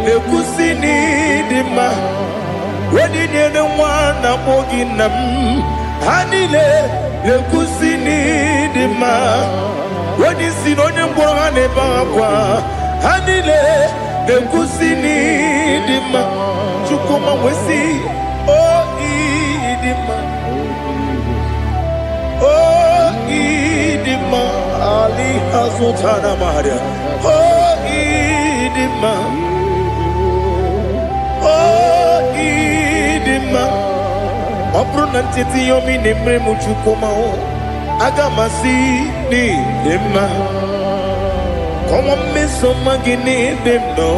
nekusini dima. Wedi nyene wana mogi nam. Hanile nekusini dima. Wedi sinonye mbwangane bangwa. Hanile nekusini dima. Chukuma wesi oh idima. Oh idima. Ali Hazutana Maria. Oh idima. Oh idima. Opronantiti yomi nemre muchukoma o. Agamasi ni dema. Como me soma gini demno.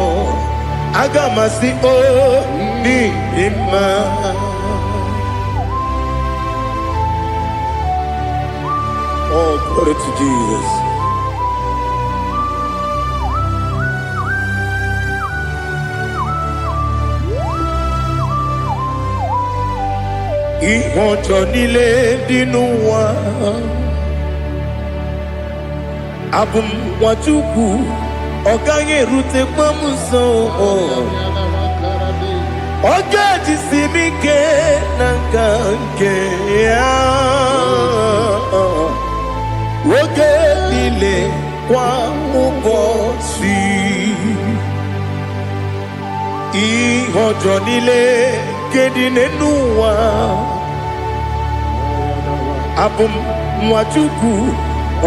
Agamasi o ni dema. Oh, glory to Jesus. Ìwọ̀n jọ nílé nínú wa. abụ m Nwachukwu ọ gaghị erutekwa m nso ọ ga-ejisi m ike na nka nke ya oge niile kwa ụbọchị ihe ọjọọ niile nke dị n'ụwa abụ m Nwachukwu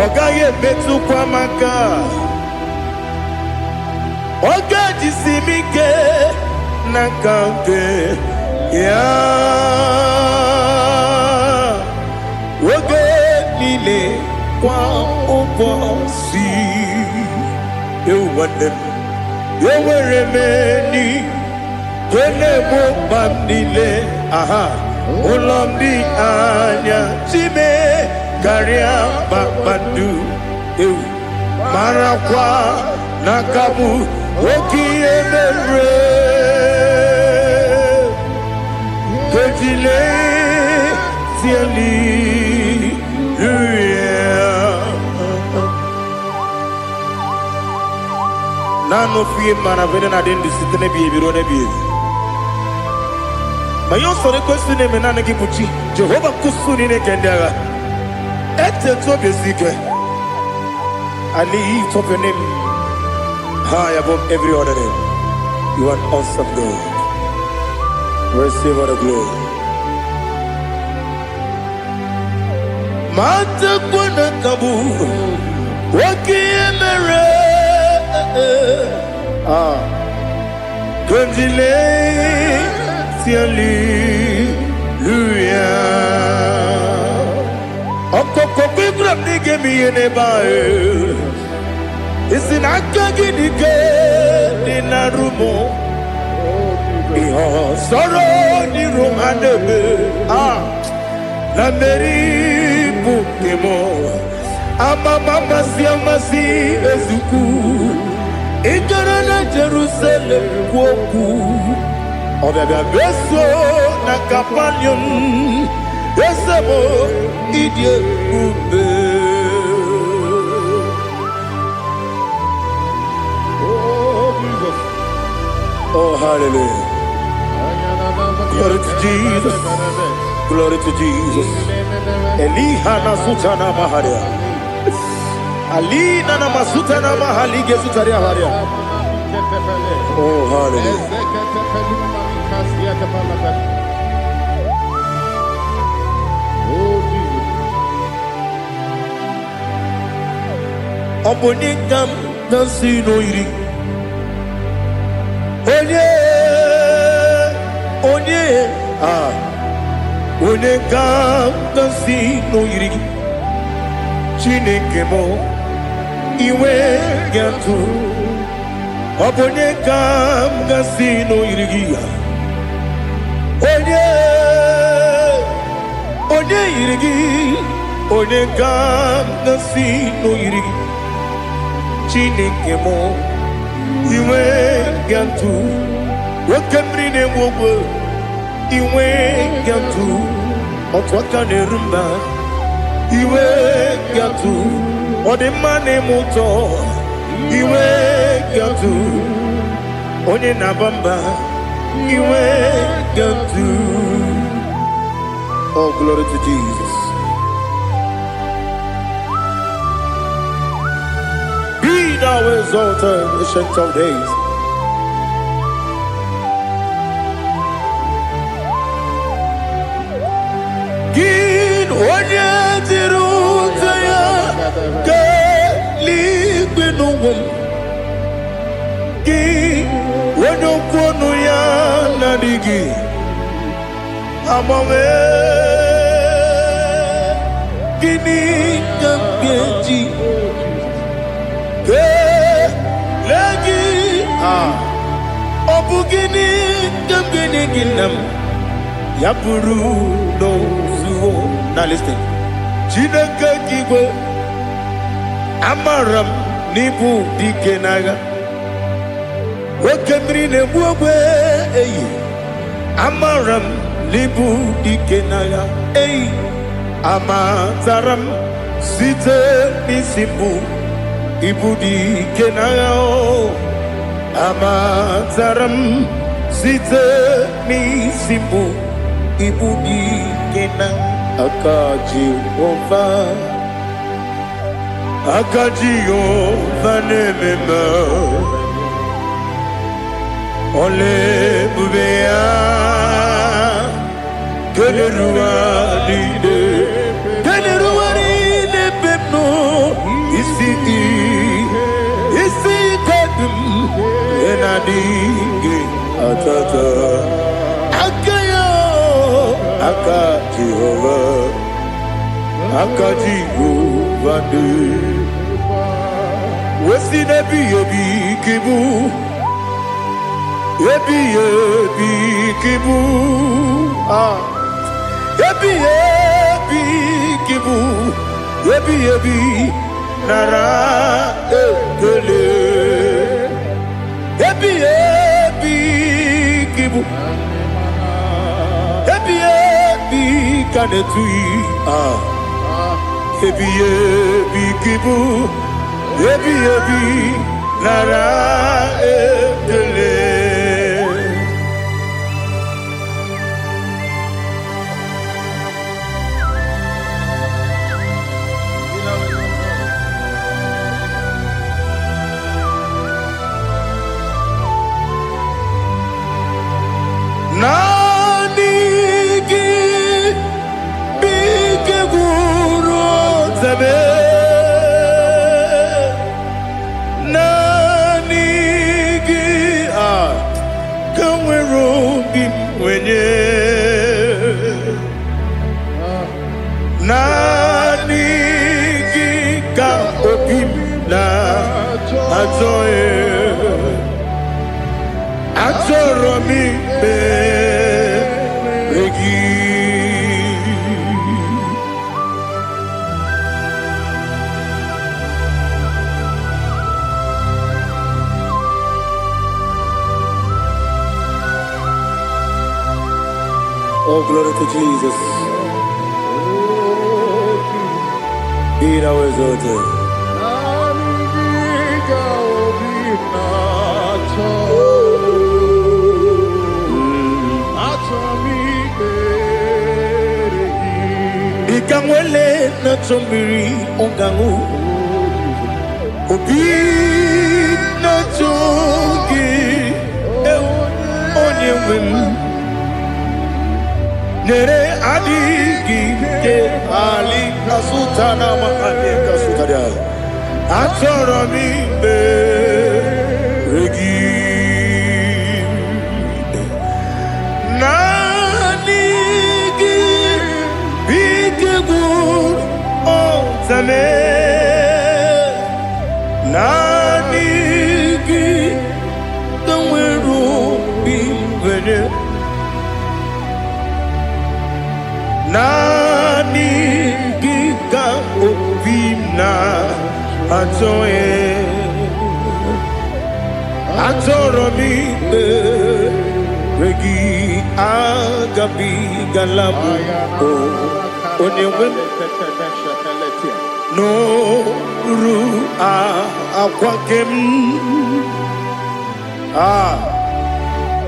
ọ gaghị emetụkwa m aka ọ ga-ejisi m ike na nka nke ya oge niile kwa ụbọchị nwanne m enwere m enyi nke na-egbo mkpa m niile ụlọ m dị anya chime karịa kpakpando marakwa n'aka m oke ihe mere kejile tieli nano fie mana vene na den disite ne bie biro ne bie ma yo sore kwesi ne me nane gibuchi Jehova kusuni ne kendaga ete to besike I lift up your name high above every other name. You are awesome God. Receive all the glory. Mata kuna kabu wakiemere Kundile tiali luya Okoko bigrab nige miyene bae Isinaka gidike dinarumo Iho soro ni romanebe La meri bukemo Ama mama siamasi ezuku Ikara na Jerusalem kwoku Obebe beso na kapanion Esemo idye ube Oh, hallelujah. Glory to Jesus. Glory to Jesus. Elihana sutana maharia. Alina na masutana mahali gesutaria haria. Oh, hallelujah. Obonikam nasino iri. Onye ga-agasi n'oyiri gị Chineke mụ iwe ga-atụ ọ bụ onye ga-agasi n'oyiri gị onye yiri gị onye ga-agasi n'oyiri gị Chineke mụ iwe ga-atụ nwoke mmiri na-enwe ogwe iwe ga-atụ otu aka na-eru mba iwe ga-atụ ọ dị mma na-eme ụtọ iwe ga-atụ onye na-aba mba iwe ga-atụ Oh, glory to Jesus. Be thou exalted, ancient of days. Gin onye dịrị ụzọ ya ka eluigwe n'ụwa gị onye okwu ọnụ ya na-adịghị agbanwe gịnị ka m ga-eji kelee gị ọ bụ gịnị ka m ga-enye gị nna m ya bụrụ n'ozuo na listen Chineke gị igwe amara m n'ịbụ dike n'agha oke mmiri na-egbu ogwe eyi amara m n'ịbụ dike n'agha eyi amatara m site n'isi mbụ ibudi kenao amataram site misimu ibudi kenang Akajihova nemema ole bubea Keleruaride pepno isi kadum enadige atata Akajihova de Wesi nebi yebi kibu Yebi kibu Yebi kibu Yebi nara ekele Yebi kibu Yebi kanetui Yebi kibu Yebi nara ekele Nanigi bike guru zabe Nanigi ka opim na Atoromi regi Oh, glory to Jesus. Be thou exalted. Ikangwele na chombiri ongangu Obi na chogi onye wim Nere adigi ke ali kasutana makane kasutaria Atoro mi be regi Nanigi bige gur ozame Nanigi kamweru bimvene Nanigi ka opina Atoro mi regi agabi galabu onyewe no ru akwakem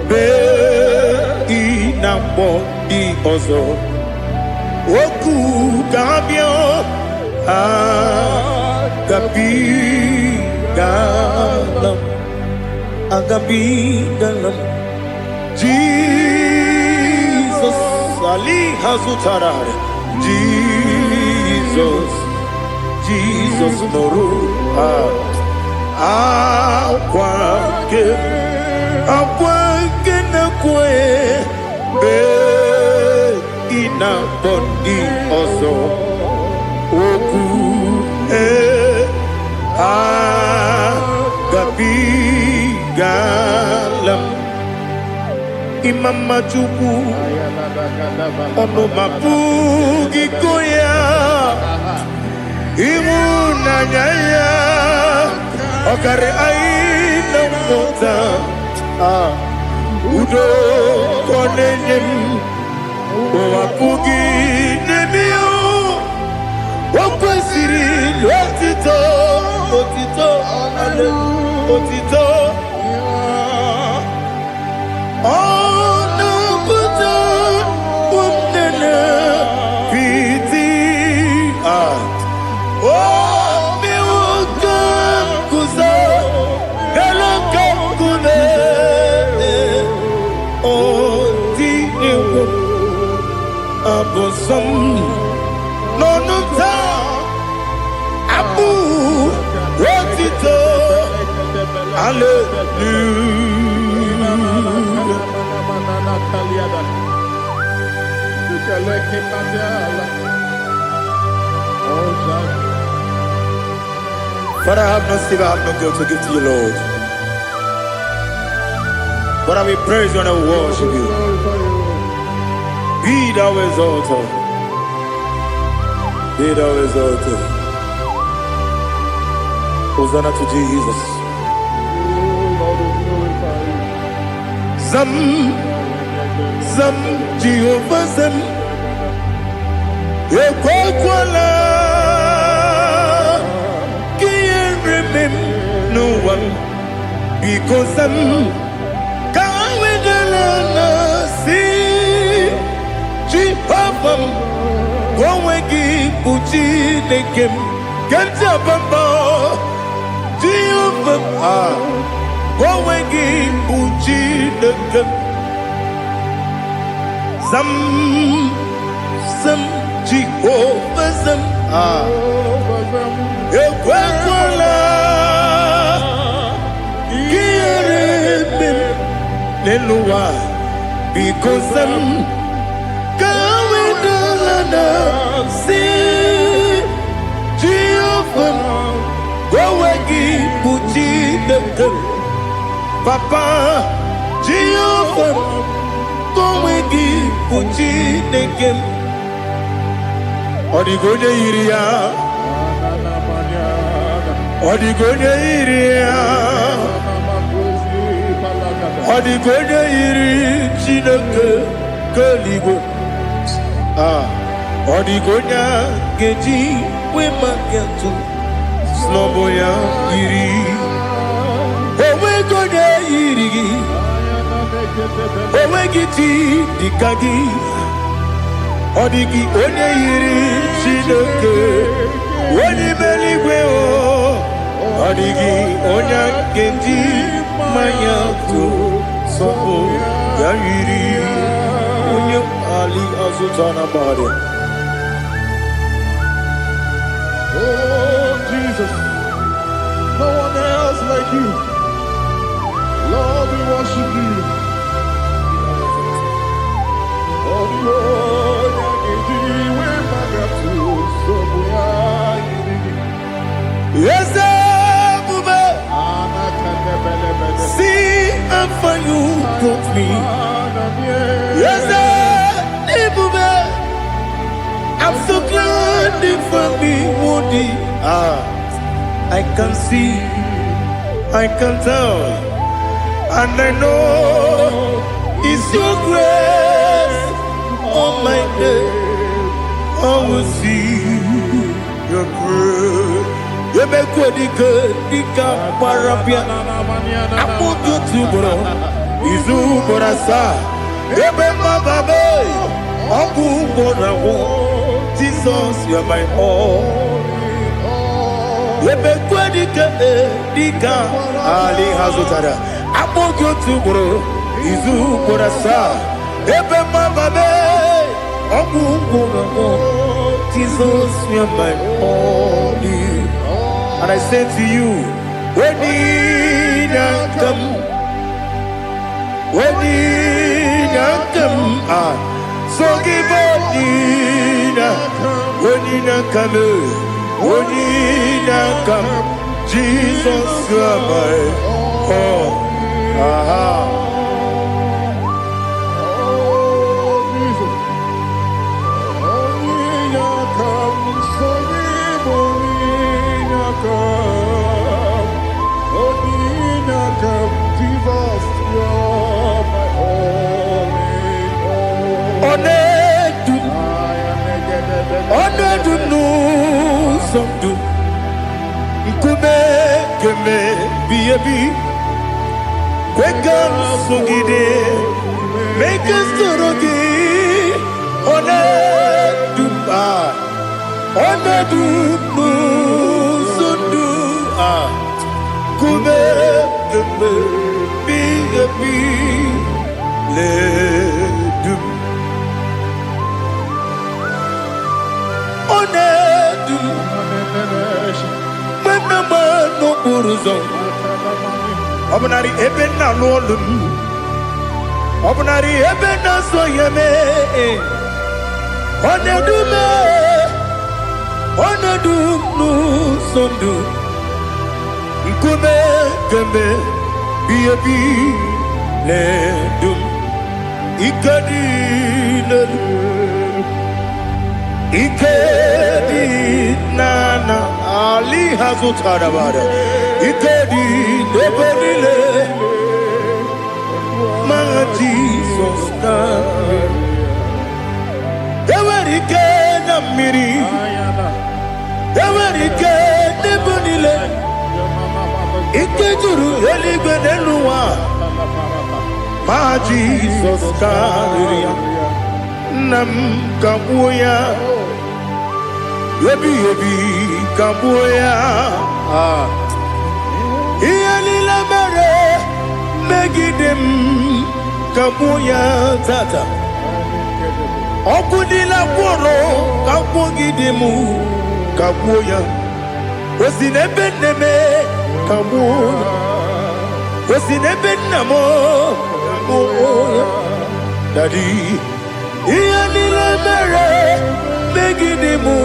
be inambo di ozo oku gabio agabi galam Jesus Ali Hazutarare Jesus Noru Akwake na kwe be ina bondi ozo oku gabi galam Imam Majuku ono mapugi koya imunanyaya okare aina mota udo konenyem wapugi nemio wakwes kwesịrị otito, otito, otito. Ọnụ pụta ụmụnne piti omi ụka kuzo galaka kune oti ewu abosam nonuta abu otito Father, I have no silver, I have no gold to give to you, Lord. But I will praise you and I will worship you. Be thou exalted. Be thou exalted. Hosanna to Jesus. Zam, Zam, Jehovah Zam. Ekwakwala. No one because I'm going to see Jehovah going to Puchi the game get up about Jehovah going to Puchi the game some Jehovah some Leluwa, because I'm going to see Jehovah go again, Puchi the Papa Jehovah go again, Puchi the game. Odigonya iria, Odigonya iria. Odigonya iri Chineke keligo Odigonya geji wemaketu Sloboya iri Owegonya iri Owegiti dikagi Odigi onye iri Chineke Woni meligwe o Odigi onya geji Mayaku Sopo Yayiri Unyam Ali Azutana Bade. Oh Jesus, no one else like you. Lord, we worship you. Yes, see how far you brought me. Yes, I'm so glad you found me wounded. I can see, I can tell, and I know it's your grace. Oh my God, I will see your grace. You make what you could, you can't parapia. I'm going to bro. Izu borasa. You make my baby. I'm going to Jesus, you're my all. You make what you could, Ali Hazutara. I'm going to bro. Izu borasa. You make my baby. I'm going to Jesus, you're my all. And I say to you, when he come, so give up when he come, Jesus, you are my all. du nkume keme biebi kweka sugide make sorogi one du sundu kume keme biebi le du onedu menama no buruzo obunari ebe na lolum obunari ebe na soyeme onedu no sondu nkume kembe biebi le dum ikadi le Ikedi nana Ali hazutarabada Ikedi nebenile Ma Jesus na Ewerike na miri Ewerike nebenile Ikejuru eligwe nenuwa Ma Jesus kariya Nam kabuya Yebi kabuya Iyalila mere Megidem kabuya tata Okudila kworo kabugidemu kabuya Osinebeneme kabuya Osinebenamo kabuya Daddy Iyalila mere Megidemu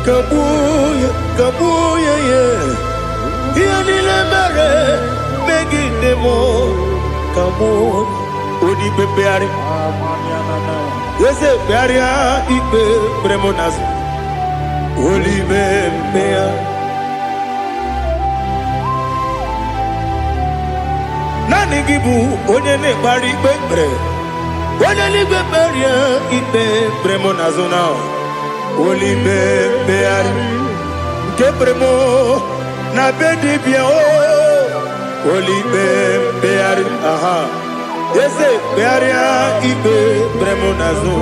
kabuya yeah. Iyalila mere Megidemu kabuya Odi bebeari Yese bearia ipe premonas Oli bebea Nani gibu onye ne bari bebre Onye ligbe beria ipe premonazona Oli bebeari Nke premo na bedibia Oli bebeari aha Yese bearia ipe premonazo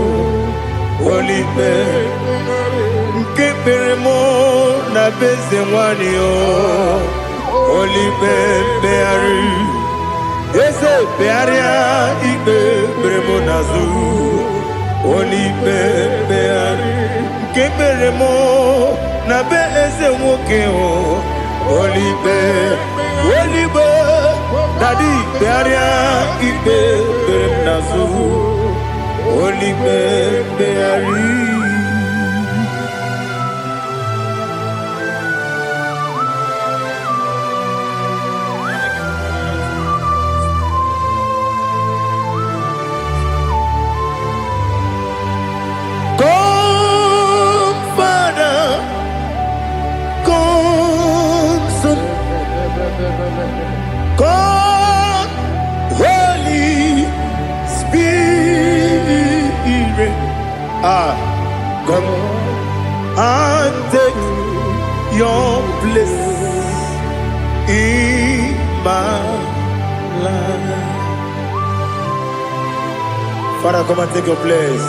Oli be Nke premo na bezewani Oli bebeari Yese bearia ipe premonazo Oli bebeari Keberemo na be eze nwoke Oli be Daddy bearia ipe premonazo Oli beari God, Holy Spirit, come and take your place in my life. Father, come and take your place.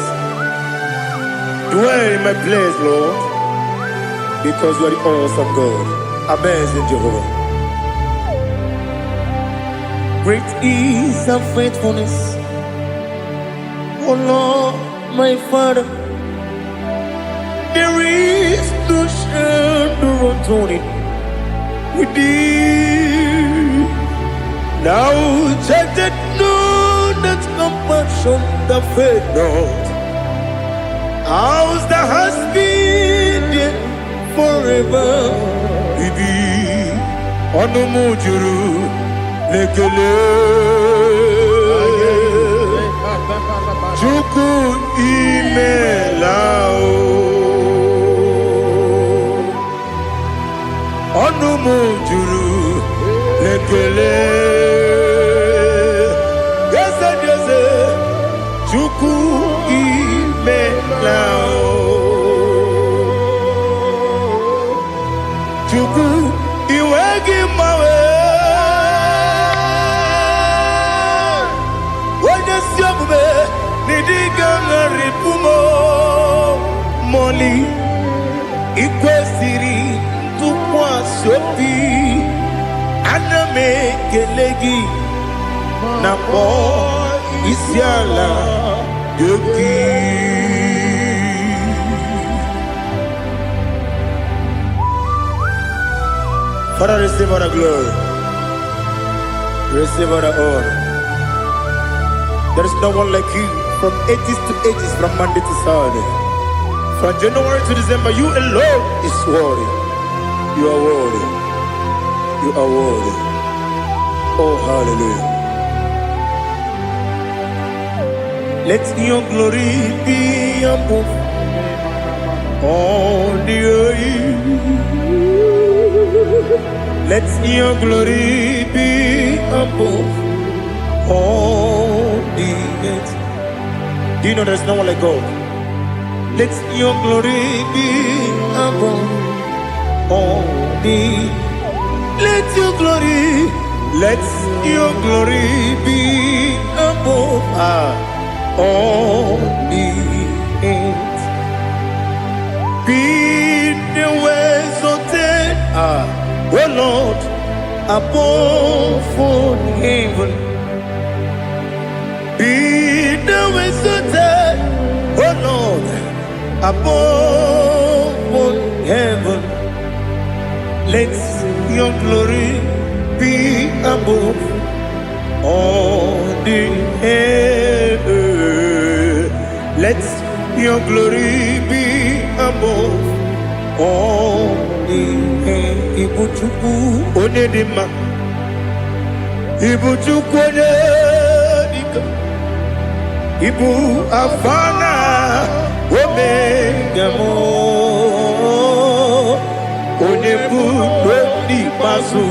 Dwell in my place, Lord, because you are the awesome God. Amazing Jehovah. Great is thy faithfulness, O Lord, my Father. There is no shadow of turning with thee. Now check that no, that compassion that faith not. Ours that has been there forever. We be on the mujuru. Lekele Chuku imelao Onumu juru Lekele Yese Chuku imelao Chukwu iwe gị mmawe onye si omume n'ịdịga ngarịpụ m mọli ikwesịrị ntụkwasị obi ana m ekele gị na kpọ isi ala gị. Father, receive all the glory. Receive all the honor. There is no one like you from ages to ages, from Monday to Saturday. From January to December, you alone is worthy. You are worthy. You are worthy. Oh, hallelujah. Let your glory be above all the earth. Let your glory be above all the earth. Do you know there's no one like God? Let your glory be above all the earth. Let your glory be above all the earth. Be the ways of oh Lord, above all heaven. Be the ways of oh Lord, above all heaven. Let your glory be above all the earth. Let your glory be above all the earth. Ibu Chukwu onye dị mma, Ibu Chukwu onye dịka, Ibu Alfa na Omega mo, onye bụ n'ikpeazụ,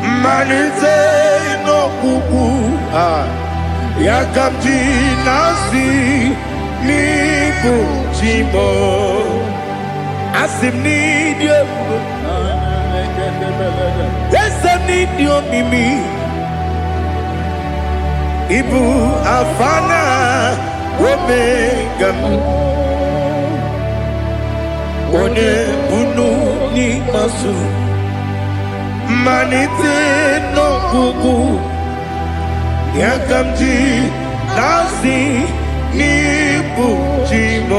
mmalite n'ọgwụgwụ ya ka m ji na-asị n'ịbụ chi m. Asị m n'ịdị ebube, ese m n'ịdị omimi, Ibu Alfa na Omega m, onye bunu n'ikpeazụ, mmalite n'ọgwụgwụ ya ka m ji na-asị n'ịbụ chi m.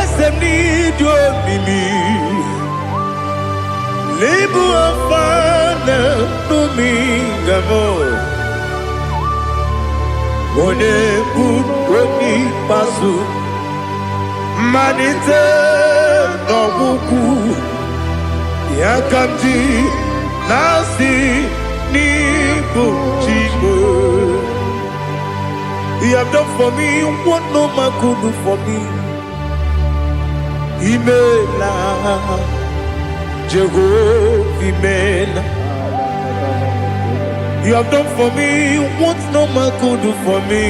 Esem n'ịdị omimi, Ibu Alfa na Omega m, onye bụ n'ikpeazụ, mmalite n'ọgwụgwụ ya ka m ji na-asị n'ịbụ chi m. You have done for me what no man could do for me. Imela, Jehovah, Imela. You have done for me what no man could do for me.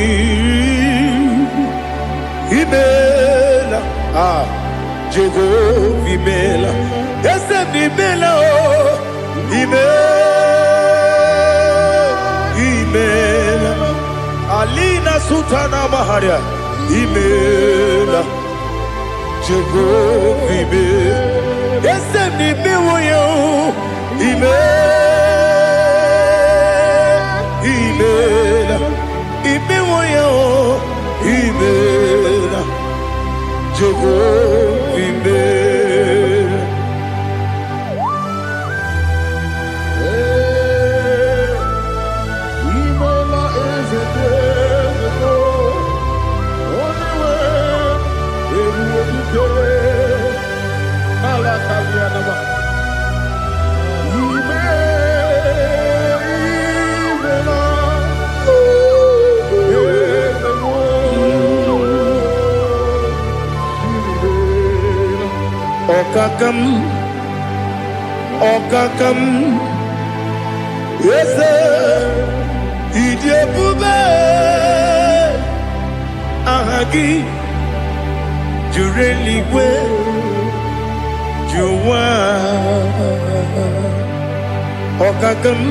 Imela, Jehovah, Imela. Yes, Imela, oh, Imela. Alina Sultana Maharia, Imela, Jehovah, Imela. Yes, Imela, Imela, Imela, Imela, Jehovah, Imela. Okakam, yes, Idiabube, Ahagi, juru eluigwe jụwa ọkaka m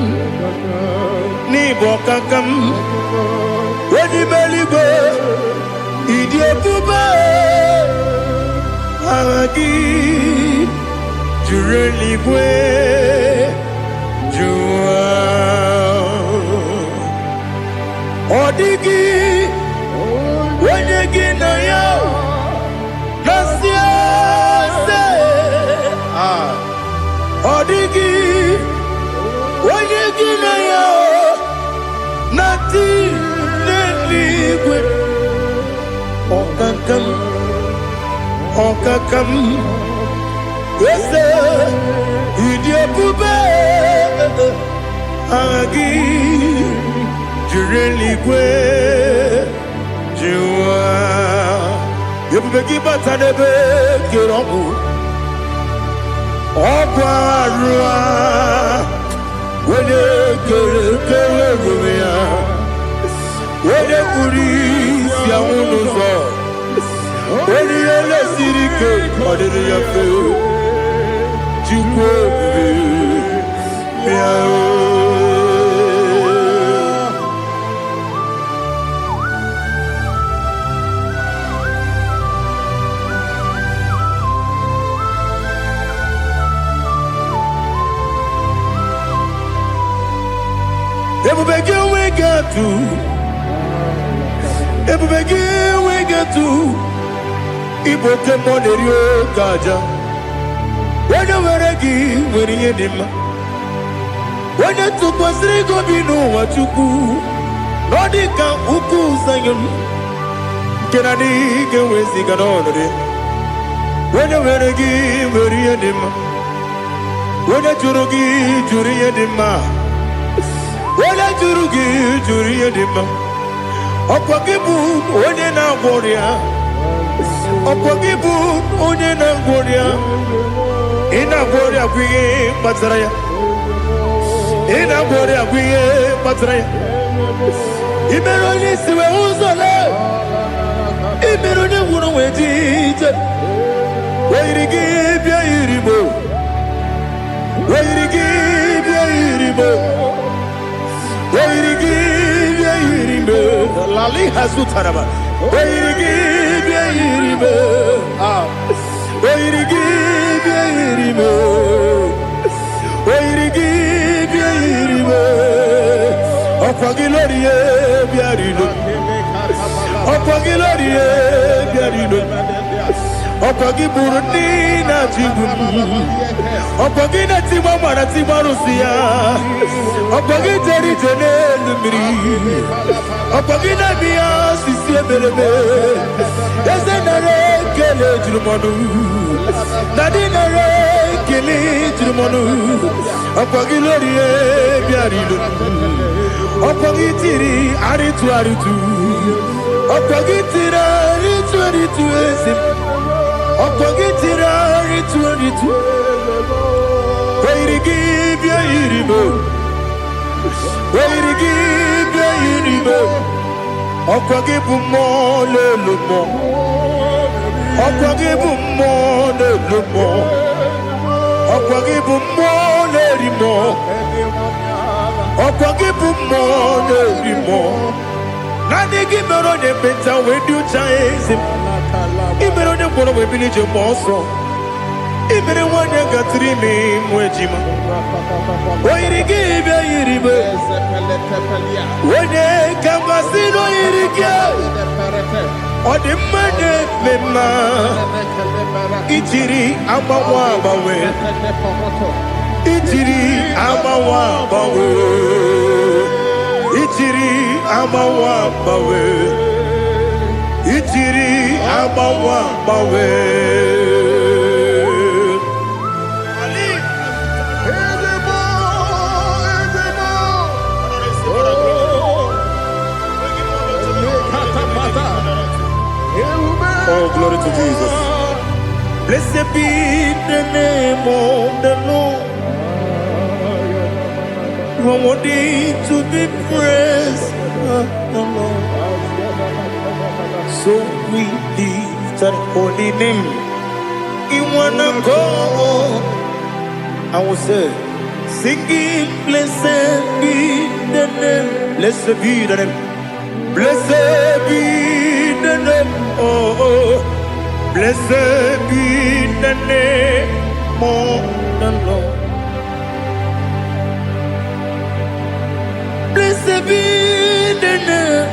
n'ịbụ ọkaka m onye eluigwe ịdị ebube aha gị juru eluigwe jụwa ọ dịghị onye gị na ya na-asị ase ọ dịghị onye gị na ya na-adị n'eluigwe ọkaka m ọkaka m eze ịdị ebube aha gị juru eluigwe jụwa ebube gị bata n'ebe kere ọgwụ arụ a onye kere ebube ya onye kpụrụ isi anwụ n'ụzọ onye ihe na-esiri ike ọ dịrị ya mfe Chukwu ebube ya ebube gị enweghị atụ ebube gị enweghị atụ ịbụ oke mmụọ na-eri oke aja onye nwere gị nwere ihe dị mma onye tụkwasịrị gị obi n'ụwa Chukwu na ọ dị ka ukwu Zayọn nke na-adịghị ga-enweziga n'ọnọdụ onye nwere gị nwere ihe dị mma onye jụrụ gị jụrụ ihe dị mma onye jụrụ gị jụrụ ihe dị mma ọkwa gị bụ onye na-agwọ ọrịa ọkwa gị bụ onye na-agwọ ọrịa ị na-agwọ ọrịa bụ ihe kpatara ya ị na-agwọ ọrịa bụ ihe kpatara ya ị mere onye isi wee ụzọ lee ị mere onye nwụrụ wee dị ije oyiri gị bịa yiri mo oyiri gị bịa yiri mo oyiri gị bịa yiri mo lali hazutaraba oyiri gị bịa yiri mo oyiri gị bịa yiri mo oyiri gị bịa yiri mo ọkwa gị lórí ye bịa rilo ọkwa gị lórí ye bịa rilo ọkwa gị bụrụ ndị na-achịgbu ọkwa gị na-etigba mara tigba arụsị ya ọkwa gị jere ije n'elu mmiri ọkwa gị na-eme ya osisi emereme eze nara ekele juru m ọnụ na dị nara ekele juru m ọnụ ọkwa gị lórí ye bịa rilo ọkwa gị tiri arịtụ arịtụ ọkwa gị tiri arịtụ arịtụ eze ọkwa gị tiri arịtụ arịtụ oyiri gị bịa yiri mo oyiri gị bịa yiri mo ọkwa gị bụ mmụọ n'elu mmụọ ọkwa gị bụ mmụọ n'elu mmụọ ọkwa gị bụ mmụọ na-eri mmụọ ọkwa gị bụ mmụọ na-eri mmụọ naanị gị mere onye ekpenta wee dị ụcha eze ị mere onye mkpọrọ wee bili ije mgbe ọsọ ị mere nwanyị gatụrụ ime mụ ejima oyiri gị bịa yiri m onye ka mmasị na oyiri gị ọ dị mma na-eme mma ijiri agbanwe agbanwe ijiri agbanwe agbanwe ijiri agbanwe agbanwe ijiri agbanwe agbanwe Oh, glory to Jesus. Blessed be the name of the Lord. You are worthy to be praised, the Lord. So we lift and holy name. You wanna go? I will say, singing, blessed be the name, blessed be the name, blessed be the name, oh, blessed be the name, more than Lord. Blessed be the name,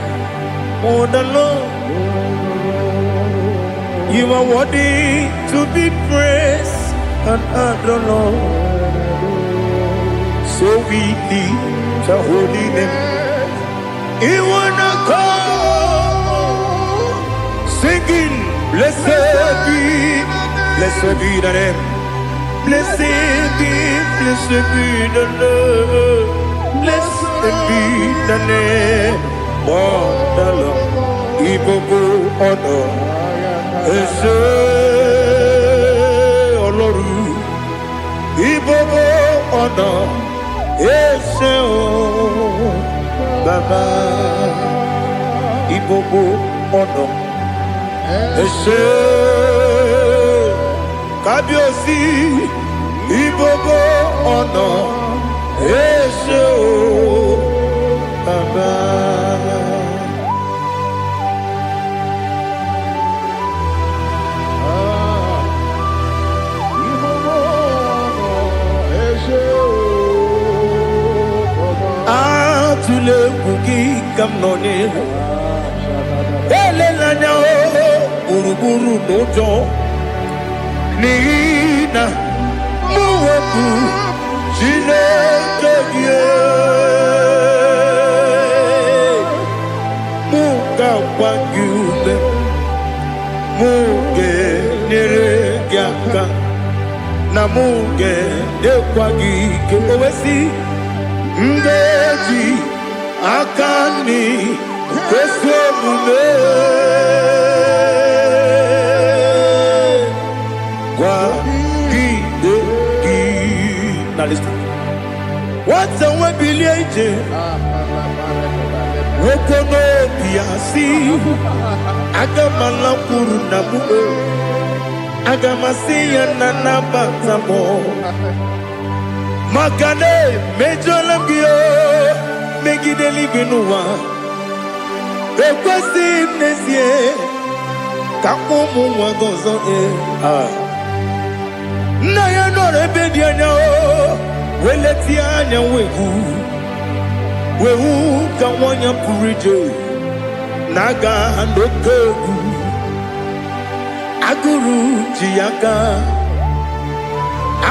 more than Lord. You are worthy to be praised and adored, Lord. So we lift your holy name. You wanna come singing, blessed be the name, blessed be the Lord, blessed be the name of the Lord. Ibogo honor, Ese Oloru, Ibogo honor. Ese o Baba Ibobo ono Ese Kabiosi Ibobo ono Ese o Baba. Tule kuki kamnoni ele lanya o uruburu nojo nina muweku jine kebie muka wangyube muge nere gyaka na muge dekwagi kewesi ngeji akani kwesomume kwa gideki. Now listen. What's a webileje? Wokono biasi agamala kurunamu agamasiya nanabatamo Makane mejolambio megideli benua ekwesi nesie kakomu wagozo na ya nore bedi anya o weleti anya wehu kawanya purije naga ndokogu aguru jiyaka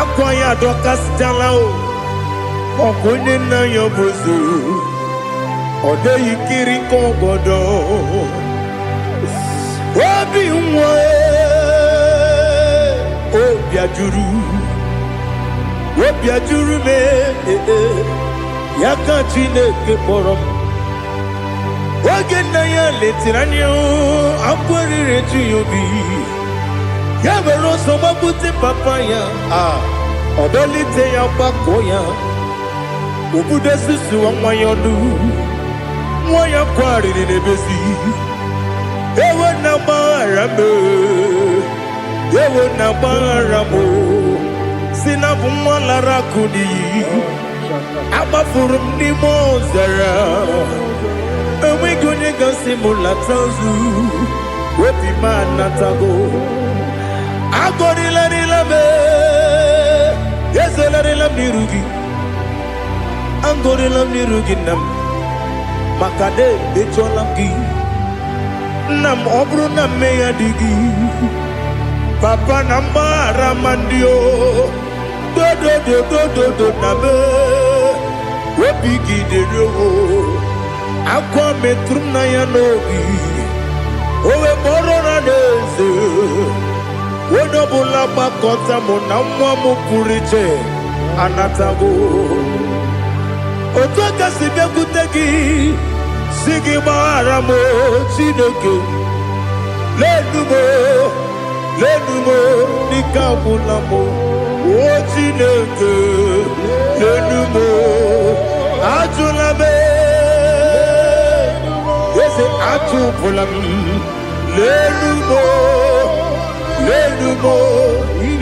Akwaya dokas dalao Okunye na yobozu Ode yikiri kogodo Obi mwe Obi ajuru me Yaka chineke porom Oge na ya letiranyo Akwari retu yobi Yabero soma buti papaya Odolite ya bakoya Ubude susu wa mwayonu Mwaya kwari ni nebezi Ewe na marame Ewe na maramo Sina bumwala rakudi Aba furum ni mozara Ewe gonye gansi mula tanzu Wepi manatago Agorila nilame Yesela nirugi Angorila nirugi nam Makade becholamgi Nam obru nam meya digi Papa namara mandio Do nabe Webigi de roho Akwa metrum na yanogi Owe morona neze Wodobula bakota mona mwamu purije anatago Otoka sibe kutegi Sigi maharamo chineke Lenumo nikabulamo O chineke Lenumo Ajulame Yese ajubulam Lenumo Lenumo,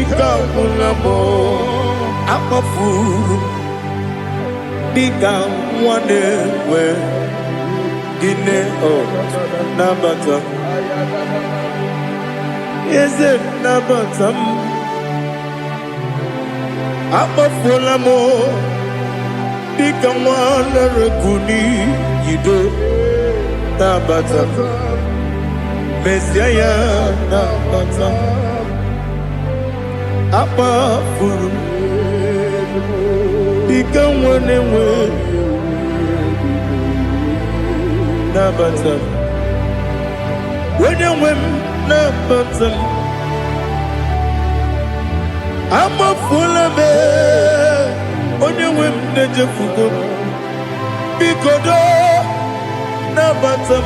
Ikamunamo, Akafuru, Dika Wane, Gine o Nabata. Is it Nabatam? Akafulamo, Dika Wane Rekuni, Yido Nabata. Messiah Nabata. Akafuru, Dika Wane Nabatam. When you win Nabatam, I'm a full of it. When you win the Jefugo, because Nabatam,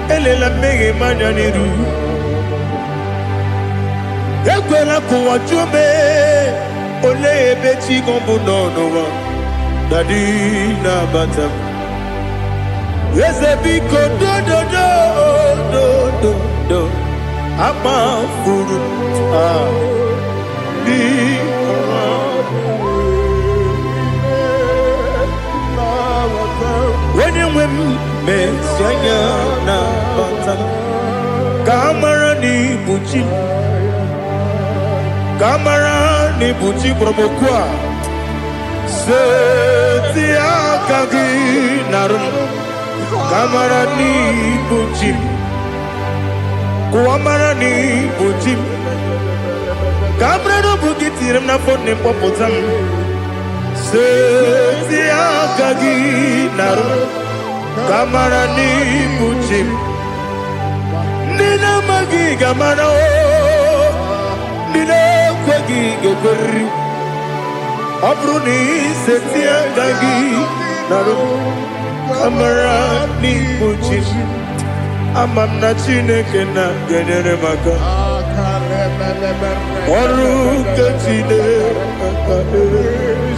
Elela Mege Mananiru, Equela Kuachume, Ole Beti Gombuno, Daddy Nabatam. Yes, a big do. I'm a fool. When you win, Messiah, Camarani Bucci, Camarani Bucci Promokwa, Setia Kagi Narum. Kamarani Bujim, Kuamarani Bujim, Kabrano Bukitiram na phone Popotam, Setia Kagi Naru, Kamarani Bujim, Nina Magi Gamano, Nina Kwagi Gokuri, Abruni Setia Kagi Naru. Kamarani Bujim, Amamna Chineke na Genere Maka, Oru Katine,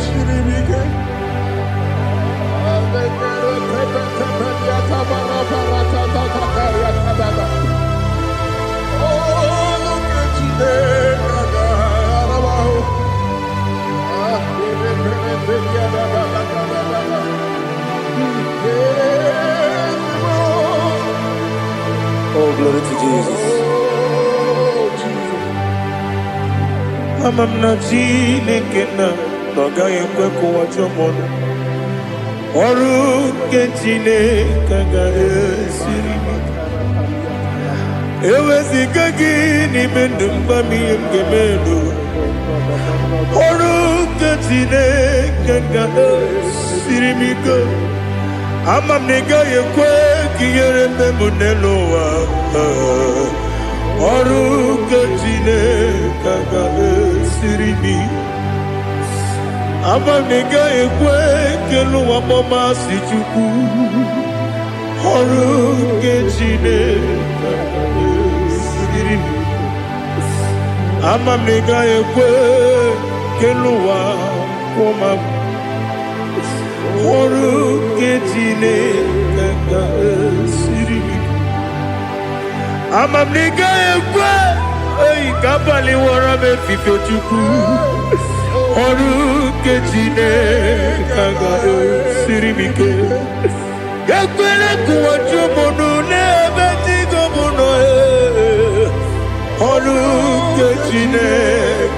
Shiribike, Oh, glory to Jesus. I'm not Jinekena, Nogay Kweko Wajomon. Oru Ketine Kagare Siri. Ewezi Kagini Mendumba Miyam Gemedo. Oru Ketine Kagare Siri Miko. Amam nega ye kwe kiyere me muneloa. Oru ketine kaga siribi. Amam nega ye kwe kelu amama sichuku. Oru ketine kaga siribi. Amam nega ye kwe kelu amama. Oru ketine kaka siri. Amam nega ekwe, ei kapali wara me fifo chuku. Oru ketine kaka siri mike. Ekwele kuwa chumono ne beti gomono e. Oru ketine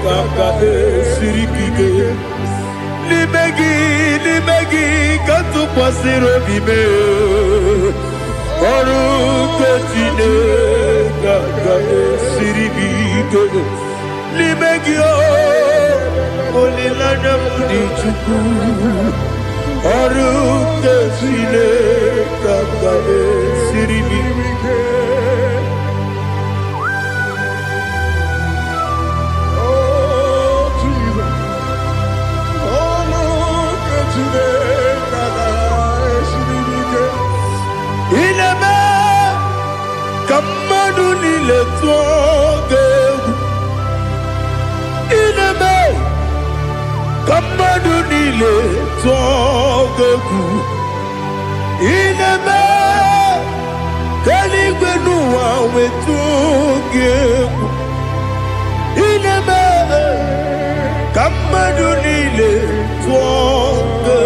kaka siri kike. Limegi, kantu pasiro bime. Oru ketine kaka siribike. Limegi olilana mudi chuku. Oru ketine kaka siribike. Ineme kamadu nile tuoge. Ineme kamadu nile tuoge. Ineme kaligwenu wa wetuge. Madunile Twonga.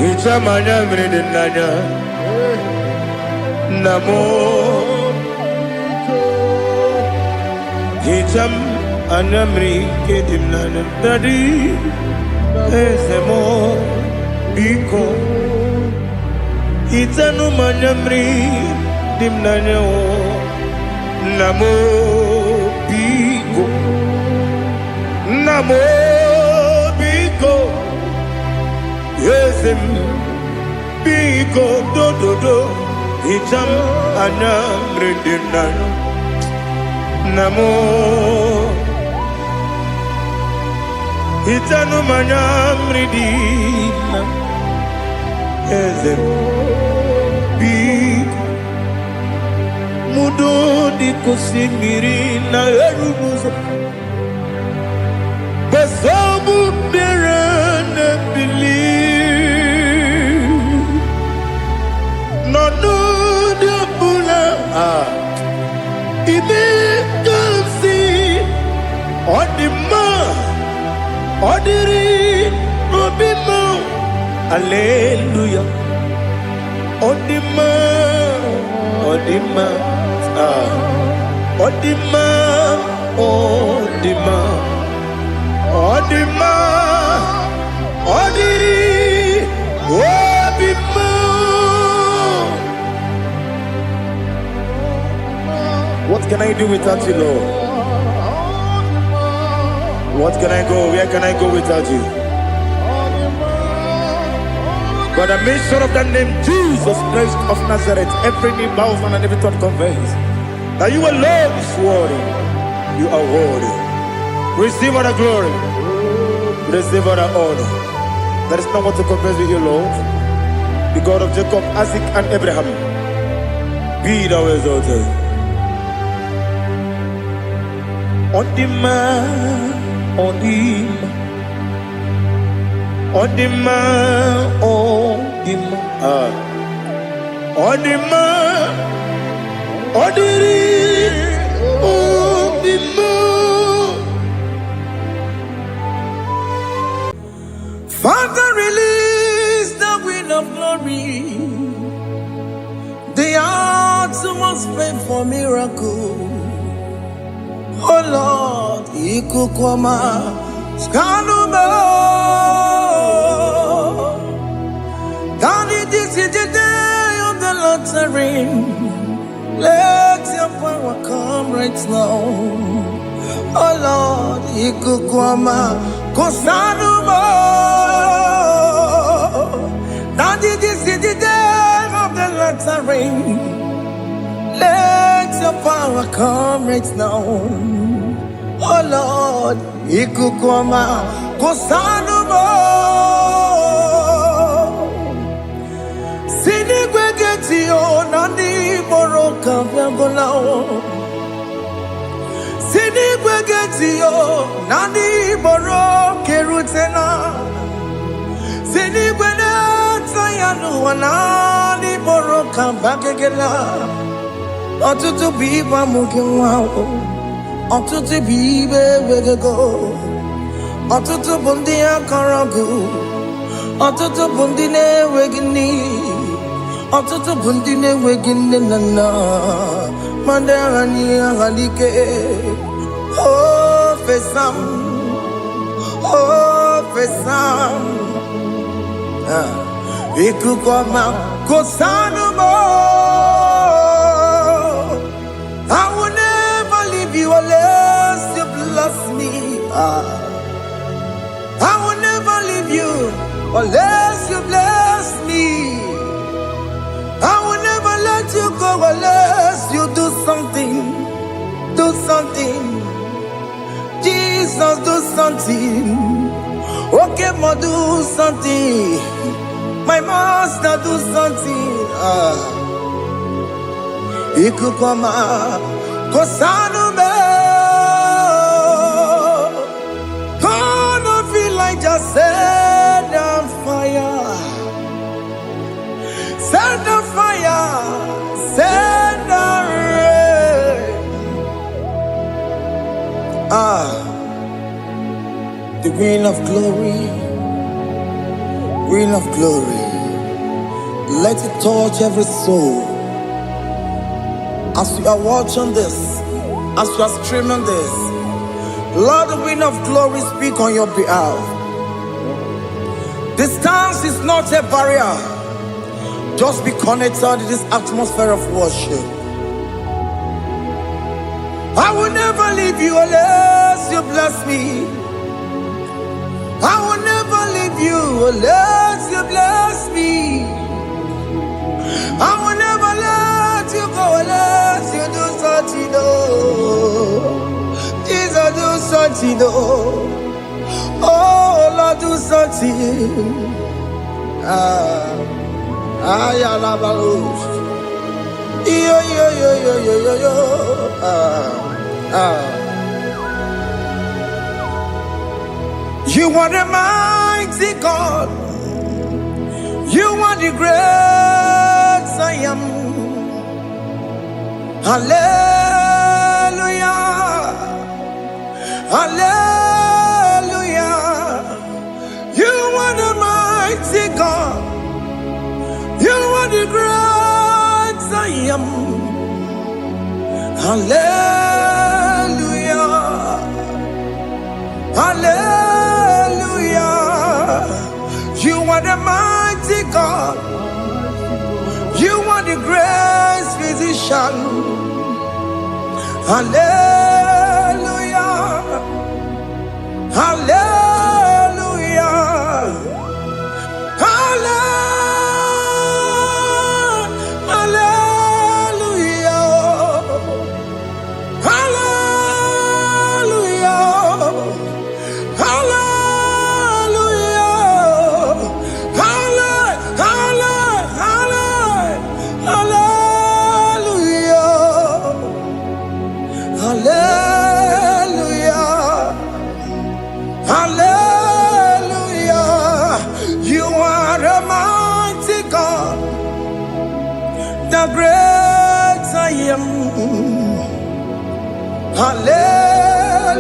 Ichamanya mridinanya Namo Icham anamri kedimnanya Dadi Ezemo Biko Itanu manyamri dimnanya Namo Biko Namo Biko Yesem Biko do do do Icham anamri dimnanya Namo Itanu manyamri dimnanya Yesem Biko Mudo di kusimiri na erumuzo Basabu berana believe No de bula Ibe kamsi Odima Odiri Obima Alleluia Odima Odima Odima Odima Odima Odiri Obima. What can I do without you, Lord? What can I go? Where can I go without you? By the mention of that name, Jesus Christ of Nazareth, every knee bows and every tongue confesses that you alone is worthy. You are worthy. Receive all the glory. Receive all the honor. There is no one to compare with you, Lord. The God of Jacob, Isaac, and Abraham. Be thou exalted. On the man, on the man. On the man, on the man, on the man, on the man. Father, release the wind of glory. The hearts must pray for miracle. Oh Lord, Ikukwama, Skanuba. Daddy, this is the day of the Lord's reign. Let your power come right now. Oh Lord, Ikukwama, Kosanuma. Daddy, this is the day of the Lord's reign. Let your power come right now. Oh Lord, Ikukwama, Kosanuma. Sinigwegetio nani boroka vyangolao. Sinigwegetio nani boroke rutena. Sinigwena tayanu wanani boroka bagegela. Ọtụtụ bụ ibe amụghị nwa ahụ. Ọtụtụ bụ ibe wegego. Ọtụtụ bụ ndị akọrọ gụ. Ọtụtụ bụ ndị na-enweghị nne. Ọtụtụ bụ ndị na-enweghị nne na nna. Ma ndị agha n'ihe agha n'ike. O fesam. O fesam. Ikuku ọma kosanu mo. I will never leave you unless you bless me. I will never leave you unless you bless me. I will never let you go unless you do something. Do something. Jesus, do something. Okay, ma, do something. My master, do something. Ikukoma, Kosanu me. Queen of glory, Queen of glory, let it touch every soul. As you are watching this, as you are streaming this, Lord, the Queen of glory, speak on your behalf. Distance is not a barrier. Just be connected to this atmosphere of worship. I will never leave you unless you bless me. I will never leave you unless you bless me. I will never let you go unless you do something. Jesus, do something. Oh, Lord, do something. You are the mighty God. You are the great I am. Hallelujah. Hallelujah. You are the mighty God. You are the great I am. Hallelujah. Hallelujah. You are the mighty God. You are the great physician. Hallelujah. Hallelujah. The great I am. Hallelujah.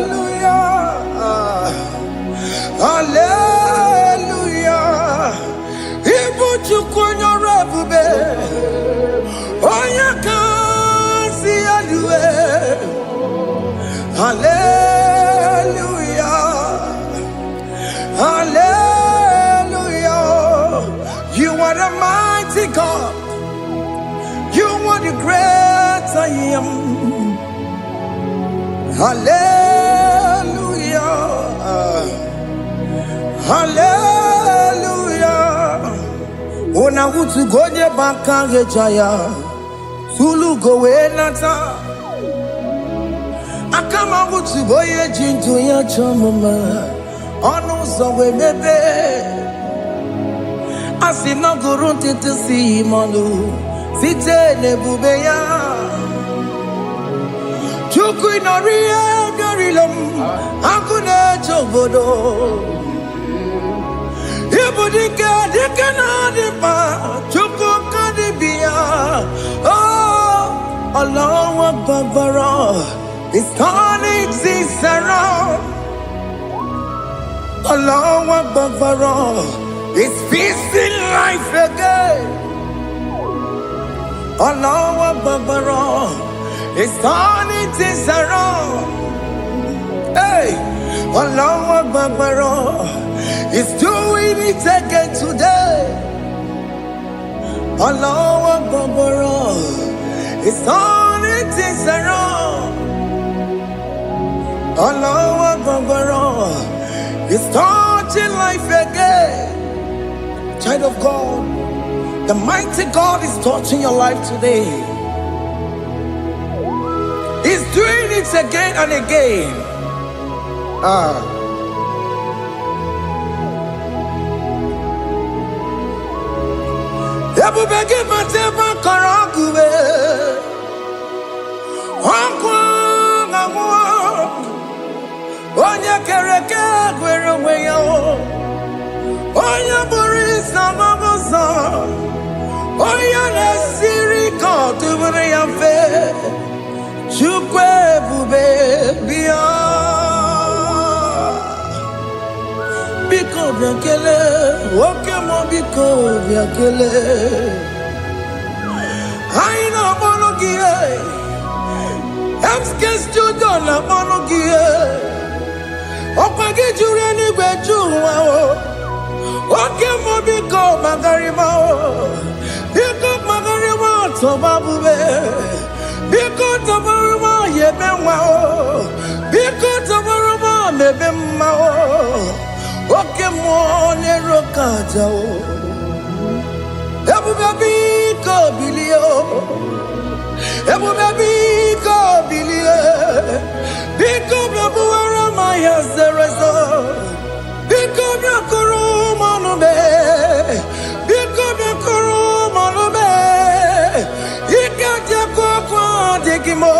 Hallelujah. Ibu chukwanya rabube. Oya kasi alue. Hallelujah. Hallelujah. You are the mighty God. You are the great I am. Hallelujah. Hallelujah. Ona utu goje bakage jaya. Sulu gowe nata. Akama utu boye jintu ya chomama. Onu sowe mebe. Asina gurunti tisi manu. Site nebubeya Chuku inoria garilom Akune chobodo Ibudika dikana dipa Chuku kadibia Oh Allah Akbar It's turning things around Allah Akbar It's feasting life again Allah Akbar, it's turning things around. Hey, Allah Akbar, it's doing it again today. Allah Akbar, it's turning things around. Allah Akbar, it's touching life again. Child of God, the mighty God is touching your life today. He's doing it again and again. Ebubege mateba karagube. Onya kereke gwerewe yo. Onya burisa mabosa. Oya nesiri kotubure yafe. Chukwe bube biya. biakele. Oke mo biko biakele. Aina monogie. Emske studio na monogie. Okwagi jure ni gbeju wa o. Oke mo biko magarima o. Biko magarima to babube. Biko to baruma yebenwa o. Biko to baruma mebemma o. Oke mo ne rokaja o. Ebu baby ko bilio. Ebu baby ko bilio. Biko babu ara maya zerezo. Biko biakoro manube. Biko biakoro manube. Ikaja kwa digimo.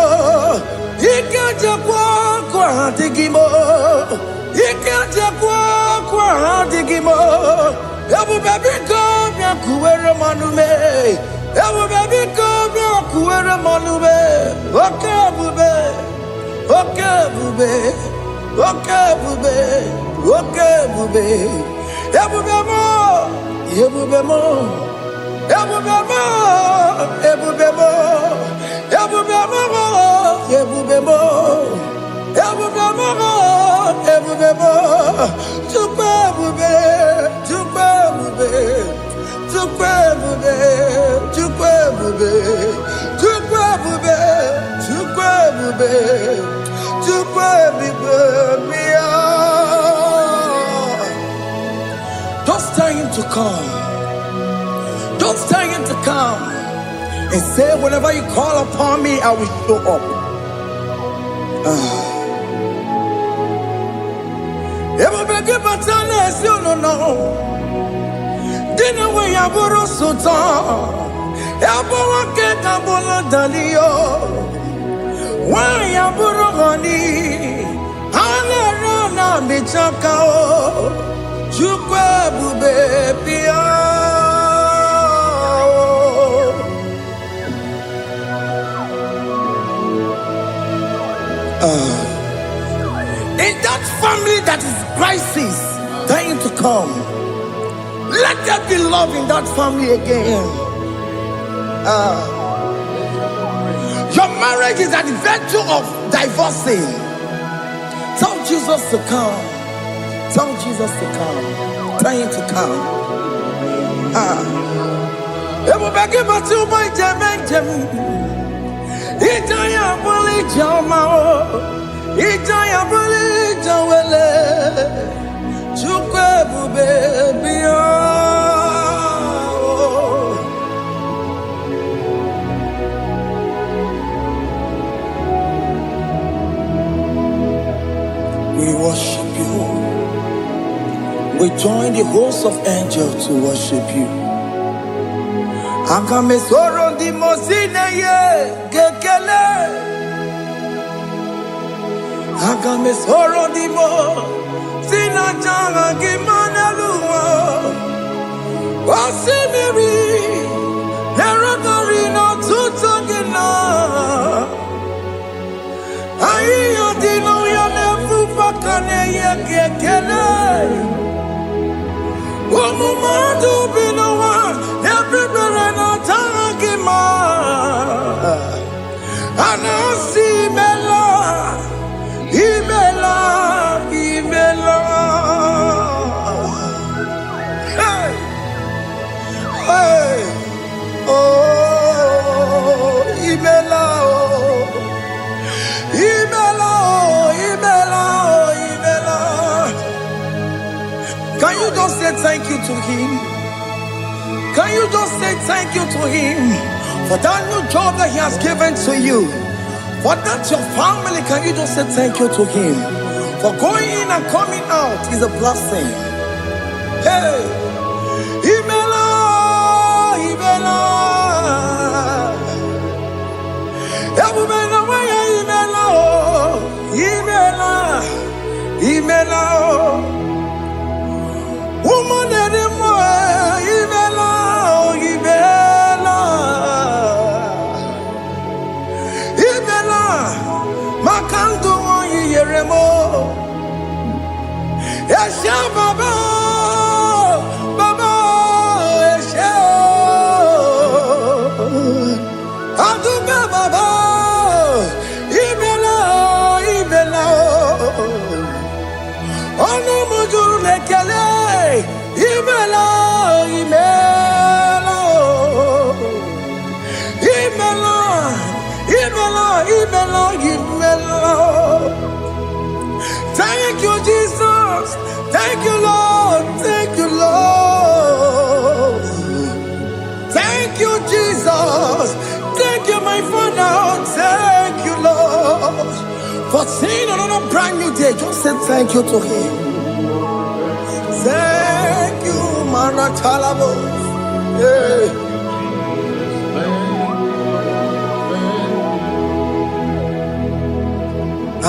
Ikaja kwa digimo. Ikaja kwa digimo. Ebu baby ko biakuere manume. Ebu baby ko biakuere manume. Oke bube. Oke bube. Oke bube. Oke bube. Ebu bemo. Ebu bemo. Ebu bemo. Ebu bemo. Ebu bemo. Ebu bemo. Ebu bemo. Ebu bemo. Tukwe bube. Tukwe bube. Tukwe bube. Tukwe bube. Tukwe bube. Tukwe bube. Tukwe bube. Just tell him to come. Just tell him to come. And say, whenever you call upon me, I will show up. Everybody but unless you don't know. Dinner way I borrow sultan. Everyone get a bola dalio. Why I borrow honey? Alerona bichakao. Chukwe bube pia. In that family that is crisis, tell him to come. Let there be love in that family again. Your marriage is at the verge of divorcing. Tell Jesus to come. Tell Jesus to come. Tell him to come. Everybody but you my jam. Ijaya boli jamao. Ijaya boli jawele. Chukwe bube biya. We worship you. We join the host of angels to worship you. Akame soro di mosine ye kekele. Akame soro di mo sina janga kimana luwa. Wasimiri nerogori no tutogina. Ayo dino ya nefu fakane ye kekele. Omumadu binowa everybody no tangima. Anasi mela, imela, imela. Hey, hey, oh, imela, oh, imela, oh, imela, oh, imela. Can you just say thank you to him? Can you just say thank you to him for that new job that he has given to you? For that your family, can you just say thank you to him? For going in and coming out is a blessing. Hey, Imela, Imela, Imela, Imela, Imela, woman anymore, Imela, Imela, Imela, Makandu Yeremo, Yasha Baba. Aduba Baba, Ibela, Ibela, Ono Mujuru Lekele, Ibela, Ibela, Ibela, Ibela, Ibela, Ibela. Thank you, Jesus. Thank you, Lord. Thank you, Lord. Thank you, Jesus. Thank you, my Father. Thank you, Lord. For seeing another brand new day, just say thank you to Him. Thank you, Manatalabo. Yeah.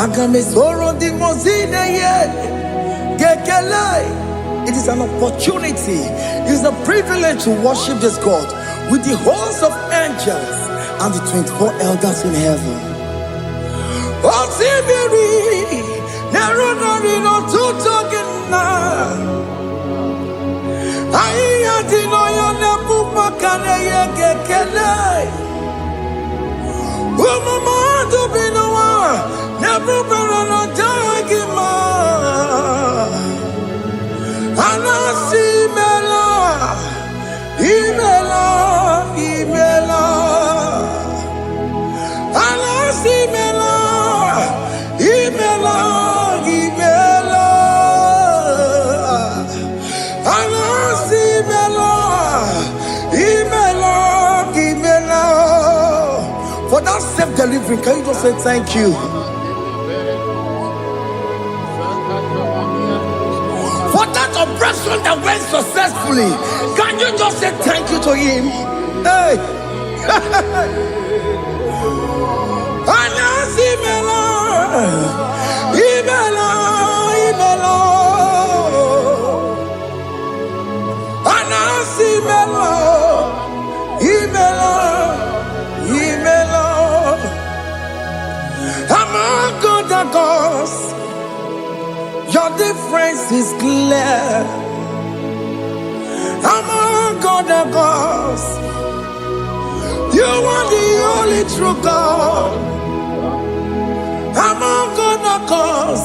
Agamesoro di Mozina ye. It is an opportunity, it is a privilege to worship this God with the host of angels and the 24 elders in heaven. Oh, Sibiri, Nerunarino Tutogina. I dino yone pupakane ye gekele. Umama to binoa, never better jagima. Anasimela, Imela, Imela. Anasimela, Imela, Imela. Anasimela, Imela, Imela. For that self-delivery, can you just say thank you? For that operation that went successfully, can you just say thank you to Him? Hey! Anasimela, Imela, Imela. Anasimela, Imela, Imela. Among other gods, your difference is clear. Among other gods, you are the only true God. Among other gods,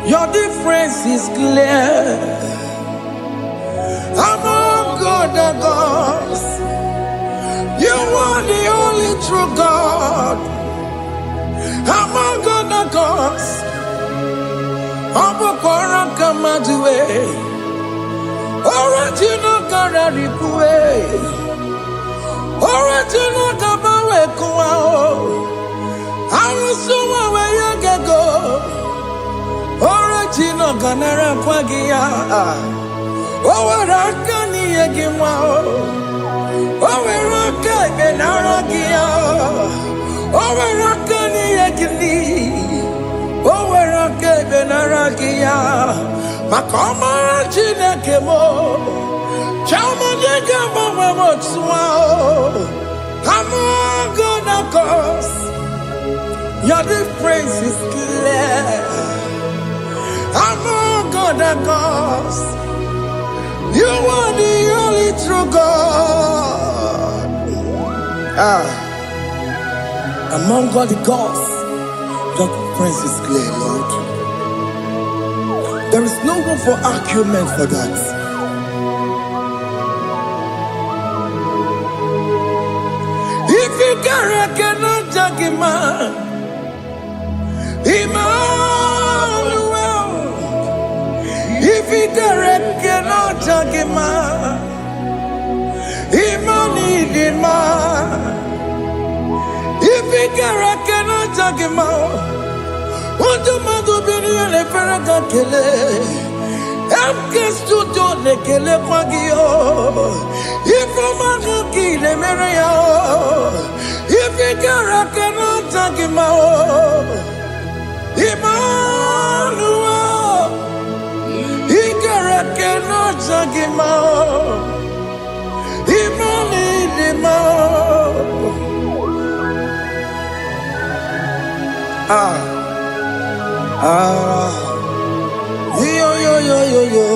your difference is clear. Among other gods, you are the only true God. Among other gods, Abokora Kamadue, original Kararipue, original Kabawe Kuao, Arusuma Wayagago, original Ganara Kwagia, Owarakani Yagimao, Owaraka Benaragia, Owarakani Yagini. Oh, where I gave an Aragia, Macoma Chinekemo, Chamanegamo, I'm gonna cause your difference is clear. I'm gonna cause you are the only true God. Among all the gods, the difference is clear, Lord. There is no room for argument for that. If you cannot judge him, Emmanuel. If you cannot judge him, Emmanuel. If you cannot judge him, what do you do? Be a paraga kele. Amke studio le kele kwagio. If I'm a kile mereya. If you cannot judge him, Emmanuel. He cannot judge him, Yo.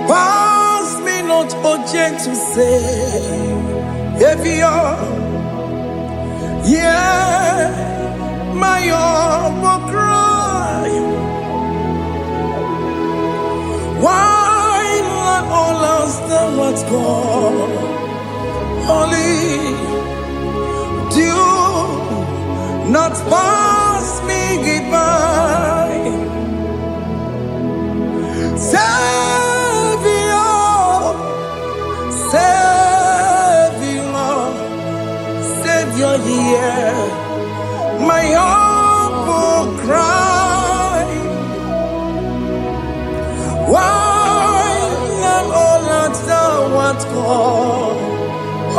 Pass me not, O gentle Savior. Yeah, my humble cry. Why not all else than what's gone? Only do not pass me goodbye. Savior, hear my humble cry. Why not all that thou art called?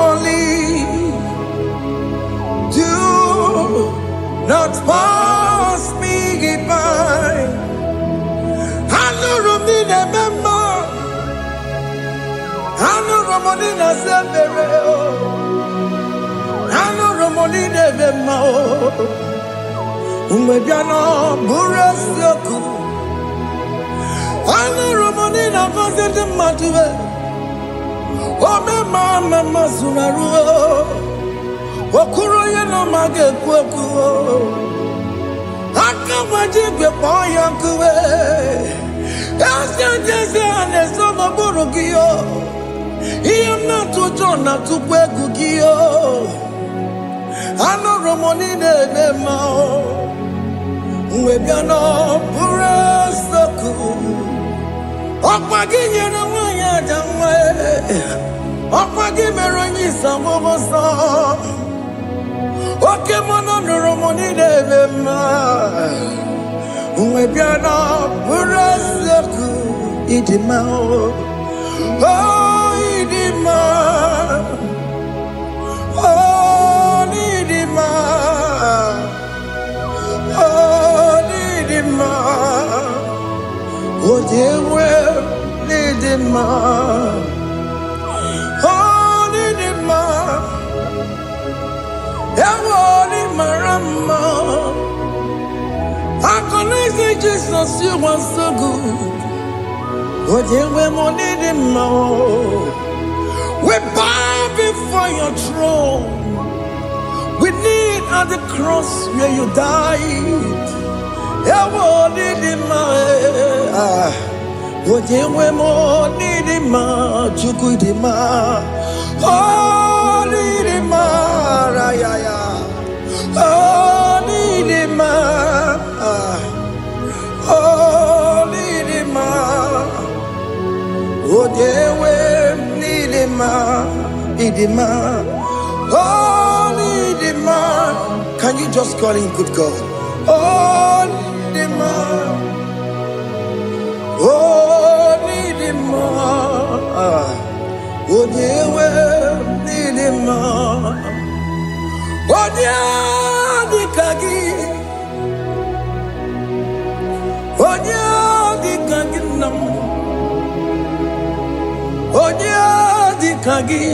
Only do not pass me by. Hanurumine member, Hanurumonina Zembere, Hanurumonine Vemao, Umebiano Burasioku, Hanurumonina Vazende Matue, Ome Mama Mazuraru, Okuro Yeno Mage Kweku. Akamajibe poyankuwe, Asante ane somo burugio, Iyamna tujona tukwegugio, Ano romoni nebe mao, Uwebiano burasoku, Okpagi nyere wanya jamwe, Okpagi meronyi samobosa. Oke mono nuromoni nebe ma, Uwebiana burasoku idima oh idima oh idima oh idima oh dewe idima oh idima. Ewoni marama, I connect Jesus, you are so good. But you we need him more. We bow before your throne. We need at the cross where you died. Ewoni him more. But you we need him more. Chukwu him more. Oh, need him more. Oh, need him oh, need him oh, dewe need him oh, need him. Can you just call him good God? Oh, need him oh, need him oh, dewe need him Onya dikagi nam Onya dikagi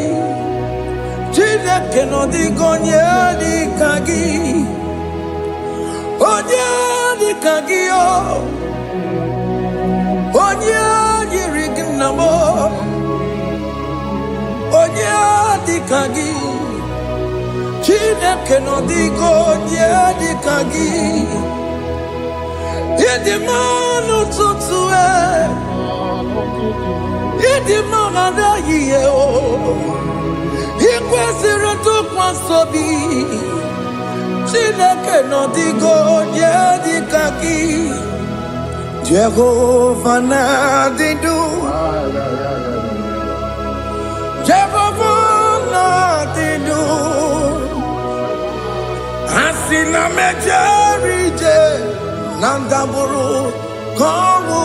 Chineke no digonye dikagi Onya dikagi Onya yirignamo Onya dikagi Chineke no digo dikagi Yedimano tutue Yedimana yeo Ikwesire tukwasobi Chineke no digo dikagi Jehovah na didu Jehovah na didu Asina mejerije Nandaburu komu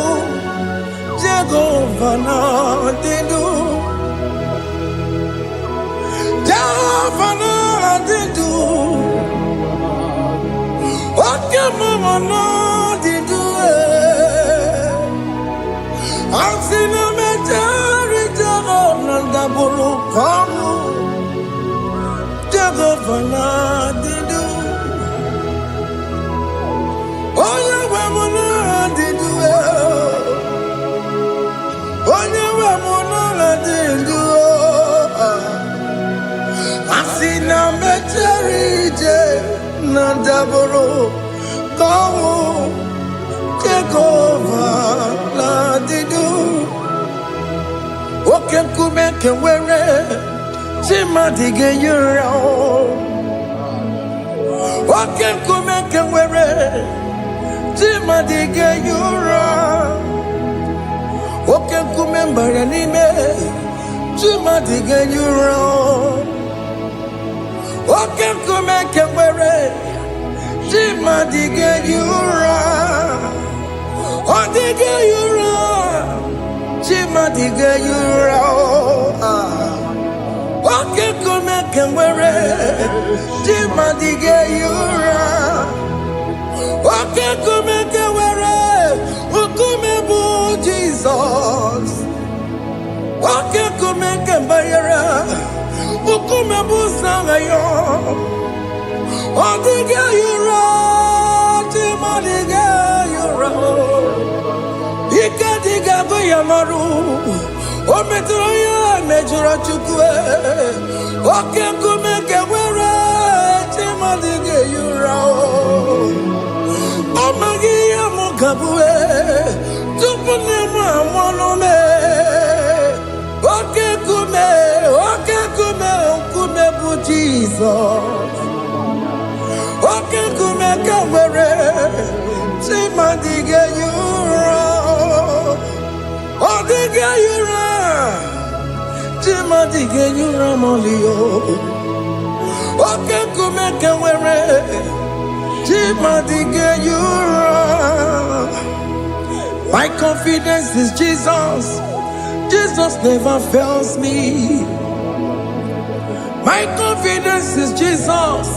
Jehovah na didu Jehovah na didu Oke mama na didu Asina mejerije Nandaburu komu Jehovah na didu Oh, you were Ramonala Dindu Asina Meterije Nandaboro Kawo Take over La Didu Oke Kumeke Were Chima Dige Yura Oke Kumeke Were Chima Dige Yura Oke Kumemba Yanime Chima Dige Yura Oke Kumeke Were Chima Dige Yura Odige Yura Chima Dige Yura Oke Kumeke Were Chima Dige Yura Oke Kumeke Were Ukumebu Jesus Oke Kumeke Bayara Ukumebu Sangayo Odige Yura Chima Dige Yura Ika Diga Goyamaru Ometroya Mejura Chukwe Oke Kumeke Were Chima Dige Yura Omagia Mukabue Tupunema Monome Oke Kume Bu Jesus Oke Kumeke Were Chima Dige Yura Odige Yura Chima Dige Yura Molio Oke Kumeke Were Chima Dige Yura My confidence is Jesus Jesus never fails me My confidence is Jesus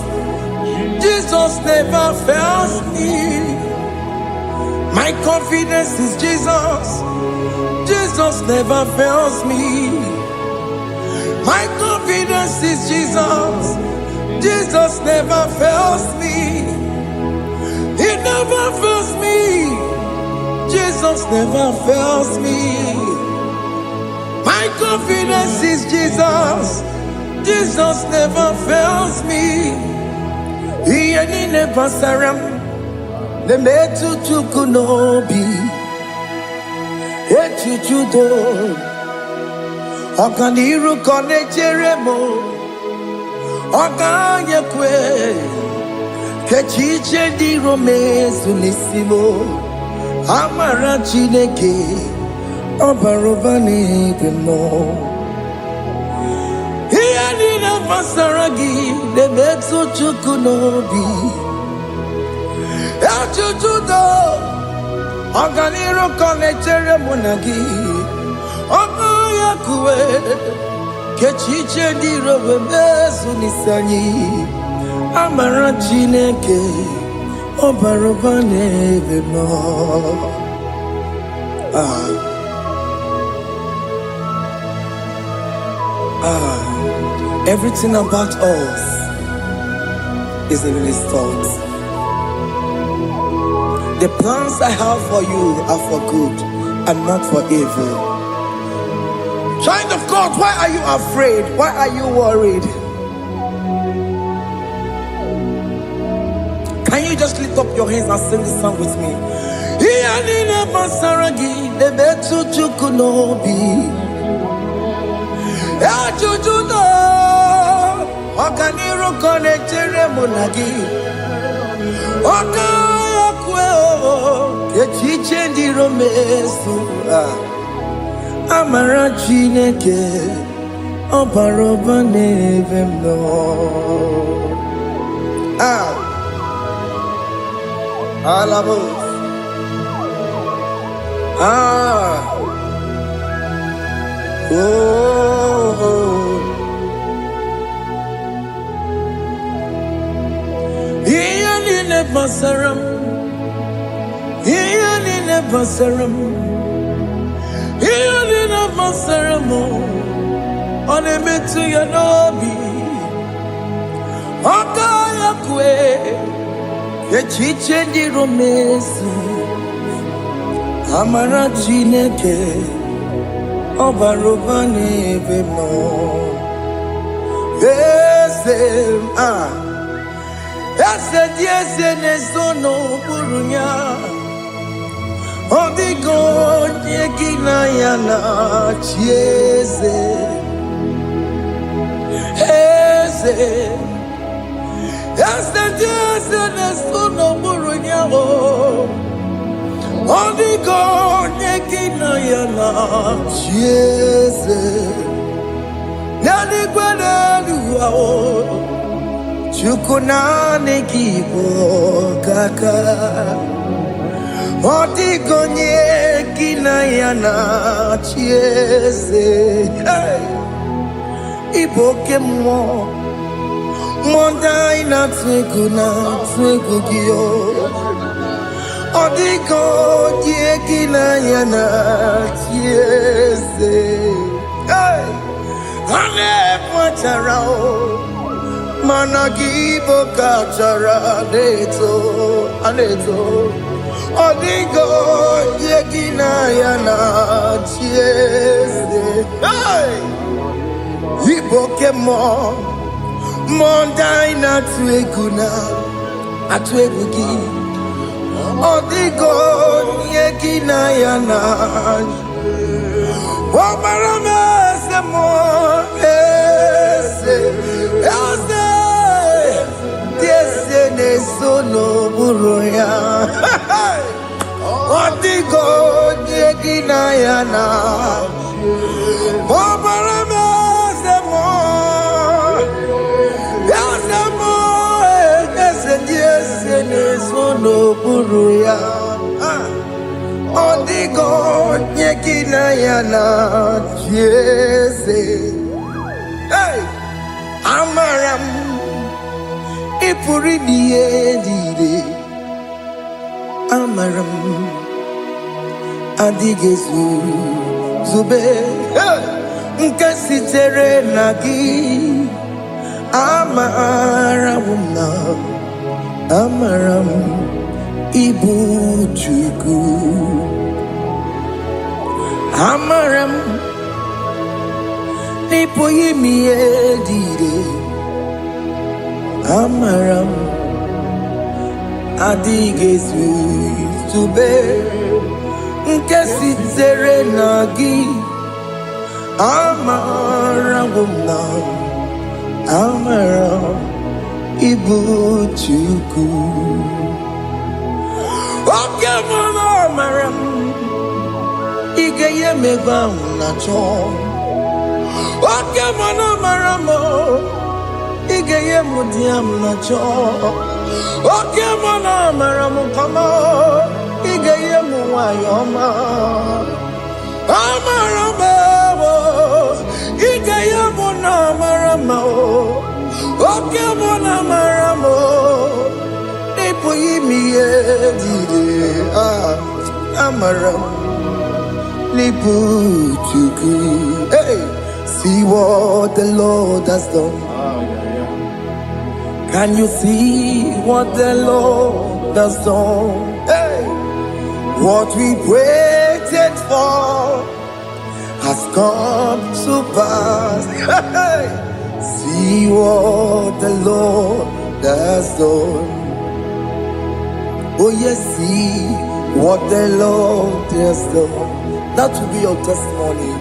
Jesus never fails me My confidence is Jesus Jesus never fails me My confidence is Jesus Jesus never fails me He never fails me Jesus never fails me My confidence is Jesus Jesus never fails me He ain't never saram The metu chukunobi Echuchudo Okaniru kone jeremo Okanye kwe Kechiche di romezu nisimo Amara chineke Obarobani demo Hiya nina pasaragi The metu chukunobi Echuchudo Okaniru kone jeremo nagi Okanye kwe Kechiche di romezu nisanyi Amara chineke Obarobane demo Everything about us is in His thoughts. The plans I have for you are for good and not for evil. Child of God, why are you afraid? Why are you worried? Can you just lift up your hands and sing this song with me? Iyanina Basaragi, the Betu Chukunobi. Ajujudo, Okaniro Konechere Monagi. Okayakweo, Kechichendi Romesu. Amara Chineke, Obarobane Vemno. Alamos. Iyanine Basaram. Iyanine Basaram. Iyanine Basaram. Onemetu Yanobi. Okayakwe. Kechichendi Romesu Amara Chineke Obarubani bemo. Yes, yes, nesono burunya. Odigo yekina yana chieze. Yes, yes, nesono burunya. Odigo yekina yana chieze. Nani gwanaluwa o. Chukunane kibo kaka. Odigo yekina yana chieze. Iboke mo. Monda ina twegu giyo. Odigo yekina yana chieze. Ane pachara o. Managibo kachara aneto. Odigo yekina yana chieze. Iboke mo. Monda ina twegu giyo. Odigo yekina yana Wabarame se mo Ese ne sono buruya Odigo yekina yana Wabarame se mo Ese ne sono buruya Odigo yekina yana chieze. Hey, amaram ipuri diye amaram adigezu zube nkasitere nagi amaram Ibu Chuku Amaram Nipo yimi edire Amaram Adigezu Sube Nkesi tere nagi Amaram Amaram Ibu Chuku Oke mono maram Igeye megwa unacho Oke mono maramo Igeye mudiam nacho Oke mono maramo kama Igeye muwayoma Amaramo Igeye mono maramo Oke mono maramo Amaram Lipu Chuku. Hey, see what the Lord has done. Can you see what the Lord has done? Hey, what we waited for has come to pass. Hey, see what the Lord has done. Oh yes, see what the Lord has done. That will be your testimony.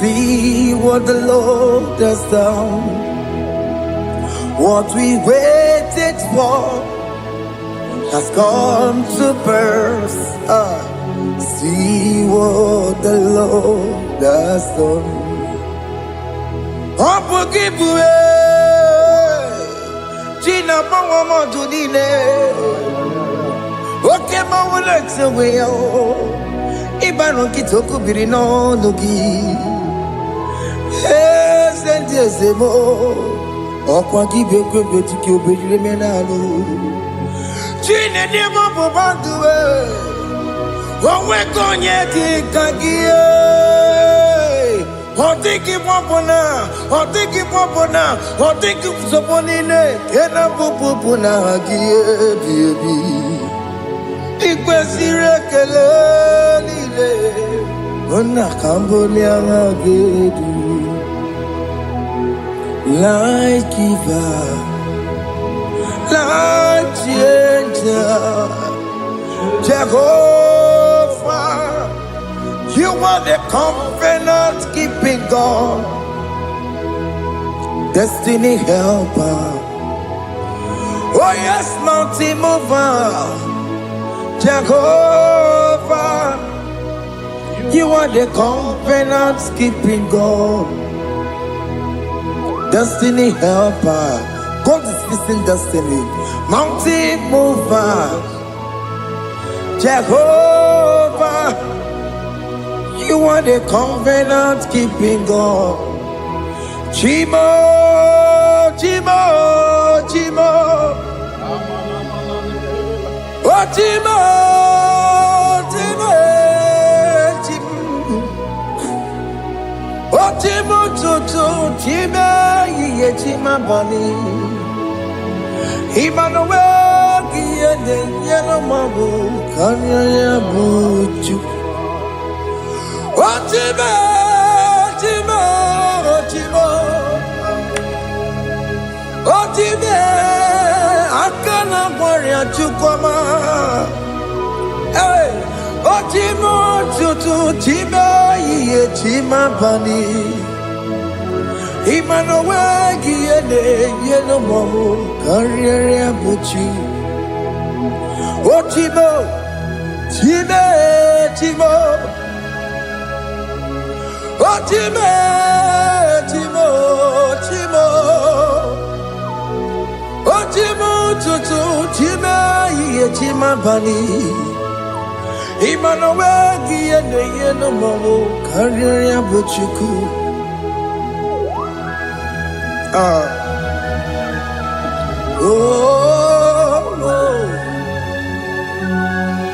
See what the Lord has done. What we waited for has come to pass. See what the Lord has done. Gina Mama Dunine. Okay, my legs away. Ibano Kitoku Birino Nogi. Yes, and yes, more. Okwa give you good to kill Billy Menalo. Gina Demo Banduwe. One week on Yaki Kagia. Otiki Popona, Otiki Popona, Otiki Soponine, Kena Pupuna, baby. Ikwesire kelele Una Cambodia Gedu, light giver, light changer, Jehovah, you are the covenant keeping God, destiny helper. Oh yes, mountain mover, Jehovah, you are the covenant keeping God, destiny helper. God is fixing destiny. Mountain mover, Jehovah, you are the covenant keeping God. Chimo, Chimo, Chimo. Oh, Chimo, Chimo, Chimo. Oh, Chimo, Chimo, Chimo, Ye Chima Bani. Emmanuel, Yene, Yeno Mabu, Kanya Buchu. Oh, Chimo, Chimo, Chimo. Oh, Chimo, Akana Warrior Chukoma. Hey, oh, Chimo, Chutu, Chimo, Ye Chima Bani. Emmanuel, Yene, Yeno Mabu, Kanya Buchu. Oh, Chimo, Chimo, Chimo. Oh, Chimo, Chimo, Chimo. Oh, Chimo, Chutu, Chimo, Ye Chima Bani. Emmanuel, Yene, Yeno Mabu, Kanya Buchu. Oh, oh.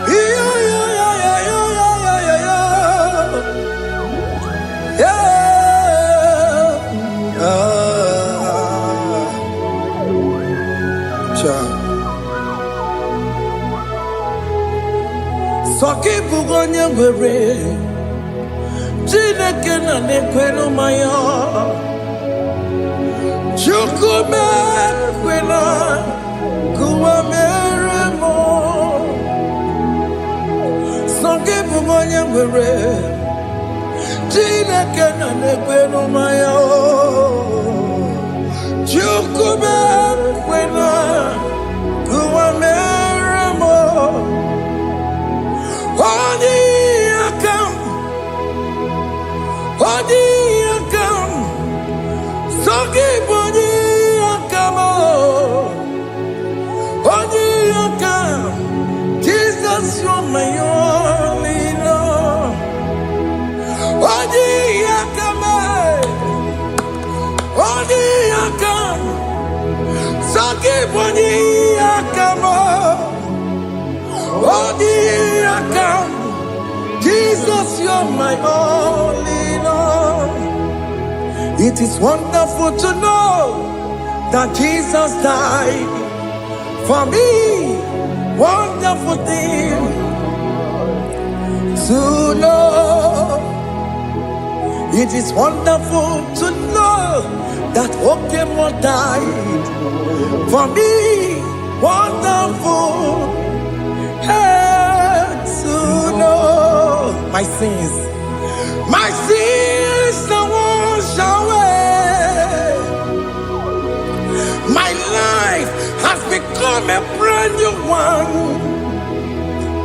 Yeah, yeah, yeah, yeah, yeah, yeah, yeah, yeah. Soki bugonye were, Chineke na nekwenu maya. Chukume kwena kuwa meremo. Soki bugonye were, Chineke na nekwenu maya. Chukume kwena kuwa meremo. Odi akam, Soki bodi akam, odi akam. Jesus, you're my only Lord. Odi akam, Soki bodi akam, odi akam. Jesus, you're my only Lord. It is wonderful to know that Jesus died for me. Wonderful thing to know. It is wonderful to know that Okemo died for me. Wonderful to know my sins are washed away. My life has become a brand new one.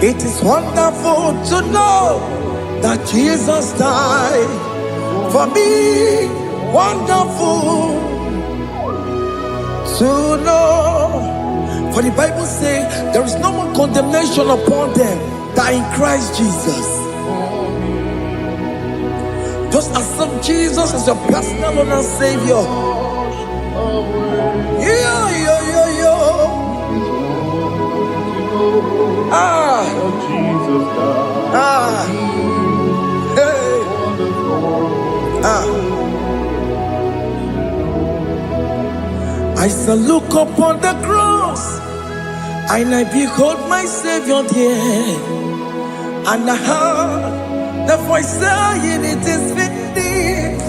It is wonderful to know that Jesus died for me. Wonderful to know. For the Bible says there is no more condemnation upon them that are in Christ Jesus. Just accept Jesus as your personal Lord and Savior. Yeah, yeah, yeah, yeah. Ah, ah, hey, ah. I shall look upon the cross, and I behold my Savior there, and I The voice saying it is finished.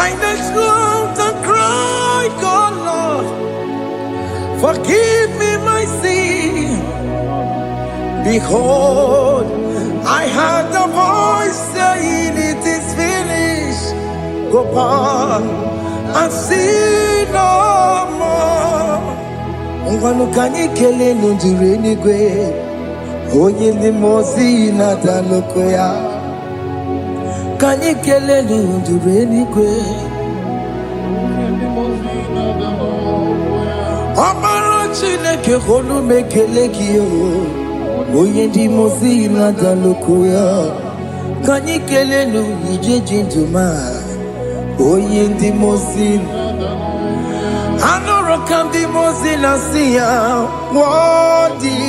I next loved and cried, God Lord, forgive me my sin. Behold, I heard the voice saying it is finished. Go back and sin no more. Ungwanu kanyi kele nunjure nigwe. Oye limozi na daloko ya. Kanyi kele nunjure nigwe. Amaro chineke holu mekele kiyo. Oye limozi na daloko ya. Kanyi kele nunjure jinduma. Oye limozi Anoro kam di mozina siya Wadi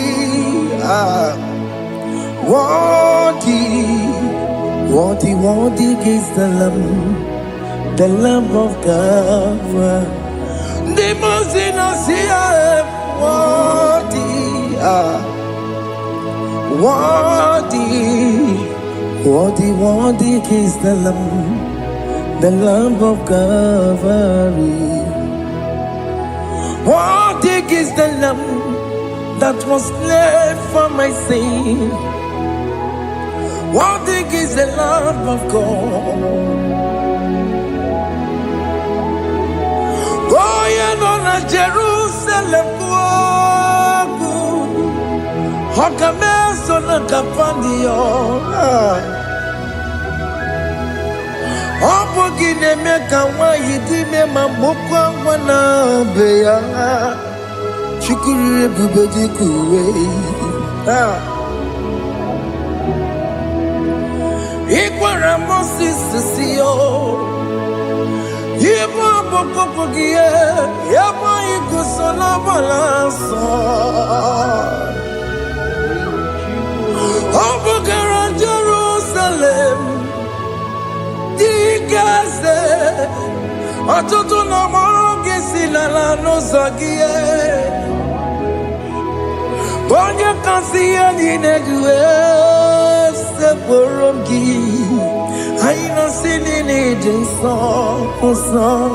Wadi is the Lamb of God. Di mozina siya Wadi is the Lamb of Calvary. Worthy is the Lamb that was slain for my sin. Worthy is the Lamb of God. Going on a Jerusalem walk. Hakames on a Capandio. Opogine meka wa yidime mamukwa wana beya Chukuri bubeji kuwe Ikwara Moses siyo Yema bokopogie Yema ikusola balansa Opogara Jerusalem Digaze Atutu na morongi silala no zagie Bonye kansiya ninedwe Seporongi Aina sinini jinson Usan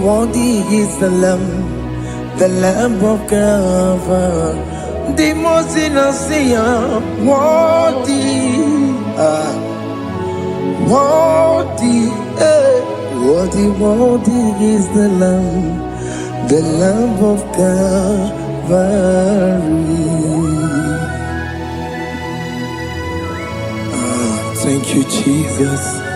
Wadi is the Lamb of God. The Mozina Sia, Wadi is the Lamb of Calvary. Thank you, Jesus.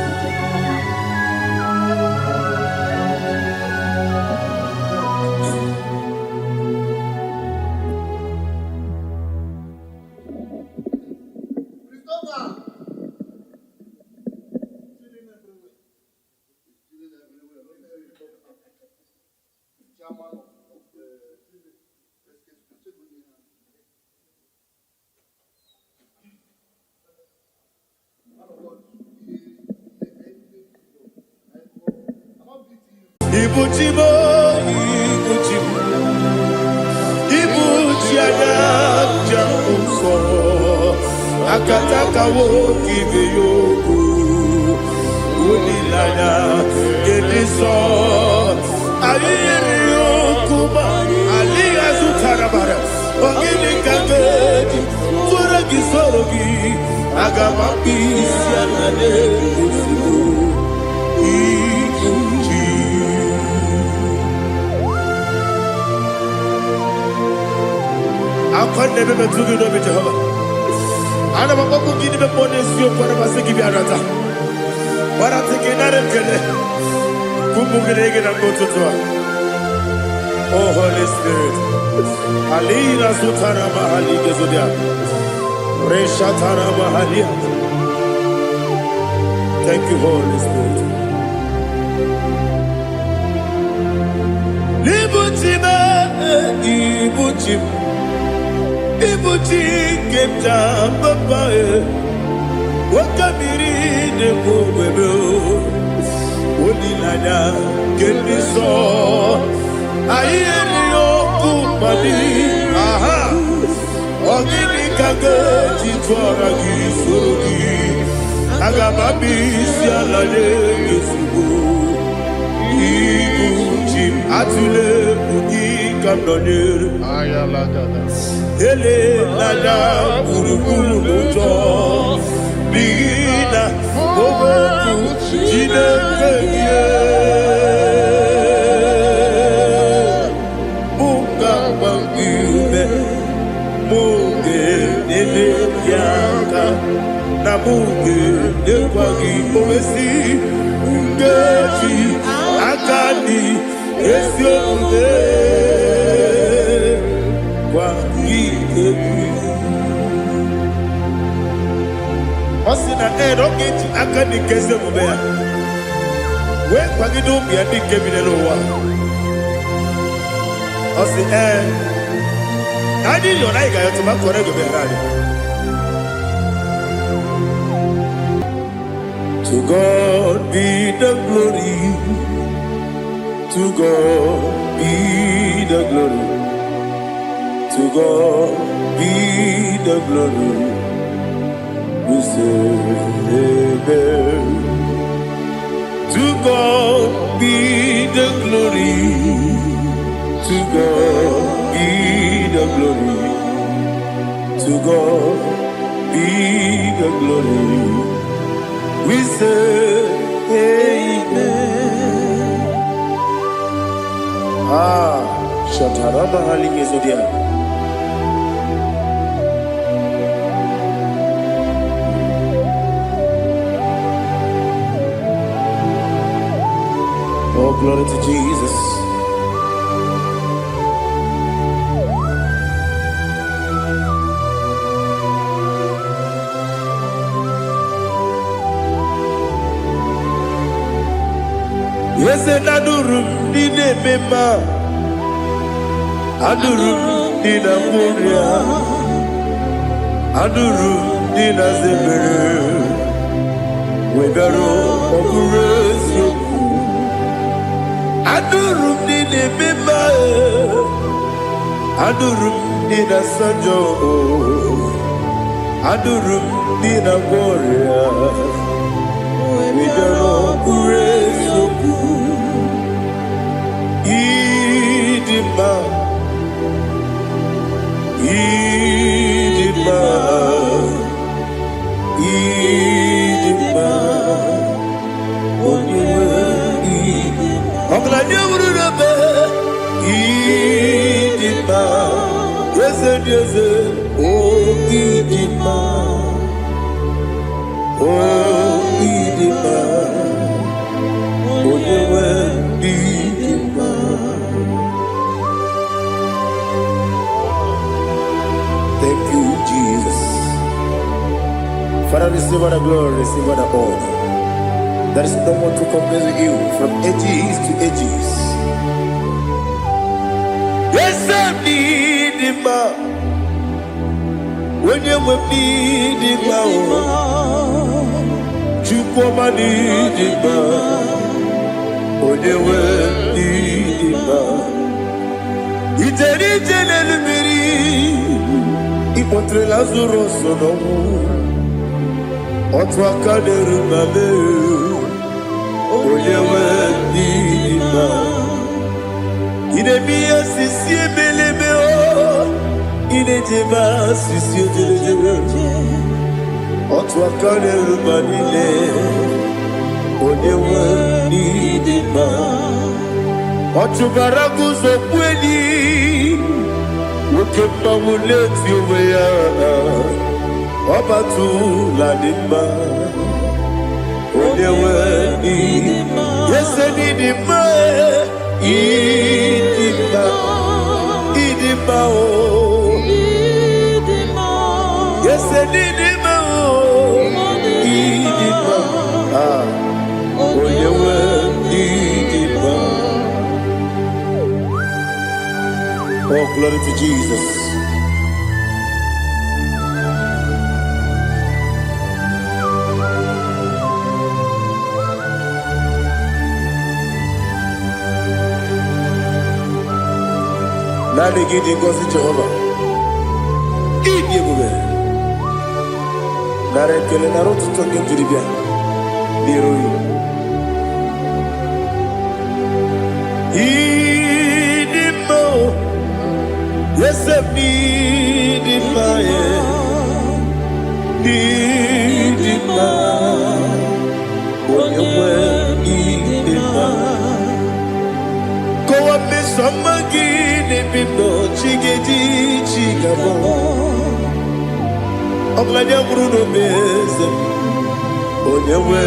Akataka woki beyoku Unilana Gediso Aliyeri yokuba Aliya zutarabara Ogini kagedi Tura gizorogi Agamapi siyanane Kusiku Ikuji Akwande bebe tugi dobi Jehova Ana mababu gini be ponesio kwa basiki bi arata. Barata kenare kele. Kumugirege na kototwa. Oh Holy Spirit. Alina sutara mahali gezodia. Reshatara mahali. Thank you, Holy Spirit. Ibuchim. Ibuchi kemta papae Wakamiri de kubebe olilanya kendiso ayeri oku mali aha ogini kage jitwara gi sorogi agabami si alale yesugo igu jim atule bugi kamdonyer ele lada buruburu lojo bigina oboku jinekeye muka mangiume muge nene yaka na muge nekwagi omesi ngeji akani esi omuge kwagi ebi Osina rogeji akani kese mubea we kwagi do bi adi kebinelo wa Osi Adi yona iga yotu makore go berani To God be the glory. To God be the glory. To God be the glory. We say amen. To God be the glory. To God be the glory. To God be the glory. We say amen. Shataraba halinge zodia. Oh, glory to Jesus. Yes, adurum dine mema, adurum dina muria, adurum dina zebere, wegaro okurezio, adurum dine mema, adurum dina sanjo, adurum dina muria, wegaro okurezio. Idima, Idima, Idima, Oniwe, Oglanya ururabe, Idima, Yeze Yeze, Oh Idima, Oh Idima, Oniwe, Idima. Thank you, Jesus. Father, receive all the glory, receive all the honor. There is no one to compare with you from ages to ages. Yes, I need him. When you need him, you come and need him. When you need him, it's a little bit. Ipotre Lazaro sonomu Otwa kaderu mame Oyewe nima Inemiya sisi ebelebe o Inejeba sisi ojelejebe Otwa kaderu manile Oyewe nima Ochubaragu zokweni Ukemba muleti uweya Wabatu ladima Odewe nidima Yese nidima Idima Idima o Yese nidima o Idima Odewe nidima Oh, glory to Jesus. Naanị gị dị ngọzi Jehova. Ịdị ebube. Nara ekele nara ụtụtụ nke jiri bịa n'iru gị. Ịdị mma o, eze m ịdị mma ya. Ịdị mma, onye nwe ịdị mma. Kowa mmeso mma gị n'ebe m nọ, chi ga-eji chi ga-abọ. Ọbụladị agbụrụ n'obe eze m, onye nwe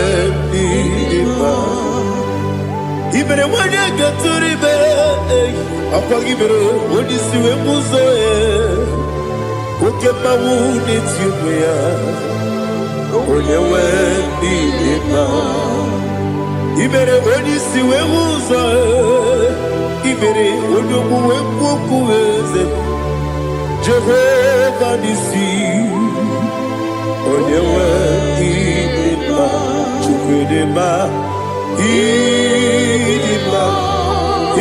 ịdị mma. I mere nwanyị agatụrụ ibe, ọkwa gị mere onye isi wee bụ ụzọ ya. Oke mmanwụ n'eti ụmụ ya, onye nwe ịdị mma. I mere onye isi wee bụ ụzọ ya. I mere onye okwu wee kwuo okwu eze m, Jehova n'isi. Onye nwe ịdị mma, Chukwu dị mma, ịdị mma,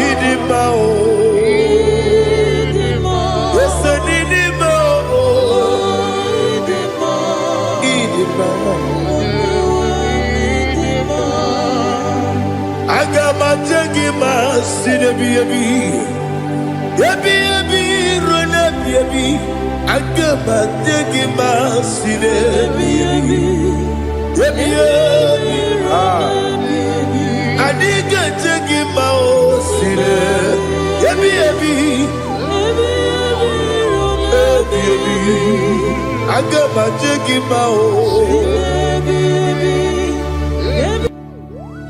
ịdị mma o. Ese n'ịdị mma o, ịdị mma. Aga m aja gị ma si n'ebi ebi, ebi ebi ruo n'ebi ebi. Aga m aja gị ma si n'ebi ebi, ebi ebi. Adịghị aja gị ma o si n'ebi ebi, ebi ebi. Aga m aja gị ma o.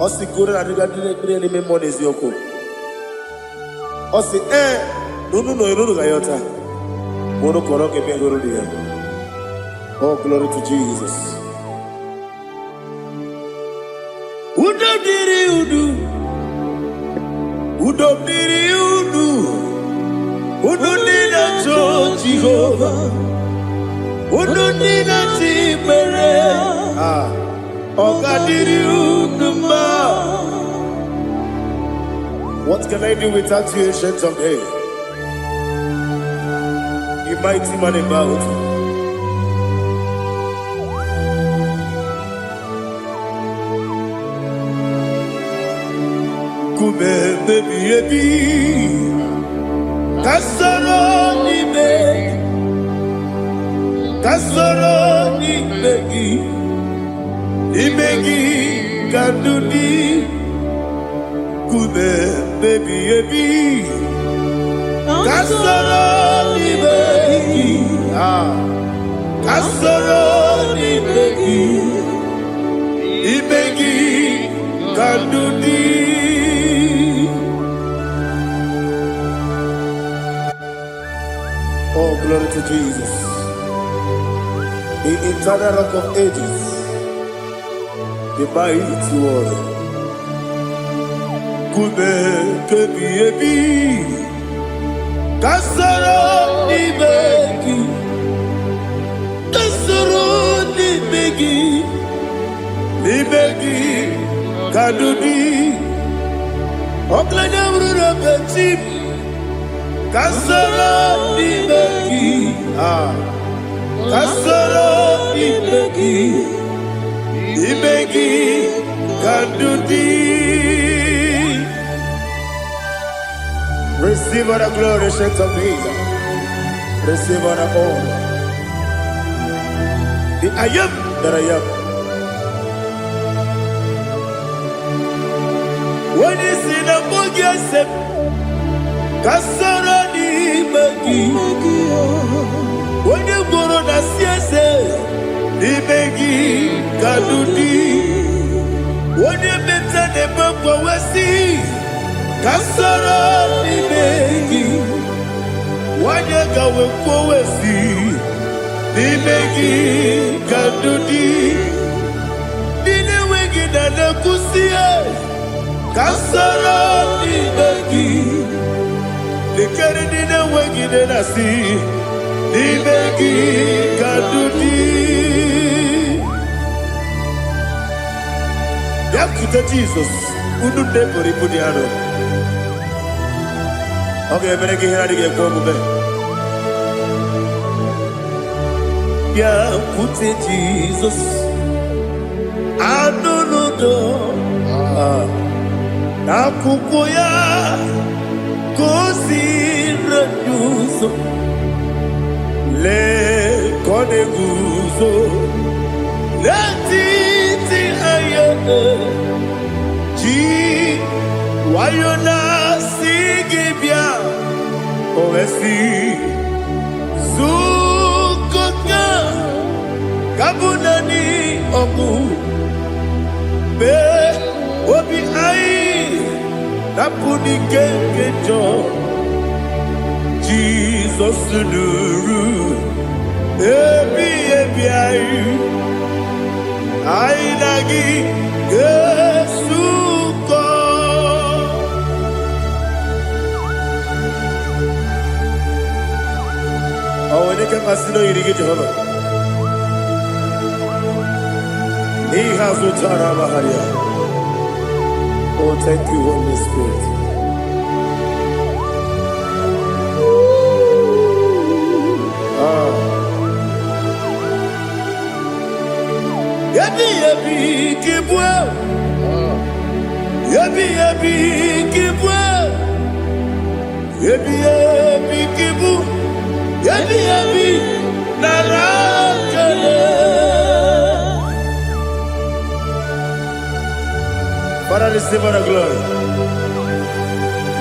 Ọ sị kụrụ adịga dịrị n'ime mmụọ n'eziokwu. Ọ sị n'unu nọ n'unu ga ya ọta. Unu kọrọ ka ebe goro dị ya. Oh, glory to Jesus. Udo dịrị udu, udo dịrị udu, udo dị na-achọ Jehova, udo dị na-achọ ikpere. What can I do without you, ancient of days? You mighty man in battle. Kube baby baby, kasoro ni begi, kasoro ni begi. Imegi kandudi kube baby baby, kasoro ni begi, kasoro ni begi. Imegi kandudi. Oh, glory to Jesus, the eternal rock of ages, the mighty one. Kube kebi ebi, kasoro ni begi, kasoro ni begi, ni begi kadudi. Oklanya urura bechim, kasoro ni begi, kasoro ni begi. Ibegi Kadudi. Receive all the glory, strength of Jesus. Receive all the honor. The I am that I am. When you see the book, you say, Kasara ni begi. When you go on the siese. Ibegi Kadudi. Wone meta ne bamba wasi. Kasara ibegi. Wanya gawe kwa wasi. Ibegi Kadudi. Dine wegi na nakusia. Kasara ibegi. Likari dine wegi na nasi. Ibegi Kadudi. Yakuta Jesus, unu nebori pudiano. Okay, but I can hear it go back. Yeah, put it Jesus. I don't know. Nakukoya kosi reduso le kone guzo le titi ayane ji wayona sigibia oesi sukoka kabunani oku be obi ai napuni kenkejo Jesus nuru ebi ai ai nagi Yesuko awene kasino irige Jehova ni hazo tara baharia. Oh, thank you, Holy Spirit. Yabi yabi kibwa, yabi yabi kibwa, yabi yabi kibu, yabi yabi narakale. Father, receive our glory.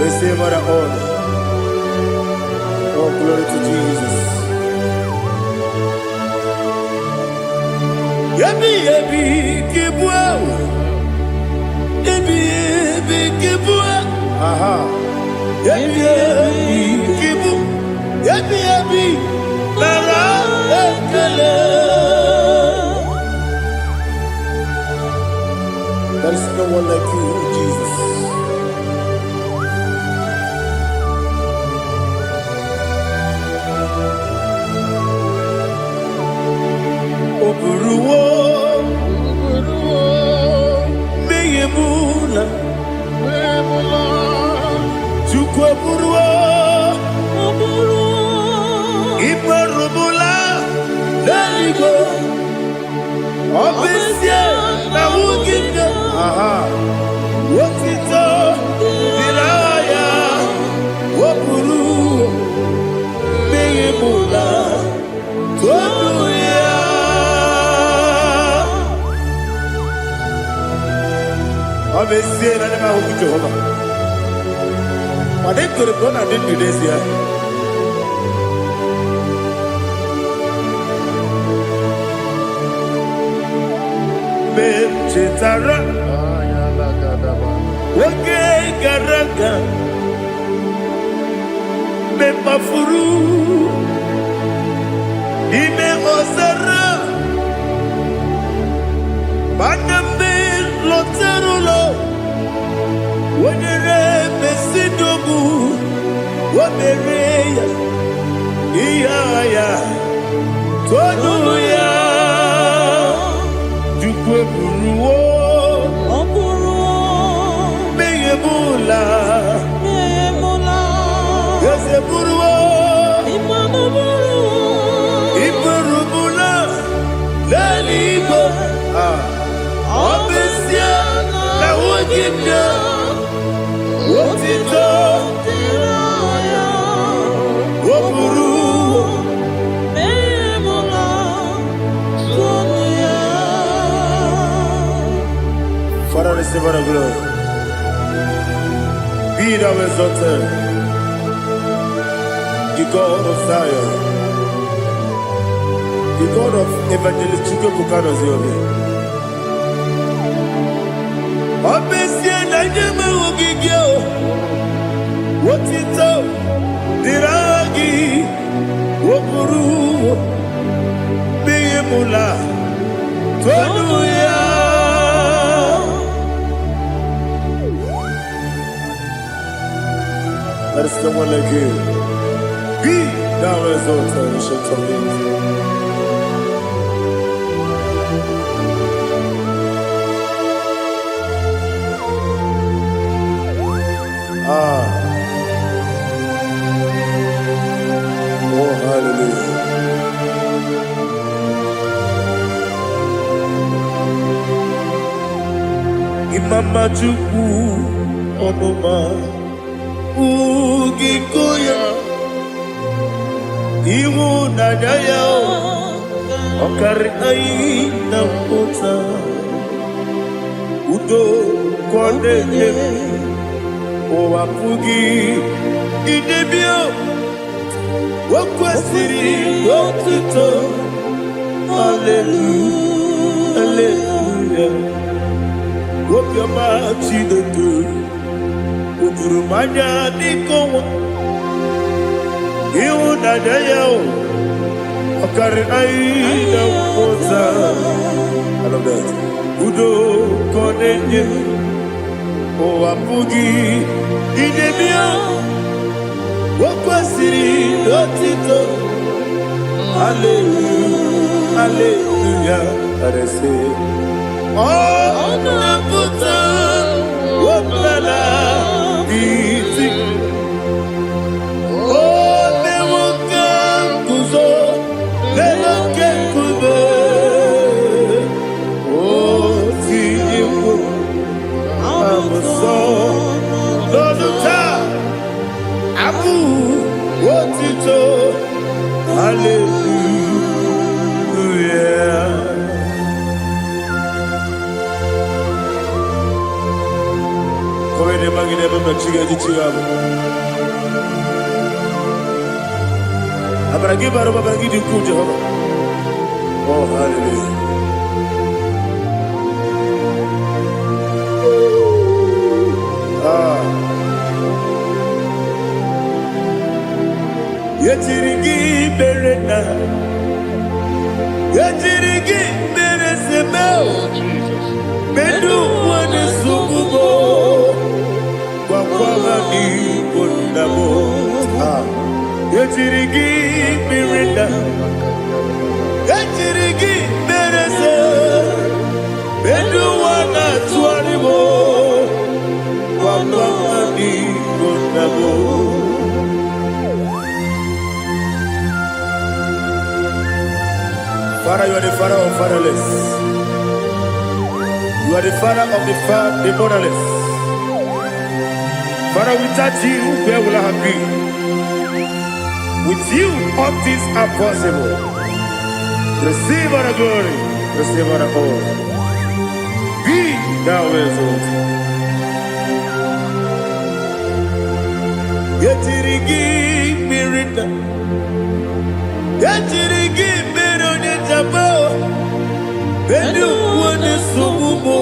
Receive our honor. Oh, glory to Jesus. Yabi yabi kibwa, yabi yabi kibwa, aha. Yabi yabi kibu, yabi yabi nara ekele. There is no one like you, Jesus. Oburuwo, meyemula, chukwu oburuwo, iperubula, leligo, obesie na wugide. Aha. Wotito diraya wopuru meyemula toduya. Obesie na nema huku Jehova. Wade kore bona dindu desia. Chetara Wake Garaga Mepafuru Ime Osara Baname Loterulo Wenere Mesidobu Wamereya Iyaya Toduya Buruwo, meyemula, yese buruwo, iburubula, leligo, obesia na wogida, wotito, woburuwo. Father, receive our glory. Be thou exalted, the God of Zion, the God of Evangelist Chike Bukano Ziobe. Obesie na jeme ugigio, wotito, diragi, wopuru, beyemula, toduya. There is no one like you. Be thou exalted, ancient of days. mama chukwu ọmụma ugiko ya ịhụnanya ya ọkarị anyị na mpụta udo ka ọ na-enye ụwa pụghị idebe o kwesịrị otuto hallelujah hallelujah obiọma Chineke o juru m anya dịka ọnwa ịhụnanya ya ọkarị anyị na mpụta I love that. Udo ka ọ na-enye ụwa pụghị idebe o kwesịrị otuto hallelujah hallelujah arese ọ na-apụta ọbụla iti o na-enwoke nguzo na-enwoke nkume o tinyekwu amụsọ n'ọnụ taa abụ otito hallelujah. Come ne magine baba chiga di chiga. Abragi baro baba di ku Jehovah. Oh hallelujah. Yetirigi berena, yetirigi beresebel, bedu wane sukubo, wakwama ni kondabo. Yetirigi berena, yetirigi berese, bedu wana tuanibo, wakwama ni kondabo. Father, you are the father of fatherless. You are the father of the motherless. Father, without you, where will I have been? With you, all things are possible. Receive all the glory, receive all the honor. Be thou exalted. Yetirigi mirita, yetirigi Bedu wane subumo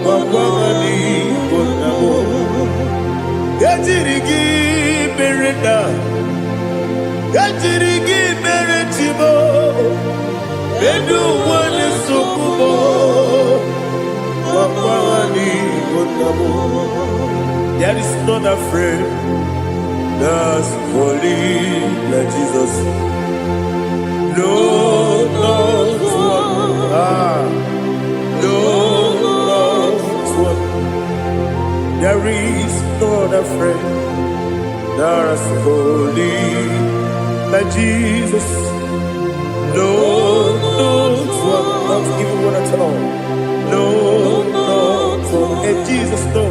Wawani bonamo Yatirigi berenda Yatirigi beretimo Bedu wane subumo Wawani bonamo. There is not a friend that's holy like Jesus. No, not one. No, not one. There is no other friend that's holy like Jesus. No, not one. Not even one at all. No, not one. And Jesus, no.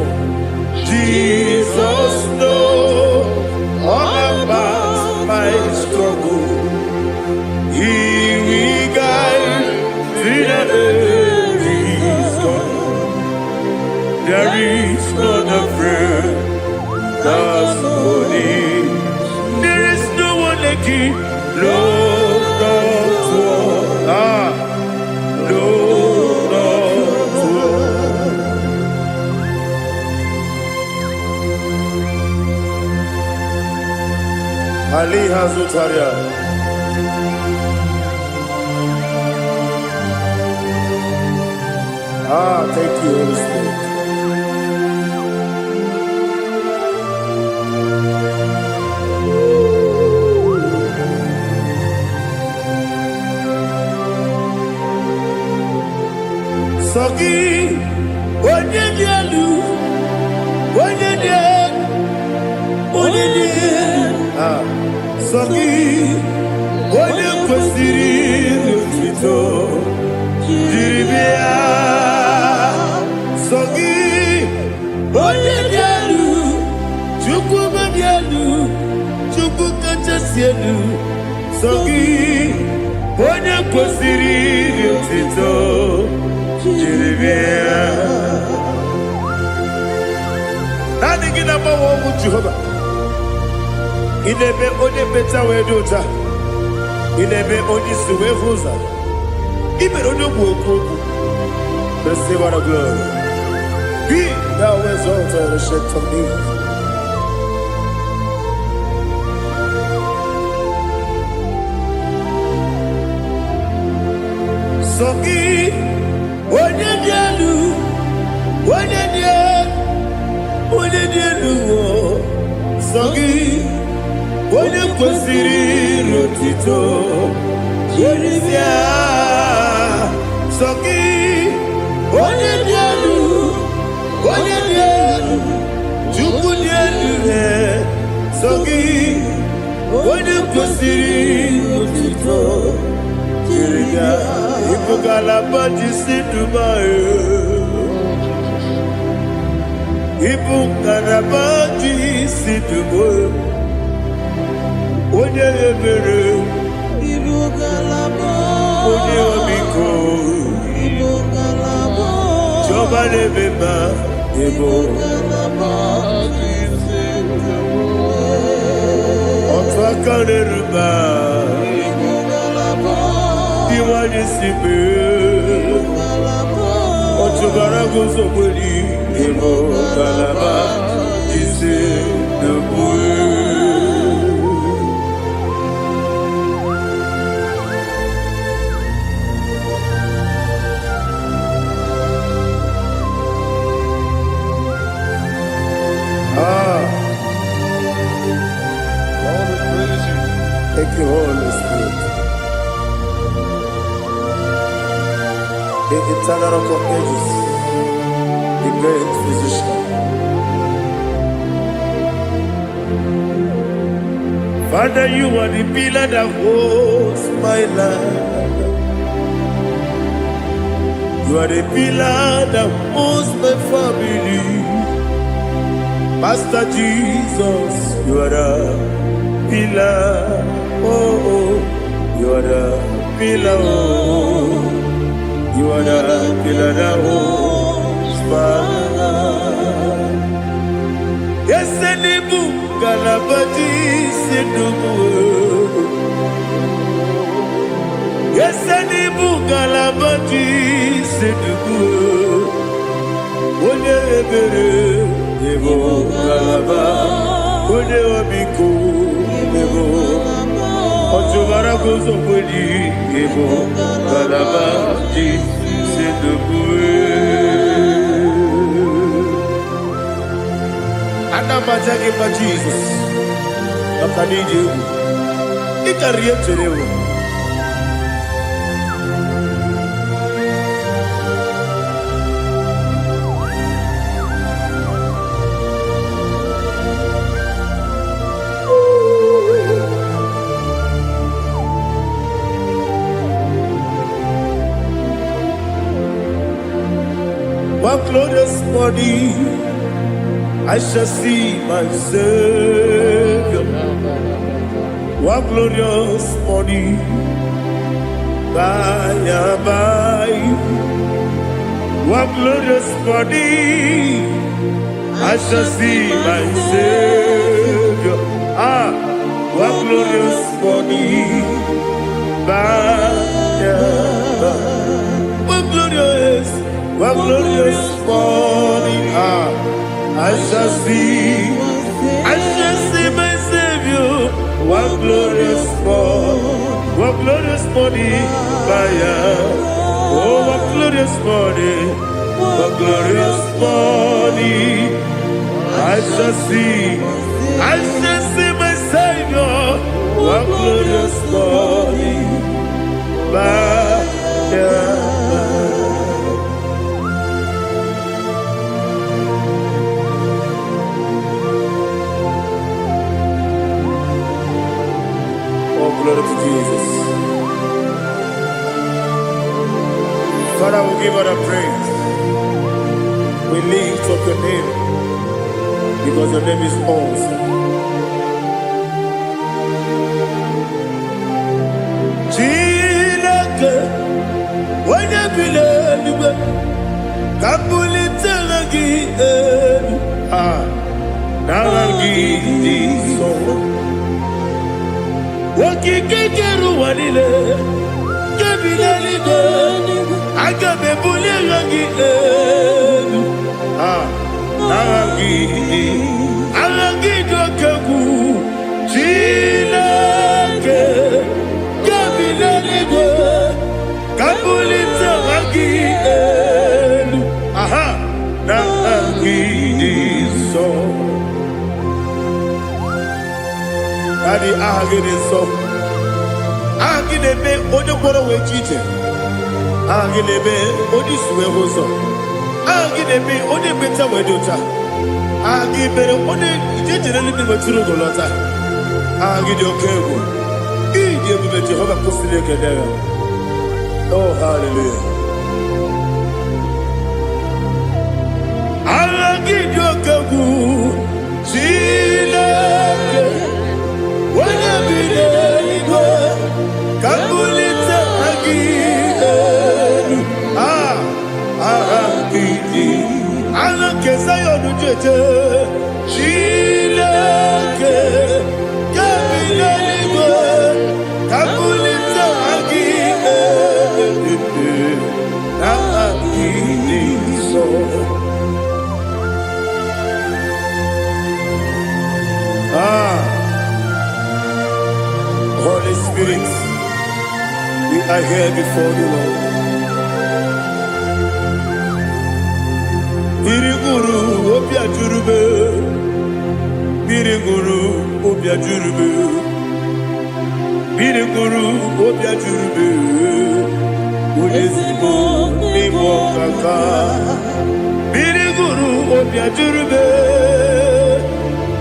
Jesus, no. All about my struggle. He will guide through the days gone. There is not a friend that's holy. There is no one like you. No, not one. No, not one. Ali Hazutaria. Thank you, Holy Spirit. Sogi, onye dialu, onye dialu, onye dialu. Sogi, onye kwesịrị otuto, jiribia. onye dị elu, Chukwu dị elu, Chukwu kachasị elu, sọ gị onye kwesịrị iri otuto jiri bịa. Naanị gị na-agbanwe ọnwụ Jehova. Ị na-eme onye mmecha wee dị ụcha. Ị na-eme onye isi wee hụ ụzọ. Ị mere onye ogbu okwu okwu. Receive our glory. Be thou exalted, ancient of days. Sọ gị onye dị elu, onye dị elu, onye dị elu, sọ gị onye kwesịrị iri otuto jiri bịa. Sọ gị onye dị elu, onye dị elu, Chukwu dị elu, sọ gị onye kwesịrị iri otuto jiri bịa. Ibu ngalaba jisi Dubai, ibu ngalaba jisi Dubai, onye ebere, Ibu ngalaba, onye omiko, Ibu ngalaba, Jọba lebeba, ibu ngalaba, otu aka na-eruba, Ibu ngalaba, iwanye sibe, otu gara guzo kweli, ibu ngalaba jisi Dubai. Lord, we praise you. Thank you, Holy Spirit. The eternal rock of ages, the great physician. Father, you are the pillar that holds my life. You are the pillar that holds my family. Master Jesus, you are the pillar. Oh, oh, you are the pillar. Oh, you are the pillar that holds my life. Yes, any book, Galabadi, Sidubu. Yes, any book, Galabadi, Sidubu. Onye ebere, Ebo Galaba, Onye Omiko, Ebo Otubara gozo kweli, Ebo Galaba, Sidubu. Anamajagi ma Jesus, Nakaniji, Ikariye Cherewo. One glorious morning, I shall see my Savior. One glorious morning, by and by. One glorious morning, I shall see my Savior. One glorious morning, by and by. One glorious morning, I shall see my Savior. One glorious morning, oh, one glorious morning, I shall see my Savior. One glorious morning, glory to Jesus. Father, we give her the praise. We lift up your name because your name is awesome. Chineke, when you believe, kabuli telagi naragi so. Wakikekeru wanile, kabili go, agabe buli lagi naragi, alagi do kagu, Chineke. Kabulita agi elu, aha, na agi so. Daddy agi so. Agi nebe odi koro wechite. Agi nebe odi suwe hoso. Agi nebe odi beta wedota. Agi bere odi ijejere ni meturu golota. Agi di okego. Igi ebube Jehovah kusile kedera. Oh, hallelujah. Alagidokagu, Chineke, wanabideligo, kabulita agidelu, agidi, alakesayodu jeje, Chineke, kabideligo, kabulita agidelu. Holy Spirit, we are here before you, Lord. Biriguru obia jurube, biriguru obia jurube, biriguru obia jurube. Ulezimo nimo kaka, biriguru obia jurube,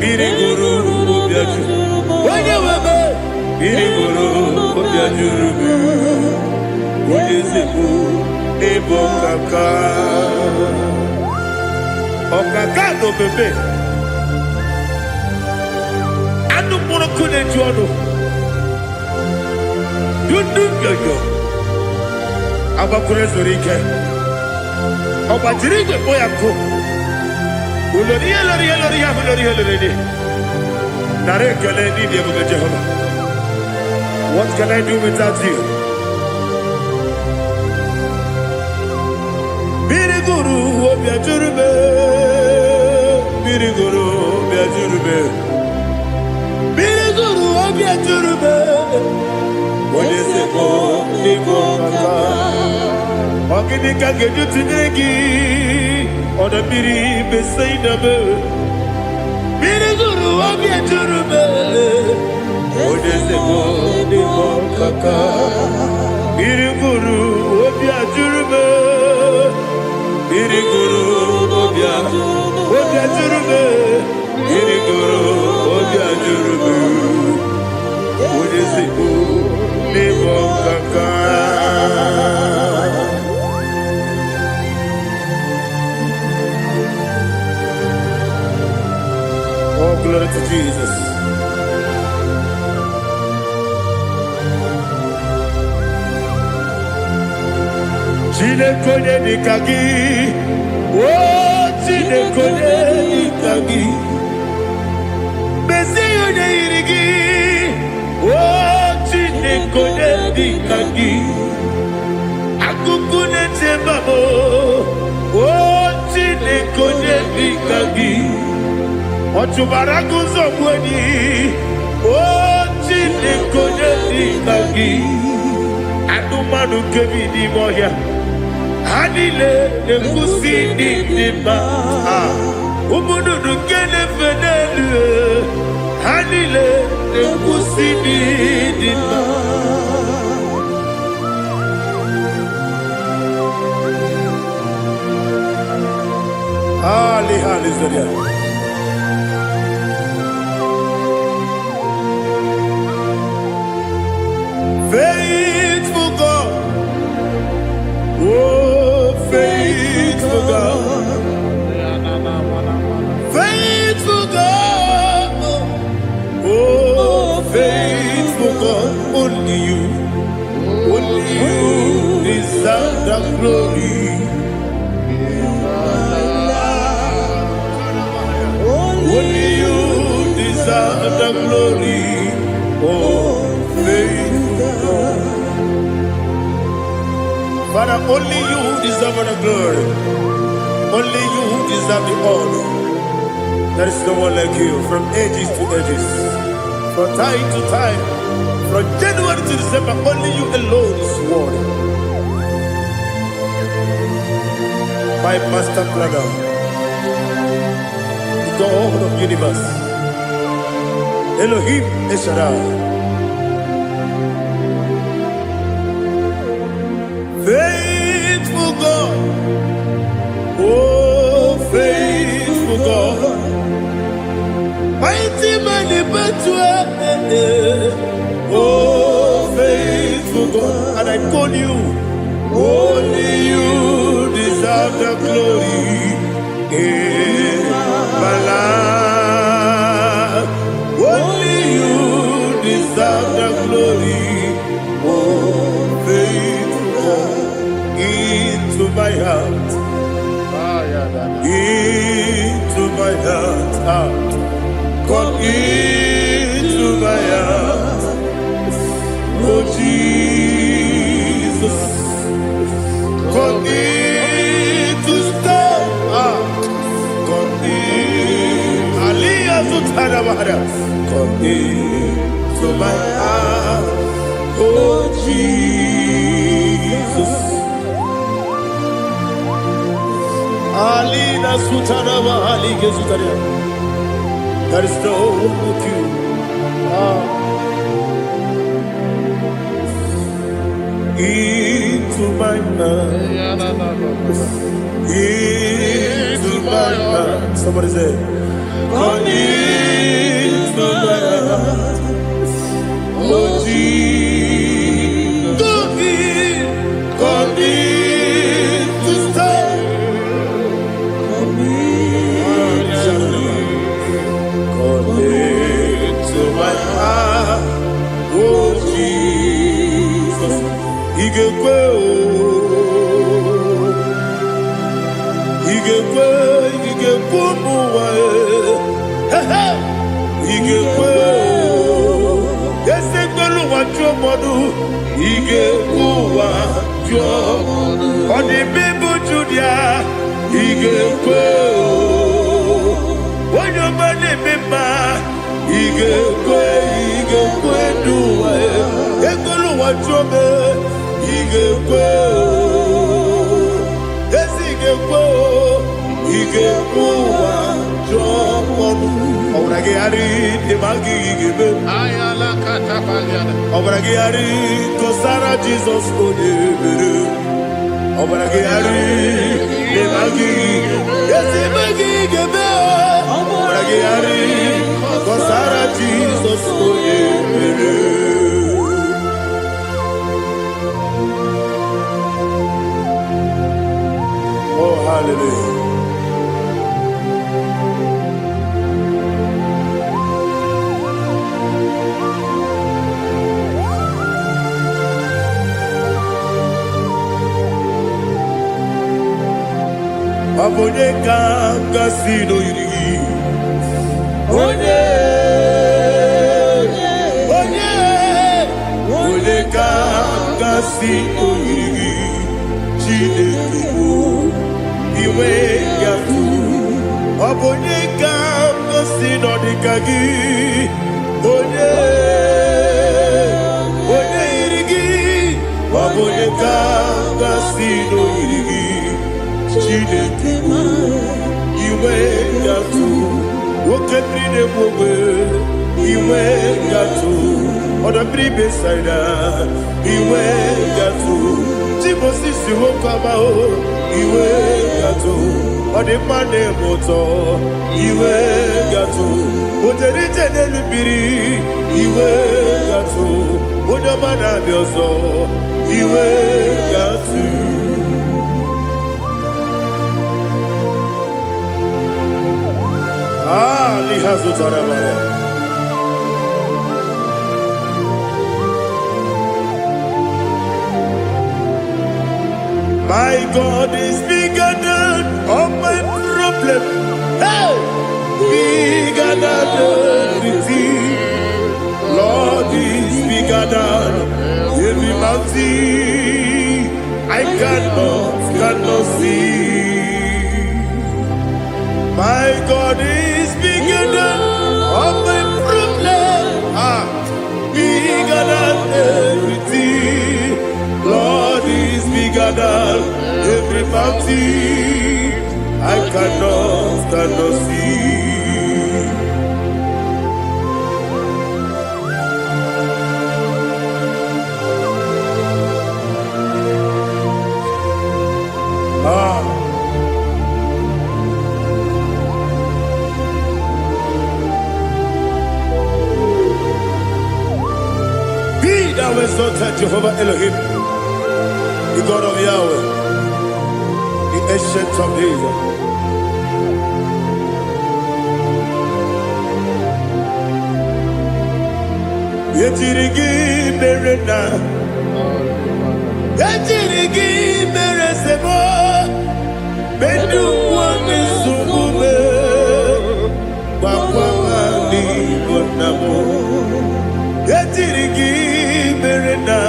biriguru obia jurube. Wanyewebe, biriguru obia jurube. Ulezimo nimo kaka, okaka no bebe. Anu mono kune juano, dundu yoyo. Abakure zorike obajirige boyako uloriya lori nare kale ni de Jehovah. What can I do without you? Biriguru obia jurube, biriguru obia jurube, biriguru obia jurube. Oleseko niko kaka. Wakini kageju tinegi, oda biri besaida be. Biri guru wabia jurube. Oleseko niko kaka. Biri guru wabia jurube. Biri guru wabia jurube. Biri guru wabia jurube. Oleseko niko kaka. Oh, glory to Jesus. Chineke nikagi, oh Chineke nikagi, Mesiyo irigi, oh Chineke nikagi, akukune chembamo, oh Chineke nikagi. Ochubaraku zobweni, oh Chineke nikagi, adumanu kebidi moya. Hanile nekusi nima, umududu kene fenelu. Hanile nekusi nima. Hallelujah. Faithful God, oh faithful God, only you deserve the glory. Only you deserve the glory. Oh, faithful God. Father, only you deserve the glory. Only you deserve the honor. There is no one like you from ages to ages, from time to time, from January to December. Only you alone is worthy. My master planner, the God of the universe, Elohim Eshadai. Faithful God, oh faithful God, mighty man in battle, oh faithful God, and I call you, only you deserve the glory in my life. Only you deserve the glory, oh faithful God, into my heart, into my heart, come into my heart, oh Jesus, come in to stay, come in, Aliyah to Tanamada, come into my heart, oh Jesus. Alina Sutanama Ali Gezutaria. There is no one like you. Into my mind. Into my heart. Somebody say, come into my heart. Oh Jesus. Come in to stay. To my heart, oh Jesus, Igekwe, Igekwe, Yesekolu wachomodu, Igekwe wachomodu, Odi bibu Judia, Igekwe, Wanyomane bimba. Igekwe duwa, Ekolu wachome, Igekwe, Igekwe wachome. Obrage ari demagi igebe. Ayala katapaliana. Obrage ari kosara Jesus odebere. Obrage ari demagi igebe. Obrage ari kosara Jesus odebere. Oh hallelujah. Abone kanga sino yiri, onye kanga sino yiri, Chineke iwe yatu. Abone kanga sino dikagi, onye yiri, abone kanga sino yiri. Chineke iwe yatu, woke bride wowe iwe yatu, oda bribe saida iwe yatu, Timosisi wokama o iwe yatu, ode mane moto iwe yatu, oderite nelubiri iwe yatu, oda mana bioso iwe yatu. Lihazu Tarabaya. God is bigger than all my problem. Hey! Bigger than everything. Lord is bigger than every mountain I cannot see. My God is bigger than all my problem. Bigger than everything. Lord is bigger than every mountain I cannot see. Be thou exalted, Jehovah Elohim, the God of Yahweh, the ancient of days. Yetirigi merena, yetirigi meresemo, bedu wani sumume, wakwani bonamo. Yetirigi merena,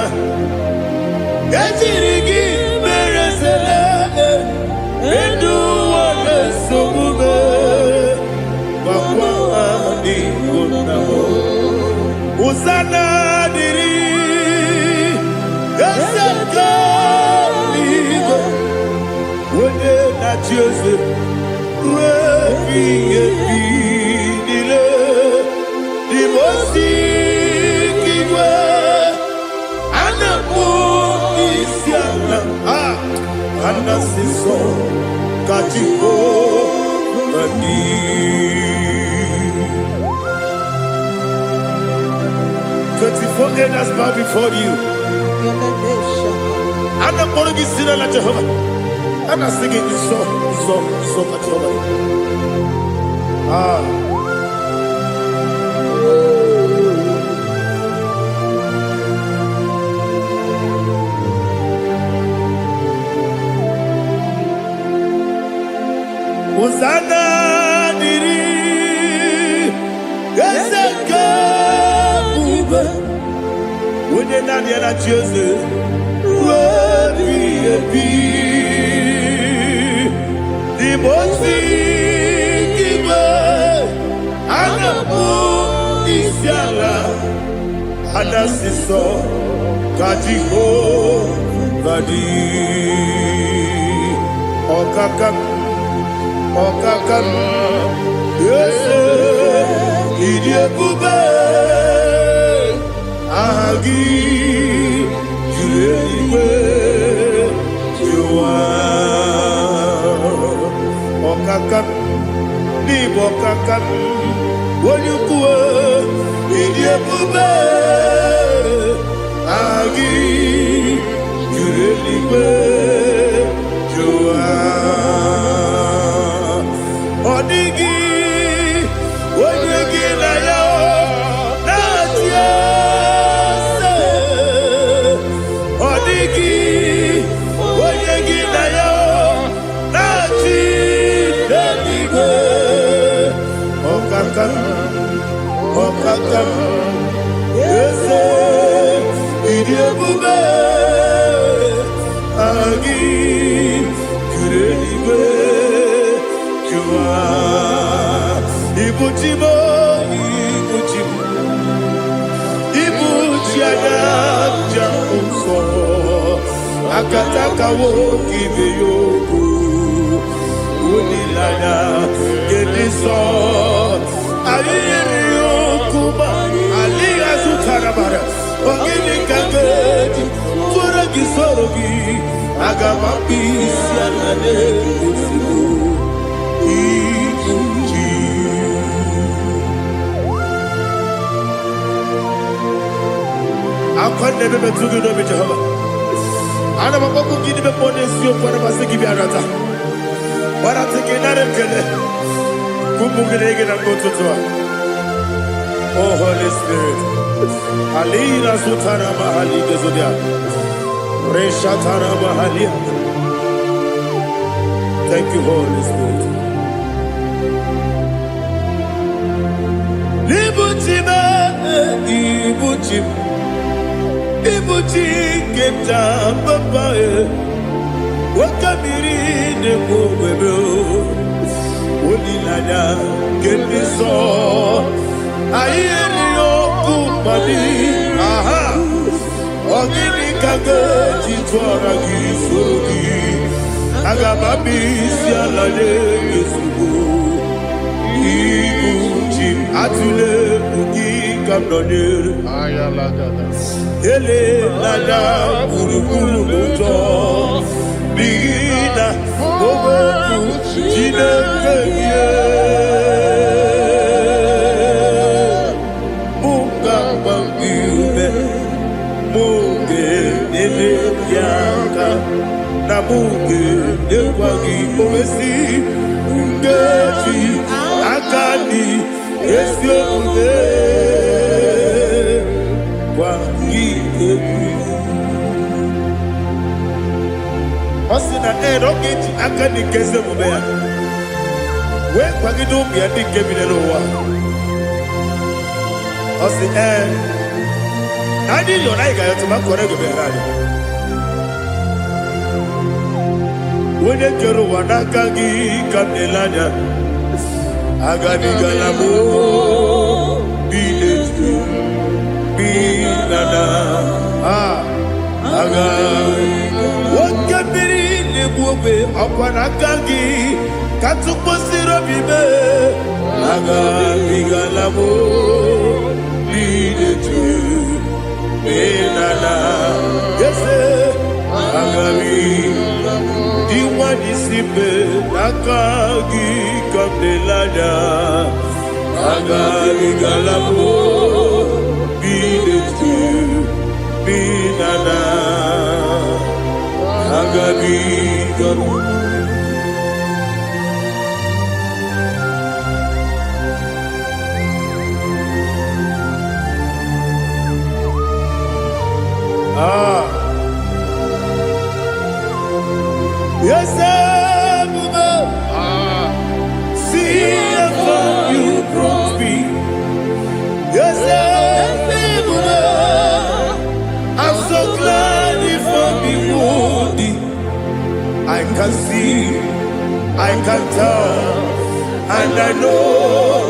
yetirigi meresele, bedu wani sumume, wakwani bonamo. Usana diri, yasaka ligo, wende na Jose, webi dile, dimosi kiwe, anamu isiana, anasiso kachiko mani. 24 elders bow before you. And I'm going to be singing like Jehovah. And I'm singing this song like Jehovah. Hosanna diri, yeseka. When you're not yet at Joseph, the most giver, and a book is yalla, and a sister, Kajiho, Badi, Okakam, yes, Idiot Bube. Agi julewe juwa okakam ni bokakam wonyukwe idiebube agi julewe juwa odigi wonyegi na yo natia Okakam, yes, idiebube, agi, kurelibe, jua, ibuchimo, ibuchiana, jamso, akataka woki beyoku, unilana, gediso, aliya sutarabara ogini kangeti forogi sorogi agamambi sianane kusibu ikuji akwande bebe tugu no be Jehovah ana maboku gidi be ponesio kwa masiki bi arata wala tekenare kele kumugirege na kototwa. Oh Holy Spirit, Alira Sutara Mahali Gezodia, Reshatara Mahalia, Thank you, Holy Spirit. Ibuchi keta papa wakamiri ne bobebe onilanya keniso ayeni okupani aha ogini kage jitwara gisorogi agabami sialale yesugo ibuchi atule ugi kamdonere Ayalagada. ele lada buruburu moto bigina oboku jinekeye muga bangiube muge nele yaka na muge nekwagi owesi ngeji akani esiomuge Osina rogeji akani keze mubea. We kwagido biadi kebinelo wa. Osi nadi yona igayo tuma kore goberani. Wene kero wanakagi kamnelanya. Agani galamo biletu. Binana aga wakabiri nebuwe akwanakagi katuposiro bibe aga bigalamo bidetu binana yese aga diwani sibe nakagi kamdelanya aga bigalamo Binana Agabi Garu Yes, see how you brought me. Yes, I'm so glad if I'm wounded. I can see, I can tell, and I know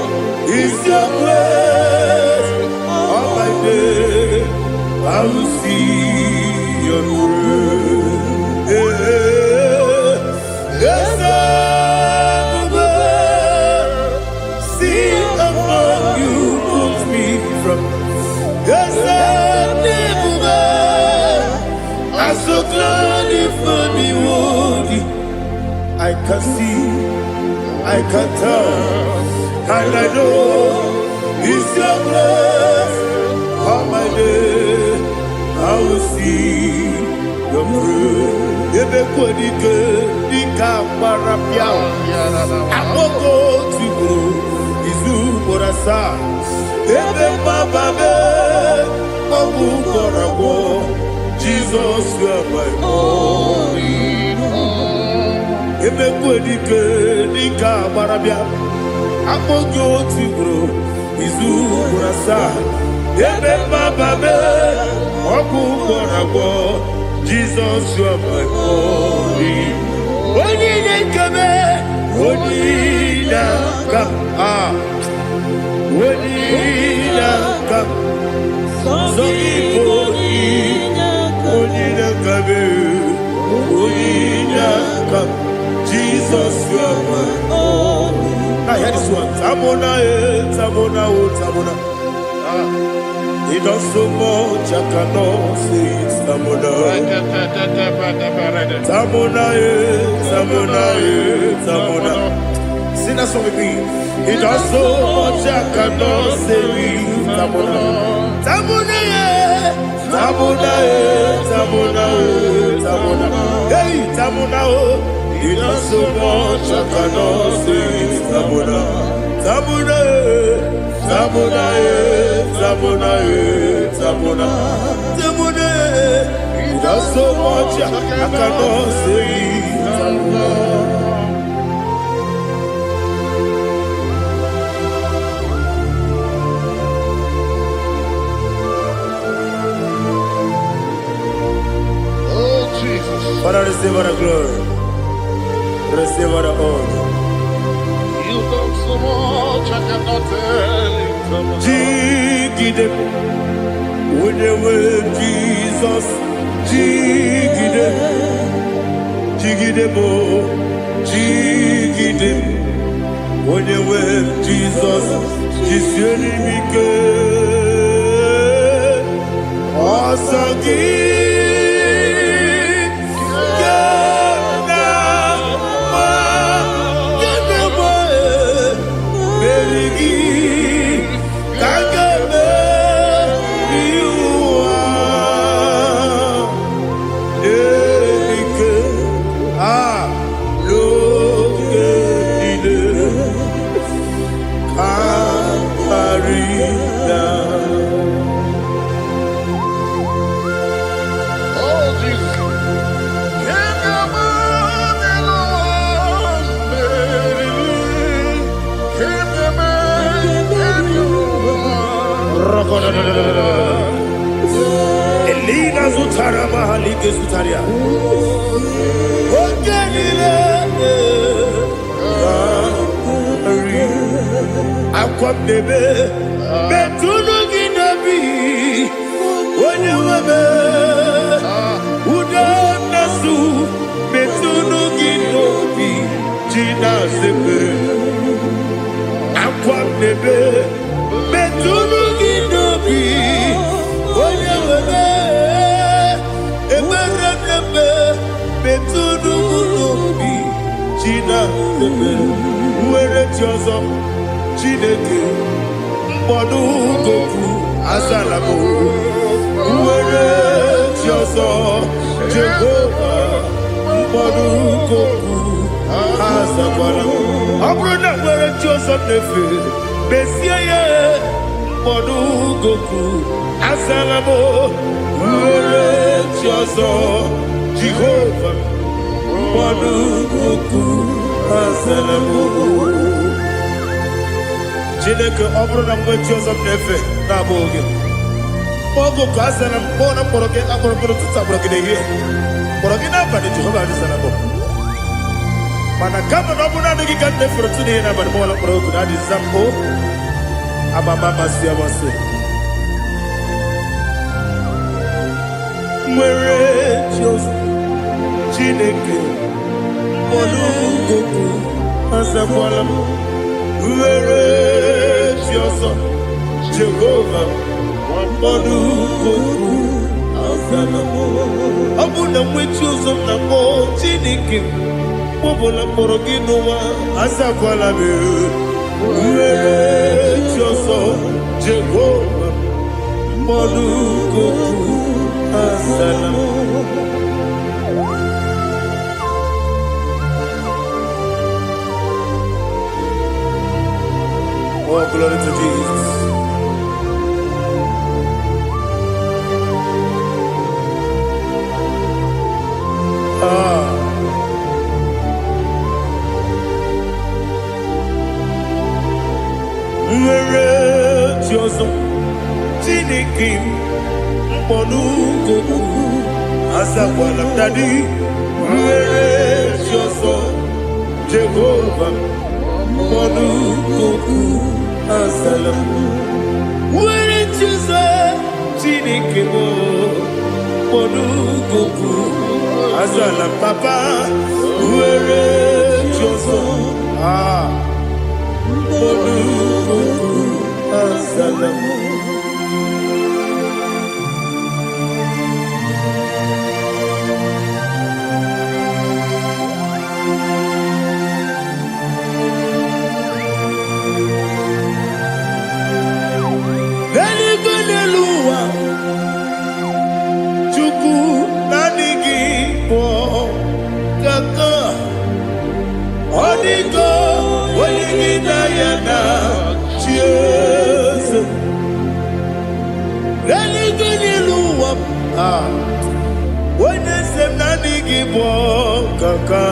it's your grace. All my day, I will see your grace. Yes, see how you put me from. Yes, I'm so glad if I'm wounded. I can see, I can tell, and I know it's your grace. All my day, I will see your grace. Ebekodike, dika marapia, amoko tigo, izu borasa. Ebe bababe, mabu korabo. Jesus, you are my only home. Ebekodike, dika marapia, amoko tigo, izu borasa. Ebe bababe, mabu korabo. Jesus, you are my only. Only kame, only ka only ka. So only kame, only ka. Jesus, you are my only. Now hear this one. Tamona, tamona, tamona. He does so much, I cannot say it. Tamona, Tamona, Tamona, Tamona. Sing that song with me. He does so much, I cannot say it. Tamona, Tamona, Tamona, Tamona, Tamona. Hey, Tamona, he does so much, I cannot say it. Tamona, Tamona, Tamona, Tamona, Tamona, Tamona. He does so much, I cannot say it. Father, receive all the glory. Receive all the honor. You've done so much, I cannot tell it. Jigide, with the word Jesus. Jigide, jigide mo, jigide, with the word Jesus. Jisuni mike, osagi. Elina Zutara Mahalike Zutaria. Aqua bebe, Betunu Ginabi, when you were Uda Nasu, Betunu Ginobi, Gina Sebe, Aqua bebe, Betunu Ginobi, when you were Betunu Ginobi, Gina Sebe, where it was Chineke mkpọdụ goku azalamo uwere chiọzọ Jehova mkpọdụ goku azakwala ọ bụrụ na nwere chiọzọ na-efe mesie ya mkpọdụ goku azalamo uwere chiọzọ Jehova mkpọdụ goku azalamo Chineke ọ bụrụ na mgbe chi ọzọ m na-efe na-abụ oge ogo ka a sara m kpọọ na mkpọrọ gị akpọrọ mkpọrọ tutu akpọrọ gị n'ehihie kpọrọ gị n'abalị Jehova adịzara m mana kama na ọ bụrụ naanị gị ka m na-efere otu n'ihe n'abalị m ọla mkpọrọ ogu na adịza m o amama amasị amasị nwere chi ọzọ Chineke mkpọrọ ogu azakwala m were chi ọzọ Jehova mkpọdụ goku azalamo ọ bụ na nwe chi ọzọ na mbọ Chineke mkpọbụla mkpọrọ gị n'ụwa azakwala m were chi ọzọ Jehova mkpọdụ goku azalamo Oh, glory to Jesus. Nwere chi ọzọ Chineke mkpọdụ goku azakwala m dadi nwere chi ọzọ Jehova mkpọdụ goku azalamo nwere chi ọzọ Chineke mkpọdụ goku azala papa nwere chi ọzọ mkpọdụ goku azalamo Onye se m na adịghị bụ kaka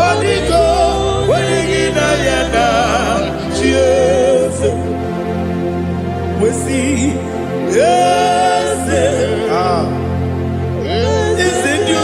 ọ dịgo onye gị na ya na chi eze wesi eze eze dị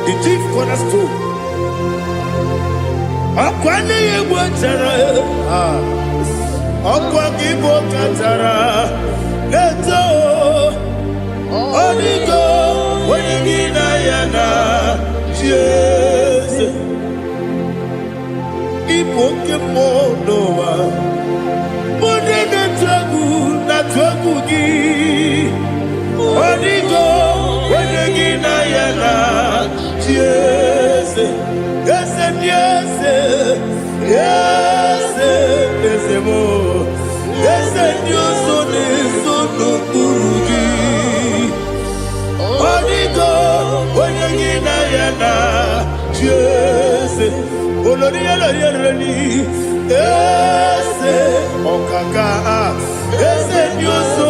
The chief cornerstone. Akwani yebo tara, akwa kibo katara, leto, onigo, wenigina yana, Jesus. Ibo kemo noa, mone na twagu gi, onigo, wenigina yana, Jesus. Yes, yes, yes, yes, more. Yes, you so no burugi. Onigo, when you get ayana, yes, olori olori, yes, okaka, yes, you so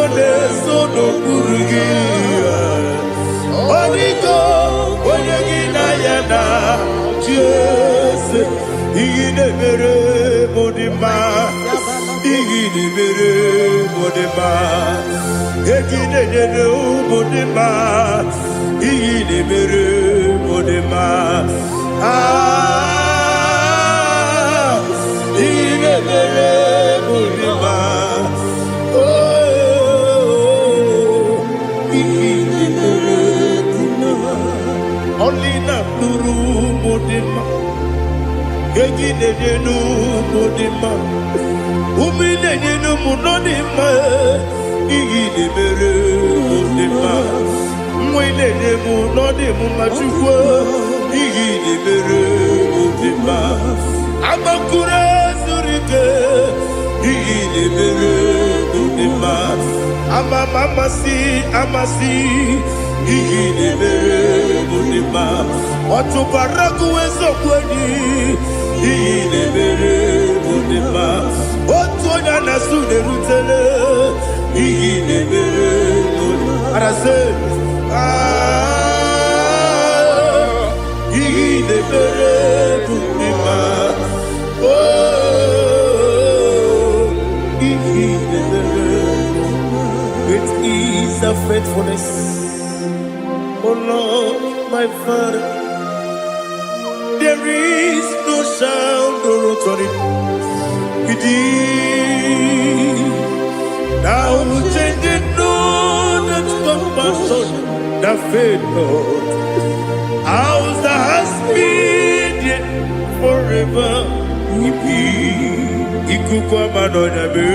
no burugi. Onigo, when you get ayana. Yes, igine mere modima, igine mere modima, igine mere modima, igine mere modima. Ah, igine mere modima. Oh, igine mere modima. Only na nuru modima, egine nenu modima, umine nenu munodima, igine mere modima, mwine nemu nodimu machukwa, igine mere modima, amakure zurike, igine mere modima, amasi. Igine mere modima, otubaraku wezo kweni. Igine mere modima, otuonya nasude rutele. Igine mere modima, arase. Igine mere modima, oh, igine mere modima. It is a faithfulness. Oh Lord, my Father, there is no sound or authority within. Now changing no that compassion, the faith, Lord. Ours that has been yet forever will be. Ikukwamanonya be.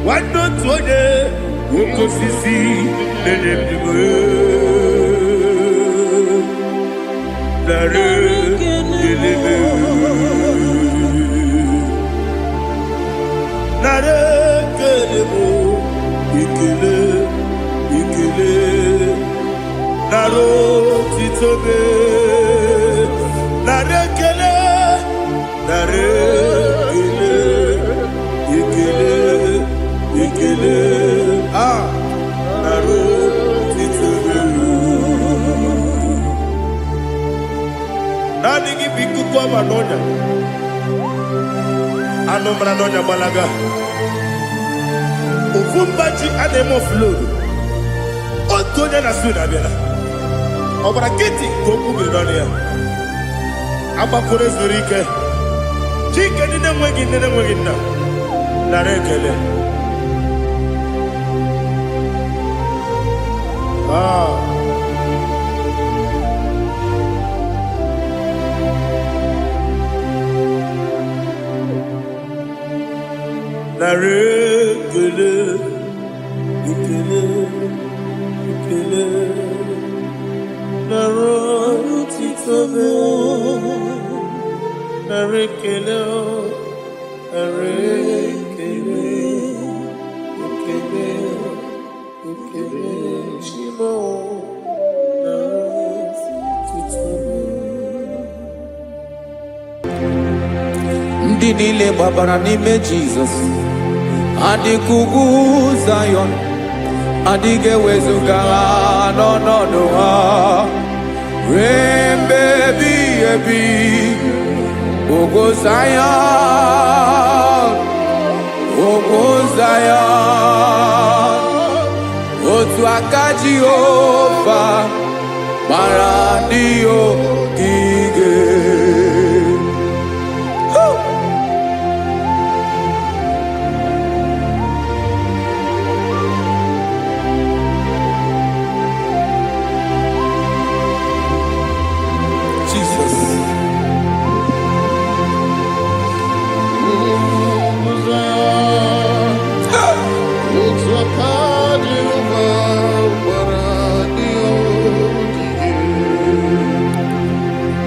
Wando tuone, uko sisi nene mdiwe. Nare kelebe, nare kelebo, ikele, naro titobe, nare kele. Ikele, naro titobe. Nani gibiku kwa manonya, ano manonya balaga. Ufumbaji anemo flood. Otonya na suna bela. Obra kiti koku bedonia. Aba kore zurike. Chike nene mwegi na. Narekele. Narekele. Ikele. Naro titobe. Narekele. Shimo. ndị niile gbabara n'ime Jizọs adịghị ugwu Zayọn adịghị ewezuga ha n'ọnọdụ ha ruo mgbe ebighị ebi. Ugwu Zayọn, ugwu Zayọn, otu aka Jehova gbara ndị ogige.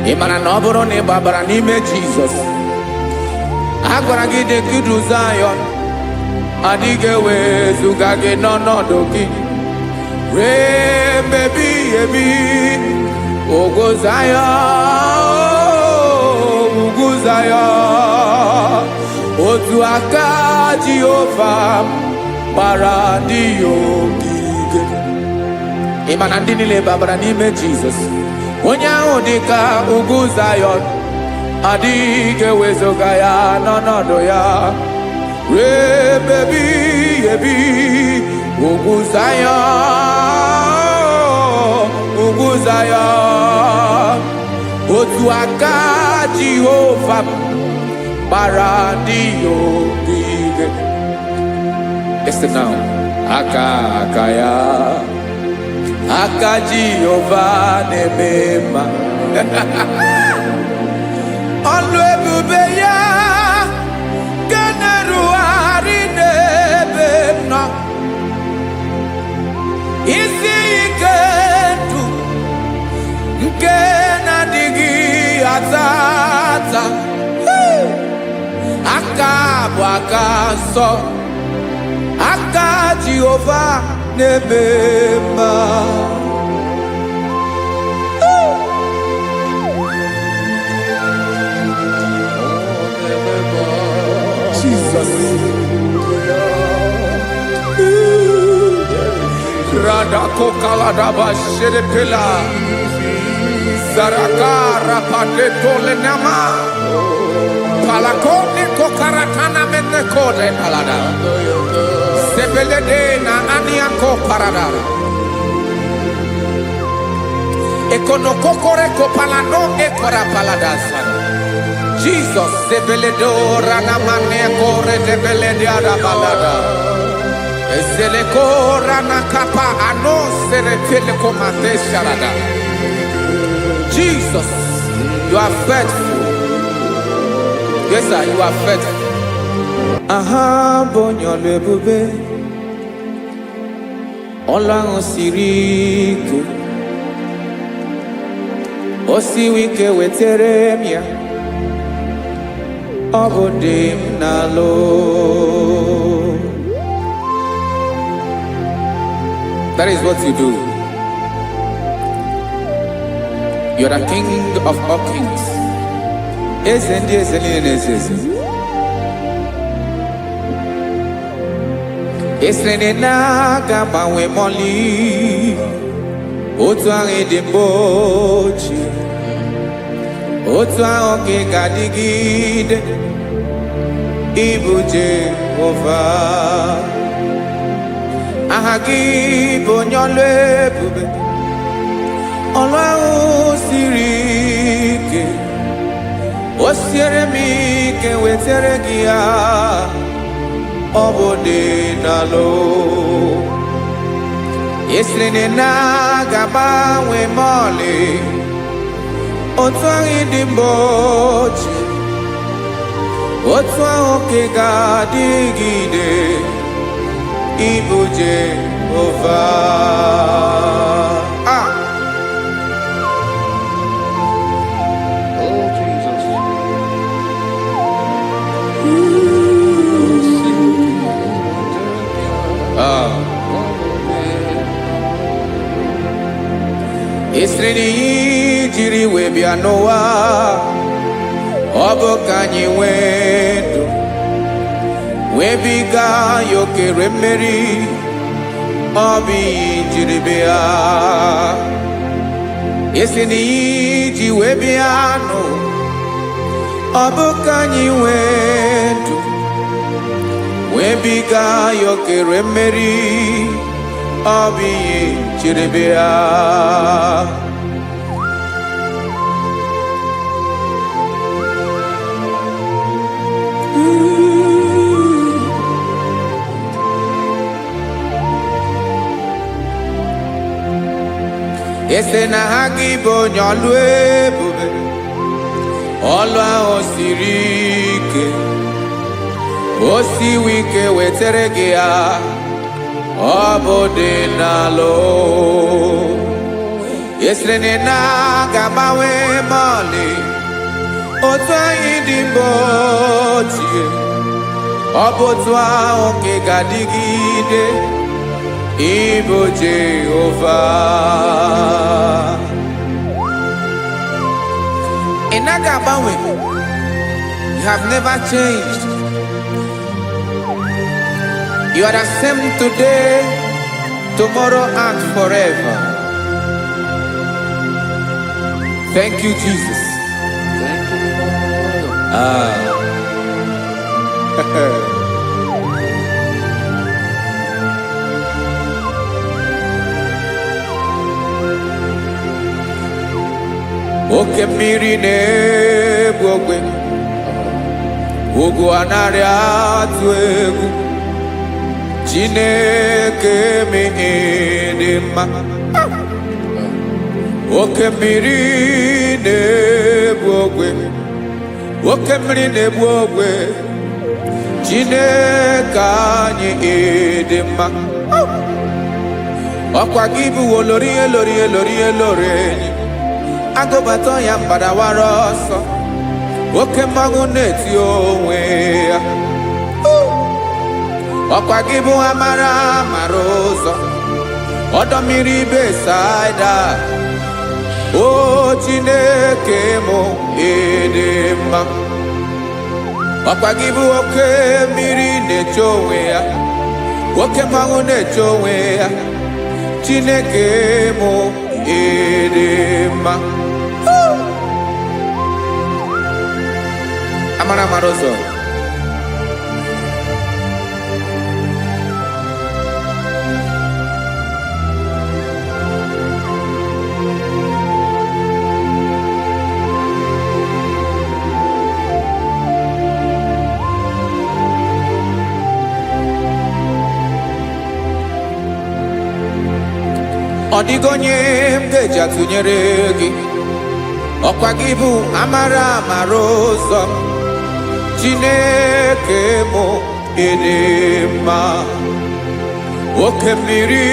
Ị mara na ọ bụrụ na ị gbabara n'ime Jizọs, a gwara gị dị kudu Zayọn adịghị ewezuga gị n'ọnọdụ gị ruo mgbe ebighị ebi. Ugwu Zayọn, ugwu Zayọn, otu aka Jehova gbara ndị ogige. Ị ma na ndị niile gbabara n'ime Jizọs, onye ahụ dị ka ugwu Zayọn adịghị ewezuga ya n'ọnọdụ ya ruo mgbe ebighị ebi. Ugwu Zayọn, ugwu Zayọn, otu aka Jehova gbara ndị ogige. Listen now, aka ya, aka Jehova na-eme mma. Ọlụ ebube ya ga na-erugharị n'ebe m nọ. Isi ike ndụ nke na-adịghị ata ata. Aka bụ aka nsọ, aka Jehova na-eme mma. Jesus. Radako kaladaba sherepela Zarakara patole nama Palakone kokaratana mene kode palada Sebelede na aniako paradara Ekono kokore kopalano ekora paladasa Jesus sebeledo rana mane kore debelede arabalada Ezele kora na kapa ano serepele komate sharada. Jesus, you are faithful. Yes, sir, you are faithful. Aha, bonyo lebube. Olang osirike. Osiwike weteremia. Obodim nalo. That is what you do. You are the King of all kings. Esrene na gabawe moli. Otuange de bochi. Otuange gadigide. Ibu Jehovah. Ahagi bonyole bube Olwa sirike Osiere mi ke wetere gia Obode nalo Esrene na gaba we mole Otwangi dimbochi Otwangi gadigide Ibu Jehovah. Oh, Jesus. Esreni jiri webia noa ọ bụ ka anyị nwee ndụ webiga ya okere mmeri ọ bụ ihe jiri bịa esi na iji wee bịa nụ ọ bụ ka anyị nwee ndụ webiga ya okere mmeri ọ bụ ihe jiri bịa ese na ha gị bụ onye ọlụ ebube ọlụ ahụ siri ike o siwe ike wetara gị ya ọ bụ dị n'alụ esiri na ga-agbanwe ma ọlị otu anyị dị mgbe ochie ọ bụ otu ahụ ka ga-adịgide Ibo Jehovah Inaga Bawe, you have never changed. You are the same today, tomorrow and forever. Thank you, Jesus. Thank you, Lord. Oke mmiri na-egbu ogwe ugwu anarị atụ egwu Chineke mee dị mma oke mmiri na-egbu ogwe oke mmiri na-egbu ogwe Chineke anyị dị mma ọkwa gị bụ olori enyi agụbata ya mgbadawara ọsọ oke mmanwụ na-eti onwe ya ọkwa gị bụ amara ụzọ ọdọ mmiri Besaida o Chineke mụ ịdị mma ọkwa gị bụ oke mmiri na-eche onwe ya oke mmanwụ na-eche onwe ya Chineke mụ ịdị mma amara ụzọ ọ dịghị onye m ga-eji atụnyere gị ọkwa gị bụ amara ụzọ Chineke mụ ịdị mma oke mmiri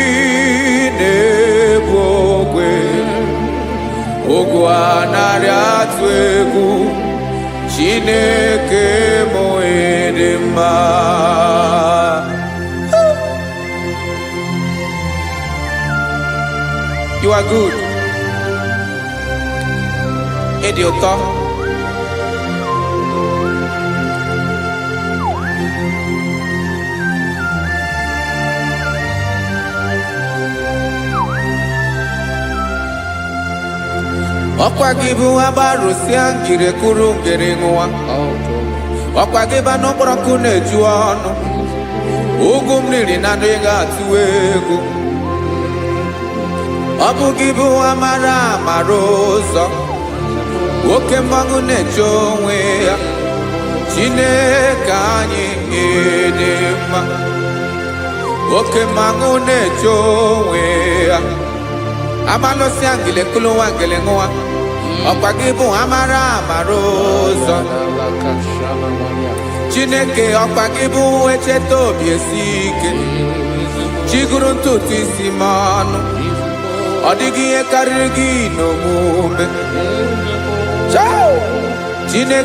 na-egbu ogwe ogwu anarị atụ egwu Chineke mụ ịdị mma You are good. Ịdị ụtọ. Ọkwa gị bụ agbarụsịa ngire kụrụ ngere nwa. Ọkwa gị bụ anụkpọrọkụ na-eju ọnụ. Ugwu mmiri na adịghị atụ egwu. Ọ bụ gị bụ amara ụzọ oke mmanwụ na-eche onwe ya Chineke anyị ịdị mma oke mmanwụ na-eche onwe ya amalụsị angele kụlụ nwa ngele nwa ọkwa gị bụ amara ụzọ Chineke ọkwa gị bụ echeta obi esi ike chigụrụ ntutu isi m ọnụ ọ dịghị ihe karịrị gị n'omume Chineke